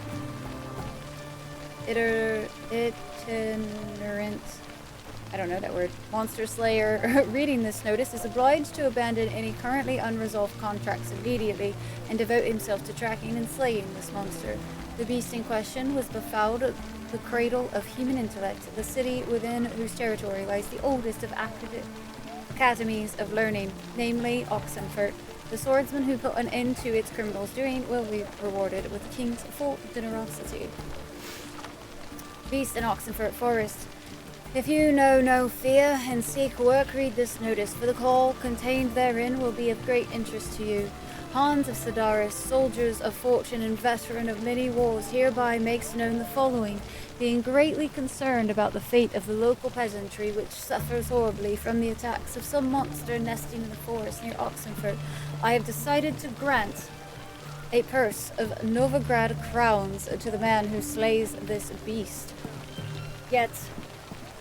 itinerant, I don't know that word, monster slayer reading this notice is obliged to abandon any currently unresolved contracts immediately and devote himself to tracking and slaying this monster. The beast in question was befouled the cradle of human intellect, the city within whose territory lies the oldest of academies of learning, namely Oxenfurt. The swordsman who put an end to its criminals' doing will be rewarded with the king's full generosity. Beast in Oxenfurt Forest. If you know no fear and seek work, read this notice, for the call contained therein will be of great interest to you. Hans of Sedaris, soldiers of fortune and veteran of many wars, hereby makes known the following. Being greatly concerned about the fate of the local peasantry, which suffers horribly from the attacks of some monster nesting in the forest near Oxenfurt, I have decided to grant a purse of Novigrad crowns to the man who slays this beast. Yet,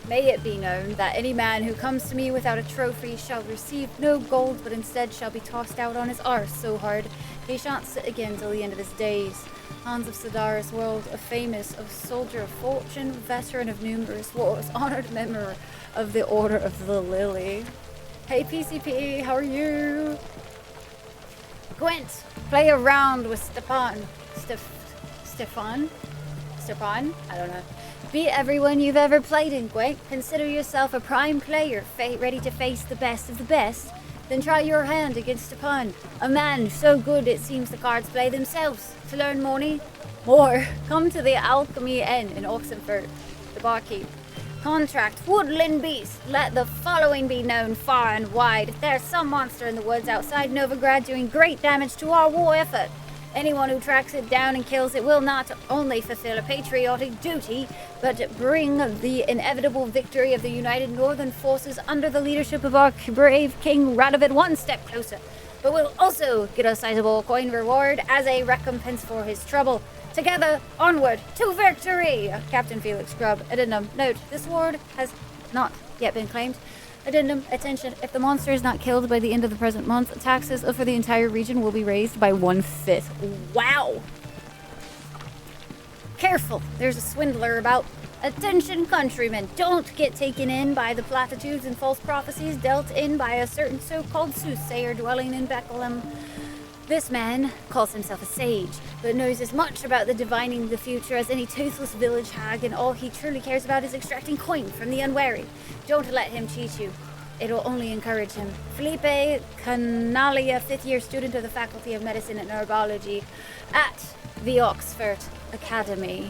may it be known that any man who comes to me without a trophy shall receive no gold, but instead shall be tossed out on his arse so hard he shan't sit again till the end of his days. Hans of Sedaris, world famous, of soldier of fortune, veteran of numerous wars, honored member of the Order of the Lily. Hey PCP, how are you? Gwent, play around with Stepan. Stepan? I don't know. Beat everyone you've ever played in, Gwent. Consider yourself a prime player, ready to face the best of the best. Then try your hand against Stepan, a man so good it seems the cards play themselves. To learn more, come to the Alchemy Inn in Oxenfurt, the barkeep. Contract, woodland beast. Let the following be known far and wide. There's some monster in the woods outside Novigrad doing great damage to our war effort. Anyone who tracks it down and kills it will not only fulfill a patriotic duty, but bring the inevitable victory of the united northern forces under the leadership of our brave King Radovid one step closer. But will also get a sizable coin reward as a recompense for his trouble. Together, onward to victory! Captain Felix Grubb. Addendum. Note, this ward has not yet been claimed. Addendum. Attention. If the monster is not killed by the end of the present month, taxes for the entire region will be raised by 1/5. Wow! Careful. There's a swindler about. Attention, countrymen. Don't get taken in by the platitudes and false prophecies dealt in by a certain so-called soothsayer dwelling in Beckelheim. This man calls himself a sage, but knows as much about the divining the future as any toothless village hag, and all he truly cares about is extracting coin from the unwary. Don't let him cheat you. It'll only encourage him. Felipe Canalia, 5th-year student of the Faculty of Medicine and Herbology at the Oxford Academy.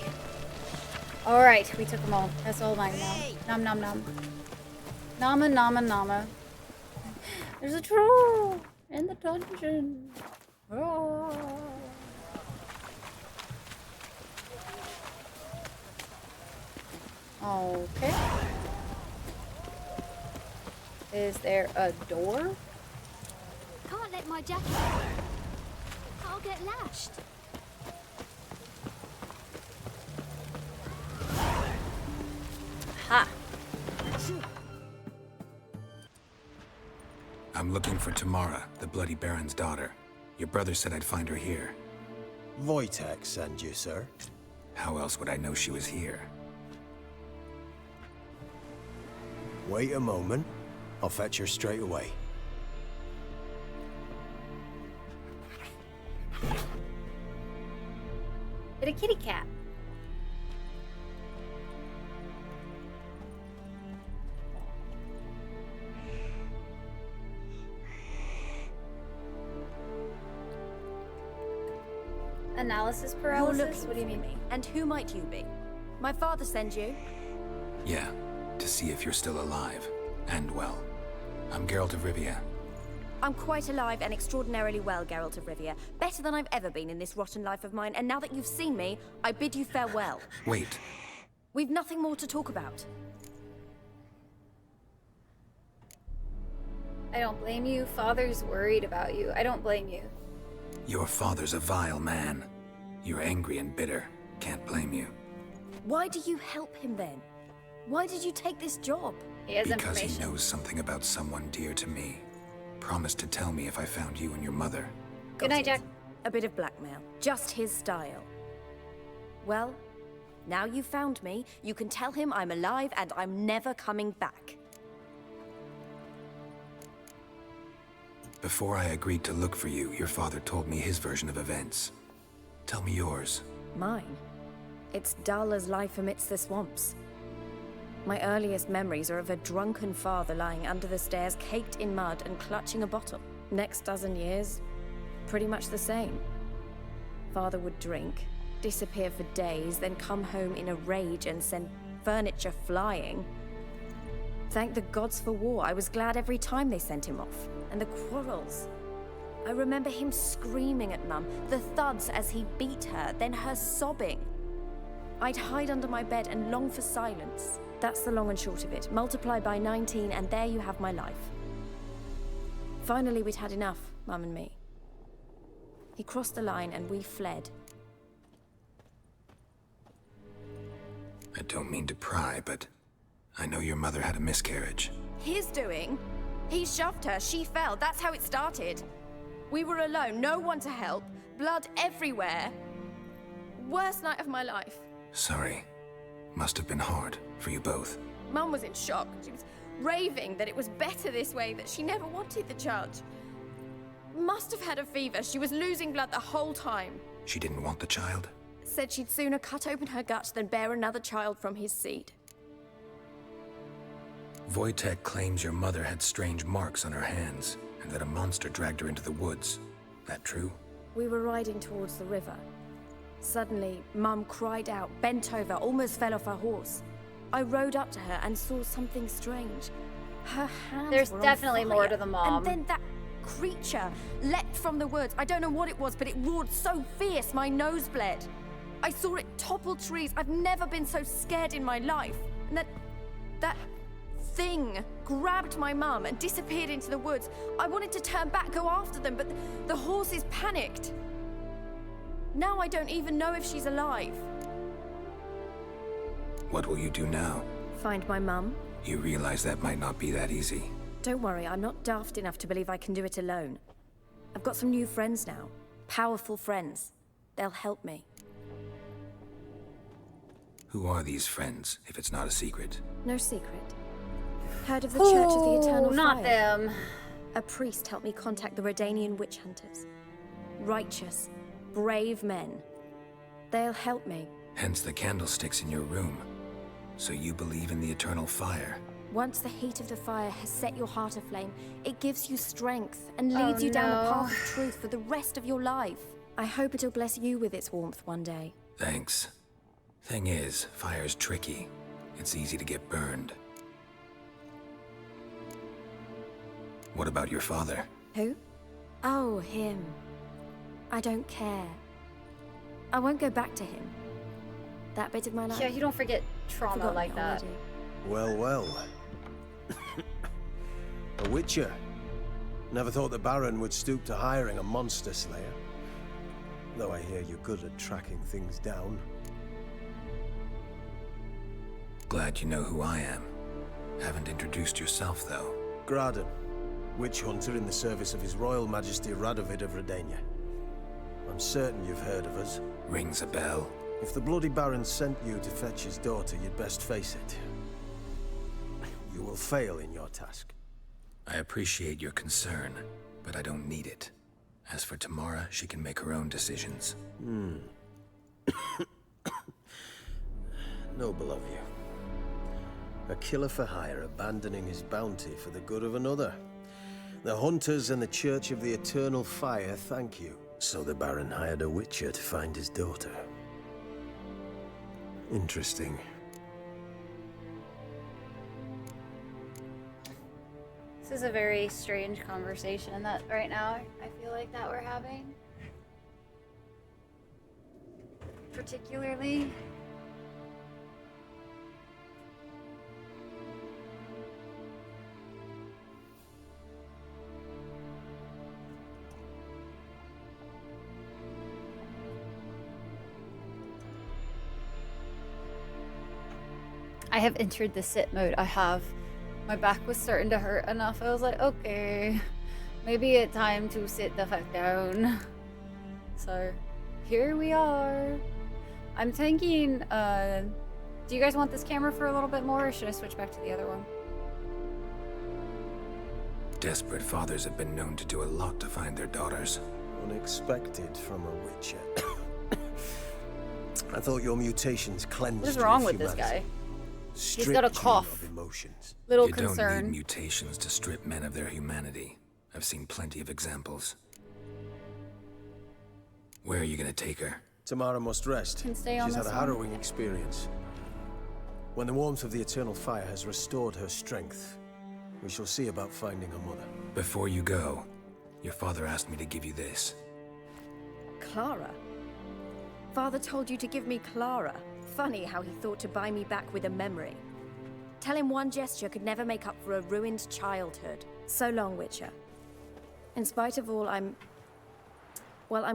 Alright, we took them all. That's all mine now. Nom nom nom. Nama nama nama. There's a troll in the dungeon. Oh. Okay. Is there a door? Can't let my jacket. I'll get lashed. Ha! I'm looking for Tamara, the Bloody Baron's daughter. Your brother said I'd find her here. Wojtek send you, sir. How else would I know she was here? Wait a moment. I'll fetch her straight away. Get a kitty cat. Analysis paralysis? What do you mean? And who might you be? My father sends you? Yeah, to see if you're still alive. And well. I'm Geralt of Rivia. I'm quite alive and extraordinarily well, Geralt of Rivia. Better than I've ever been in this rotten life of mine, and now that you've seen me, I bid you farewell. Wait. We've nothing more to talk about. I don't blame you. Father's worried about you. I don't blame you. Your father's a vile man. You're angry and bitter. Can't blame you. Why do you help him then? Why did you take this job? He has because information. he knows something about someone dear to me. Promised to tell me if I found you and your mother. Good night, Jack. A bit of blackmail. Just his style. Well, now you've found me, you can tell him I'm alive and I'm never coming back. Before I agreed to look for you, your father told me his version of events. Tell me yours. Mine? It's dull as life amidst the swamps. My earliest memories are of a drunken father lying under the stairs, caked in mud and clutching a bottle. Next dozen years, pretty much the same. Father would drink, disappear for days, then come home in a rage and send furniture flying. Thank the gods for war. I was glad every time they sent him off. And the quarrels. I remember him screaming at Mum, the thuds as he beat her, then her sobbing. I'd hide under my bed and long for silence. That's the long and short of it. Multiply by 19 and there you have my life. Finally, we'd had enough, Mum and me. He crossed the line and we fled. I don't mean to pry, but I know your mother had a miscarriage. His doing? He shoved her, she fell, that's how it started. We were alone, no one to help, blood everywhere. Worst night of my life. Sorry. Must have been hard for you both. Mum was in shock. She was raving that it was better this way, that she never wanted the child. Must have had a fever. She was losing blood the whole time. She didn't want the child? Said she'd sooner cut open her gut than bear another child from his seed. Wojtek claims your mother had strange marks on her hands, and that a monster dragged her into the woods. That true? We were riding towards the river. Suddenly, Mum cried out, bent over, almost fell off her horse. I rode up to her and saw something strange. Her hands There's were on definitely fire. more to the mom. And then that creature leapt from the woods. I don't know what it was, but it roared so fierce, my nose bled. I saw it topple trees. I've never been so scared in my life. And that thing grabbed my mum and disappeared into the woods. I wanted to turn back, go after them, but the horses panicked. Now I don't even know if she's alive. What will you do now? Find my mum. You realize that might not be that easy. Don't worry, I'm not daft enough to believe I can do it alone. I've got some new friends now. Powerful friends. They'll help me. Who are these friends, if it's not a secret? No secret. Heard of the Church of the Eternal Fire? Not them. A priest helped me contact the Redanian witch hunters. Righteous, brave men. They'll help me. Hence the candlesticks in your room. So you believe in the eternal fire? Once the heat of the fire has set your heart aflame, it gives you strength and leads you down the path of truth for the rest of your life. I hope it'll bless you with its warmth one day. Thanks. Thing is, fire's tricky. It's easy to get burned. What about your father? Who? Oh, him. I don't care. I won't go back to him. that bit of my life. Yeah, you don't forget trauma Forgotten like it that. already. Well, well. A witcher. Never thought the Baron would stoop to hiring a monster slayer. Though I hear you're good at tracking things down. Glad you know who I am. Haven't introduced yourself, though. Graden, witch hunter in the service of His Royal Majesty Radovid of Redania. I'm certain you've heard of us. Rings a bell. If the Bloody Baron sent you to fetch his daughter, you'd best face it. You will fail in your task. I appreciate your concern, but I don't need it. As for Tamara, she can make her own decisions. Noble of you. A killer for hire abandoning his bounty for the good of another. The hunters and the Church of the Eternal Fire thank you. So the Baron hired a witcher to find his daughter. Interesting. This is a very strange conversation that right now I feel like that we're having. Particularly. I have entered the sit mode. I have. My back was starting to hurt enough. I was like, okay, maybe it's time to sit the fuck down. So, here we are. I'm thinking, do you guys want this camera for a little bit more, or should I switch back to the other one? Desperate fathers have been known to do a lot to find their daughters. Unexpected from a witcher. I thought your mutations cleansed What is you wrong of with this humanity. guy? He's Stripped got a you cough. of emotions. Little You concern. don't need mutations to strip men of their humanity. I've seen plenty of examples. Where are you gonna take her? Tamara must rest. Can stay on She's had this a one. harrowing experience. When the warmth of the Eternal Fire has restored her strength, we shall see about finding her mother. Before you go, your father asked me to give you this. Clara? Father told you to give me Clara. Funny how he thought to buy me back with a memory. Tell him one gesture could never make up for a ruined childhood. So long, Witcher. In spite of all, I'm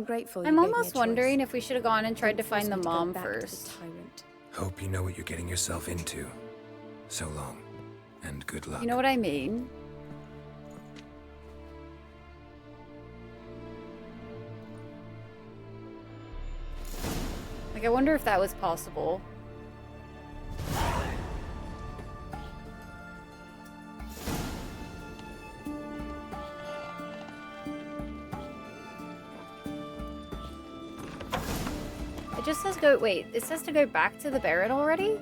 grateful you I'm gave me a almost choice. wondering if we should have gone and tried to Don't force find the me go mom back to the first. tyrant. Hope you know what you're getting yourself into. So long, and good luck. You know what I mean? Like, I wonder if that was possible. It just says go, wait, it says to go back to the Baron already?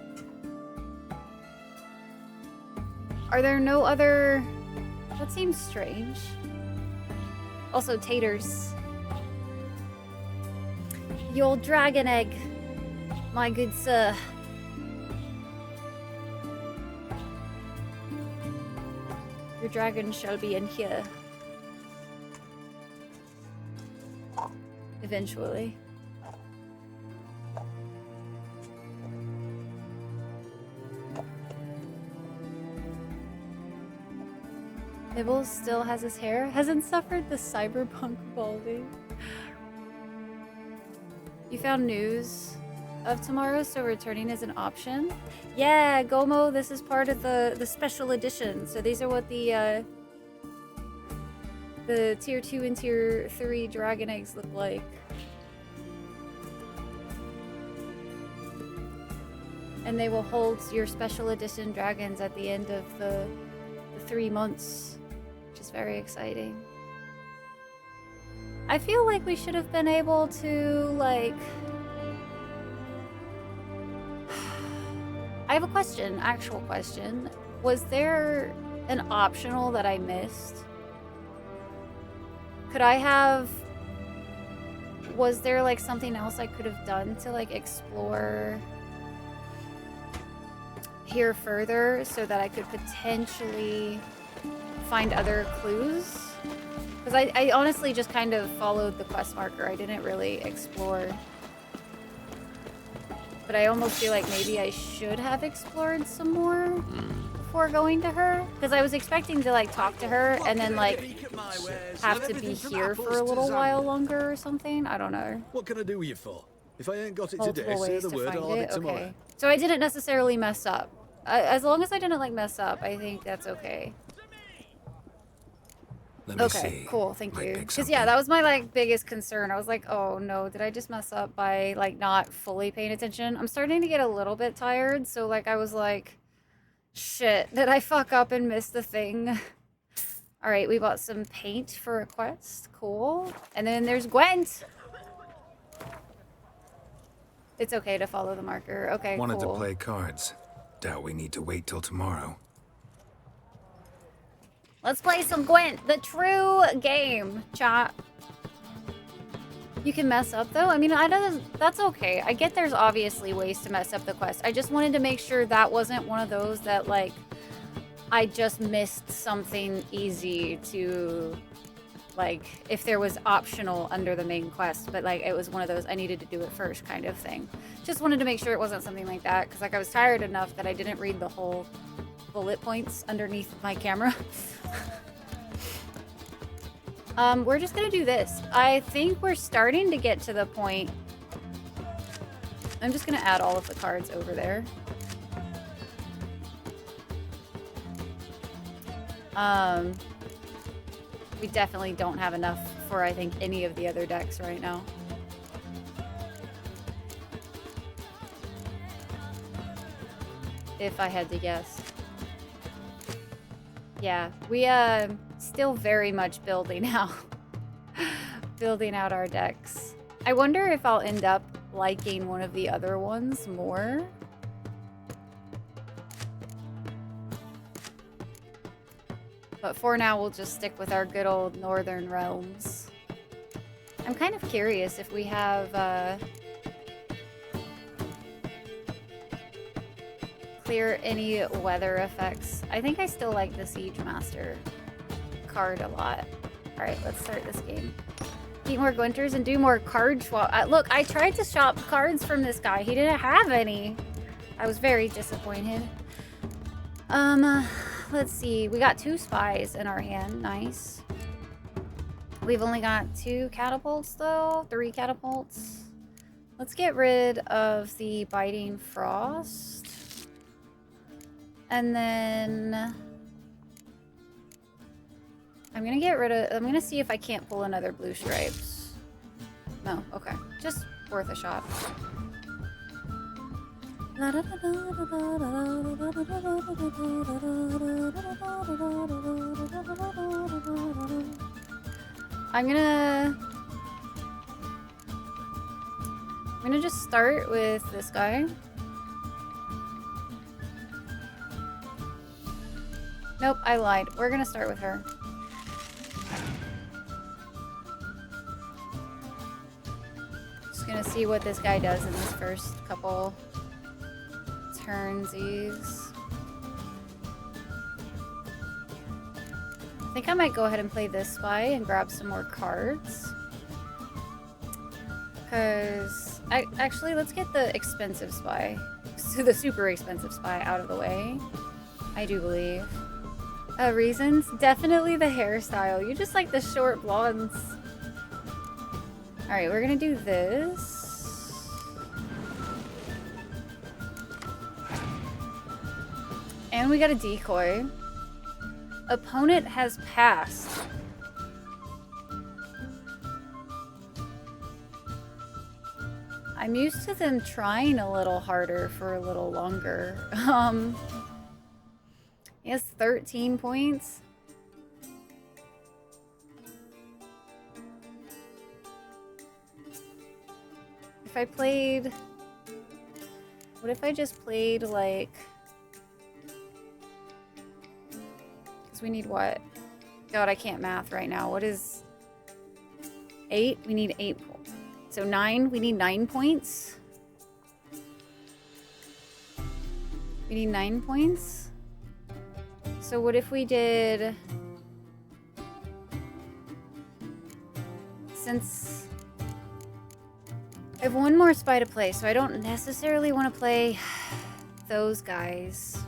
Are there no other... That seems strange. Also, taters. The old dragon egg, my good sir. Your dragon shall be in here. Eventually. Nibbles still has his hair, hasn't suffered the cyberpunk balding. You found news of tomorrow, so returning is an option. Yeah, Gomo, this is part of the special edition. So these are what the tier 2 and tier 3 dragon eggs look like. And they will hold your special edition dragons at the end of the 3 months, which is very exciting. I feel like we should have been able to, like... I have a question, actual question. Was there an optional that I missed? Could I have... Was there, like, something else I could have done to, like, explore here further so that I could potentially find other clues? Because I honestly just kind of followed the quest marker. I didn't really explore. But but I almost feel like maybe I should have explored some more before going to her. Because I was expecting to like talk to her and then like have to be here for a little while longer or something. I don't know. What can I do with you for? If I ain't got it Multiple today, say ways the to word and find I'll have it. it tomorrow. Okay. So I didn't necessarily mess up. As long as I didn't like mess up, I think that's okay. Let me Okay, see. cool, thank Might you. pick Because yeah, that was my like biggest concern. I was like, oh no, did I just mess up by like not fully paying attention? I'm starting to get a little bit tired, so like I was like, shit, did I fuck up and miss the thing? All right, we bought some paint for a quest, cool. And then there's Gwent. It's okay to follow the marker. Okay, Wanted cool. to play cards. Doubt we need to wait till tomorrow. Let's play some Gwent, the true game, chat. You can mess up though. I mean, that's okay. I get there's obviously ways to mess up the quest. I just wanted to make sure that wasn't one of those that like I just missed something easy to like if there was optional under the main quest, but like it was one of those I needed to do it first kind of thing. Just wanted to make sure it wasn't something like that because like I was tired enough that I didn't read the whole bullet points underneath my camera. We're just gonna do this. I think we're starting to get to the point. I'm just gonna add all of the cards over there. We definitely don't have enough for I think any of the other decks right now. If I had to guess. Yeah, we still very much building out building out our decks. I wonder if I'll end up liking one of the other ones more. But for now, we'll just stick with our good old Northern Realms. I'm kind of curious if we have clear any weather effects. I think I still like the Siege Master card a lot. Alright, let's start this game. Eat more Gwenters and do more card swap. Look, I tried to shop cards from this guy. He didn't have any. I was very disappointed. Let's see. We got 2 spies in our hand. Nice. We've only got 2 catapults, though. 3 catapults. Let's get rid of the Biting Frost. And then I'm gonna see if I can't pull another blue stripes. No, okay. Just worth a shot. I'm gonna just start with this guy. Nope, I lied. We're gonna start with her. Just gonna see what this guy does in this first couple turnsies. I think I might go ahead and play this spy and grab some more cards. Because, actually, let's get the expensive spy. So the super expensive spy out of the way. I do believe. Reasons? Definitely the hairstyle. You just like the short blondes. Alright, we're gonna do this. And we got a decoy. Opponent has passed. I'm used to them trying a little harder for a little longer. He has 13 points. If I played... What if I just played, like... Because we need what? God, I can't math right now. What is... 8? We need 8 points. So 9? We need 9 points? We need 9 points? So what if we did... Since... I have one more spy to play, so I don't necessarily want to play those guys.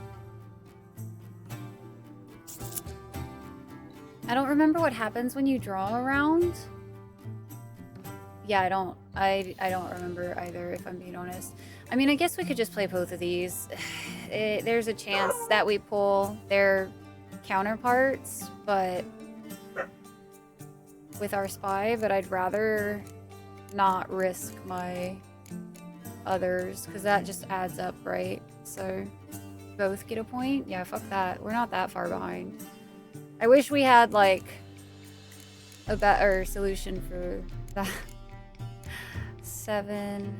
I don't remember what happens when you draw a round. Yeah, I don't remember either, if I'm being honest. I mean, I guess we could just play both of these. There's a chance that we pull their counterparts, but with our spy, but I'd rather not risk my others, because that just adds up, right? So both get a point? Yeah, fuck that. We're not that far behind. I wish we had, like, a better solution for that. 7.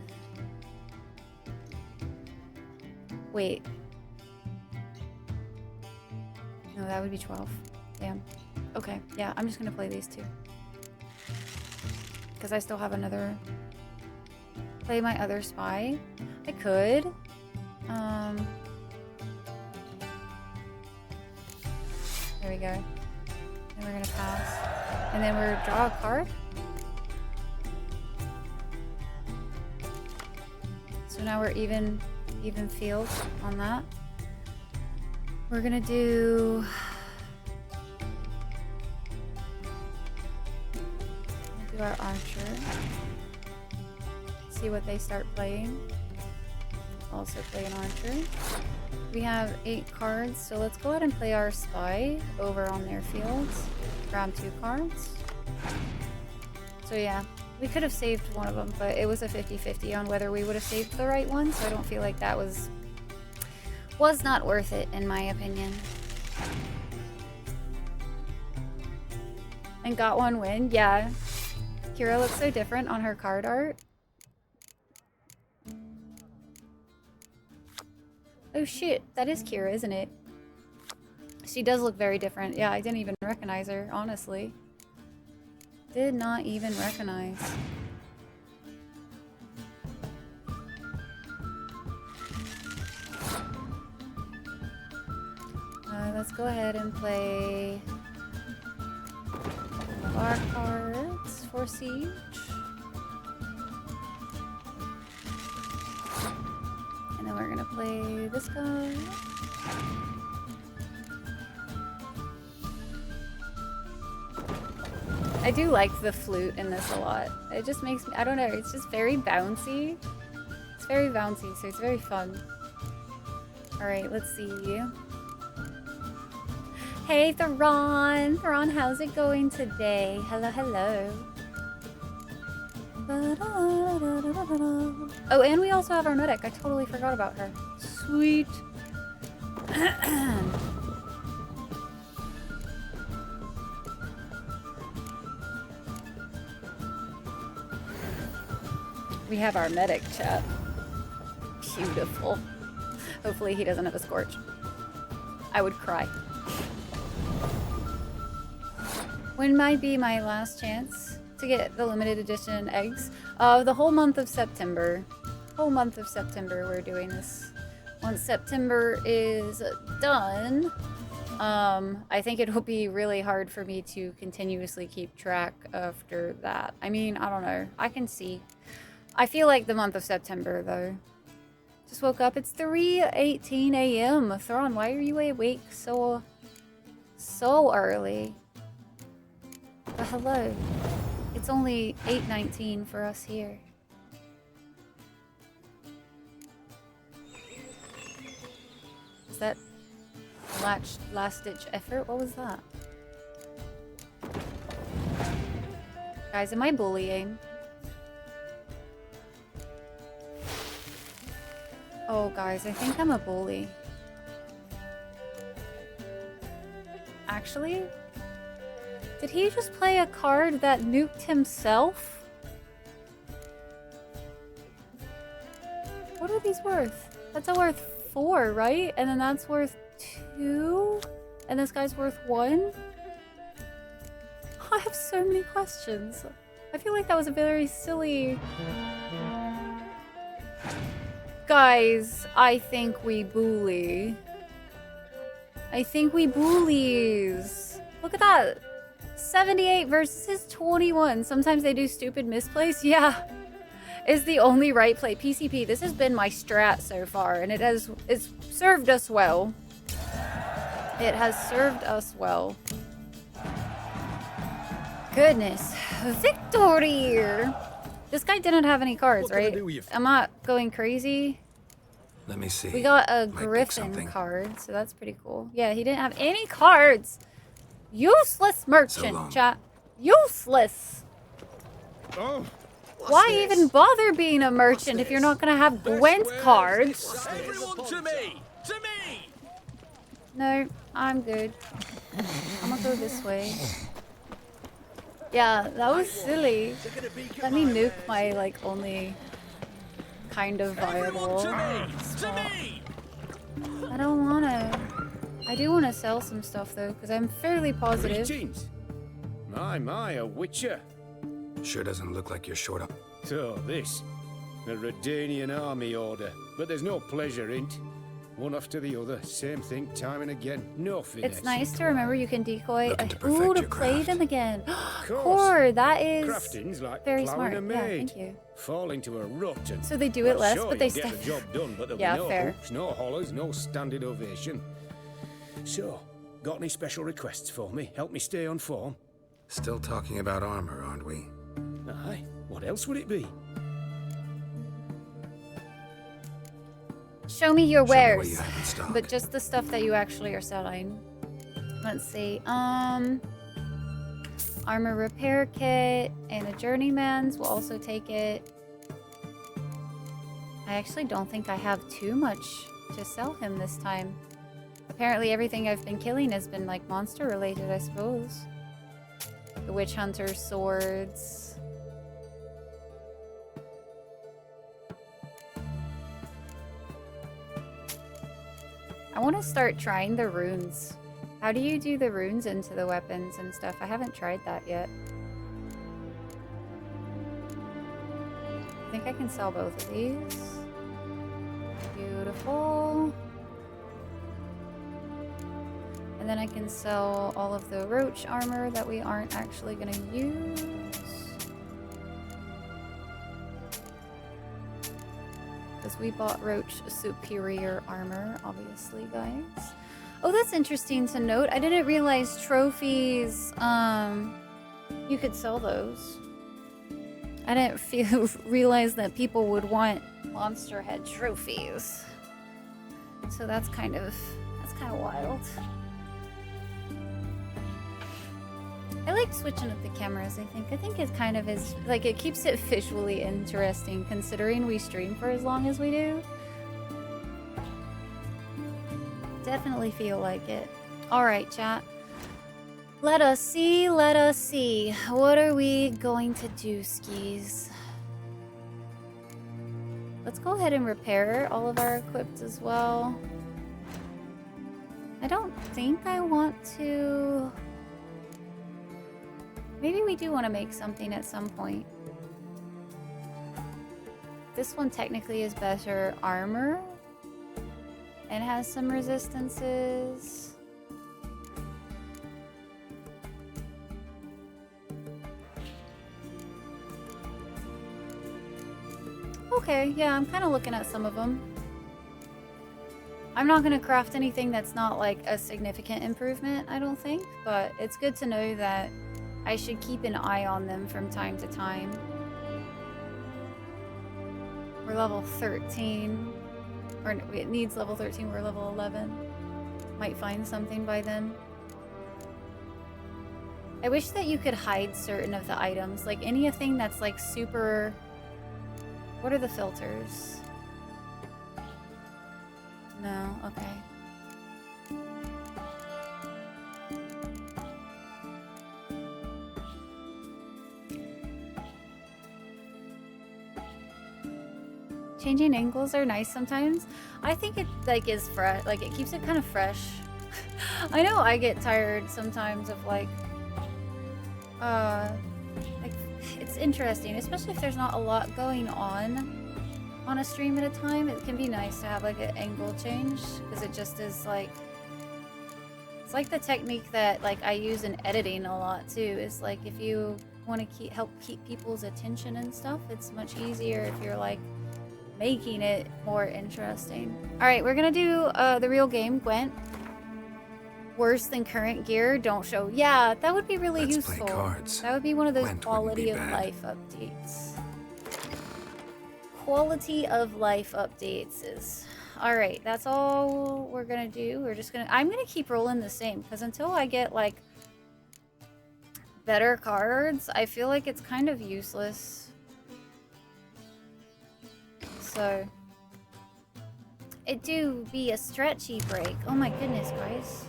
Wait. No, that would be 12. Damn. Okay, yeah, I'm just gonna play these two. Because I still have another... Play my other spy. I could. There we go. And we're gonna pass. And then we're draw a card. So now we're even field on that. We're gonna do... our archer. See what they start playing. Also play an archer. We have 8 cards, so let's go ahead and play our spy over on their fields. Grab 2 cards. So yeah, we could have saved one of them, but it was a 50-50 on whether we would have saved the right one, so I don't feel like that was not worth it, in my opinion. And got one win, yeah. Kira looks so different on her card art. Oh shit, that is Kira, isn't it? She does look very different. Yeah, I didn't even recognize her, honestly. Did not even recognize. Let's go ahead and play our cards for Siege. And then we're gonna play this guy. I do like the flute in this a lot. It just makes me, I don't know, it's just very bouncy. It's very bouncy, so it's very fun. Alright, let's see. Hey, Theron! Theron, how's it going today? Hello, hello. Oh, and we also have our medic. I totally forgot about her. Sweet. We have our medic, chat. Beautiful. Hopefully he doesn't have a scorch. I would cry. When might be my last chance to get the limited edition eggs? The whole month of September. Whole month of September we're doing this. Once September is done, I think it will be really hard for me to continuously keep track after that. I mean, I don't know. I can see. I feel like the month of September, though. Just woke up. It's 3:18 a.m. Thrawn, why are you awake so early? But hello. It's only 8:19 for us here. Is that last-ditch effort? What was that? Guys, am I bullying? Oh, guys, I think I'm a bully. Actually, did he just play a card that nuked himself? What are these worth? That's worth 4, right? And then that's worth 2? And this guy's worth 1? I have so many questions. I feel like that was a very silly... Guys, I think we bully. I think we bullies. Look at that. 78 versus his 21. Sometimes they do stupid misplays. Yeah. is the only right play. PCP, this has been my strat so far, and it's served us well. It has served us well. Goodness. Victory! This guy didn't have any cards, right? I'm not going crazy. Let me see. We got a Might pick Griffin something. card, so that's pretty cool. Yeah, he didn't have any cards. Useless merchant, chat. Useless. Oh, why even bother being a merchant if you're not gonna have Gwent cards? Everyone to me! To me! No, I'm good. I'm gonna go this way. Yeah, that was silly. Let me nuke my, like, only kind of viable spot. I don't wanna. I do wanna sell some stuff, though, because I'm fairly positive. Greetings. My, a witcher. Sure doesn't look like you're short up. So, this. A Redanian army order. But there's no pleasure in't. One after the other. Same thing, time and again. No finesse. It's nice to remember you can decoy. Looking to Ooh, perfect to your play craft. them again. course. Core, that is Crafting's like very ploughing smart. a Yeah, maid. thank you. Fall into a rut and... So they do it Well, less, sure, but they you'll get the still- job done, but there'll Yeah, be no fair. hoops, no hollers, no standing ovation. So, got any special requests for me? Help me stay on form? Still talking about armor, aren't we? Aye, what else would it be? Show me your Show me what wares, you have in stock. but just the stuff that you actually are selling. Let's see. Armor repair kit and a journeyman's. We'll also take it. I actually don't think I have too much to sell him this time. Apparently everything I've been killing has been like monster related, I suppose. The witch hunter's swords. I want to start trying the runes. How do you do the runes into the weapons and stuff? I haven't tried that yet. I think I can sell both of these. Beautiful. And then I can sell all of the roach armor that we aren't actually going to use. Because we bought roach superior armor, obviously, guys. Oh, that's interesting to note. I didn't realize trophies, you could sell those. I didn't realize that people would want monster head trophies. So that's kind of wild. I like switching up the cameras, I think it kind of is, like, it keeps it visually interesting considering we stream for as long as we do. Definitely feel like it. Alright, chat. Let us see. What are we going to do, skis? Let's go ahead and repair all of our equipped as well. I don't think I want to... Maybe we do want to make something at some point. This one technically is better armor. And has some resistances. Okay, yeah, I'm kind of looking at some of them. I'm not going to craft anything that's not like a significant improvement, I don't think. But it's good to know that I should keep an eye on them from time to time. We're level 13. Or no, it needs level 13, we're level 11. Might find something by then. I wish that you could hide certain of the items. Like anything that's like super... What are the filters? No, okay. Changing angles are nice sometimes. I think it like is fresh, like it keeps it kind of fresh. I know I get tired sometimes of like it's interesting, especially if there's not a lot going on a stream at a time. It can be nice to have like an angle change because it just is like, it's like the technique that like I use in editing a lot too. Is like if you want to help keep people's attention and stuff, it's much easier if you're like making it more interesting. All right, we're gonna do the real game, Gwent. Worse than current gear, don't show. Yeah, that would be really Let's useful. play cards. That would be one of those Gwent quality of bad. life updates. Quality of life updates is... Alright, that's all we're gonna do. I'm gonna keep rolling the same, because until I get, like, better cards, I feel like it's kind of useless. So... It do be a stretchy break. Oh my goodness, guys.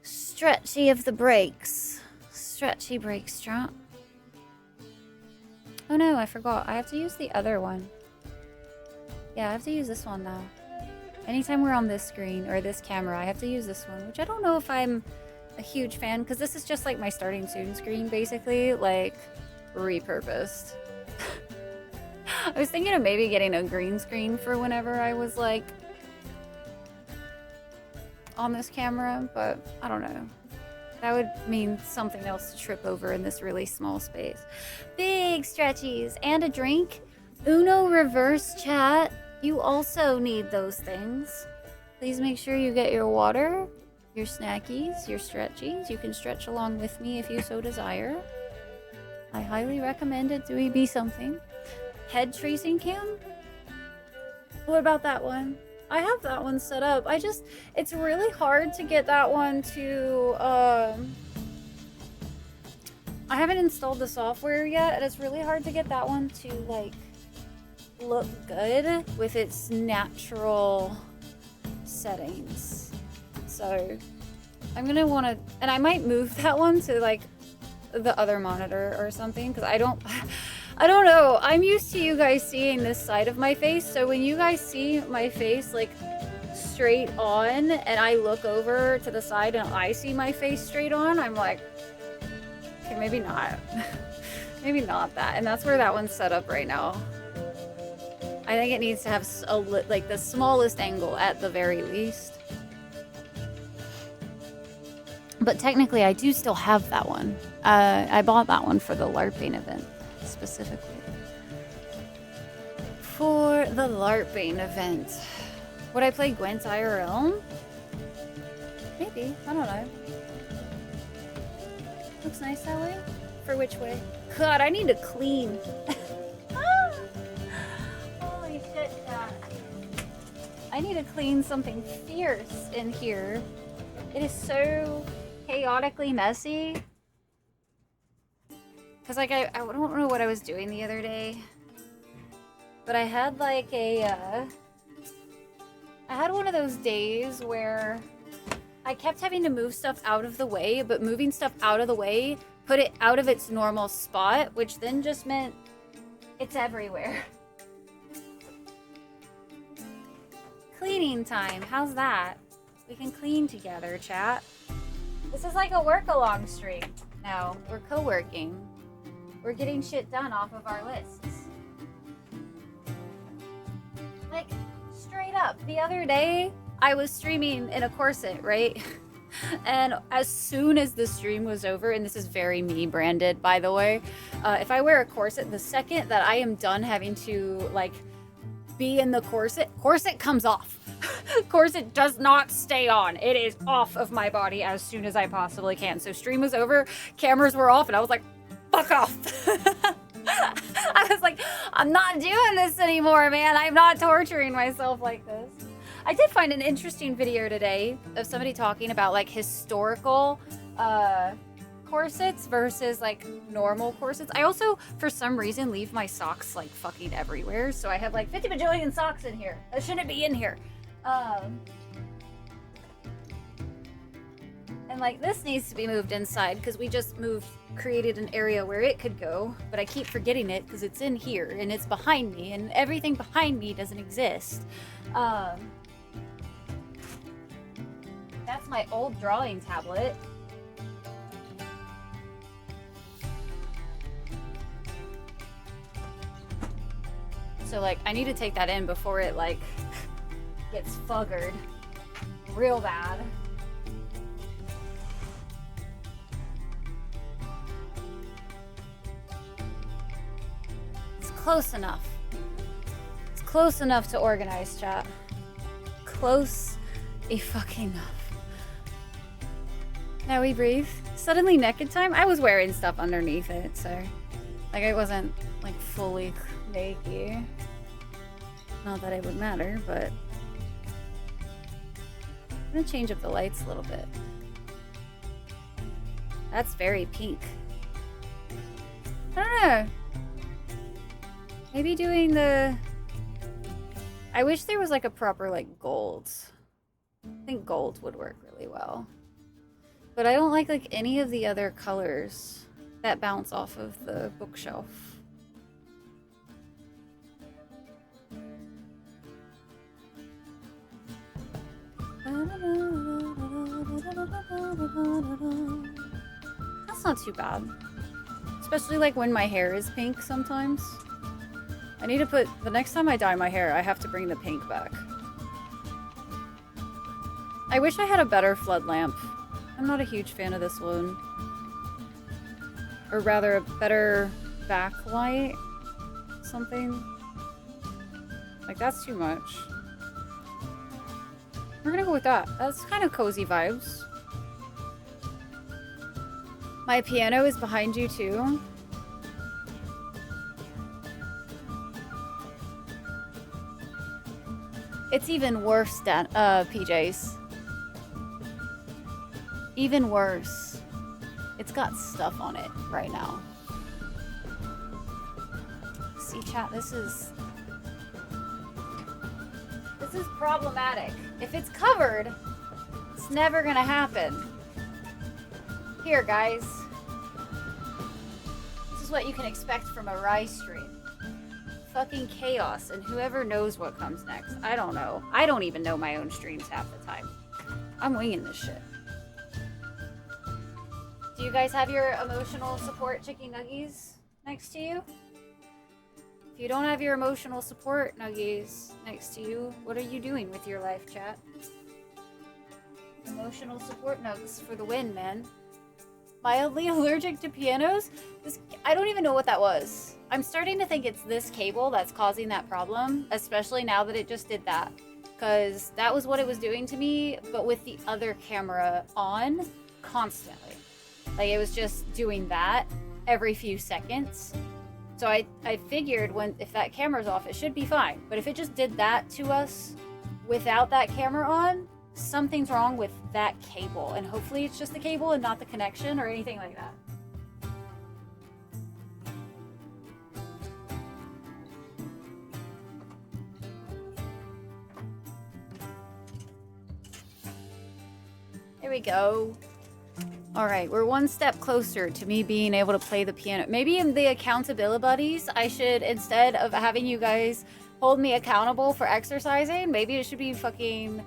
Stretchy of the breaks. Stretchy break strat. Oh no, I forgot. I have to use the other one. Yeah, I have to use this one now. Anytime we're on this screen, or this camera, I have to use this one, which I don't know if I'm a huge fan, because this is just like my starting soon screen, basically, like, repurposed. I was thinking of maybe getting a green screen for whenever I was, like, on this camera, but I don't know. That would mean something else to trip over in this really small space. Big stretchies and a drink. Uno reverse chat. You also need those things. Please make sure you get your water, your snackies, your stretchies. You can stretch along with me if you so desire. I highly recommend it. Do we be something? Head tracing cam? What about that one? I have that one set up. It's really hard to get that one to, I haven't installed the software yet, and it's really hard to get that one to, like, look good with its natural settings. So, I'm gonna wanna, and I might move that one to, like, the other monitor or something, because I don't know. I'm used to you guys seeing this side of my face, so when you guys see my face like straight on and I look over to the side and I see my face straight on, I'm like, okay, maybe not. Maybe not that. And that's where that one's set up right now. I think it needs to have like the smallest angle at the very least. But technically I do still have that one. I bought that one for the LARPing event. Specifically for the LARPing event. Would I play Gwent IRL? Maybe. I don't know. Looks nice that way. For which way? God, I need to clean. Holy shit, Dad. I need to clean something fierce in here. It is so chaotically messy. Because, like, I don't know what I was doing the other day. But I had, like, I had one of those days where I kept having to move stuff out of the way, but moving stuff out of the way put it out of its normal spot, which then just meant it's everywhere. Cleaning time. How's that? We can clean together, chat. This is like a work-along stream. Now, we're co-working. We're getting shit done off of our lists. Like, straight up, the other day, I was streaming in a corset, right? And as soon as the stream was over, and this is very me branded, by the way, if I wear a corset, the second that I am done having to, like, be in the corset comes off. Corset does not stay on. It is off of my body as soon as I possibly can. So stream was over, cameras were off, and I was like, fuck off. I was like, I'm not doing this anymore, man. I'm not torturing myself like this. I did find an interesting video today of somebody talking about like historical corsets versus like normal corsets. I also, for some reason, leave my socks like fucking everywhere. So I have like 50 bajillion socks in here that shouldn't be in here. And like this needs to be moved inside because we just created an area where it could go, but I keep forgetting it because it's in here and it's behind me and everything behind me doesn't exist. That's my old drawing tablet. So like I need to take that in before it like gets fuggered real bad. close enough. It's close enough to organize, chat. Close fucking enough. Now we breathe. Suddenly naked time? I was wearing stuff underneath it, so... Like, I wasn't, like, fully naked. Not that it would matter, but... I'm gonna change up the lights a little bit. That's very pink. I don't know. Maybe doing the... I wish there was like a proper like gold. I think gold would work really well. But I don't like any of the other colors that bounce off of the bookshelf. That's not too bad. Especially like when my hair is pink sometimes. I need to put... The next time I dye my hair, I have to bring the pink back. I wish I had a better flood lamp. I'm not a huge fan of this one. Or rather, a better backlight. Something. Like, that's too much. We're gonna go with that. That's kind of cozy vibes. My piano is behind you too. It's even worse, PJs. Even worse. It's got stuff on it right now. See, chat, this is problematic. If it's covered, it's never gonna happen. Here, guys. This is what you can expect from a Rye stream. Fucking chaos, and whoever knows what comes next. I don't know. I don't even know my own streams half the time. I'm winging this shit. Do you guys have your emotional support chicky nuggies next to you? If you don't have your emotional support nuggies next to you, what are you doing with your life, chat? Emotional support nugs for the win, man. Mildly allergic to pianos? I don't even know what that was. I'm starting to think it's this cable that's causing that problem, especially now that it just did that. Because that was what it was doing to me, but with the other camera on constantly. Like, it was just doing that every few seconds. So I figured if that camera's off, it should be fine. But if it just did that to us without that camera on, something's wrong with that cable. And hopefully it's just the cable and not the connection or anything like that. There we go. All right, we're one step closer to me being able to play the piano. Maybe in the accountability buddies, I should, instead of having you guys hold me accountable for exercising, maybe it should be fucking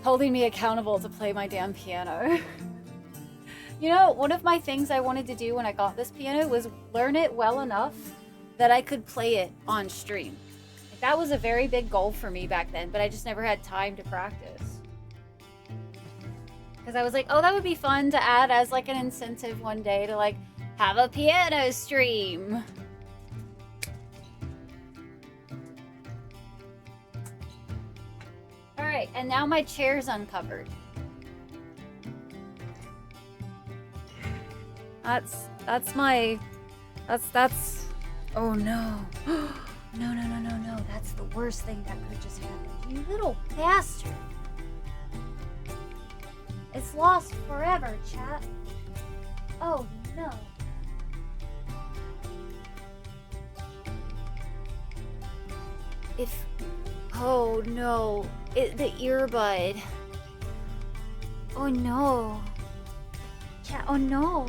holding me accountable to play my damn piano. You know, one of my things I wanted to do when I got this piano was learn it well enough that I could play it on stream. Like, that was a very big goal for me back then, but I just never had time to practice. Because I was like, oh, that would be fun to add as like an incentive one day to like have a piano stream. All right, and now my chair's uncovered. That's oh no. No. That's the worst thing that could just happen. You little bastard. It's lost forever, chat. Oh no. Oh no. The earbud. Oh no. Chat, oh no.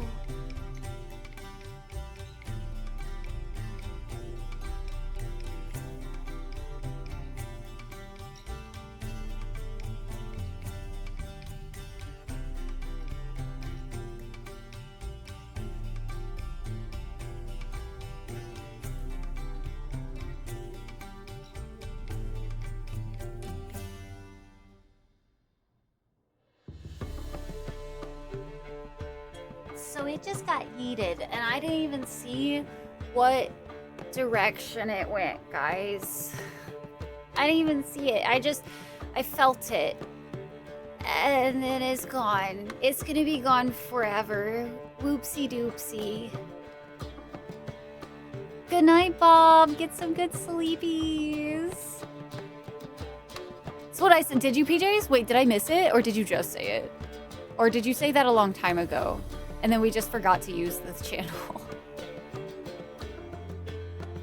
So it just got yeeted, and I didn't even see what direction it went, guys. I didn't even see it. I felt it. And then it's gone. It's gonna be gone forever. Whoopsie doopsie. Good night, Bob. Get some good sleepies. That's what I said. Did you, PJs? Wait, did I miss it? Or did you just say it? Or did you say that a long time ago? And then we just forgot to use this channel.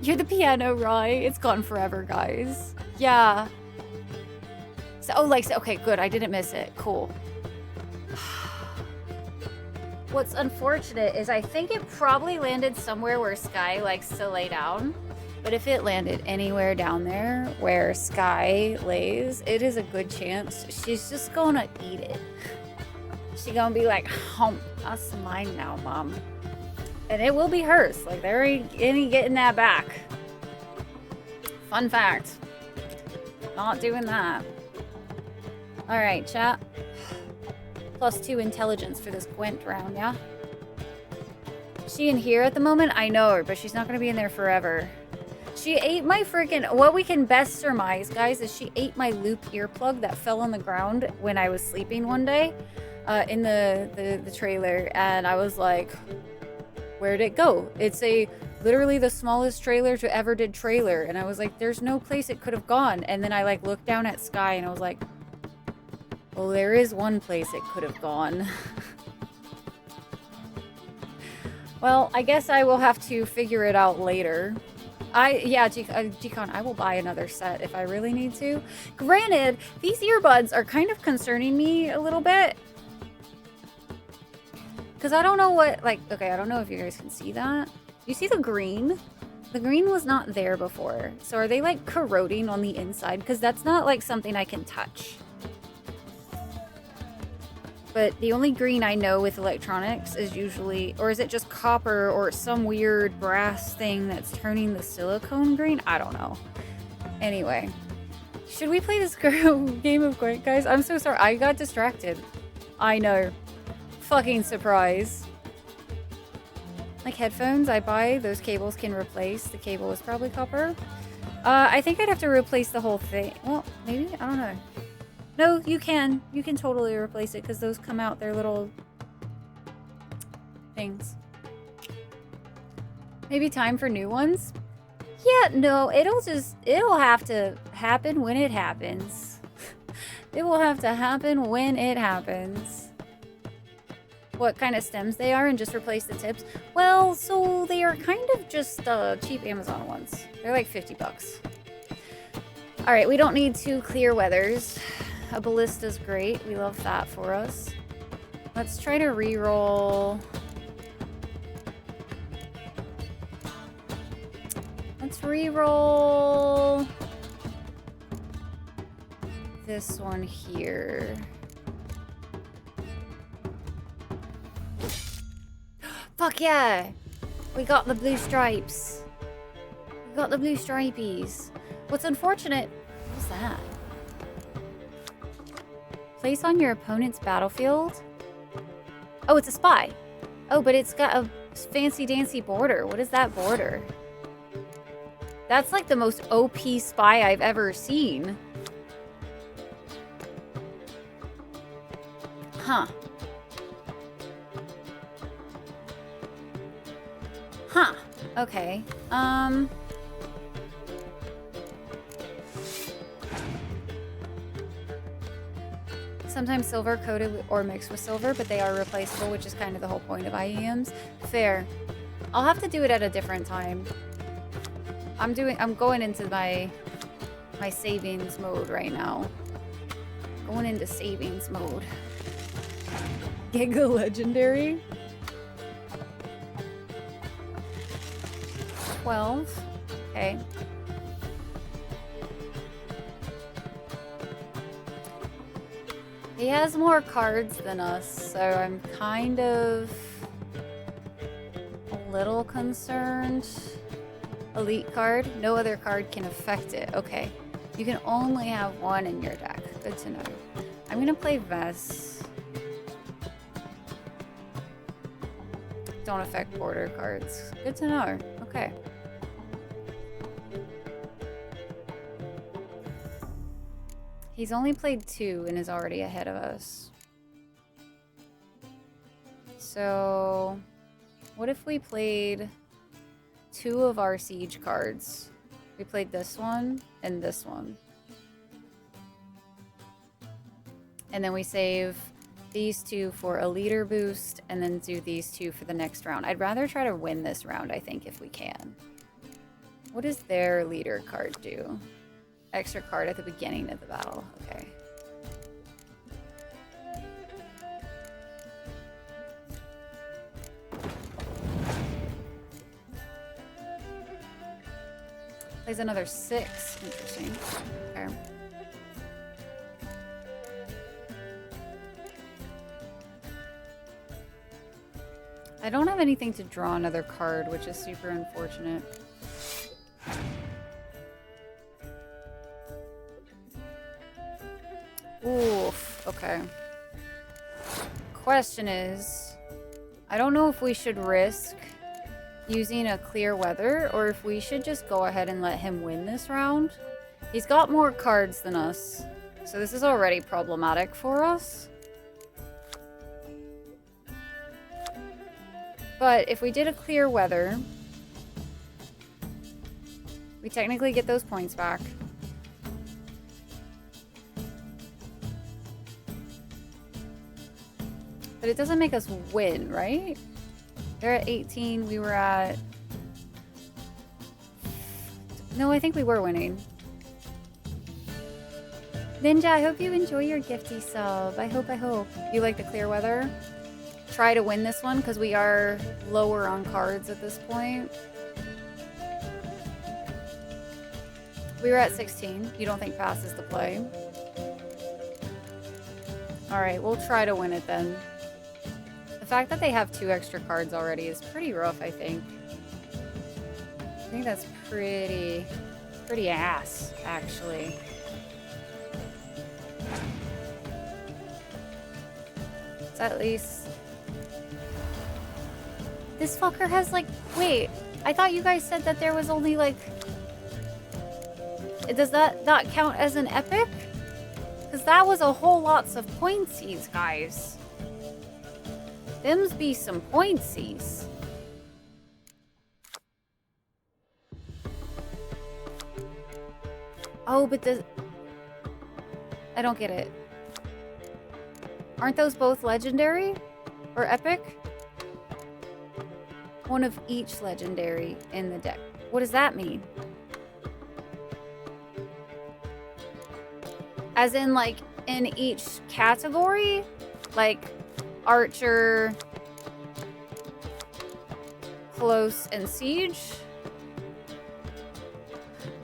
You're the piano, right? It's gone forever, guys. Yeah. So, oh, like, okay, good. I didn't miss it. Cool. What's unfortunate is I think it probably landed somewhere where Sky likes to lay down. But if it landed anywhere down there where Sky lays, it is a good chance she's just gonna eat it. She's gonna be like, "Hump, that's mine now, Mom." And it will be hers. Like, there ain't any getting that back. Fun fact. Not doing that. Alright, chat. +2 intelligence for this Gwent round, yeah? Is she in here at the moment? I know her, but she's not gonna be in there forever. She ate my freaking... What we can best surmise, guys, is she ate my loop earplug that fell on the ground when I was sleeping one day in the trailer. And I was like, where'd it go? It's literally the smallest trailer to ever did trailer. And I was like, there's no place it could have gone. And then I like looked down at Sky and I was like, well, there is one place it could have gone. Well, I guess I will have to figure it out later. G-Con, I will buy another set if I really need to. Granted, these earbuds are kind of concerning me a little bit. Because I don't know what, like, okay, I don't know if you guys can see that. You see the green? The green was not there before. So are they, like, corroding on the inside? Because that's not, like, something I can touch. But the only green I know with electronics is usually, or is it just copper or some weird brass thing that's turning the silicone green? I don't know. Anyway, should we play this game of Gwent, guys? I'm so sorry. I got distracted. I know. Fucking surprise. Like headphones I buy, those cables can replace. The cable is probably copper. I think I'd have to replace the whole thing. Well, maybe? I don't know. No, you can. You can totally replace it because those come out, they're little things. Maybe time for new ones? Yeah, no, it'll have to happen when it happens. It will have to happen when it happens. What kind of stems they are and just replace the tips? Well, so they are kind of just cheap Amazon ones. They're like 50 bucks. All right, we don't need 2 clear weathers. A ballista's great. We love that for us. Let's try to re-roll. Let's re-roll this one here. Fuck yeah! We got the blue stripes. We got the blue stripies. What's unfortunate... What's that? Place on your opponent's battlefield. Oh, it's a spy. Oh, but it's got a fancy-dancy border. What is that border? That's like the most OP spy I've ever seen. Huh. Huh. Okay. Sometimes silver coated or mixed with silver, but they are replaceable, which is kind of the whole point of IEMs. Fair. I'll have to do it at a different time. I'm going into my savings mode right now. Going into savings mode. Giga Legendary. 12. Okay. He has more cards than us, so I'm kind of a little concerned. Elite card. No other card can affect it. Okay. You can only have one in your deck. Good to know. I'm going to play Vess. Don't affect border cards. Good to know. Okay. He's only played 2 and is already ahead of us. So, what if we played 2 of our siege cards? We played this one and this one. And then we save these 2 for a leader boost and then do these 2 for the next round. I'd rather try to win this round, I think, if we can. What does their leader card do? Extra card at the beginning of the battle. Okay. Plays another 6. Interesting. Okay. I don't have anything to draw another card, which is super unfortunate. Oof, okay. Question is, I don't know if we should risk using a clear weather or if we should just go ahead and let him win this round. He's got more cards than us, so this is already problematic for us. But if we did a clear weather, we technically get those points back. But it doesn't make us win, right? They're at 18, we were at... No, I think we were winning. Ninja, I hope you enjoy your gifty sub. I hope. You like the clear weather? Try to win this one, because we are lower on cards at this point. We were at 16. You don't think passes the play? Alright, we'll try to win it then. The fact that they have 2 extra cards already is pretty rough, I think. I think that's pretty ass, actually. It's at least... This fucker has like... Wait, I thought you guys said that there was only like... Does that not count as an epic? Because that was a whole lots of pointsies, guys. Them's be some pointsies. Oh, but the... I don't get it. Aren't those both legendary? Or epic? One of each legendary in the deck. What does that mean? As in, like, in each category? Like, Archer, Close, and Siege?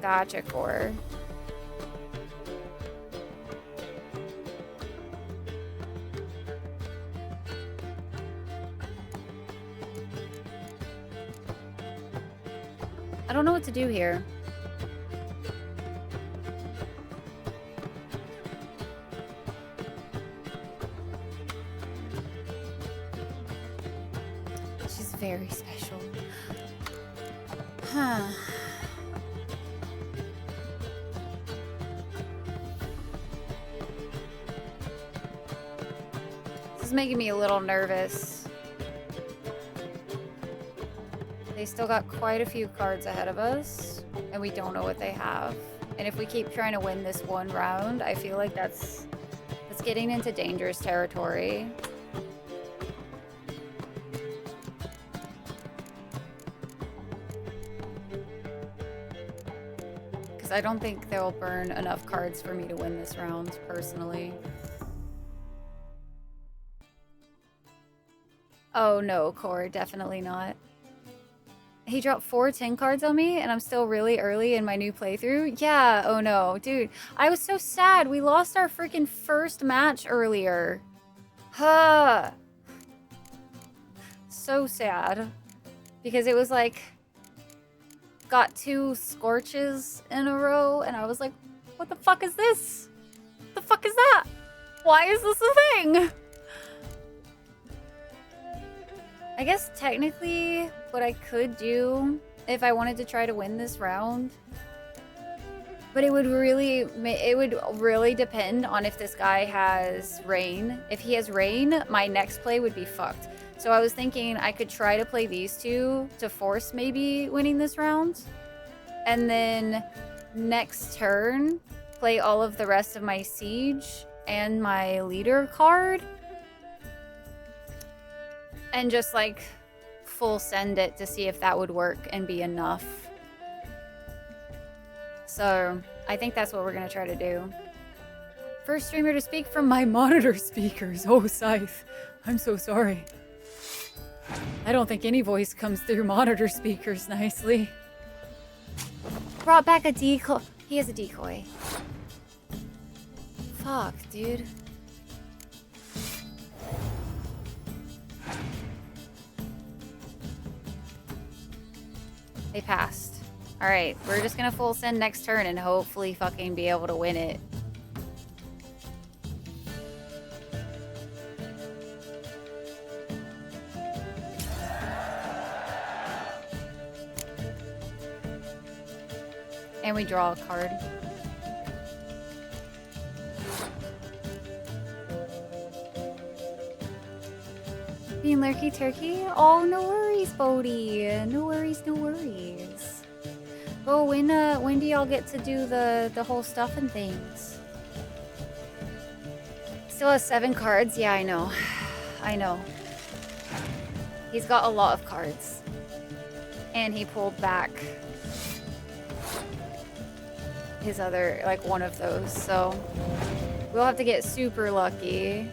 Gotcha, Core. I don't know what to do here. She's very special. Huh. This is making me a little nervous. They still got quite a few cards ahead of us, and we don't know what they have. And if we keep trying to win this one round, I feel like that's getting into dangerous territory. Because I don't think they'll burn enough cards for me to win this round, personally. Oh no, Core, definitely not. He dropped 4 10 cards on me, and I'm still really early in my new playthrough. Yeah, oh no. Dude, I was so sad. We lost our freaking first match earlier. Huh. So sad. Because it was like... Got 2 scorches in a row, and I was like, what the fuck is this? What the fuck is that? Why is this a thing? I guess technically what I could do if I wanted to try to win this round But it would really depend on if this guy has rain. If he has rain, my next play would be fucked. So I was thinking I could try to play these two to force maybe winning this round. And then next turn, play all of the rest of my siege and my leader card. And just like full send it to see if that would work and be enough. So I think that's what we're gonna try to do. First streamer to speak from my monitor speakers. Oh, Scythe. I'm so sorry. I don't think any voice comes through monitor speakers nicely. Brought back a decoy. He has a decoy. Fuck, dude. They passed. Alright, we're just gonna full send next turn and hopefully fucking be able to win it. And we draw a card. Being lurky turkey? Oh, no worries, Bodhi. No worries, no worries. Oh, when do y'all get to do the whole stuff and things? Still has 7 cards? Yeah, I know. I know. He's got a lot of cards. And he pulled back his other, like, one of those, so we'll have to get super lucky.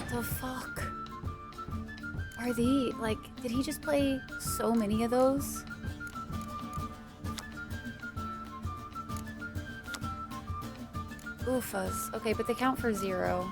The fuck are these? Like, did he just play so many of those? Oofas. Okay, but they count for 0.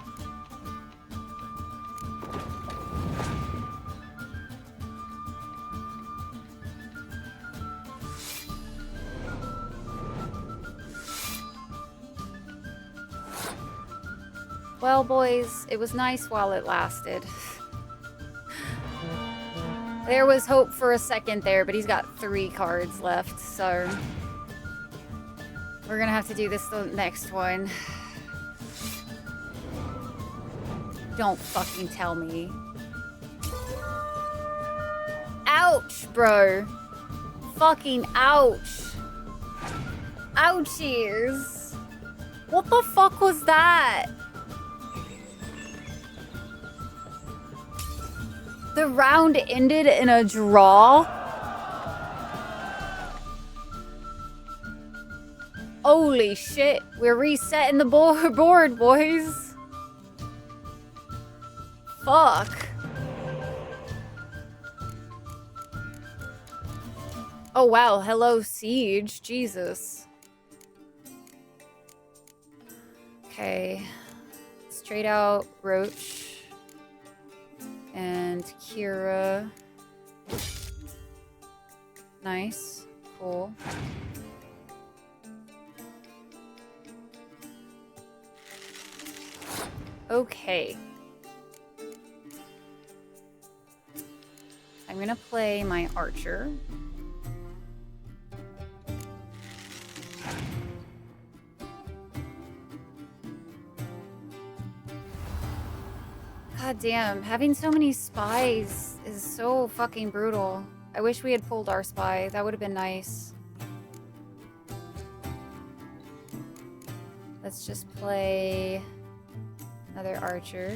Well, boys, it was nice while it lasted. There was hope for a second there, but he's got 3 cards left, so we're gonna have to do this the next one. Don't fucking tell me. Ouch, bro. Fucking ouch. Ouchies. What the fuck was that? The round ended in a draw? Holy shit. We're resetting the board, boys. Fuck. Oh, wow. Hello, Siege. Jesus. Okay. Straight out Roach. And Kira. Nice. Cool. Okay. I'm gonna play my archer. God damn, having so many spies is so fucking brutal. I wish we had pulled our spy. That would have been nice. Let's just play another archer.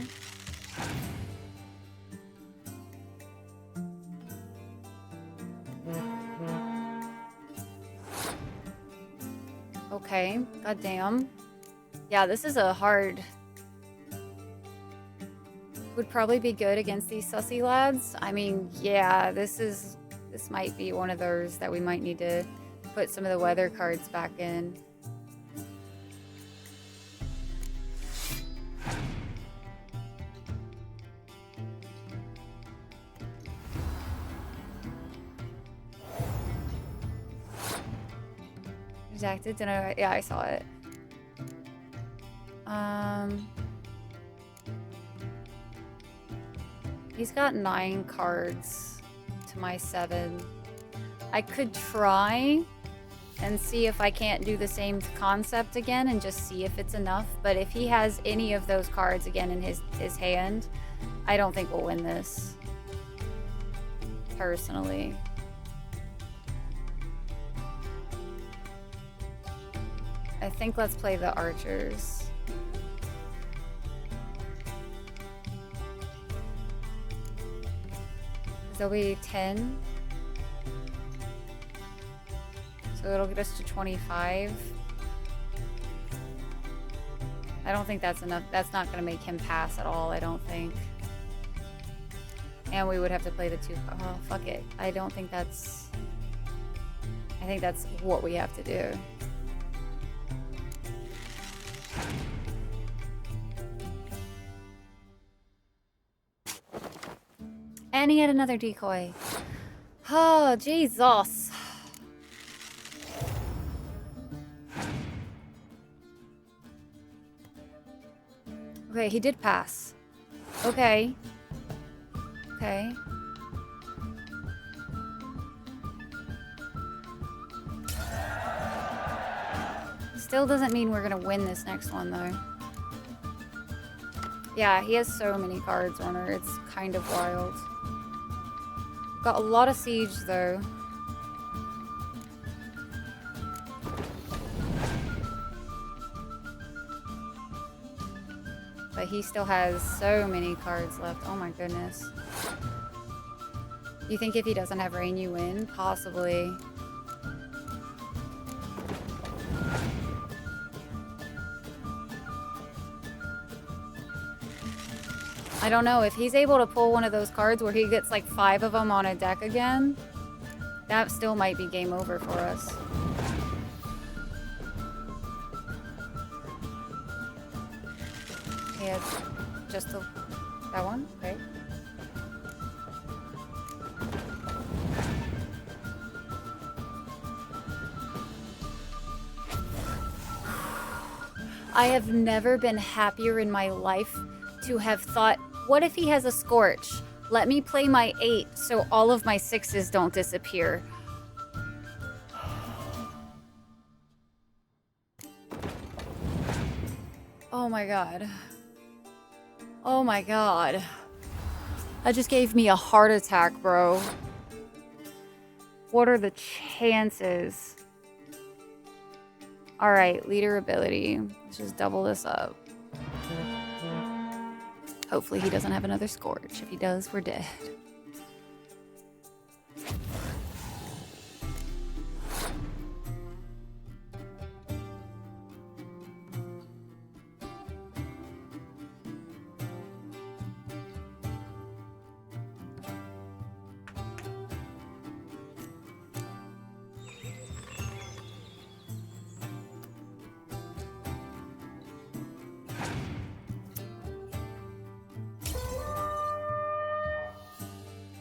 Okay, god damn. Yeah, this is a hard... Would probably be good against these sussy lads. I mean, yeah, this might be one of those that we might need to put some of the weather cards back in. Redacted? Did I? Yeah, I saw it. He's got 9 cards to my 7. I could try and see if I can't do the same concept again and just see if it's enough. But if he has any of those cards again in his hand, I don't think we'll win this. Personally. I think let's play the archers. There'll be 10. So it'll get us to 25. I don't think that's enough. That's not going to make him pass at all, I don't think. And we would have to play the 2. Oh, fuck it. I don't think that's... I think that's what we have to do. And he had another decoy. Oh, Jesus. Okay, he did pass. Okay. Okay. Still doesn't mean we're gonna win this next one, though. Yeah, he has so many cards on her. It's kind of wild. Got a lot of siege, though. But he still has so many cards left. Oh my goodness. You think if he doesn't have rain, you win? Possibly. I don't know. If he's able to pull one of those cards where he gets like 5 of them on a deck again, that still might be game over for us. Yeah, just that one? Okay. I have never been happier in my life to have thought, what if he has a Scorch? Let me play my 8 so all of my 6s don't disappear. Oh my god. Oh my god. That just gave me a heart attack, bro. What are the chances? Alright, leader ability. Let's just double this up. Hopefully he doesn't have another Scorch. If he does, we're dead.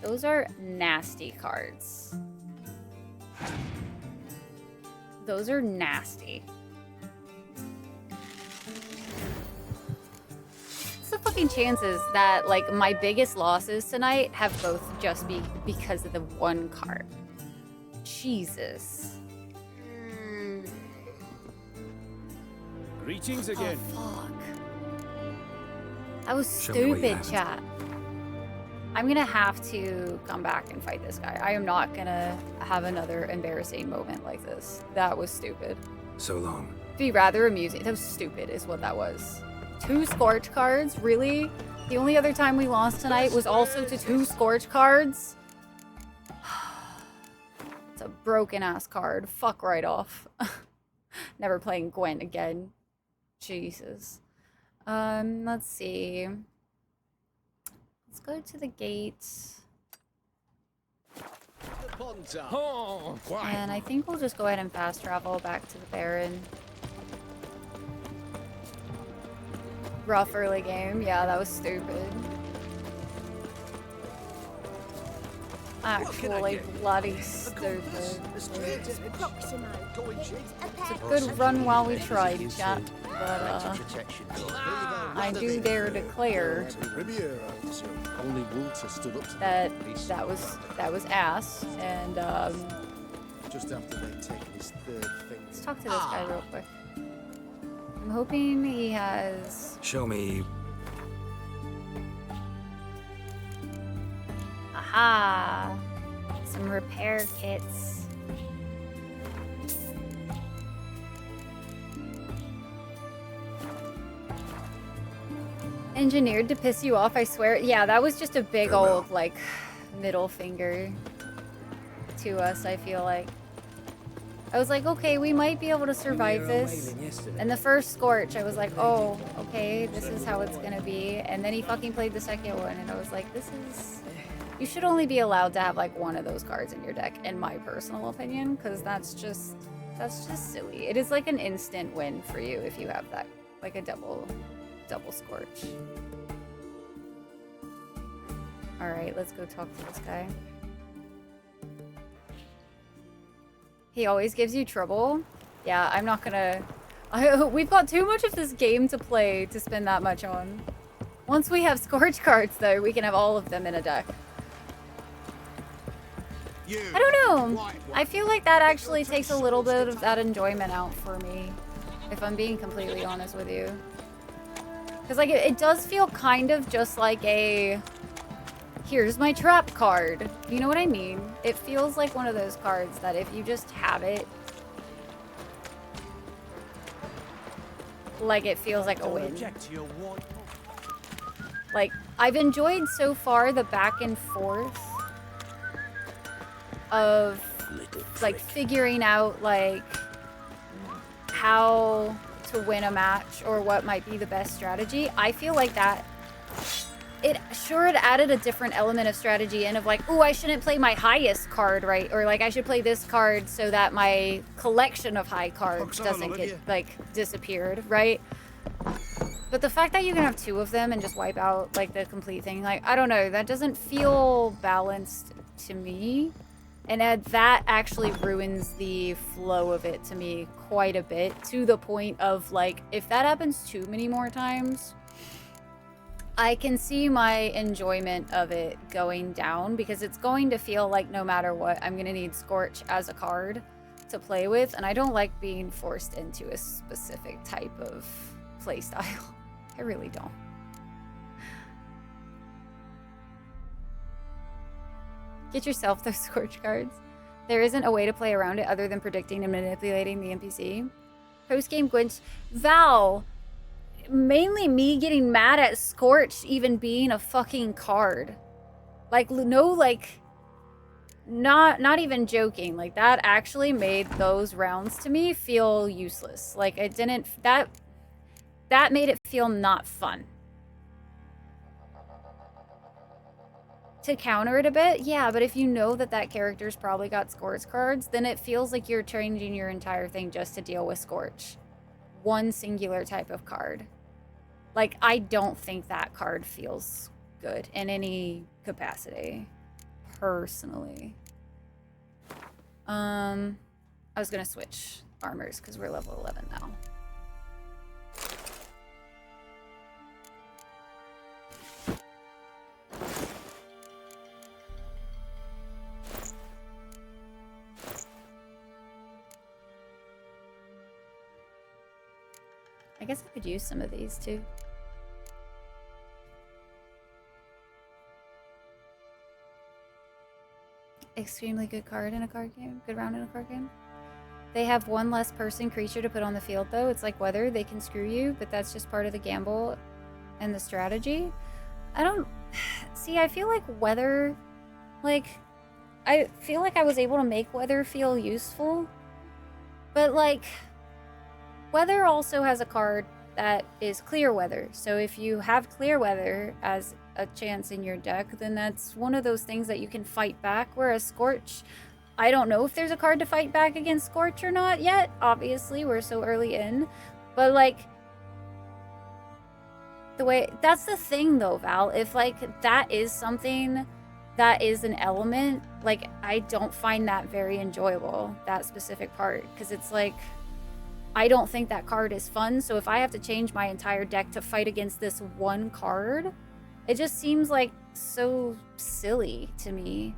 Those are nasty cards. Those are nasty. What's the fucking chances that, like, my biggest losses tonight have both just be because of the one card? Jesus. Greetings again. Oh, fuck. That was stupid, chat. I'm gonna have to come back and fight this guy. I am not gonna have another embarrassing moment like this. That was stupid. So long. Be rather amusing. That was stupid is what that was. 2 Scorch cards? Really? The only other time we lost tonight was also to 2 Scorch cards? It's a broken ass card. Fuck right off. Never playing Gwen again. Jesus. Let's see. Let's go to the gates. And I think we'll just go ahead and fast travel back to the Baron. Rough early game. Yeah, that was stupid. actually bloody stupid. It's a good run while we tried, chat. But I do dare declare Only Walter stood up to that that was ass. And just after they'd taken his third finger. let's talk to this guy real quick. I'm hoping he has. Show me. Aha! Some repair kits. Engineered to piss you off, I swear. Yeah, that was just a big old, like, middle finger to us, I feel like. I was like, okay, we might be able to survive this. And the first Scorch, I was like, oh, okay, this is how it's gonna be. And then he fucking played the second one, and I was like, this is... You should only be allowed to have, like, one of those cards in your deck, in my personal opinion, because that's just silly. It is like an instant win for you if you have that, like a double Scorch. Alright, let's go talk to this guy. He always gives you trouble. Yeah, I'm not gonna... we've got too much of this game to play to spend that much on. Once we have Scorch cards, though, we can have all of them in a deck. I don't know. I feel like that actually takes a little bit of that enjoyment out for me, if I'm being completely honest with you. Because, like, it does feel kind of just like a... Here's my trap card. You know what I mean? It feels like one of those cards that if you just have it, like, it feels like a win. Like, I've enjoyed so far the back and forth of, like, figuring out, like, how to win a match or what might be the best strategy. I feel like that it added a different element of strategy in of like, oh, I shouldn't play my highest card, right? Or like I should play this card so that my collection of high cards doesn't get like disappeared, right? But the fact that you can have two of them and just wipe out like the complete thing, like, I don't know, that doesn't feel balanced to me. And that actually ruins the flow of it to me quite a bit, to the point of, like, if that happens too many more times, I can see my enjoyment of it going down, because it's going to feel like no matter what, I'm going to need Scorch as a card to play with, and I don't like being forced into a specific type of playstyle. I really don't. Get yourself those Scorch cards. There isn't a way to play around it other than predicting and manipulating the NPC. Post-game Gwent. Val, mainly me getting mad at Scorch even being a fucking card. Like, no, like, not even joking. Like, that actually made those rounds to me feel useless. Like, it didn't, that made it feel not fun. To counter it a bit, yeah, but if you know that that character's probably got Scorch cards, then it feels like you're changing your entire thing just to deal with Scorch. One singular type of card. Like, I don't think that card feels good in any capacity, personally. I was gonna switch armors because we're level 11 now. I guess I could use some of these too. Extremely good card in a card game. Good round in a card game. They have one less person creature to put on the field though. It's like weather. They can screw you, but that's just part of the gamble and the strategy. I don't... See, I feel like weather... Like, I feel like I was able to make weather feel useful. But like... Weather also has a card that is clear weather. So if you have clear weather as a chance in your deck, then that's one of those things that you can fight back. Whereas Scorch, I don't know if there's a card to fight back against Scorch or not yet. Obviously, we're so early in. But like, the way, that's the thing though, Val. If like that is something that is an element, like, I don't find that very enjoyable, that specific part, because it's like, I don't think that card is fun, so if I have to change my entire deck to fight against this one card, it just seems like so silly to me.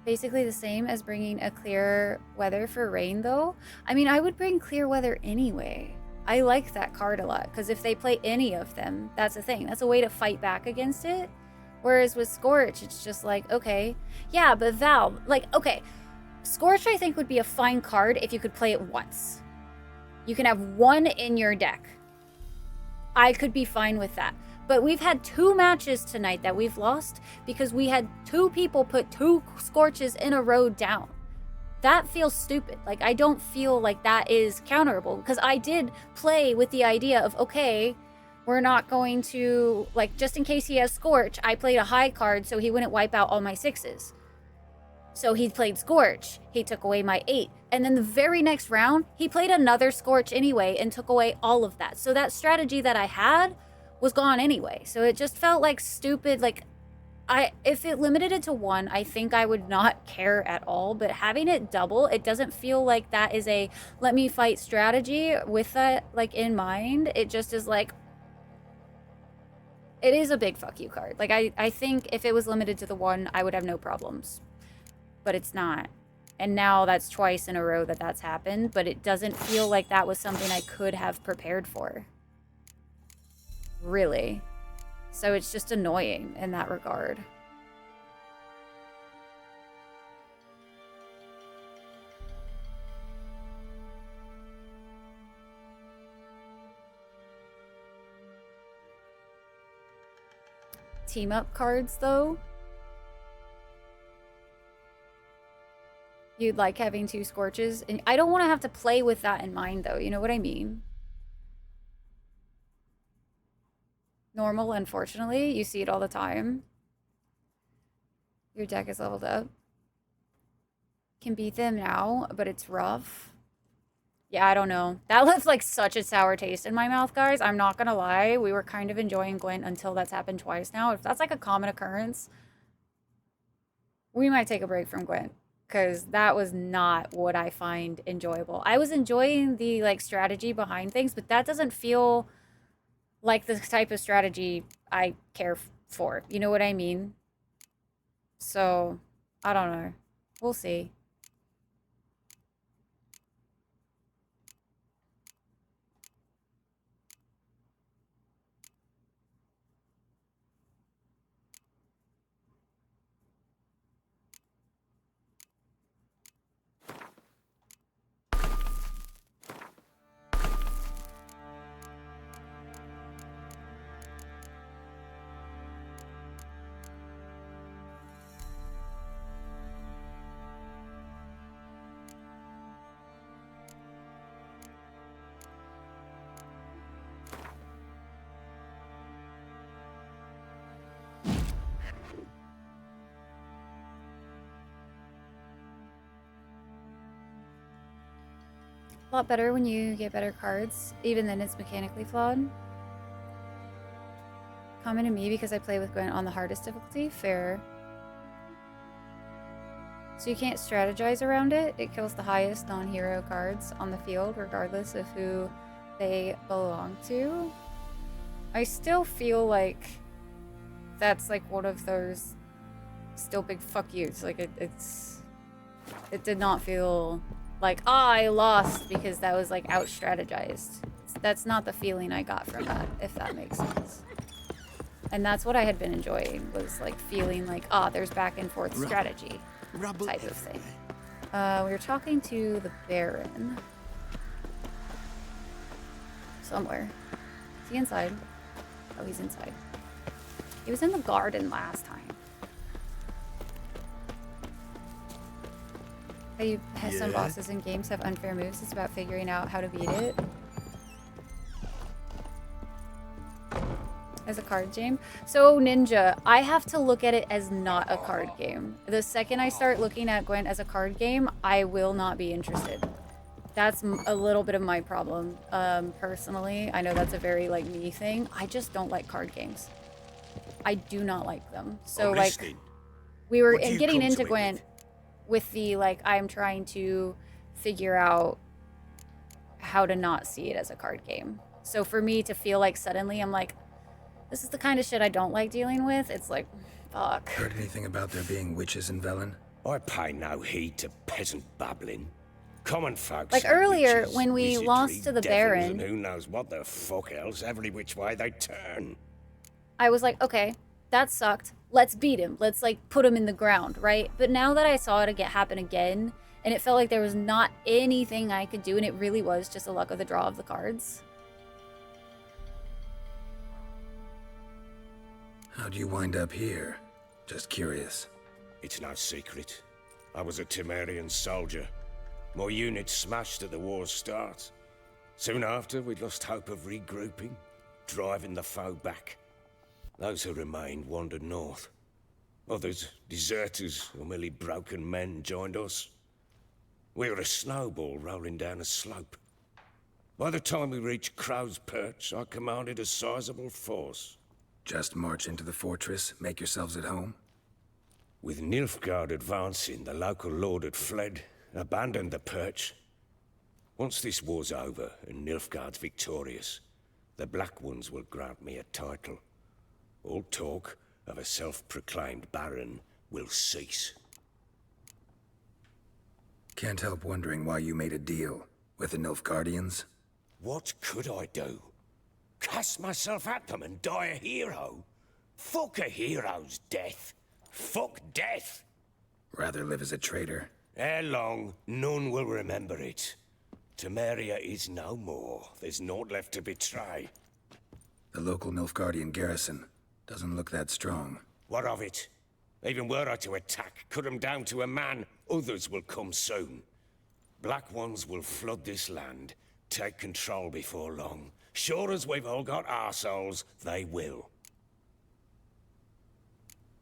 Basically the same as bringing a clear weather for rain, though. I mean, I would bring clear weather anyway. I like that card a lot, because if they play any of them, that's a thing. That's a way to fight back against it. Whereas with Scorch, it's just like, okay, yeah, but Val, like, okay, Scorch I think would be a fine card if you could play it once. You can have one in your deck. I could be fine with that. But we've had 2 matches tonight that we've lost because we had 2 people put 2 Scorches in a row down. That feels stupid. Like, I don't feel like that is counterable, because I did play with the idea of, okay, we're not going to, like, just in case he has Scorch, I played a high card so he wouldn't wipe out all my 6s. So he played Scorch, he took away my 8. And then the very next round, he played another Scorch anyway and took away all of that. So that strategy that I had was gone anyway. So it just felt like stupid, like, if it limited it to 1, I think I would not care at all. But having it double, it doesn't feel like that is a let me fight strategy with that, like, in mind. It just is like, it is a big fuck you card. Like, I think if it was limited to the 1, I would have no problems. But it's not. And now that's twice in a row that that's happened, but it doesn't feel like that was something I could have prepared for. Really. So it's just annoying in that regard. Team up cards, though. You'd like having 2 Scorches. And I don't want to have to play with that in mind, though. You know what I mean? Normal, unfortunately. You see it all the time. Your deck is leveled up. Can beat them now, but it's rough. Yeah, I don't know. That left like such a sour taste in my mouth, guys. I'm not gonna lie. We were kind of enjoying Gwent until that's happened twice now. If that's like a common occurrence, we might take a break from Gwent, because that was not what I find enjoyable. I was enjoying the like strategy behind things, but that doesn't feel like the type of strategy I care for. You know what I mean? So, I don't know. We'll see. A lot better when you get better cards, even then it's mechanically flawed. Common to me because I play with Gwent on the hardest difficulty. Fair. So you can't strategize around it. It kills the highest non-hero cards on the field, regardless of who they belong to. I still feel like that's like one of those still big fuck yous. Like it did not feel like, oh, I lost because that was like out strategized. That's not the feeling I got from that, if that makes sense. And that's what I had been enjoying, was like feeling like, ah, there's back and forth strategy type of thing. We were talking to the Baron. Somewhere. Is he inside? Oh, he's inside. He was in the garden last time. Some bosses in games have unfair moves. It's about figuring out how to beat it. As a card game. So Ninja, I have to look at it as not a card game. The second I start looking at Gwent as a card game, I will not be interested. That's a little bit of my problem, personally. I know that's a very like me thing. I just don't like card games. I do not like them. So I'm like listening. we were What do you getting come into to it Gwent with the like I'm trying to figure out how to not see it as a card game. So for me to feel like suddenly I'm like, this is the kind of shit I don't like dealing with, it's like, fuck. Heard anything about there being witches in Velen? I pay no heed to peasant babbling. Common folks Like say earlier, witches, when we wizardry, lost to the devils, Baron, and who knows what the fuck else, every which way they turn. I was like, okay, that sucked. Let's beat him. Let's like put him in the ground, right? But now that I saw it happen again, and it felt like there was not anything I could do, and it really was just the luck of the draw of the cards. How'd you wind up here? Just curious. It's no secret. I was a Temerian soldier. My unit smashed at the war's start. Soon after, we'd lost hope of regrouping, driving the foe back. Those who remained wandered north. Others, deserters or merely broken men, joined us. We were a snowball rolling down a slope. By the time we reached Crow's Perch, I commanded a sizable force. Just march into the fortress, make yourselves at home? With Nilfgaard advancing, the local lord had fled, abandoned the Perch. Once this war's over and Nilfgaard's victorious, the Black Ones will grant me a title. All talk of a self-proclaimed Baron will cease. Can't help wondering why you made a deal with the Nilfgaardians. What could I do? Cast myself at them and die a hero? Fuck a hero's death. Fuck death. Rather live as a traitor. Ere long, none will remember it. Temeria is no more. There's naught left to betray. The local Nilfgaardian garrison doesn't look that strong. What of it? Even were I to attack, cut them down to a man, others will come soon. Black Ones will flood this land, take control before long. Sure as we've all got arseholes, they will.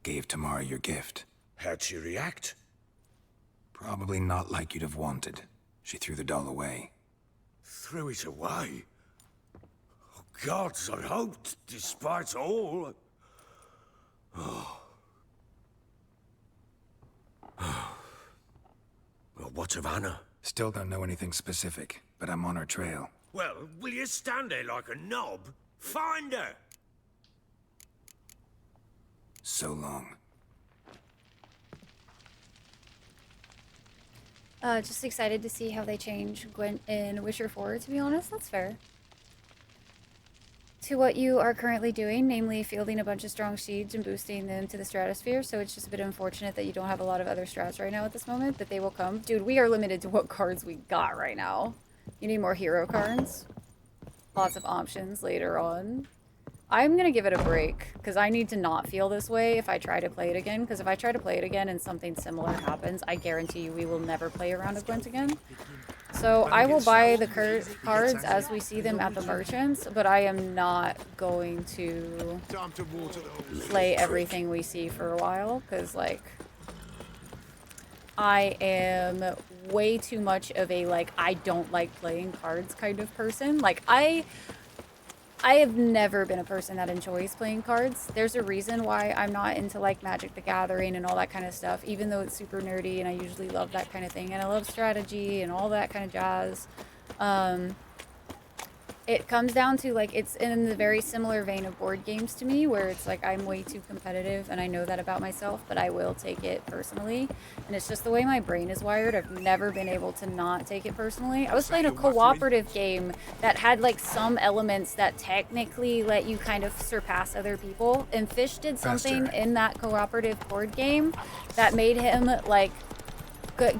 Gave Tamara your gift. How'd she react? Probably not like you'd have wanted. She threw the doll away. Threw it away? Oh, gods, I hoped, despite all... Oh. Well, what of Anna? Still don't know anything specific, but I'm on her trail. Well, will you stand there like a knob? Find her! So long. Just excited to see how they change Gwent in Witcher 4, to be honest. That's fair. To what you are currently doing, namely fielding a bunch of strong siege and boosting them to the stratosphere, so it's just a bit unfortunate that you don't have a lot of other strats right now at this moment, but they will come. Dude, we are limited to what cards we got right now. You need more hero cards. Lots of options later on. I'm gonna give it a break, because I need to not feel this way if I try to play it again, because if I try to play it again and something similar happens, I guarantee you we will never play a round of Gwent again. So I will buy the cards as we see them at the merchants, but I am not going to play everything we see for a while, because like I am way too much of a like I don't like playing cards kind of person. Like I have never been a person that enjoys playing cards. There's a reason why I'm not into like Magic the Gathering and all that kind of stuff, even though it's super nerdy and I usually love that kind of thing. And I love strategy and all that kind of jazz. It comes down to like, it's in the very similar vein of board games to me, where it's like I'm way too competitive and I know that about myself, but I will take it personally. And it's just the way my brain is wired. I've never been able to not take it personally. I was playing a cooperative game that had like some elements that technically let you kind of surpass other people. And Fish did something in that cooperative board game that made him like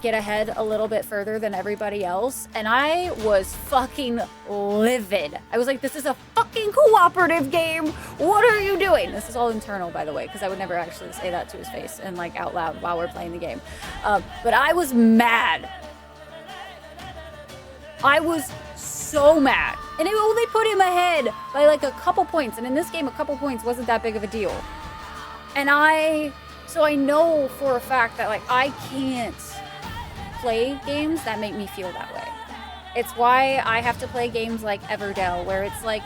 get ahead a little bit further than everybody else, and I was fucking livid. I was like, this is a fucking cooperative game. What are you doing? This is all internal, by the way, because I would never actually say that to his face and like out loud while we're playing the game. But I was mad. I was so mad. And it only put him ahead by like a couple points. And in this game, a couple points wasn't that big of a deal. And so I know for a fact that like I can't play games that make me feel that way. It's why I have to play games like Everdell, where it's like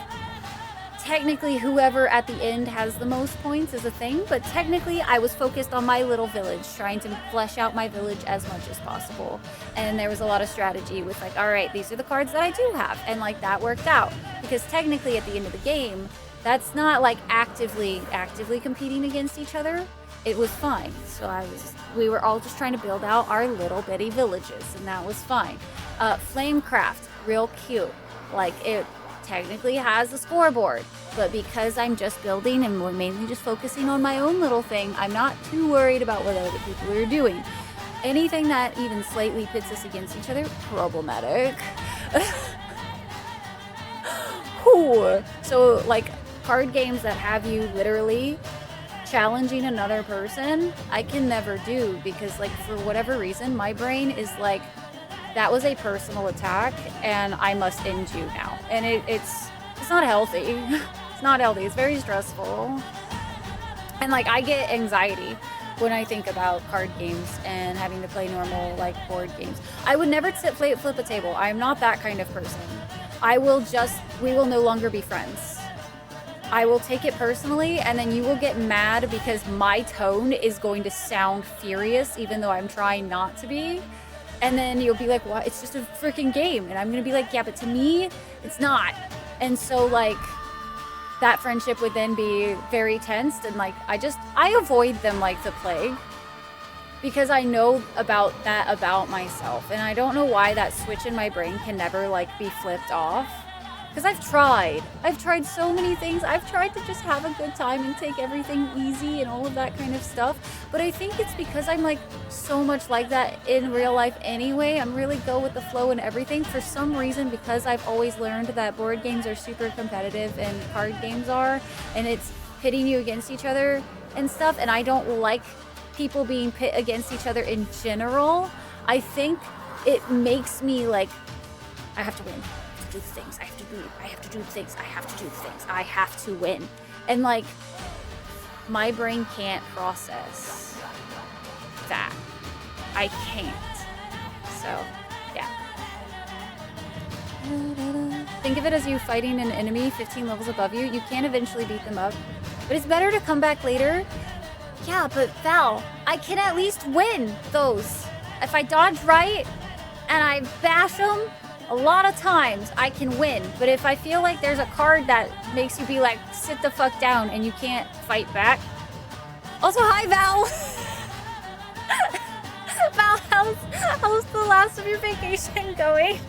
technically whoever at the end has the most points is a thing, but technically I was focused on my little village, trying to flesh out my village as much as possible. And there was a lot of strategy with like, all right, these are the cards that I do have. And like that worked out because technically at the end of the game, that's not like actively competing against each other. It was fine. So we were all just trying to build out our little bitty villages, and that was fine. Flamecraft, real cute. Like it technically has a scoreboard, but because I'm just building and we're mainly just focusing on my own little thing, I'm not too worried about what other people are doing. Anything that even slightly pits us against each other, problematic. Ooh. So like card games that have you literally challenging another person, I can never do because like for whatever reason, my brain is like, that was a personal attack and I must end you now. And it's not healthy. It's not healthy. It's very stressful. And like I get anxiety when I think about card games and having to play normal like board games. I would never flip a table. I'm not that kind of person. We will no longer be friends. I will take it personally and then you will get mad because my tone is going to sound furious even though I'm trying not to be. And then you'll be like, what? It's just a freaking game. And I'm going to be like, yeah, but to me, it's not. And so like that friendship would then be very tensed. And like, I avoid them like the plague because I know about that about myself. And I don't know why that switch in my brain can never like be flipped off. Because I've tried so many things. I've tried to just have a good time and take everything easy and all of that kind of stuff. But I think it's because I'm like so much like that in real life anyway. I'm really go with the flow and everything. For some reason, because I've always learned that board games are super competitive and card games are, and it's pitting you against each other and stuff. And I don't like people being pit against each other in general. I think it makes me like, I have to win. Do things. I have to do things. I have to win. And like my brain can't process that. I can't. So yeah. Think of it as you fighting an enemy 15 levels above you. You can eventually beat them up, but it's better to come back later. Yeah, but Val, I can at least win those. If I dodge right and I bash them, a lot of times I can win, but if I feel like there's a card that makes you be like, sit the fuck down and you can't fight back. Also, hi Val! Val, how's the last of your vacation going?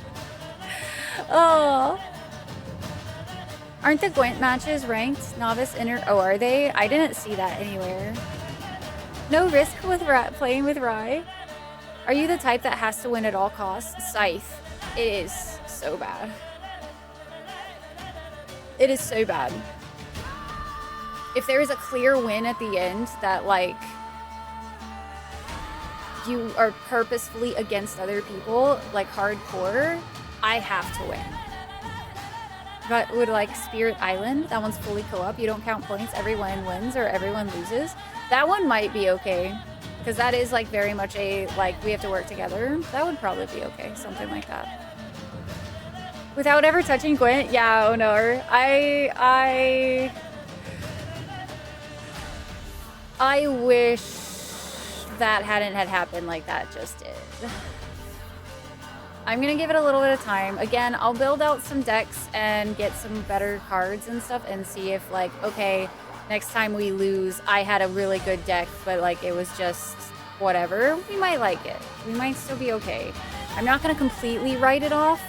Oh. Aren't the Gwent matches ranked? Novice, inner, oh are they? I didn't see that anywhere. No risk with playing with Rye? Are you the type that has to win at all costs? Scythe. It is so bad. It is so bad. If there is a clear win at the end that like you are purposefully against other people, like hardcore, I have to win. But would like Spirit Island, that one's fully co-op. You don't count points, everyone wins or everyone loses. That one might be okay. Because that is like very much a, like, we have to work together. That would probably be okay, something like that. Without ever touching Gwent? Yeah, oh no. I wish that hadn't had happened like that just did. I'm gonna give it a little bit of time. Again, I'll build out some decks and get some better cards and stuff and see if like, okay, next time we lose, I had a really good deck, but like it was just whatever. We might like it. We might still be okay. I'm not gonna completely write it off.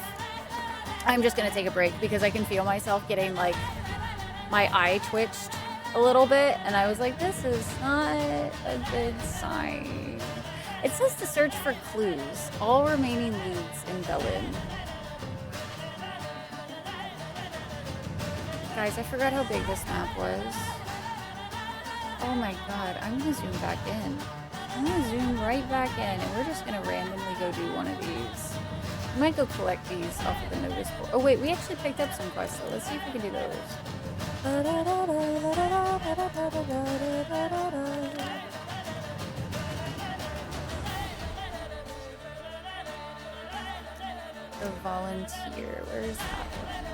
I'm just gonna take a break because I can feel myself getting like my eye twitched a little bit and I was like, this is not a good sign. It says to search for clues. All remaining leads in Berlin. Guys, I forgot how big this map was. Oh my god, I'm gonna zoom back in. I'm gonna zoom right back in and we're just gonna randomly go do one of these. I might go collect these off of the notice board. Oh wait, we actually picked up some quests though. Let's see if we can do those. The volunteer, where's that one?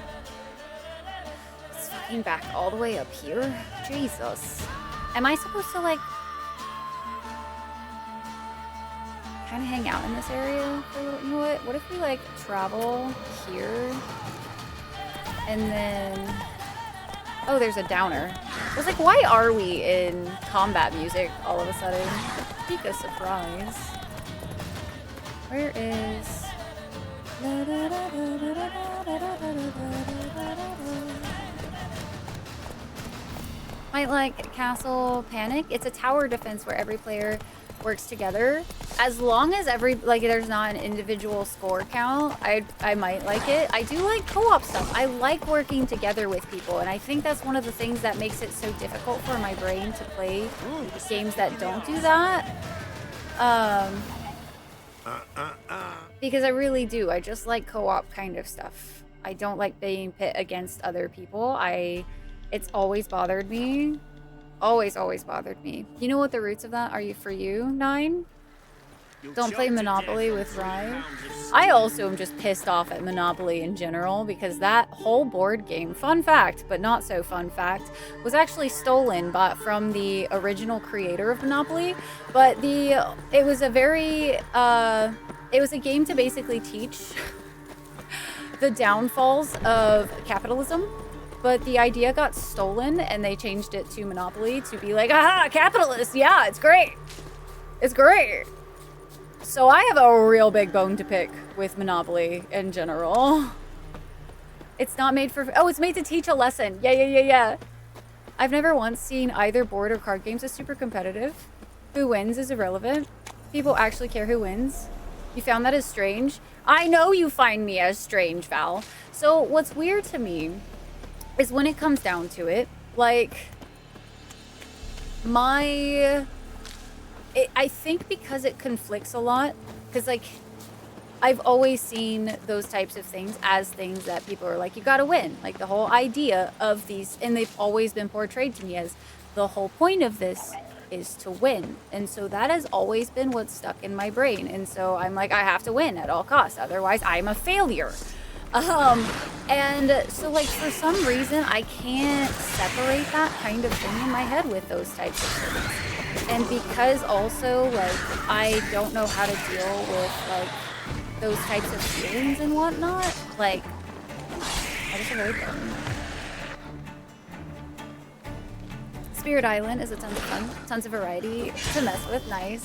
Let's find walking back all the way up here? Jesus. Am I supposed to, like, kind of hang out in this area for a little? You know what? What if we, like, travel here? And then... Oh, there's a downer. I was like, why are we in combat music all of a sudden? Peak of surprise. Where is... Might like Castle Panic. It's a tower defense where every player works together. As long as there's not an individual score count, I might like it. I do like co-op stuff. I like working together with people, and I think that's one of the things that makes it so difficult for my brain to play games that don't do that. Because I really do. I just like co-op kind of stuff. I don't like being pit against other people. It's always bothered me. Always bothered me. You know what the roots of that are for you, 9? Don't play Monopoly with Rye. I also am just pissed off at Monopoly in general because that whole board game, fun fact, but not so fun fact, was actually stolen from the original creator of Monopoly. But it was a game to basically teach the downfalls of capitalism. But the idea got stolen and they changed it to Monopoly to be like, aha, capitalist, yeah, it's great. It's great. So I have a real big bone to pick with Monopoly in general. It's not made for... Oh, it's made to teach a lesson. Yeah. I've never once seen either board or card games as super competitive. Who wins is irrelevant. People actually care who wins. You found that as strange? I know you find me as strange, Val. So what's weird to me is when it comes down to it, like, I think because it conflicts a lot, because, like, I've always seen those types of things as things that people are like, you gotta win. Like, the whole idea of these, and they've always been portrayed to me as the whole point of this is to win. And so that has always been what's stuck in my brain. And so I'm like, I have to win at all costs, otherwise I'm a failure. And so, like, for some reason, I can't separate that kind of thing in my head with those types of things. And because also, like, I don't know how to deal with, like, those types of feelings and whatnot, like, I just avoid them. Spirit Island is a ton of fun, tons of variety to mess with, nice.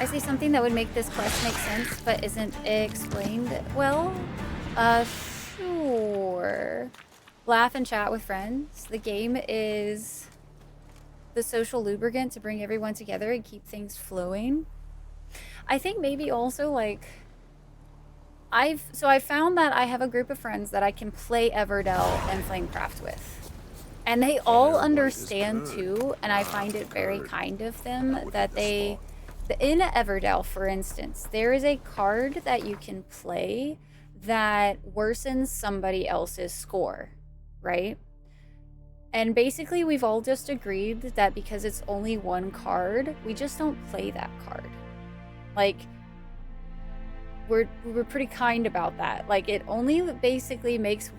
I see something that would make this quest make sense, but isn't explained well. Sure. Laugh and chat with friends. The game is the social lubricant to bring everyone together and keep things flowing. I think maybe also, like, I found that I have a group of friends that I can play Everdell and Flamecraft with. And they all understand too, and I find it very kind of them that they... In Everdell, for instance, there is a card that you can play that worsens somebody else's score, right? And basically, we've all just agreed that because it's only one card, we just don't play that card. Like, we're pretty kind about that. Like, it only basically makes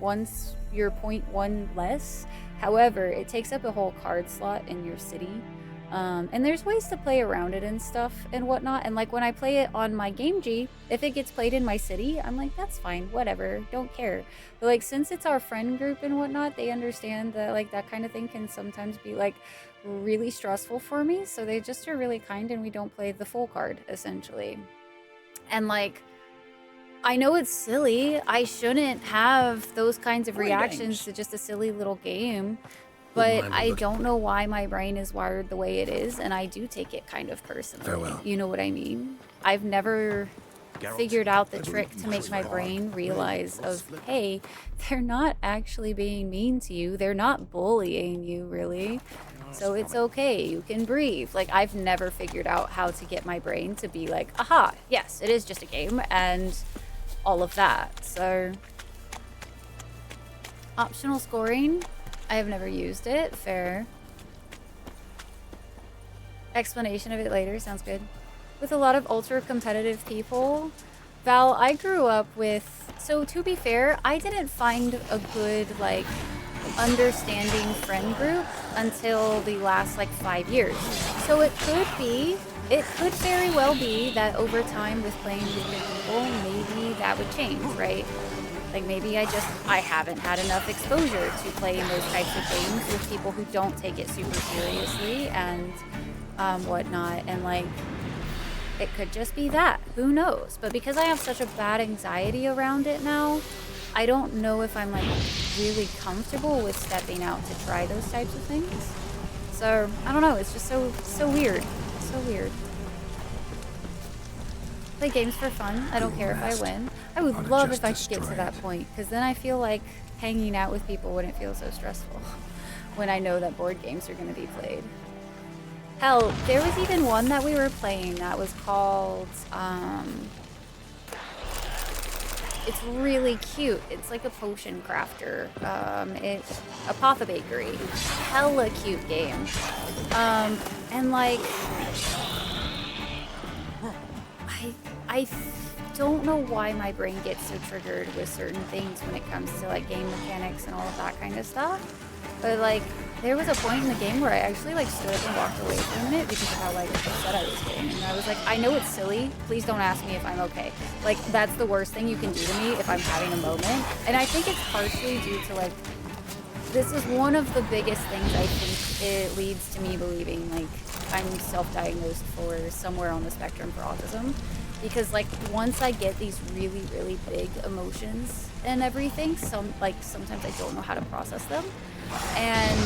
your point one less. However, it takes up a whole card slot in your city. And there's ways to play around it and stuff and whatnot. And like when I play it on my Game G, if it gets played in my city, I'm like, that's fine, whatever, don't care. But like, since it's our friend group and whatnot, they understand that like that kind of thing can sometimes be like really stressful for me. So they just are really kind and we don't play the full card essentially. And like, I know it's silly. I shouldn't have those kinds of reactions to just a silly little game. But I don't know why my brain is wired the way it is, and I do take it kind of personally. Farewell. You know what I mean? I've never figured out the trick to make my brain realize of, hey, they're not actually being mean to you. They're not bullying you, really. So it's okay. You can breathe. Like, I've never figured out how to get my brain to be like, aha, yes, it is just a game, and all of that. So, optional scoring. I have never used it. Fair. Explanation of it later. Sounds good. With a lot of ultra competitive people. Val, I grew up with So to be fair, I didn't find a good, like, understanding friend group until the last, like, 5 years. So it could very well be that over time with playing with new people, maybe that would change, right? Like, maybe I haven't had enough exposure to play in those types of games with people who don't take it super seriously and whatnot, and, like, it could just be that. Who knows? But because I have such a bad anxiety around it now, I don't know if I'm, like, really comfortable with stepping out to try those types of things. So, I don't know. It's just so weird. So weird. Play games for fun. I don't care if I win. I would love if I could get to that point, because then I feel like hanging out with people wouldn't feel so stressful when I know that board games are going to be played. Hell, there was even one that we were playing that was called, it's really cute. It's like a potion crafter. It's Apothebakery. Hella cute game. And like, I don't know why my brain gets so triggered with certain things when it comes to like game mechanics and all of that kind of stuff. But like, there was a point in the game where I actually like stood up and walked away from it because of how like upset I was getting. And I was like, I know it's silly. Please don't ask me if I'm okay. Like, that's the worst thing you can do to me if I'm having a moment. And I think it's partially due to like, this is one of the biggest things I think it leads to me believing like I'm self-diagnosed for somewhere on the spectrum for autism. Because like once I get these really, really big emotions and everything, sometimes I don't know how to process them. And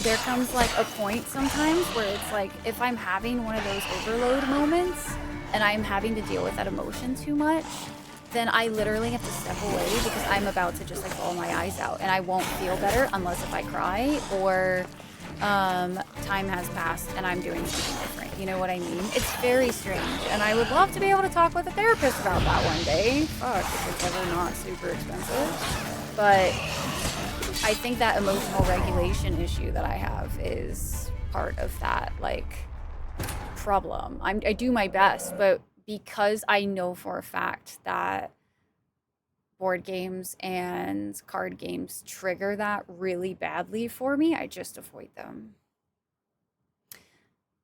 there comes like a point sometimes where it's like if I'm having one of those overload moments and I'm having to deal with that emotion too much, then I literally have to step away because I'm about to just like bawl my eyes out, and I won't feel better unless if I cry or time has passed and I'm doing something different. You know what I mean? It's very strange, and I would love to be able to talk with a therapist about that one day. Fuck, if it's ever not super expensive. But I think that emotional regulation issue that I have is part of that like problem. I do my best, but because I know for a fact that board games and card games trigger that really badly for me, I just avoid them.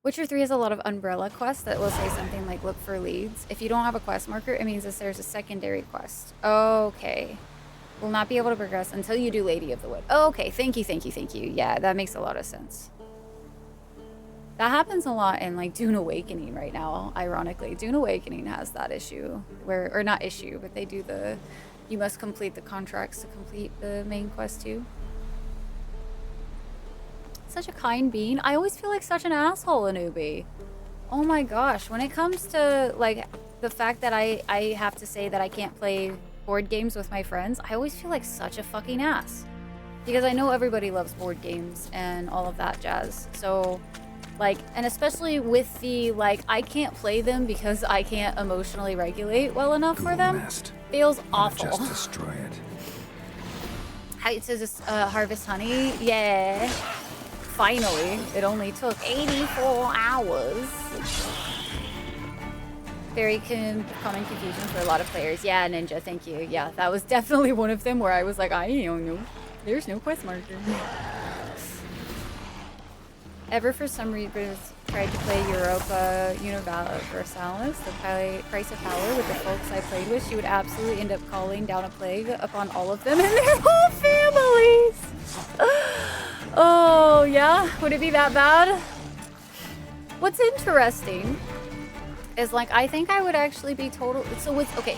Witcher 3 has a lot of umbrella quests that will say something like look for leads. If you don't have a quest marker, it means that there's a secondary quest. Okay. Will not be able to progress until you do Lady of the Wood. Okay, thank you, thank you, thank you. Yeah, that makes a lot of sense. That happens a lot in like Dune Awakening right now, ironically. Dune Awakening has that issue where, or not issue, but they do the, you must complete the contracts to complete the main quest too. Such a kind being. I always feel like such an asshole, Anubi. Oh my gosh, when it comes to like the fact that I have to say that I can't play board games with my friends, I always feel like such a fucking ass. Because I know everybody loves board games and all of that jazz. So like, and especially with the like, I can't play them because I can't emotionally regulate well enough for them. Feels awful. Just destroy it. It says harvest honey. Yeah. Finally. It only took 84 hours. Very common confusion for a lot of players. Yeah, Ninja, thank you. Yeah, that was definitely one of them where I was like, I don't know. There's no quest marker. Ever for some reason tried to play Europa Universalis, the price of power, with the folks I played with? She would absolutely end up calling down a plague upon all of them and their whole families. Oh, yeah? Would it be that bad? What's interesting is, like, I think I would actually be total... So with... Okay.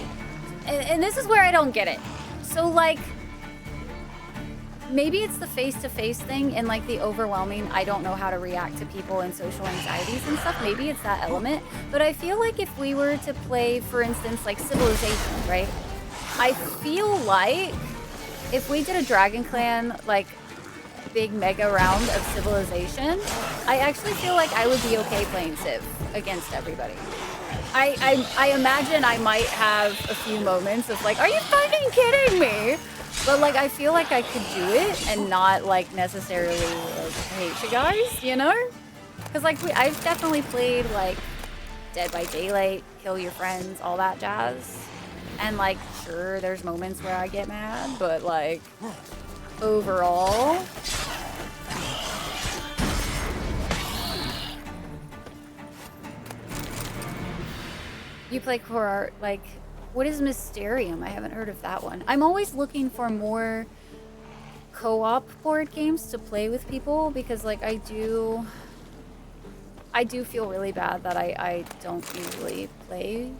And this is where I don't get it. So, like... Maybe it's the face-to-face thing and, like, the overwhelming, I don't know how to react to people and social anxieties and stuff. Maybe it's that element. But I feel like if we were to play, for instance, like, Civilization, right? I feel like if we did a Dragon Clan, like, big mega round of Civilization, I actually feel like I would be okay playing Civ against everybody. I imagine I might have a few moments of like, are you fucking kidding me? But like, I feel like I could do it and not like necessarily like hate you guys, you know? Because like I've definitely played like Dead by Daylight, Kill Your Friends, all that jazz. And, like, sure, there's moments where I get mad, but, like, overall... You play core art, like, what is Mysterium? I haven't heard of that one. I'm always looking for more co-op board games to play with people because, like, I do feel really bad that I don't usually play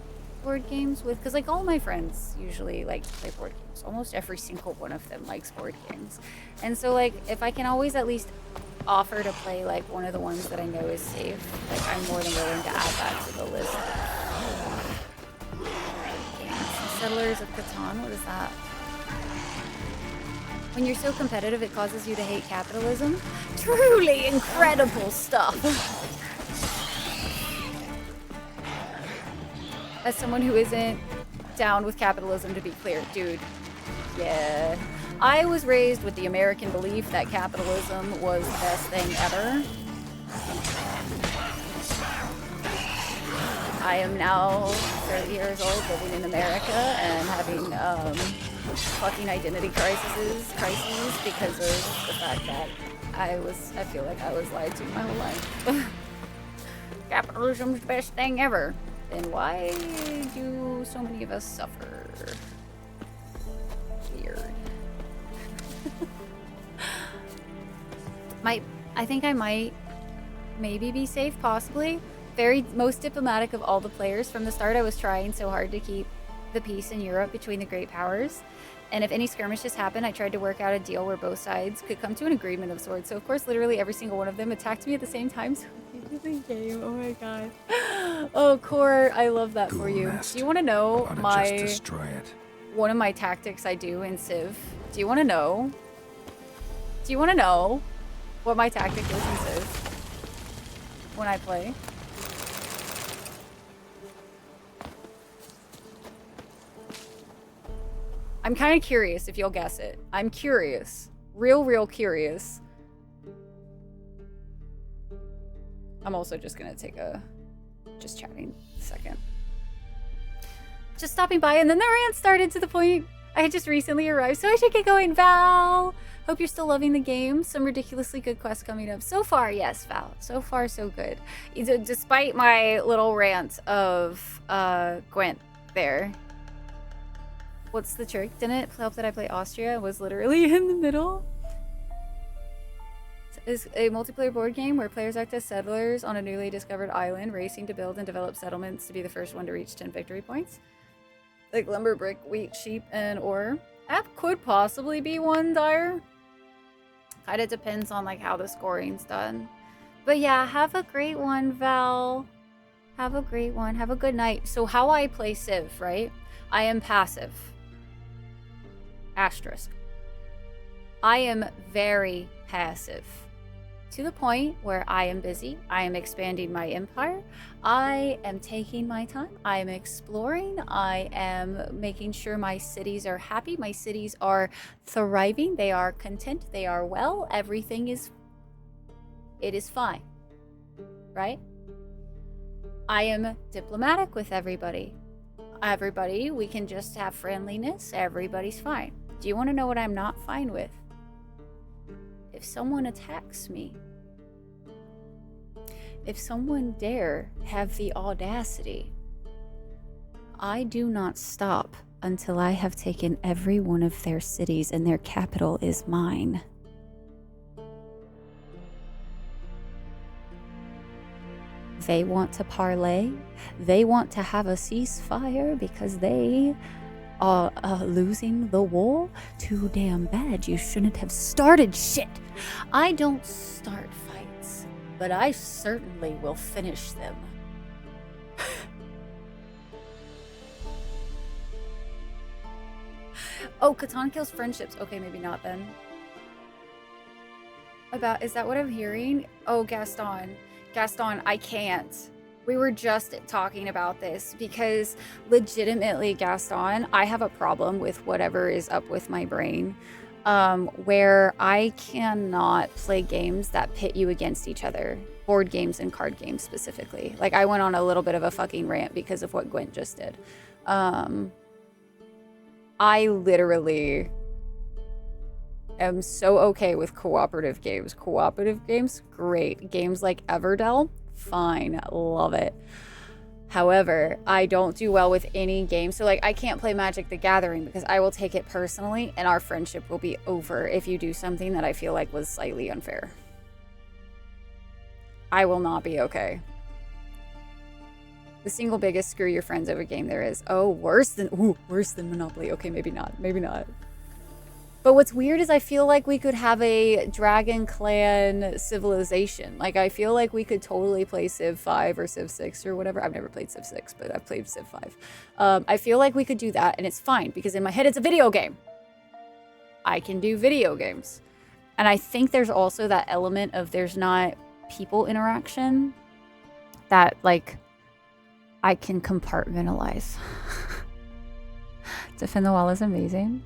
board games with, because, like, all my friends usually, like, play board games. Almost every single one of them likes board games. And so, like, if I can always at least offer to play, like, one of the ones that I know is safe, like, I'm more than willing to add that to the list. Settlers of Catan, what is that? When you're so competitive, it causes you to hate capitalism. Truly incredible stuff. As someone who isn't down with capitalism, to be clear, dude, yeah. I was raised with the American belief that capitalism was the best thing ever. I am now 30 years old, living in America and having fucking identity crises because of the fact that I feel like I was lied to my whole life. Capitalism's the best thing ever. Then why do so many of us suffer? Weird. I think I might maybe be safe, possibly. Most diplomatic of all the players. From the start, I was trying so hard to keep the peace in Europe between the great powers. And if any skirmishes happened, I tried to work out a deal where both sides could come to an agreement of sorts. So, of course, literally every single one of them attacked me at the same time. So, the game. Oh my god. Oh, Core, I love that for you. Do you want to know Just destroy it. one of my tactics I do in Civ? Do you want to know? Do you want to know what my tactic is in Civ when I play? I'm kind of curious if you'll guess it. I'm curious. Real curious. I'm also just gonna take just chatting a second. Just stopping by, and then the rant started to the point I had just recently arrived, so I should get going. Val, hope you're still loving the game. Some ridiculously good quests coming up. So far, yes, Val. So far, so good. Despite my little rant of Gwent there. What's the trick? Didn't it help that I play Austria? It was literally in the middle. Is a multiplayer board game where players act as settlers on a newly discovered island, racing to build and develop settlements to be the first one to reach 10 victory points. Like lumber, brick, wheat, sheep, and ore. That could possibly be one, Dire. Kinda depends on like how the scoring's done. But yeah, have a great one, Val. Have a great one. Have a good night. So how I play Civ, right? I am passive. Asterisk. I am very passive. To the point where I am busy, I am expanding my empire, I am taking my time, I am exploring, I am making sure my cities are happy, my cities are thriving, they are content, they are well, everything is, it is fine, right? I am diplomatic with everybody. Everybody, we can just have friendliness, everybody's fine. Do you want to know what I'm not fine with? If someone attacks me, if someone dare have the audacity, I do not stop until I have taken every one of their cities and their capital is mine. They want to parlay. They want to have a ceasefire because they are losing the war. Too damn bad. You shouldn't have started shit. I don't start fights, but I certainly will finish them. Oh, Catan kills friendships. Okay, maybe not then. Is that what I'm hearing? Oh, Gaston, I can't. We were just talking about this because legitimately, Gaston, I have a problem with whatever is up with my brain, where I cannot play games that pit you against each other. Board games and card games specifically. Like, I went on a little bit of a fucking rant because of what Gwent just did. I literally am so okay with cooperative games. Cooperative games, great. Games like Everdell, fine, love it. However, I don't do well with any game. So like I can't play Magic the Gathering because I will take it personally and our friendship will be over if you do something that I feel like was slightly unfair. I will not be okay. The single biggest screw your friends over game there is. Oh, worse than Monopoly. Okay, maybe not. Maybe not. But what's weird is I feel like we could have a Dragon Clan civilization. Like, I feel like we could totally play Civ 5 or Civ 6 or whatever. I've never played Civ 6, but I've played Civ 5. I feel like we could do that, and it's fine, because in my head, it's a video game. I can do video games. And I think there's also that element of there's not people interaction that, like, I can compartmentalize. Defend the Wall is amazing.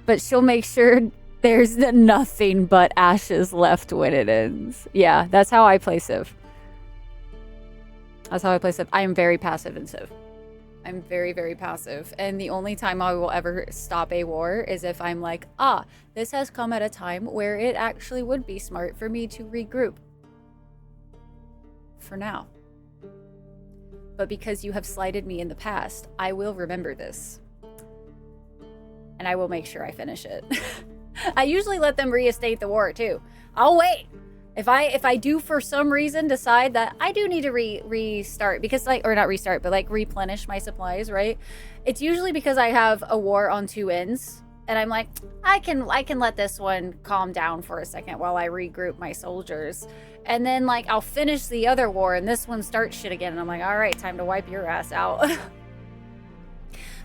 But she'll make sure there's nothing but ashes left when it ends. Yeah, that's how I play Civ. That's how I play Civ. I am very passive in Civ. I'm very, very passive. And the only time I will ever stop a war is if I'm like, ah, this has come at a time where it actually would be smart for me to regroup. For now. But because you have slighted me in the past, I will remember this. And I will make sure I finish it. I usually let them reinstate the war too. I'll wait. If I do for some reason decide that I do need to restart, because like, or not restart, but like replenish my supplies, right? It's usually because I have a war on two ends, and I'm like, I can let this one calm down for a second while I regroup my soldiers, and then like I'll finish the other war, and this one starts shit again, and I'm like, all right, time to wipe your ass out.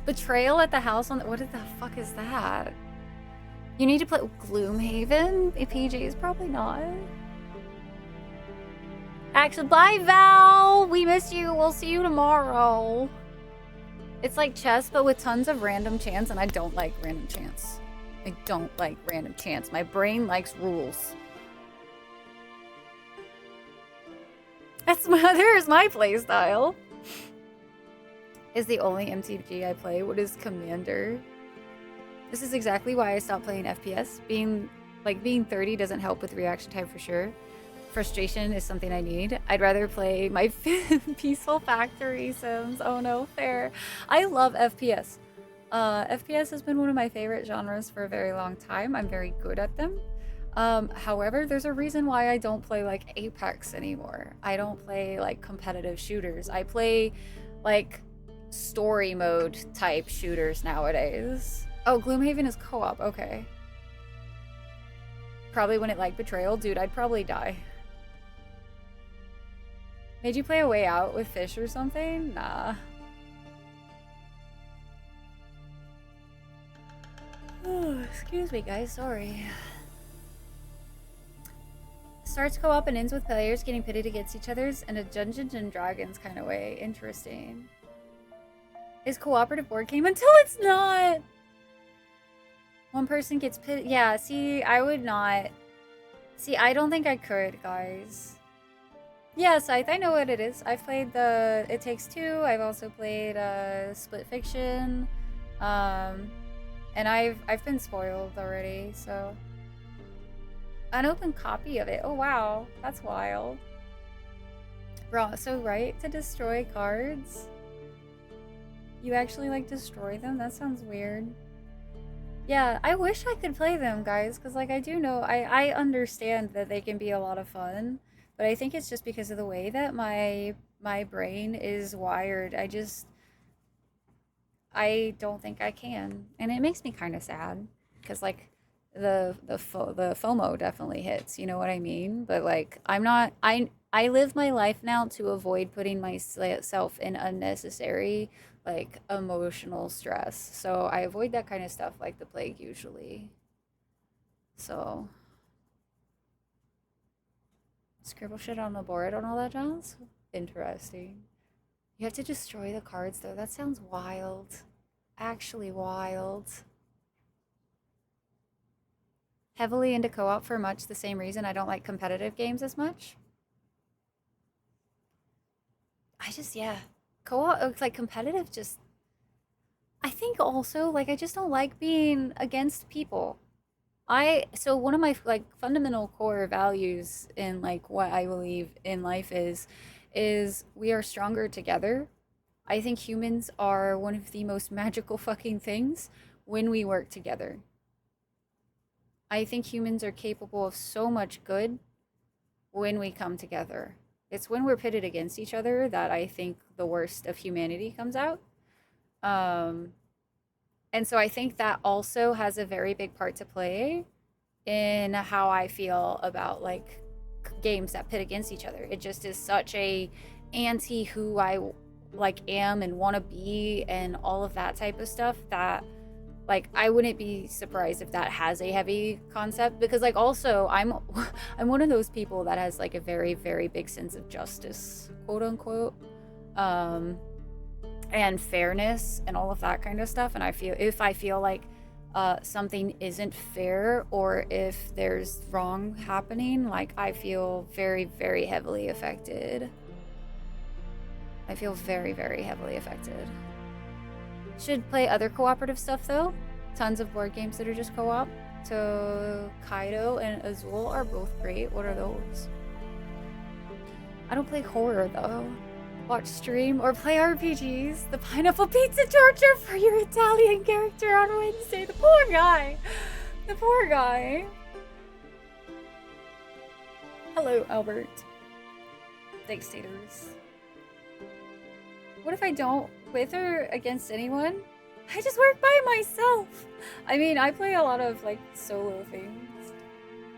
Betrayal at the house on the, what the fuck is that? You need to play Gloomhaven? PJ's probably not. Actually, bye Val! We miss you. We'll see you tomorrow. It's like chess, but with tons of random chance, and I don't like random chance. I don't like random chance. My brain likes rules. There's my playstyle. Is the only MTG I play. What is Commander? This is exactly why I stopped playing FPS. Being 30 doesn't help with reaction time for sure. Frustration is something I need. I'd rather play my peaceful factory sims. Oh no, fair. I love FPS. FPS has been one of my favorite genres for a very long time. I'm very good at them. However, there's a reason why I don't play like Apex anymore. I don't play like competitive shooters. I play like story mode type shooters nowadays. Oh, Gloomhaven is co-op. Okay. Probably when it like Betrayal. Dude, I'd probably die. Made you play A Way Out with Fish or something? Nah. Oh, excuse me, guys. Sorry. Starts co-op and ends with players getting pitted against each other's in a Dungeons and Dragons kind of way. Interesting. Is cooperative board game until it's not. One person gets pitted. Yeah, see, I would not. See, I don't think I could, guys. Yeah, Scythe, I know what it is. I've played the It Takes Two. I've also played Split Fiction. And I've been spoiled already, so. Unopened copy of it. Oh wow, that's wild. Bro, so right to destroy cards? You actually like destroy them? That sounds weird. Yeah, I wish I could play them, guys, because like I do know, I understand that they can be a lot of fun, but I think it's just because of the way that my brain is wired. I don't think I can, and it makes me kind of sad because like the FOMO definitely hits, you know what I mean? But like I live my life now to avoid putting myself in unnecessary like emotional stress. So I avoid that kind of stuff like the plague usually. So scribble shit on the board and all that jazz? Interesting. You have to destroy the cards though. That sounds wild. Actually wild. Heavily into co-op for much the same reason I don't like competitive games as much. Yeah. Co-op, like competitive just, I think also, like, I just don't like being against people. So one of my like fundamental core values in like what I believe in life is we are stronger together. I think humans are one of the most magical fucking things when we work together. I think humans are capable of so much good when we come together. It's when we're pitted against each other that I think the worst of humanity comes out. Um, and so I think that also has a very big part to play in how I feel about like games that pit against each other. It just is such a anti who I like am and want to be and all of that type of stuff that like I wouldn't be surprised if that has a heavy concept because like also I'm I'm one of those people that has like a very very big sense of justice, quote unquote. And fairness and all of that kind of stuff, and I feel like something isn't fair or if there's wrong happening, like I feel very very heavily affected. I feel very very heavily affected. Should play other cooperative stuff though. Tons of board games that are just co-op. So Kaido and Azul are both great. What are those? I don't play horror though. Watch stream or play RPGs. The pineapple pizza torture for your Italian character on Wednesday. The poor guy. The poor guy. Hello, Albert. Thanks, taters. What if I don't with or against anyone? I just work by myself. I mean, I play a lot of like solo things.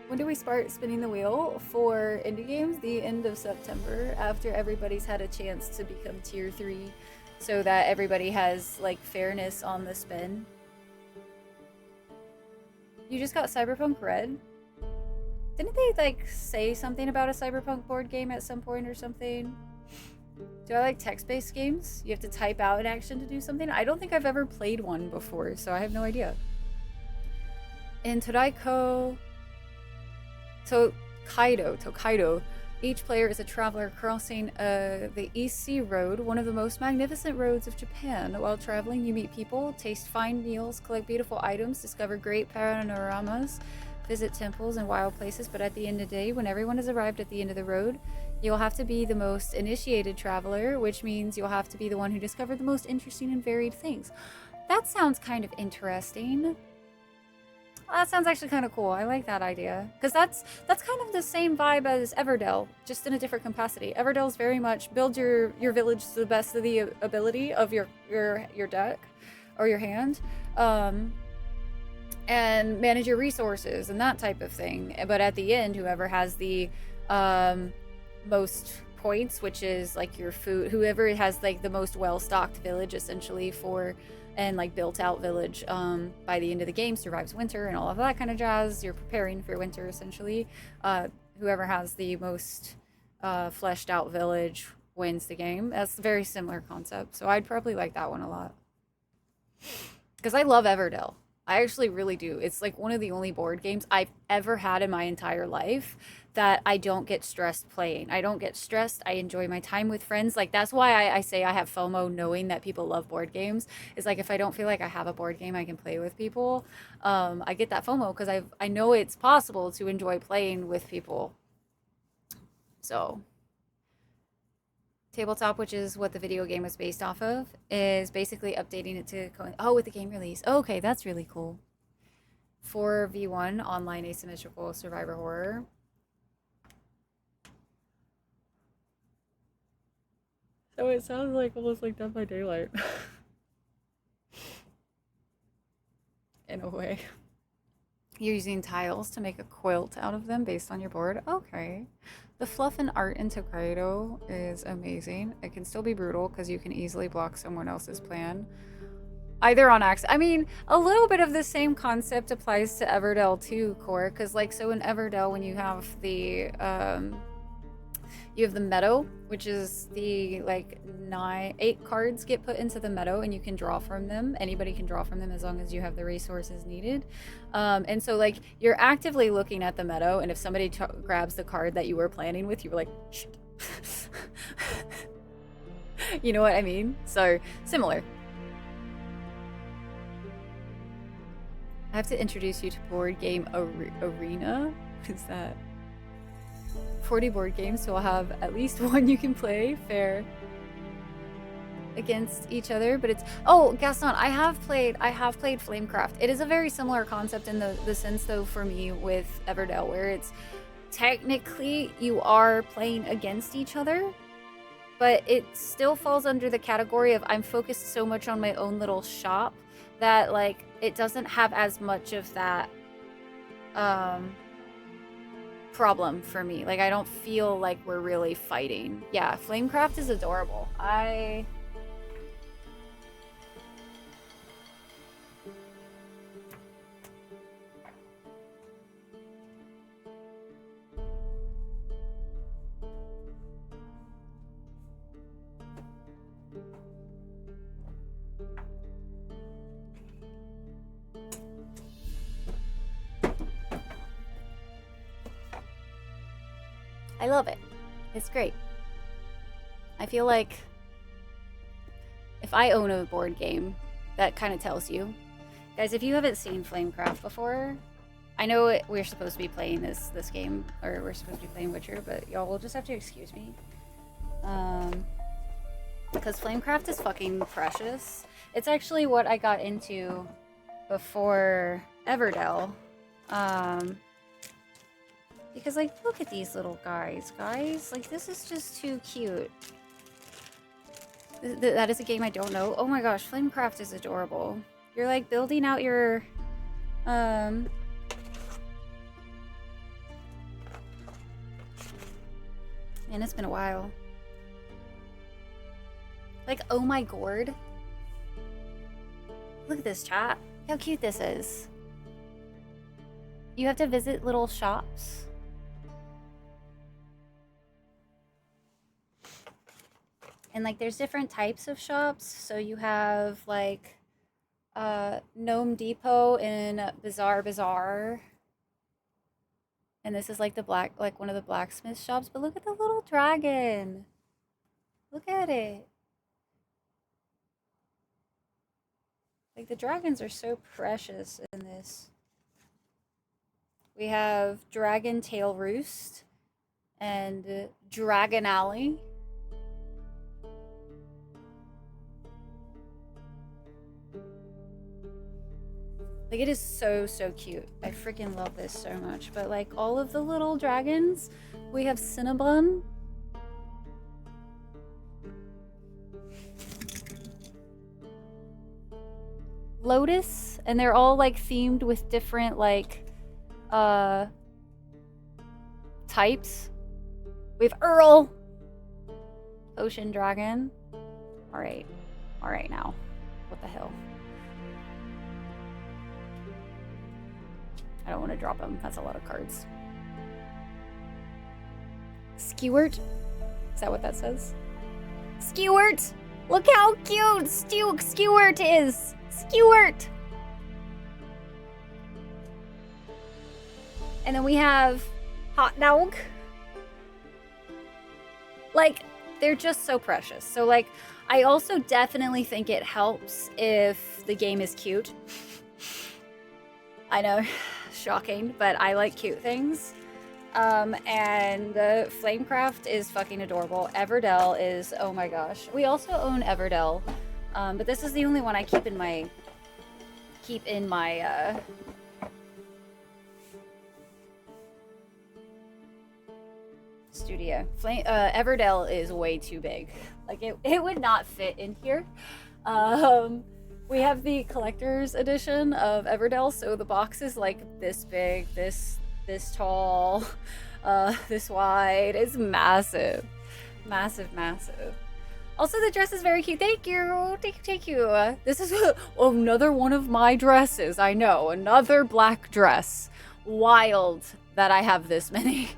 When do we start spinning the wheel for indie games? The end of September, after everybody's had a chance to become tier 3, so that everybody has like fairness on the spin. You just got Cyberpunk Red? Didn't they like say something about a Cyberpunk board game at some point or something? Do I like text-based games? You have to type out an action to do something? I don't think I've ever played one before, so I have no idea. In Tokaido, each player is a traveler crossing the East Sea Road, one of the most magnificent roads of Japan. While traveling, you meet people, taste fine meals, collect beautiful items, discover great panoramas, visit temples and wild places, but at the end of the day, when everyone has arrived at the end of the road, you'll have to be the most initiated traveler, which means you'll have to be the one who discovered the most interesting and varied things. That sounds kind of interesting. That sounds actually kind of cool. I like that idea. Because that's kind of the same vibe as Everdell, just in a different capacity. Everdell's very much build your village to the best of the ability of your deck or your hand. And manage your resources and that type of thing. But at the end, whoever has the most points, which is like your food, whoever has like the most well-stocked village essentially for and like built out village by the end of the game survives winter and all of that kind of jazz. You're preparing for winter essentially. Whoever has the most fleshed out village wins the game. That's a very similar concept, so I'd probably like that one a lot because I love Everdell. I actually really do. It's like one of the only board games I've ever had in my entire life that I don't get stressed playing. I don't get stressed. I enjoy my time with friends. Like that's why I say I have FOMO knowing that people love board games. It's like if I don't feel like I have a board game I can play with people, I get that FOMO because I know it's possible to enjoy playing with people. So Tabletop, which is what the video game was based off of, is basically updating it to with the game release. Oh, okay, that's really cool. 4v1 online asymmetrical survivor horror. So it sounds like almost like Dead by Daylight. In a way. You're using tiles to make a quilt out of them based on your board. Okay. The fluff and art in Tokaido is amazing. It can still be brutal because you can easily block someone else's plan. Either on accident. I mean, a little bit of the same concept applies to Everdell too, Core. Because like, so in Everdell, when you have the meadow, which is the like 8 cards get put into the meadow and you can draw from them. Anybody can draw from them as long as you have the resources needed. And so like you're actively looking at the meadow, and if somebody grabs the card that you were planning with, you were like, shit. You know what I mean? So similar. I have to introduce you to board game arena. What is that? 40 board games, so I'll have at least one you can play fair against each other. But it's Gaston, I have played Flamecraft. It is a very similar concept in the sense though for me with Everdell, where it's technically you are playing against each other, but it still falls under the category of I'm focused so much on my own little shop that like it doesn't have as much of that problem for me. Like I don't feel like we're really fighting. Yeah, Flamecraft is adorable. I love it. It's great. I feel like if I own a board game, that kind of tells you. Guys, if you haven't seen Flamecraft before, I know we're supposed to be playing this game, or we're supposed to be playing Witcher, but y'all will just have to excuse me. Because Flamecraft is fucking precious. It's actually what I got into before Everdell. Because, like, look at these little guys. Like, this is just too cute. That is a game I don't know. Oh my gosh, Flamecraft is adorable. You're, like, building out your, And it's been a while. Like, oh my gourd. Look at this, chat. How cute this is. You have to visit little shops. And like there's different types of shops. So you have like Gnome Depot in Bazaar. And this is like one of the blacksmith shops. But look at the little dragon. Look at it. Like the dragons are so precious in this. We have Dragon Tail Roost and Dragon Alley. Like, it is so, so cute. I freaking love this so much. But, like, all of the little dragons, we have Cinnabon. Lotus. And they're all, like, themed with different, like, types. We have Earl. Ocean Dragon. Alright. Alright now. What the hell? I don't want to drop them. That's a lot of cards. Skewert? Is that what that says? Skewert! Look how cute Skewert is! Skewert! And then we have Hot Dog. Like, they're just so precious. So, like, I also definitely think it helps if the game is cute. I know. Shocking, but I like cute things. And Flamecraft is fucking adorable. Everdell is, oh my gosh. We also own Everdell, but this is the only one I keep in my studio. Everdell is way too big. Like it would not fit in here. We have the collector's edition of Everdell, so the box is like this big, this tall, this wide. It's massive. Massive, massive. Also, the dress is very cute. Thank you. Thank you. This is another one of my dresses. I know. Another black dress. Wild that I have this many.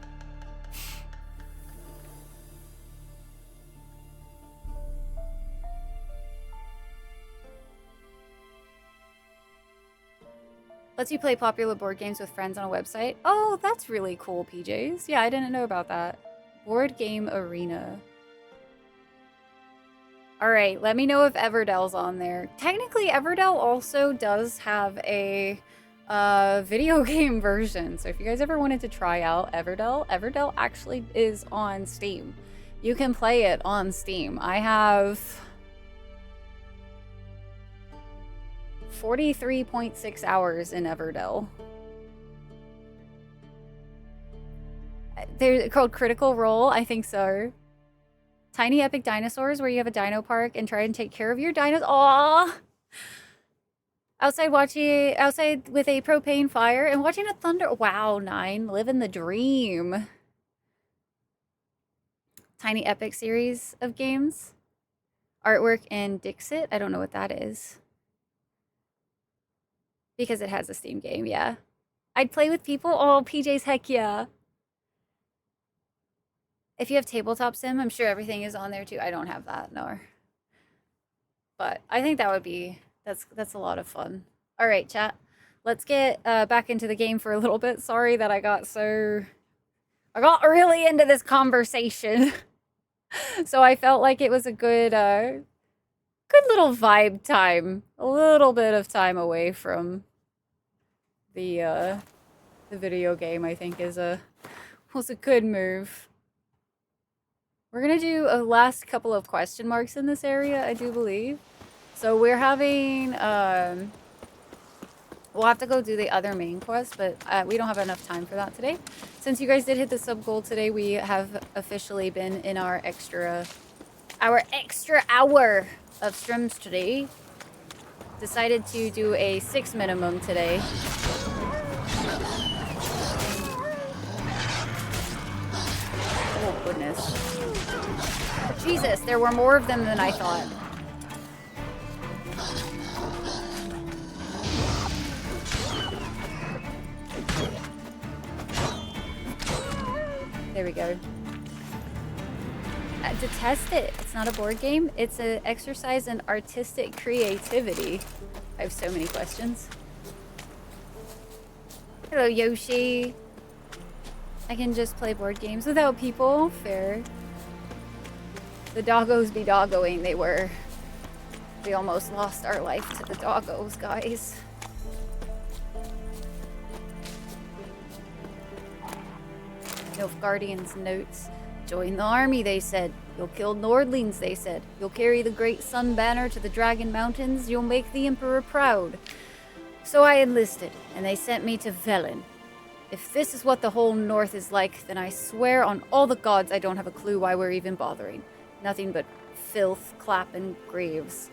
Lets you play popular board games with friends on a website. Oh, that's really cool, PJs. Yeah, I didn't know about that. Board Game Arena. Alright, let me know if Everdell's on there. Technically, Everdell also does have a video game version. So if you guys ever wanted to try out Everdell actually is on Steam. You can play it on Steam. I have 43.6 hours in Everdell. They're called Critical Role, I think so. Tiny Epic Dinosaurs, where you have a dino park and try and take care of your dinos. Aww! Outside with a propane fire and watching a thunder. Wow, 9. Living the dream. Tiny Epic series of games. Artwork in Dixit. I don't know what that is. Because it has a Steam game, yeah. I'd play with people. Oh, PJ's heck yeah. If you have Tabletop Sim, I'm sure everything is on there too. I don't have that, no. But I think that would be, that's a lot of fun. All right, chat. Let's get back into the game for a little bit. Sorry that I got really into this conversation. So I felt like it was a good little vibe time. A little bit of time away from the video game, I think was a good move. We're gonna do a last couple of question marks in this area, I do believe. So we're having, we'll have to go do the other main quest, but we don't have enough time for that today. Since you guys did hit the sub goal today, we have officially been in our extra hour of streams today. Decided to do a 6 minimum today. Oh goodness. Jesus, there were more of them than I thought. There we go. To test it. It's not a board game. It's an exercise in artistic creativity. I have so many questions. Hello, Yoshi. I can just play board games without people. Fair. The doggos be doggoing. They were. We almost lost our life to the doggos, guys. Nilfgaardian's notes. Join the army, they said. You'll kill Nordlings, they said. You'll carry the great sun banner to the Dragon Mountains. You'll make the Emperor proud. So I enlisted, and they sent me to Velen. If this is what the whole North is like, then I swear on all the gods I don't have a clue why we're even bothering. Nothing but filth, clap, and graves.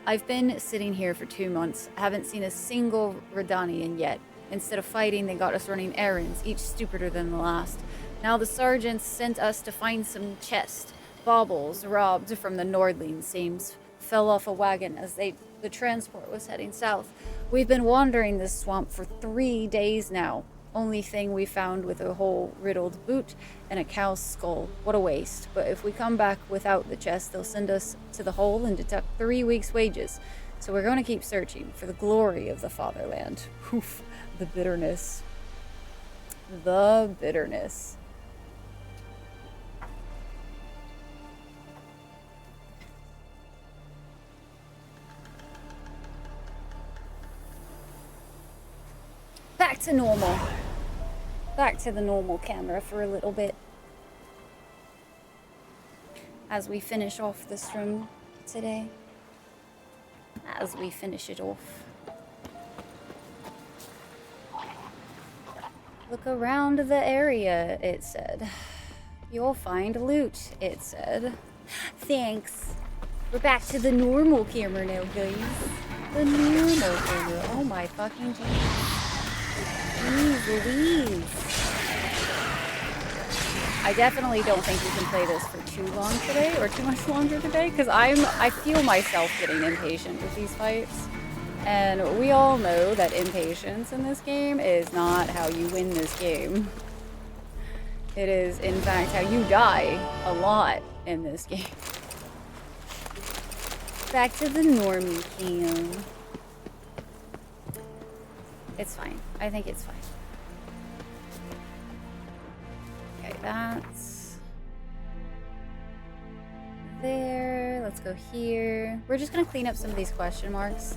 I've been sitting here for 2 months. I haven't seen a single Redanian yet. Instead of fighting, they got us running errands, each stupider than the last. Now the sergeants sent us to find some chest. Baubles robbed from the Nordling, seems. Fell off a wagon as the transport was heading south. We've been wandering this swamp for 3 days now. Only thing we found with a whole riddled boot and a cow's skull. What a waste. But if we come back without the chest, they'll send us to the hole and deduct 3 weeks' wages. So we're going to keep searching for the glory of the fatherland. Oof, the bitterness. The bitterness. Back to normal. Back to the normal camera for a little bit. As we finish off the stream today. As we finish it off. Look around the area, it said. You'll find loot, it said. Thanks. We're back to the normal camera now, guys. The normal camera. Oh my fucking Jesus. Jeez Louise. I definitely don't think we can play this for too long today, or too much longer today, because I feel myself getting impatient with these fights. And we all know that impatience in this game is not how you win this game. It is, in fact, how you die a lot in this game. Back to the normie cam. It's fine. I think it's fine. Okay, that's there. Let's go here. We're just gonna clean up some of these question marks,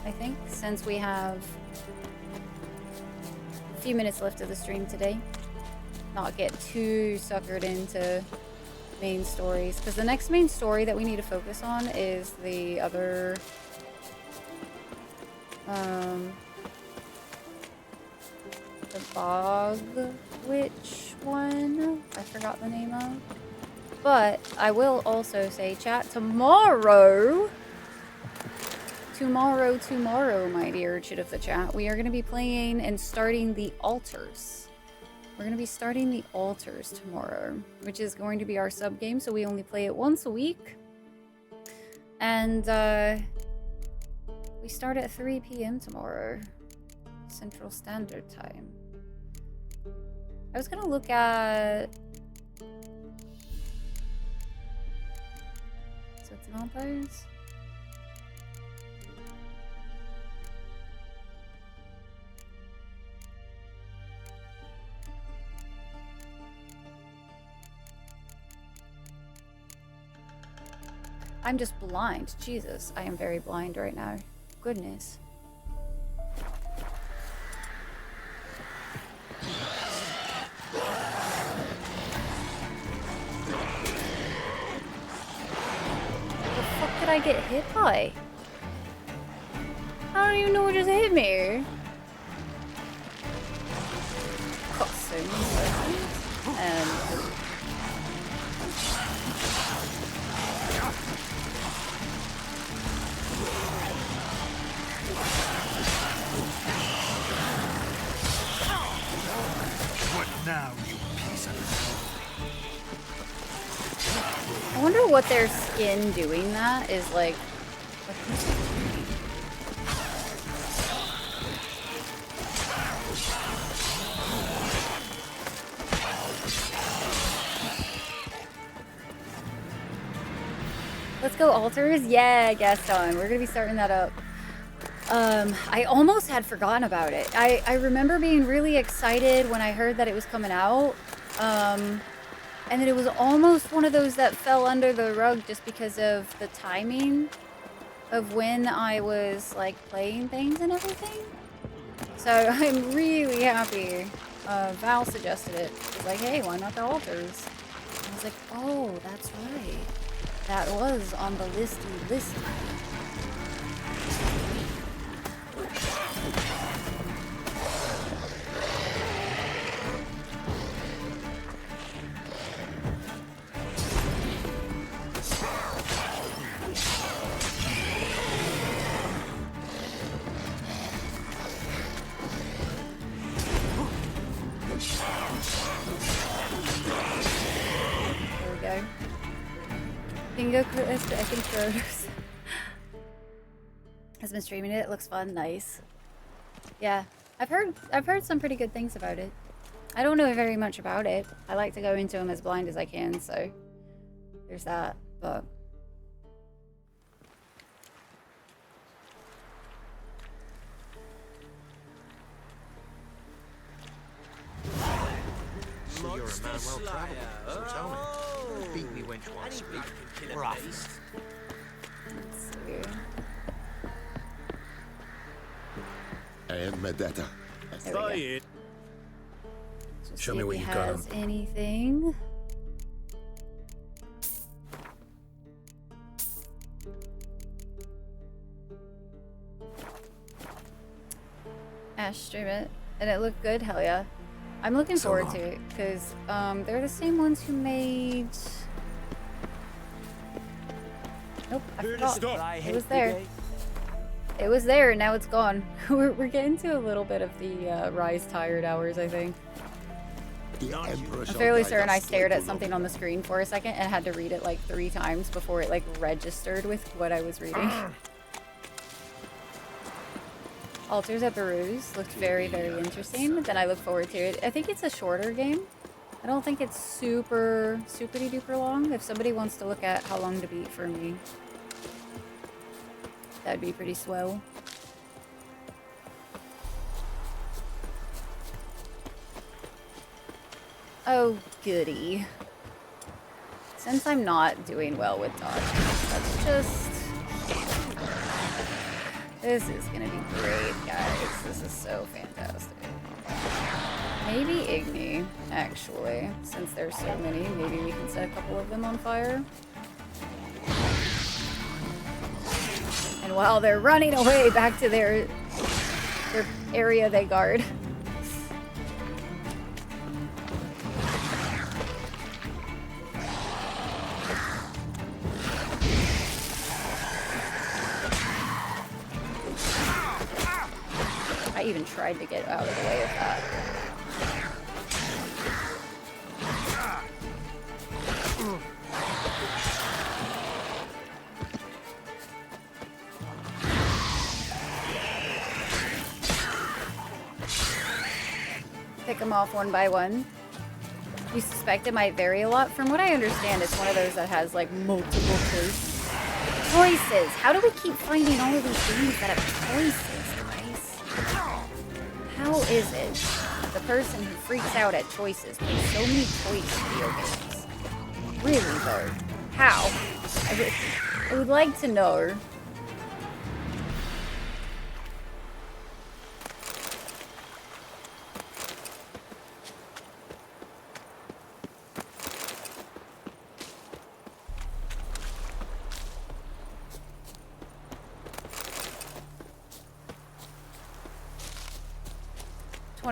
I think, since we have few minutes left of the stream today. Not get too suckered into main stories, because the next main story that we need to focus on is the other the bog witch one. I forgot the name of. But I will also say, chat, tomorrow, my dear chit of the chat, we are going to be playing and starting the altars. We're going to be starting the altars tomorrow, which is going to be our sub game. So we only play it once a week. And we start at 3 p.m. tomorrow, Central Standard Time. I was going to look at... So it's not those? I'm just blind. Jesus, I am very blind right now. Goodness. What the fuck did I get hit by? I don't even know what just hit me. Costume and What now, you piece of... I wonder what their skin doing that is like. Let's go altars. Yeah, Gaston. We're gonna be starting that up. I almost had forgotten about it. I remember being really excited when I heard that it was coming out. And then it was almost one of those that fell under the rug just because of the timing of when I was like playing things and everything. So I'm really happy. Val suggested it. She's like, hey, why not the altars? And I was like, oh, that's right. That was on the listy. There we go. Bingo, I think Kronos has been streaming it. It looks fun, nice. Yeah, I've heard some pretty good things about it. I don't know very much about it. I like to go into them as blind as I can, so there's that. But So you're a man well travelled, so tell me. Beat me wench once. We're off. let's see. I am Medetta. There we go. Just Show see me if what he you got has on. anything. Ash stream it, and it looked good. Hell yeah! I'm looking So forward long. to it because they're the same ones who made. Nope, I forgot. It was there. It was there, and now it's gone. We're getting to a little bit of the Rise tired hours, I think. I'm fairly certain I stared at something on the screen for a second and had to read it like 3 times before it like registered with what I was reading. Altars at Baru's looked very, very interesting. Then I look forward to it. I think it's a shorter game. I don't think it's super duper long. If somebody wants to look at how long to beat for me, that'd be pretty swell. Oh, goody. Since I'm not doing well with dodge, let's just... This is gonna be great, guys. This is so fantastic. Maybe Igni, actually. Since there's so many, maybe we can set a couple of them on fire. And while they're running away back to their area they guard. I even tried to get out of the way of that. Pick them off one by one. You suspect it might vary a lot? From what I understand, it's one of those that has like multiple choices. How do we keep finding all of these games that have choices, guys? How is it the person who freaks out at choices plays so many choice video games? Really though, how? I would like to know.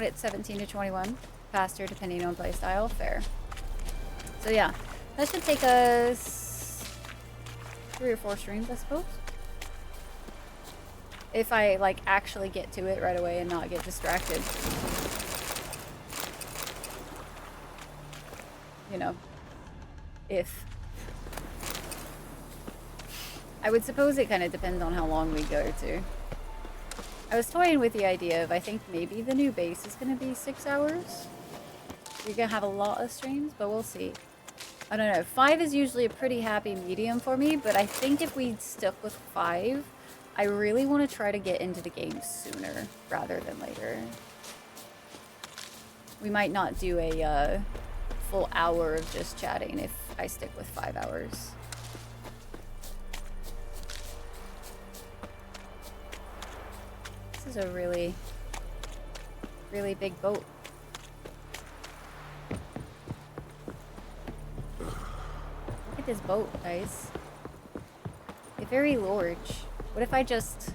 It's 17 to 21, faster depending on playstyle. Fair. So yeah, that should take us 3 or 4 streams, I suppose. If I like actually get to it right away and not get distracted. You know, if. I would suppose it kind of depends on how long we go to. I was toying with the idea of, I think maybe the new base is going to be 6 hours. You're going to have a lot of streams, but we'll see. I don't know. 5 is usually a pretty happy medium for me, but I think if we stuck with 5, I really want to try to get into the game sooner rather than later. We might not do a full hour of just chatting if I stick with 5 hours. This is a really, really big boat. Look at this boat, guys. It's very large. What if I just...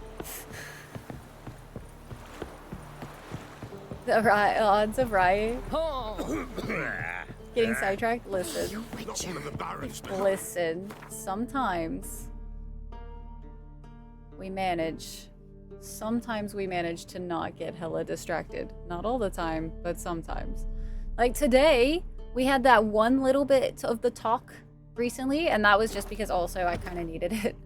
The odds of Riot getting sidetracked? Listen. Listen. Sometimes we manage... Sometimes we manage to not get hella distracted. Not all the time, but sometimes. Like today, we had that one little bit of the talk recently, and that was just because also I kind of needed it.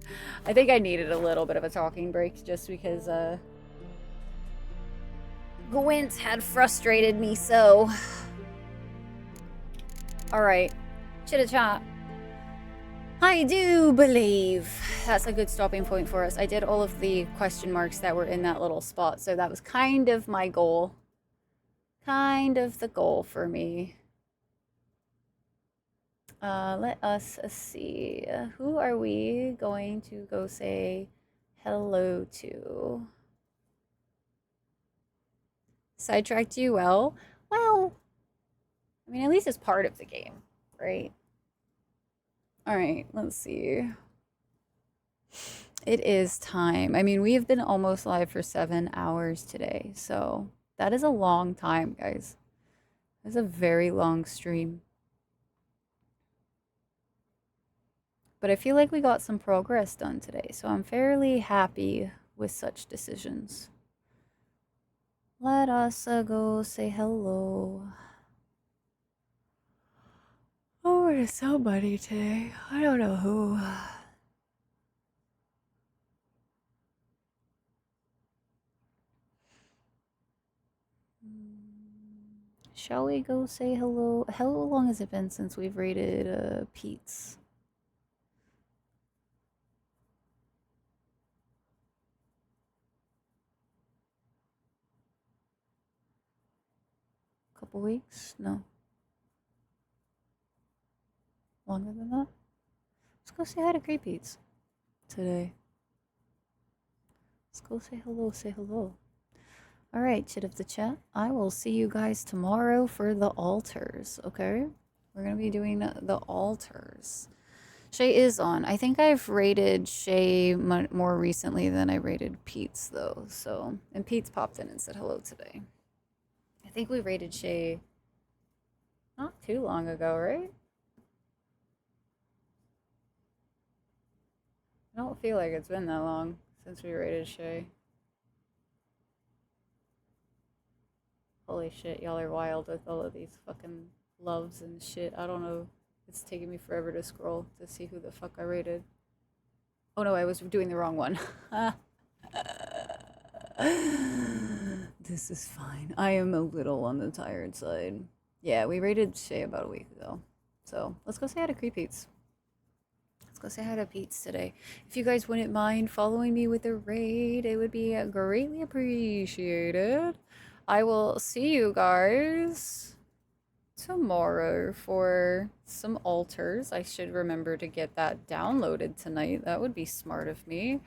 I think I needed a little bit of a talking break just because Gwent had frustrated me so. Alright, chitta-chat. I do believe that's a good stopping point for us. I did all of the question marks that were in that little spot, so that was kind of my goal. Kind of the goal for me. Let us see. Who are we going to go say hello to? Sidetracked you? Well, I mean, at least it's part of the game, right? Alright, let's see. It is time. I mean, we have been almost live for 7 hours today, so that is a long time, guys. That's a very long stream. But I feel like we got some progress done today, so I'm fairly happy with such decisions. Let us go say hello. Over to somebody today. I don't know who. Shall we go say hello? How long has it been since we've raided Pete's? Couple weeks? No. Longer than that? Let's go say hi to Great Pete's today. Let's go say hello, say hello. Alright, chit of the chat. I will see you guys tomorrow for the altars, okay? We're gonna be doing the altars. Shay is on. I think I've rated Shay more recently than I rated Pete's, though. So, and Pete's popped in and said hello today. I think we rated Shay not too long ago, right? I don't feel like it's been that long since we rated Shay. Holy shit, y'all are wild with all of these fucking loves and shit. I don't know. It's taking me forever to scroll to see who the fuck I rated. Oh no, I was doing the wrong one. This is fine. I am a little on the tired side. Yeah, we rated Shay about a week ago. So let's go say hi to Creepeats. Let's go say hi to Pete's today. If you guys wouldn't mind following me with a raid, it would be greatly appreciated. I will see you guys tomorrow for some altars. I should remember to get that downloaded tonight. That would be smart of me.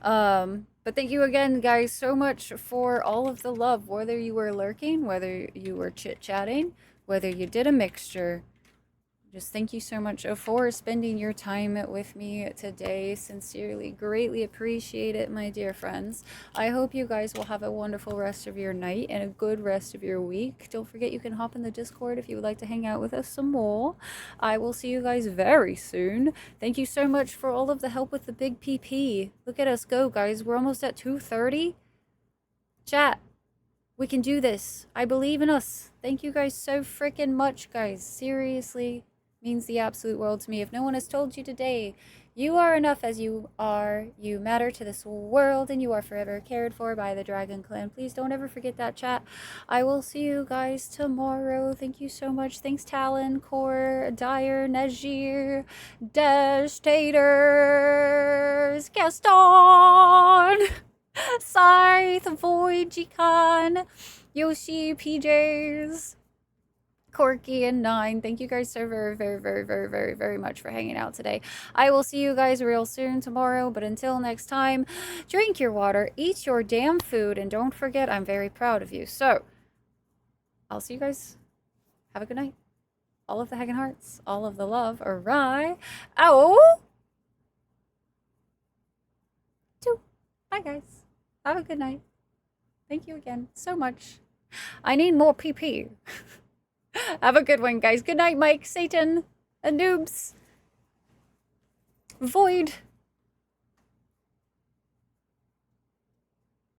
But thank you again, guys, so much for all of the love, whether you were lurking, whether you were chit-chatting, whether you did a mixture. Just thank you so much for spending your time with me today. Sincerely, greatly appreciate it, my dear friends. I hope you guys will have a wonderful rest of your night and a good rest of your week. Don't forget you can hop in the Discord if you would like to hang out with us some more. I will see you guys very soon. Thank you so much for all of the help with the big PP. Look at us go, guys. We're almost at 2:30. Chat. We can do this. I believe in us. Thank you guys so freaking much, guys. Seriously. Means the absolute world to me. If no one has told you today, you are enough as you are. You matter to this world, and you are forever cared for by the Dragon Clan. Please don't ever forget that, chat. I will see you guys tomorrow. Thank you so much. Thanks, Talon, Core, Dyer, Najir, Taters, Gaston, Scythe, Void, Jikan, Yoshi, PJs, Corky, and Nine. Thank you guys so very much for hanging out today. I will see you guys real soon tomorrow, but until next time, drink your water, eat your damn food, and don't forget I'm very proud of you. So, I'll see you guys. Have a good night. All of the Hagen hearts, all of the love. Alright. Ow! Bye, guys. Have a good night. Thank you again so much. I need more PP. Have a good one, guys. Good night, Mike, Satan, and Noobs. Void.